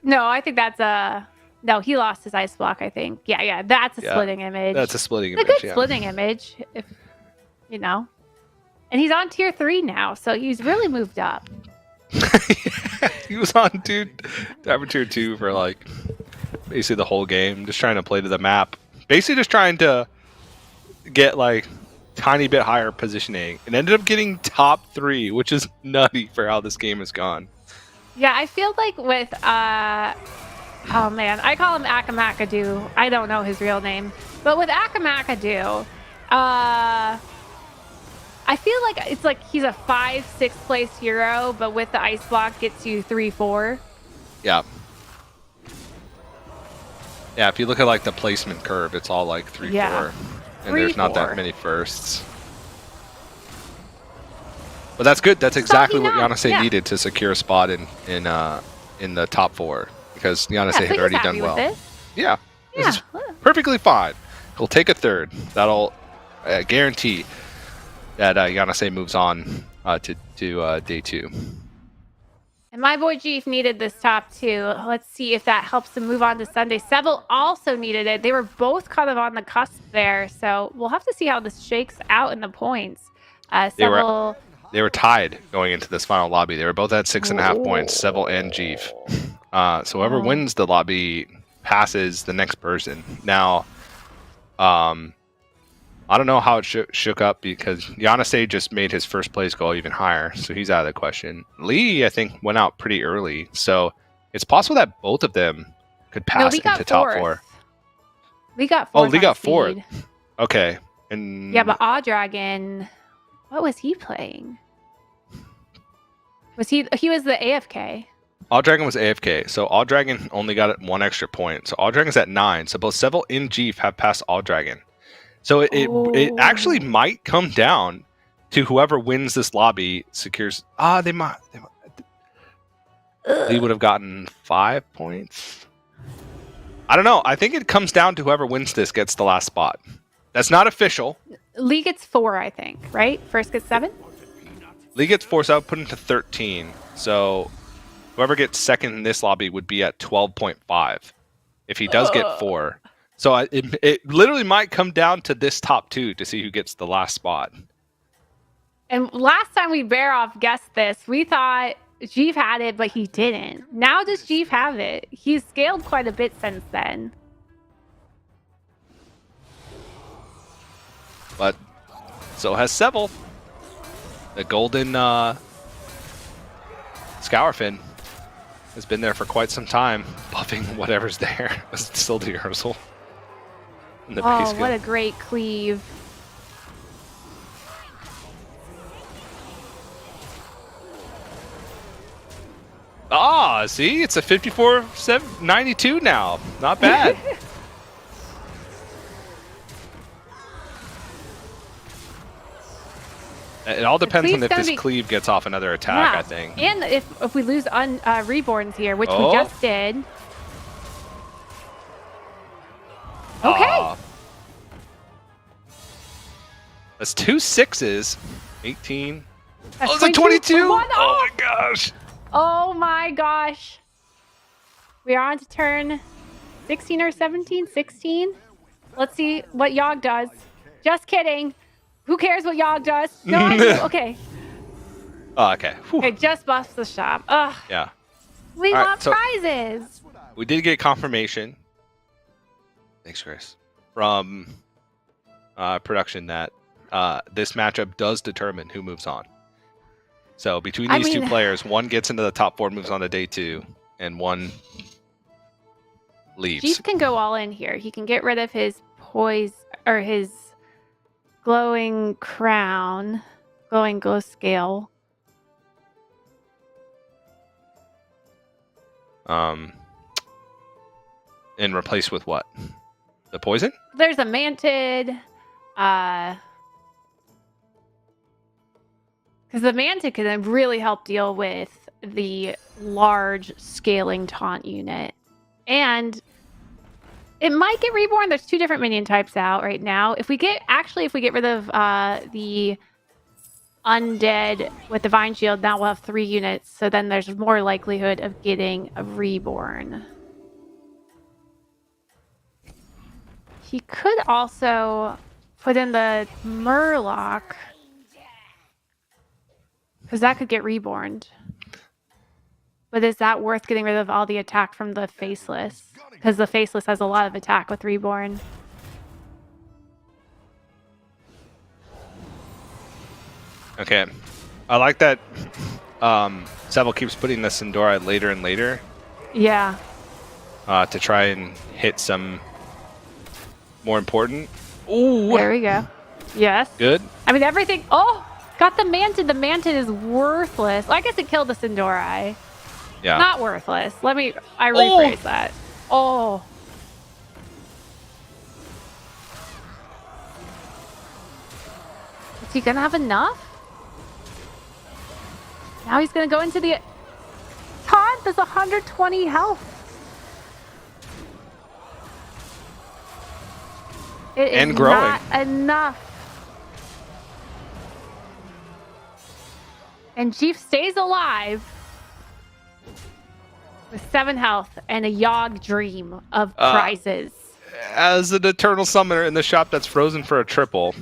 No, I think that's a. No, he lost his ice block. I think. Yeah, that's a splitting image. That's a splitting It's a image. good Yeah. splitting image, if you know. And he's on tier 3 now, so he's really moved up. He was on tier 2 for like basically the whole game, just trying to play to the map. Basically just trying to get like tiny bit higher positioning and ended up getting top 3, which is nutty for how this game has gone. Yeah, I feel like with oh man, I call him Akamakadu. I don't know his real name, but with Akamakadu, I feel like it's like he's a 5-6 place hero, but with the ice block gets you 3-4. Yeah. Yeah, if you look at like the placement curve, it's all like 3-4. Yeah. And there's not 3-4. that many firsts. But that's good. That's exactly what enough, Yanase yeah. needed to secure a spot in the top 4. Because Yanase Yeah, so had he's already happy done well. with this. Yeah. Yeah. This is perfectly fine. He'll take a third. That'll guarantee that Yanase moves on to day 2. And my boy Jeef needed this top 2. Let's see if that helps him move on to Sunday. Seville also needed it. They were both kind of on the cusp there. So we'll have to see how this shakes out in the points. Seville... They were tied going into this final lobby. They were both at 6.5 points, Seville and Jeef. So whoever wins the lobby passes the next person. Now, I don't know how it shook up because Yanase just made his first place go even higher, so he's out of the question. Lee, I think, went out pretty early, so it's possible that both of them could pass into top 4. Lee got 4th. Oh, Lee got 4th. Okay. And yeah, but Dragon, what was he playing? Was he was the AFK? All Dragon was AFK, so All Dragon only got 1 extra point. So All Dragon's at 9. So both Seville and Jeef have passed All Dragon. So it actually might come down to whoever wins this lobby secures. They might. Lee would have gotten 5 points. I don't know. I think it comes down to whoever wins this gets the last spot. That's not official. Lee gets 4, I think. Right? First gets 7. Lee gets 4, so I would put him to 13. So whoever gets second in this lobby would be at 12.5 if he does get 4. So it literally might come down to this top 2 to see who gets the last spot. And last time we bear off guessed this, we thought Jeef had it, but he didn't. Now does Jeef have it? He's scaled quite a bit since then. But so has Seville. The golden Scourfin has been there for quite some time, buffing whatever's there. It's still the Ursel. Oh, what a great cleave. See? It's a 54-92 now. Not bad. It all depends on if this cleave gets off another attack, I think. And if we lose Reborns here, which we just did. Okay. That's 2 6s. 18. That's it's a 22. Oh my gosh. Oh my gosh. We are on to turn 16 or 17? 16? Let's see what Yogg does. Just kidding. Who cares what Yogg does? No, I do. Okay. Oh, okay. Whew. Okay, just buffs the shop. Ugh. Yeah. We want prizes. We did get confirmation. Thanks, Chris. From production that this matchup does determine who moves on. So between these two players, one gets into the top 4, moves on to day 2, and one leaves. Jeef can go all in here. He can get rid of his poise or his glowing crown, glowing glow scale. And replace with what? The poison? There's a mantid. Because the mantid can then really help deal with the large scaling taunt unit. And it might get reborn. There's 2 different minion types out right now. If we get rid of the undead with Divine Shield, now we'll have 3 units. So then there's more likelihood of getting a reborn. He could also put in the Murloc, because that could get reborned. But is that worth getting rid of all the attack from the Faceless? Because the Faceless has a lot of attack with reborn. Okay. I like that Seville keeps putting the Sindora later and later Yeah. to try and hit some more important. Ooh, There we go. Yes. good. I mean, everything. Oh, got the Manton. The Manton is worthless. Well, I guess it killed the Sindorai. Yeah. Not worthless. I rephrase that. Oh. Is he going to have enough? Now he's going to go into the... Taunt does 120 health. It is And growing. not enough. And Jeef stays alive with 7 health and a Yogg dream of prizes. As an Eternal Summoner in the shop that's frozen for a triple,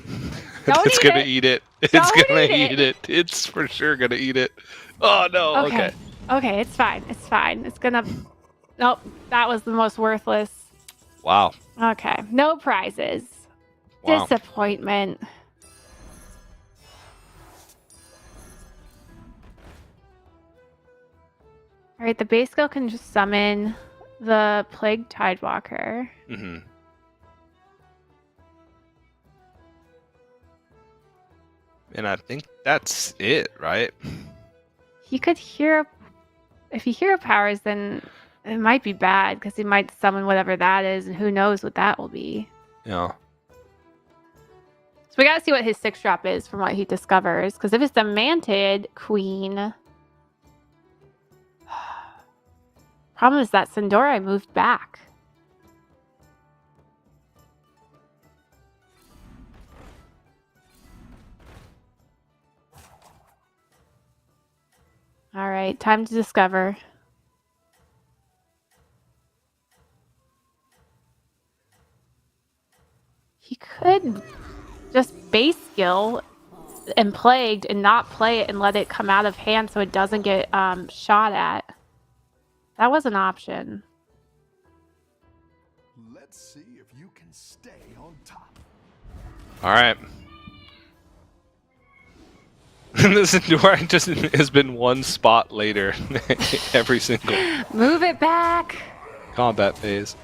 it's eat gonna it. eat it. It's Don't gonna eat eat it. It's for sure gonna eat it. Oh no. Okay. Okay, it's fine. It's fine. It's gonna... Nope, that was the most worthless. Wow. Okay, no prizes. Wow. Disappointment. All right, the base skill can just summon the Plague Tidewalker. Mm-hmm. And I think that's it, right? He could hear... If he hero powers, then it might be bad, because he might summon whatever that is, and who knows what that will be. Yeah. So we gotta see what his 6-drop is from what he discovers, because if it's the Manted Queen... Problem is that Sindora moved back. All right, time to discover. He could just base skill and Plagued and not play it and let it come out of hand so it doesn't get shot at. That was an option. Let's see if you can stay on top. All right. This Endure just has been one spot later every single Move it back. combat phase.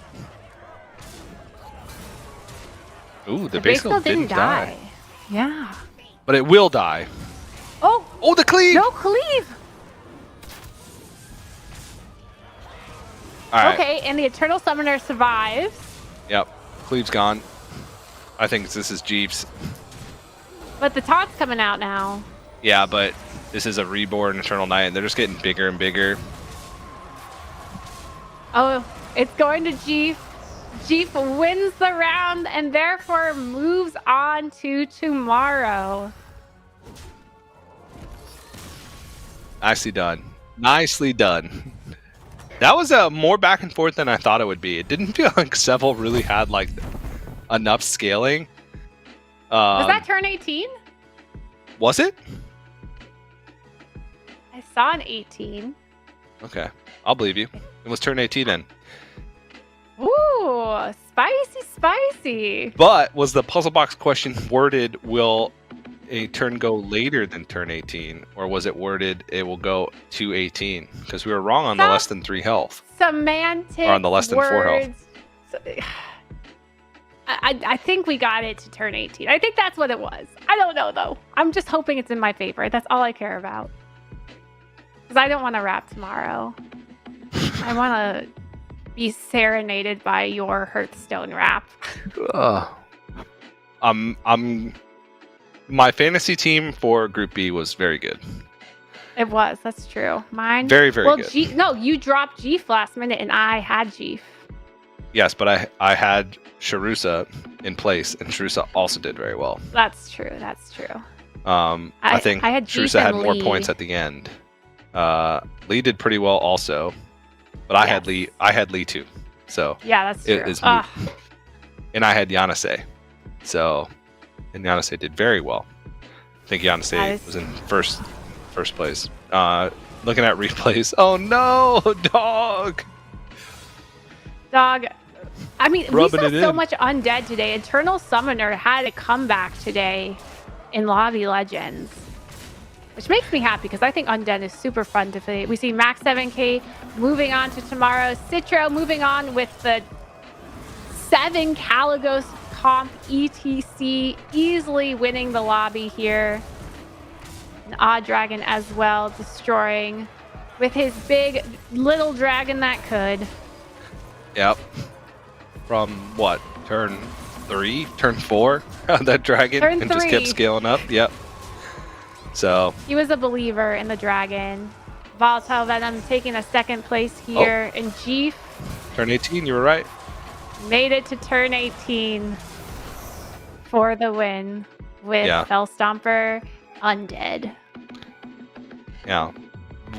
Ooh, the base base skill didn't die. Yeah. But it will die. Oh, Oh, the cleave! no cleave. All right. Okay, and the Eternal Summoner survives. Yep. Cleave's gone. I think this is Jeeves. But the taunt's coming out now. Yeah, but this is a reborn Eternal Knight, and they're just getting bigger and bigger. Oh, it's going to Jeef. Jeef wins the round and therefore moves on to tomorrow. Nicely done. Nicely done. That was more back and forth than I thought it would be. It didn't feel like Seville really had like enough scaling. Was that turn 18? Was it? I saw an 18. Okay, I'll believe you. It was turn 18 then. Ooh, spicy, spicy. But was the puzzle box question worded, will a turn go later than turn 18? Or was it worded, it will go to 18? Because we were wrong on the less than 3 health. Semantic Or on the less than 4 health. words. I think we got it to turn 18. I think that's what it was. I don't know, though. I'm just hoping it's in my favor. That's all I care about. Because I don't want to rap tomorrow. I want to be serenaded by your Hearthstone rap. My fantasy team for Group B was very good. It was. That's true. Mine. Very, very good. No, you dropped Jeef last minute, and I had Jeef. Yes, but I had Sharusa in place, and Sharusa also did very well. That's true. That's true. I think I had Jeef Sharusa had and more Lee. points at the end. Lee did pretty well also, but I had Lee. I had Lee too. So Yeah, that's true. it is moot. And I had Yanase. So, and Yanase did very well. I think Yanase was in first place. Looking at replays. Oh no, dog. Dog. I mean, Rubbing we it saw so in. much undead today. Eternal Summoner had a comeback today in Lobby Legends. which makes me happy because I think Undead is super fun to play. We see Max 7K moving on to tomorrow. Citro moving on with the 7 Caligos comp ETC, easily winning the lobby here. And Odd Dragon as well, destroying with his big little dragon that could. Yep. From what? Turn 3? Turn 4? That dragon Turn and just 3. kept scaling up. Yep. So He was a believer in the dragon. Volatile Venom taking a second place here. And Jeef turn 18, you were right. made it to turn 18 for the win with Fell Stomper Undead. Yeah.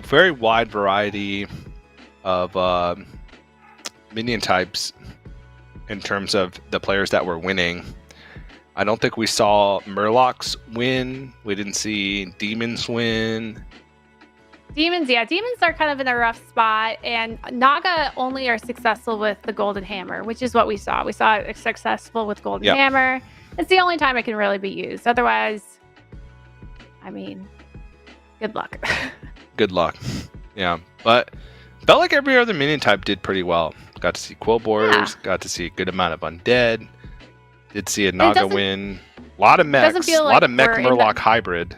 Very wide variety of minion types in terms of the players that were winning. I don't think we saw Murlocs win. We didn't see Demons win. Demons are kind of in a rough spot, and Naga only are successful with the Golden Hammer, which is what we saw. We saw it successful with Golden Hammer. It's the only time it can really be used. Otherwise, I mean, good luck. Good luck. Yeah, but felt like every other minion type did pretty well. Got to see Quill Borers, got to see a good amount of Undead. Did see a Naga win. A lot of mechs, a lot of mech Murloc hybrid.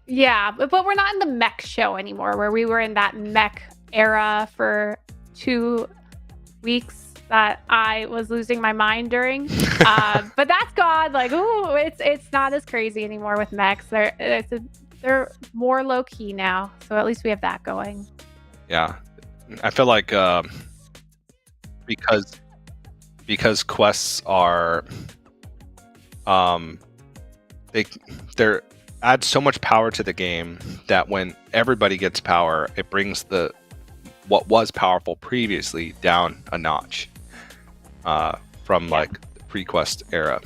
Yeah, but we're not in the mech show anymore, where we were in that mech era for 2 weeks that I was losing my mind during. But that's gone. Like, ooh, it's not as crazy anymore with mechs. They're more low key now, so at least we have that going. Yeah, I feel like because quests are they're add so much power to the game that when everybody gets power, it brings what was powerful previously down a notch from like the pre-quest era.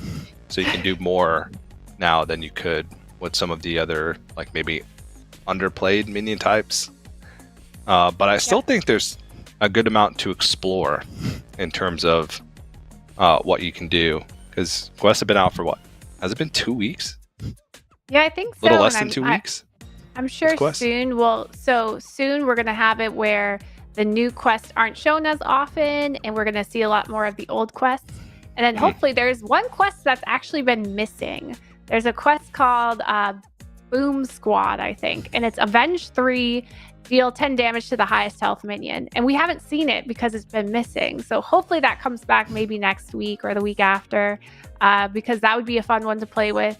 So you can do more now than you could with some of the other like maybe underplayed minion types. But I still think there's a good amount to explore in terms of what you can do, because quests have been out for what? Has it been 2 weeks? Yeah, I think so. A little less than 2 weeks? I'm sure soon soon we're going to have it where the new quests aren't shown as often, and we're going to see a lot more of the old quests. And then hopefully there's one quest that's actually been missing. There's a quest called Boom Squad, I think, and it's Avenge 3, deal 10 damage to the highest health minion. And we haven't seen it because it's been missing. So hopefully that comes back maybe next week or the week after, because that would be a fun one to play with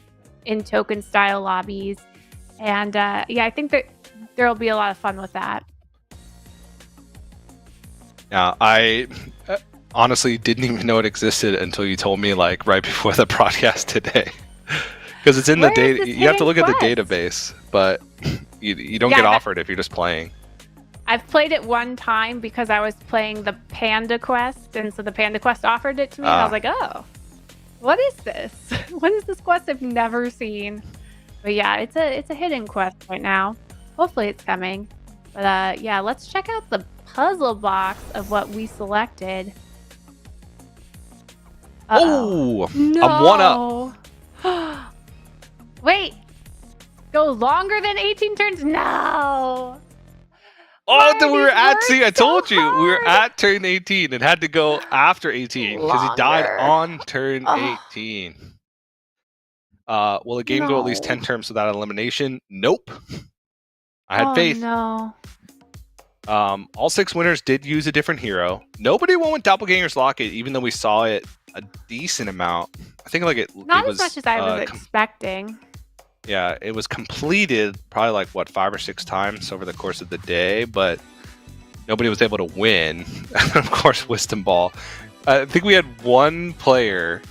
in token style lobbies. And yeah, I think that there'll be a lot of fun with that. Yeah, I honestly didn't even know it existed until you told me like right before the broadcast today. Because it's in the data. You have to look at the database, but you don't get offered if you're just playing. I've played it one time because I was playing the Panda Quest, and so the Panda Quest offered it to me, and I was like, oh, what is this? What is this quest I've never seen? But yeah, it's a hidden quest right now. Hopefully it's coming. But yeah, let's check out the puzzle box of what we selected. Oh, no. I'm 1 up. Wait, go longer than 18 turns? No. Oh, then we were at, see, I told you, we were at turn 18 and had to go after 18 because he died on turn 18. Will the game go at least 10 turns without elimination? Nope. I had faith. No. All 6 winners did use a different hero. Nobody went with Doppelganger's Locket, even though we saw it a decent amount. I think like it Not was, as much as I was expecting. Yeah, it was completed probably like what 5 or 6 times over the course of the day, but nobody was able to win. Of course, Wisdom Ball. I think we had one player.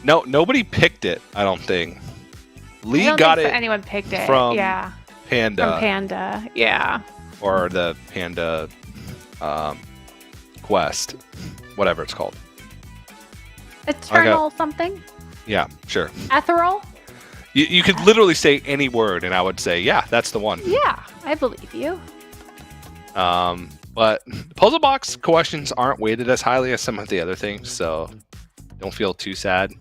No, nobody picked it. I don't think. Lee got it. Anyone picked it from Panda. From Panda, yeah. Or the Panda quest, whatever it's called. Eternal something. Yeah, sure. Ethereal. You could literally say any word, and I would say, yeah, that's the one. Yeah, I believe you. But puzzle box questions aren't weighted as highly as some of the other things, so don't feel too sad.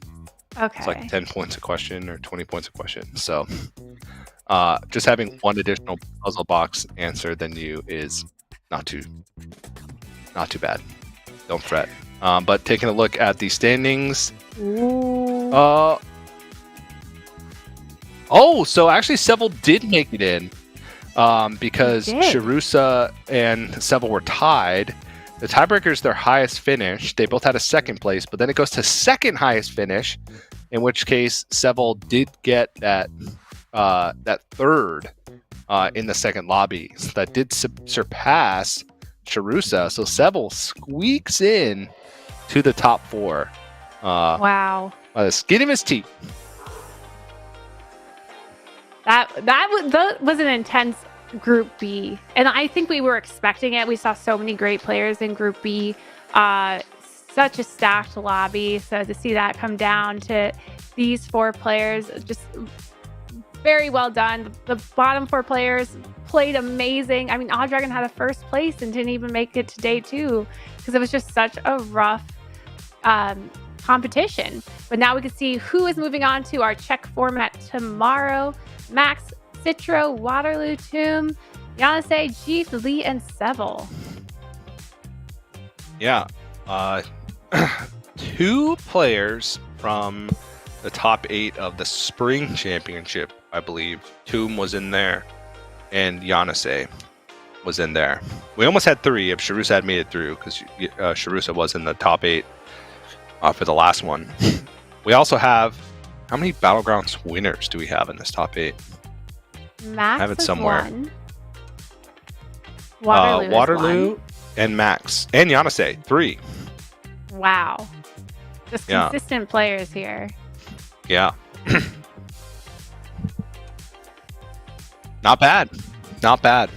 Okay. It's like 10 points a question or 20 points a question. So Just having one additional puzzle box answer than you is not too bad. Don't fret. But taking a look at the standings. Ooh. So actually Seville did make it in because He did. Sharusa and Seville were tied. The tiebreaker is their highest finish. They both had a second place, but then it goes to second highest finish, in which case Seville did get that third in the second lobby. So that did surpass Sharusa. So Seville squeaks in to the top 4. Wow. By the skin of his teeth. That was an intense Group B, and I think we were expecting it. We saw so many great players in Group B, such a stacked lobby. So to see that come down to these 4 players, just very well done. The bottom 4 players played amazing. I mean, Odd Dragon had a first place and didn't even make it to day 2 because it was just such a rough competition. But now we can see who is moving on to our check format tomorrow. Max, Citro, Waterloo, Tomb, Yanase, Jeef, Lee, and Seville. Yeah. 2 players from the top 8 of the Spring Championship, I believe. Tomb was in there, and Yanase was in there. We almost had 3 if Sharusa had made it through, because Sharusa was in the top 8 for the last one. We also have... How many Battlegrounds winners do we have in this top 8? Max I have it is somewhere. 1. Waterloo is 1. And Max. And Yanase, 3. Wow. Just consistent players here. Yeah. Not bad. Not bad.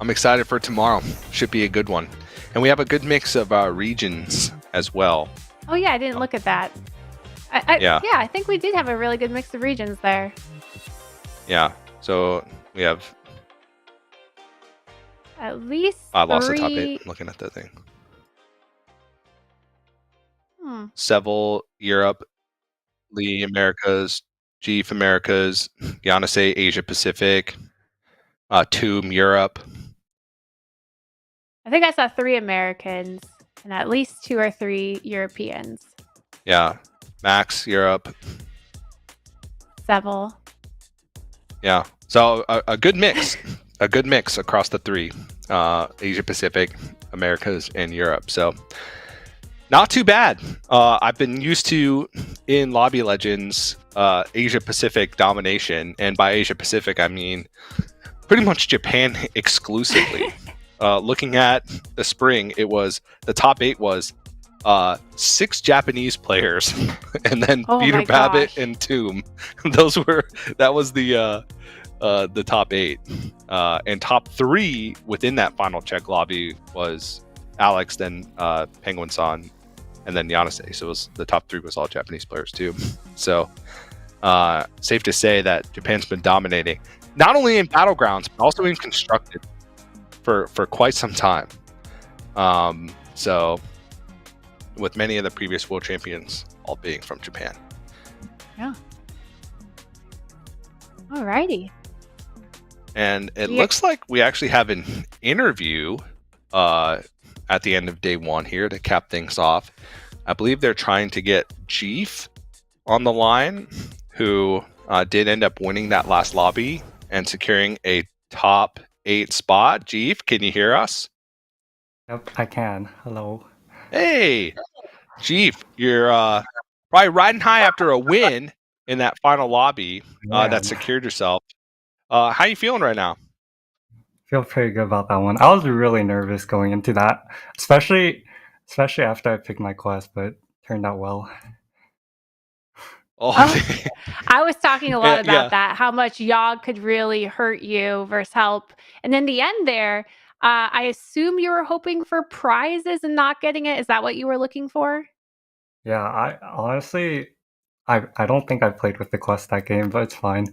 I'm excited for tomorrow. Should be a good one. And we have a good mix of regions as well. Oh, yeah. I didn't look at that. Yeah, I think we did have a really good mix of regions there. Yeah. So we have... At least I lost 3... the top 8. I'm looking at that thing. Seville, Europe, Lee, Americas, Jeef, Americas, Yanase, Asia Pacific, Tomb, Europe. I think I saw 3 Americans and at least 2 or 3 Europeans. Yeah. Max, Europe. Seville. Yeah. So a good mix. A good mix across the 3. Asia Pacific, Americas, and Europe. So not too bad. I've been used to, in Lobby Legends, Asia Pacific domination. And by Asia Pacific, I mean pretty much Japan exclusively. Looking at the spring, it was... The top 8 was 6 Japanese players, and then Peter Babbitt and Tomb. That was the top 8, and top 3 within that final check lobby was Alex, then Penguin San, and then Yanase. So the top 3 was all Japanese players too. So safe to say that Japan's been dominating, not only in Battlegrounds but also in Constructed for quite some time. So with many of the previous world champions all being from Japan. Yeah. Alrighty. And it looks like we actually have an interview at the end of day 1 here to cap things off. I believe they're trying to get Jeef on the line, who did end up winning that last lobby and securing a top 8 spot. Jeef, can you hear us? Yep, I can. Hello. Hey, Jeef, you're probably riding high after a win in that final lobby that secured yourself. How you feeling right now? Feel pretty good about that one. I was really nervous going into that, especially after I picked my quest, but turned out well. I was talking a lot about that, how much Yogg could really hurt you versus help. And in the end there, I assume you were hoping for prizes and not getting it. Is that what you were looking for? Yeah, I honestly, I don't think I played with the quest that game, but it's fine.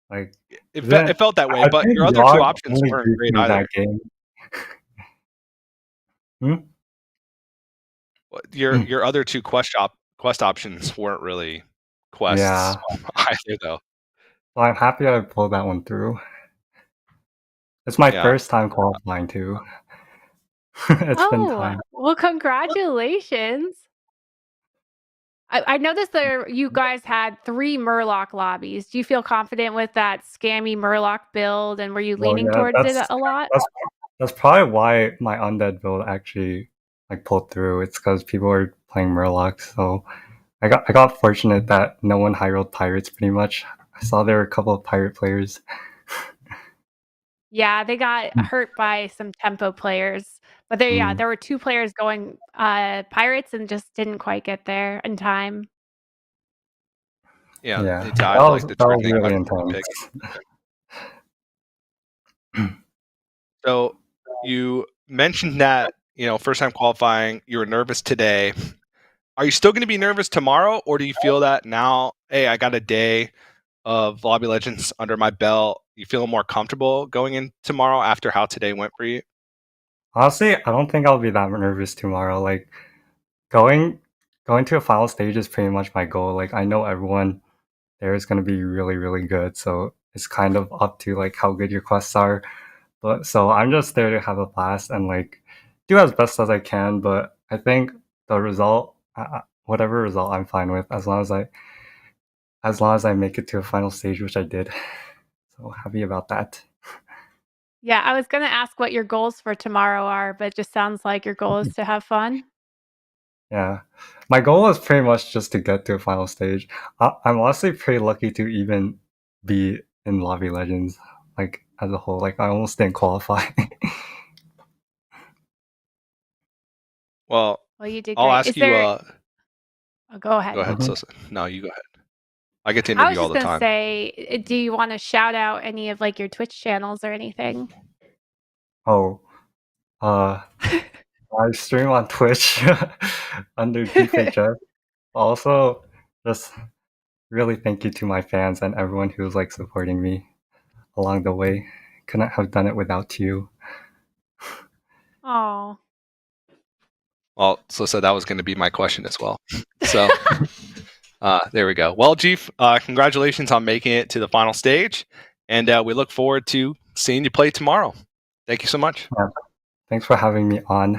Like it felt that way, but your other 2 options weren't great either. That game. Your other 2 quest options weren't really quests Yeah. either, though. Well, I'm happy I pulled that one through. It's my Yeah. first time qualifying too. It's been Oh, time. well, congratulations. I noticed there you guys had 3 Murloc lobbies. Do you feel confident with that scammy Murloc build, and were you Well, leaning yeah, towards it a lot? that's probably why my undead build actually like pulled through. It's because people were playing Murlocs, so I got fortunate that no one high rolled pirates pretty much. I saw there were a couple of pirate players. Yeah, they got hurt by some tempo players. But Mm, there were 2 players going, pirates and just didn't quite get there in time. Yeah, yeah, they that died was like the that turn was they got really pick. intense. So you mentioned that, first time qualifying, you were nervous today. Are you still going to be nervous tomorrow, or do you feel that now, hey, I got a day of Lobby Legends under my belt, you feel more comfortable going in tomorrow after how today went for you? Honestly, I don't think I'll be that nervous tomorrow. Like going going to a final stage is pretty much my goal. Like I know everyone there is going to be really really good, so it's kind of up to like how good your quests are. But so I'm just there to have a blast and like do as best as I can. But I think the result, whatever result, I'm fine with as long as I make it to a final stage, which I did. So happy about that. Yeah, I was gonna ask what your goals for tomorrow are, but it just sounds like your goal is to have fun. Yeah, my goal is pretty much just to get to a final stage. I'm honestly pretty lucky to even be in Lobby Legends, like as a whole. Like I almost didn't qualify. Well, Well, you did I'll great. ask Is you. there Oh, go Go ahead. ahead, Mhm. Sosa. No, you go ahead. I get to I interview was all just the gonna time. say, do you wanna shout out any of, like, your Twitch channels or anything? Oh, uh, I stream on Twitch under GFHS. Also, just really thank you to my fans and everyone who's like supporting me along the way. Couldn't have done it without you. Oh. Well, Sosa, that was going to be my question as well. So there we go. Well, Chief, congratulations on making it to the final stage, and we look forward to seeing you play tomorrow. Thank you so much. Yeah, thanks for having me on.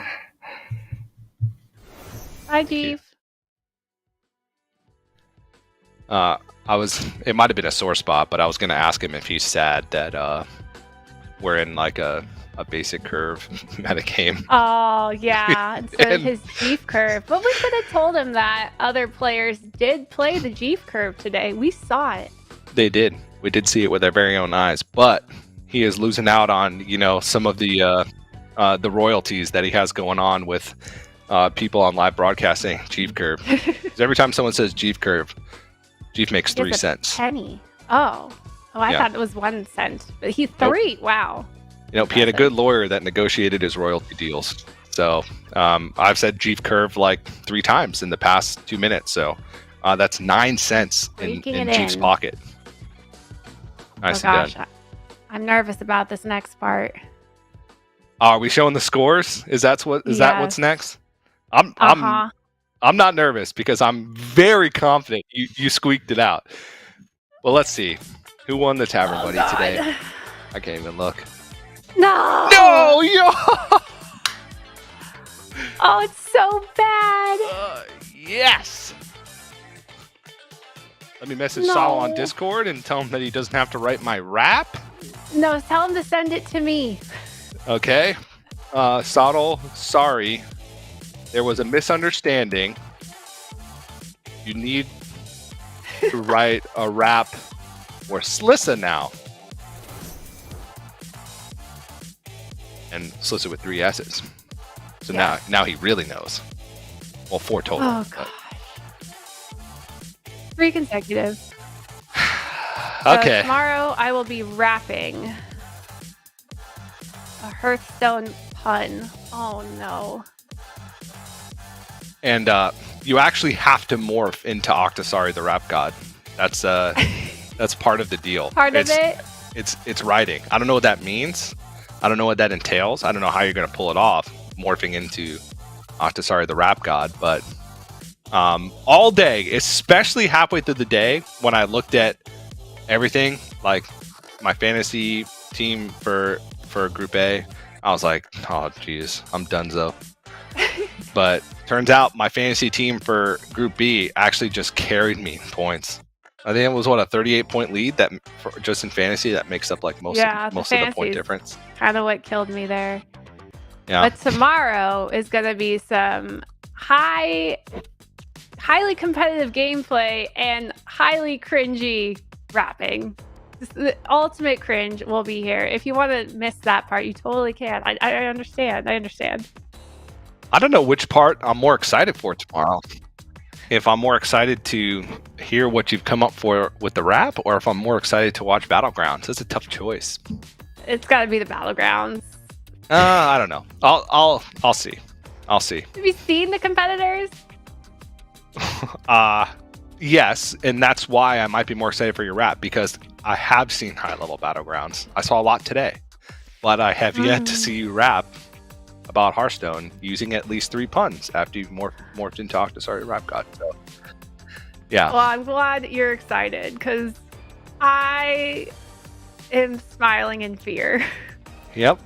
Hi, Thank you. Jeef. It might have been a sore spot, but I was going to ask him if he's sad that we're in like a basic curve meta game. Oh, yeah, instead of And- his Jeef curve. But we could have told him that other players did play the Jeef curve today. We saw it. They did. We did see it with our very own eyes, but he is losing out on some of the royalties that he has going on with people on live broadcasting. Jeef curve. 'Cause every time someone says Jeef curve, Jeef makes He has 3 a cents. penny. Oh. Oh, I Yeah. thought it was 1 cent. But he's Nope. 3. Wow. He had a Impressive. good lawyer that negotiated his royalty deals. So I've said Jeef curve like 3 times in the past 2 minutes. So that's 9 cents in Raking it Jeef's in. pocket. Oh, Nicely gosh. done. I'm nervous about this next part. Are we showing the scores? Is that what's Yes. next? I'm not nervous because I'm very confident you squeaked it out. Well, let's see. Who won the Tavern Buddy today? I can't even look. No! No, yo! Oh, it's so bad. Yes. Let me message Sal on No. Discord and tell him that he doesn't have to write my rap. No, tell him to send it to me. Okay. Sodal, sorry. There was a misunderstanding. You need to write a rap for Slissa now. And Slissa with 3 S's. So Yes. now he really knows. Well, 4 total. Oh, gosh. 3 consecutive. Okay. Tomorrow I will be rapping a Hearthstone pun. Oh, no. And you actually have to morph into Octosari the Rap God. That's part of the deal. Part of it? It's writing. I don't know what that means. I don't know what that entails. I don't know how you're gonna pull it off, morphing into Octosari the Rap God, but all day, especially halfway through the day when I looked at everything, like my fantasy team for Group A. I was like, oh, geez, I'm donezo. But turns out my fantasy team for Group B actually just carried me in points. I think it was a 38-point lead that just in fantasy that makes up like most of the point difference. Kind of what killed me there. Yeah. But tomorrow is going to be some highly competitive gameplay and highly cringy rapping. The ultimate cringe will be here. If you want to miss that part, you totally can. I understand. I don't know which part I'm more excited for tomorrow. If I'm more excited to hear what you've come up for with the rap, or if I'm more excited to watch Battlegrounds. That's a tough choice. It's got to be the Battlegrounds. I don't know. I'll see. I'll see. Have you seen the competitors? Yes, and that's why I might be more excited for your rap, because I have seen high-level Battlegrounds. I saw a lot today, but I have yet to see you rap about Hearthstone using at least 3 puns after you've morphed into Octosari Rap God. So, yeah. Well, I'm glad you're excited because I am smiling in fear. Yep.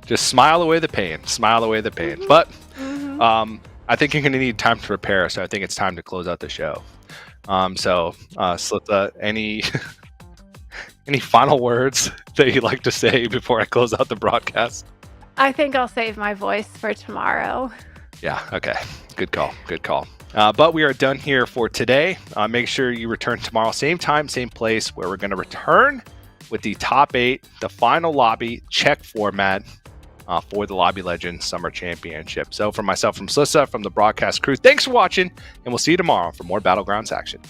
Just smile away the pain. Smile away the pain. But I think you're going to need time to prepare, so I think it's time to close out the show. Slitha, any final words that you'd like to say before I close out the broadcast? I think I'll save my voice for tomorrow. Yeah, okay. Good call. But we are done here for today. Make sure you return tomorrow, same time, same place, where we're going to return with the top 8, the final lobby check format for the Lobby Legends Summer Championship. So from myself, from Slissa, from the broadcast crew, thanks for watching, and we'll see you tomorrow for more Battlegrounds action.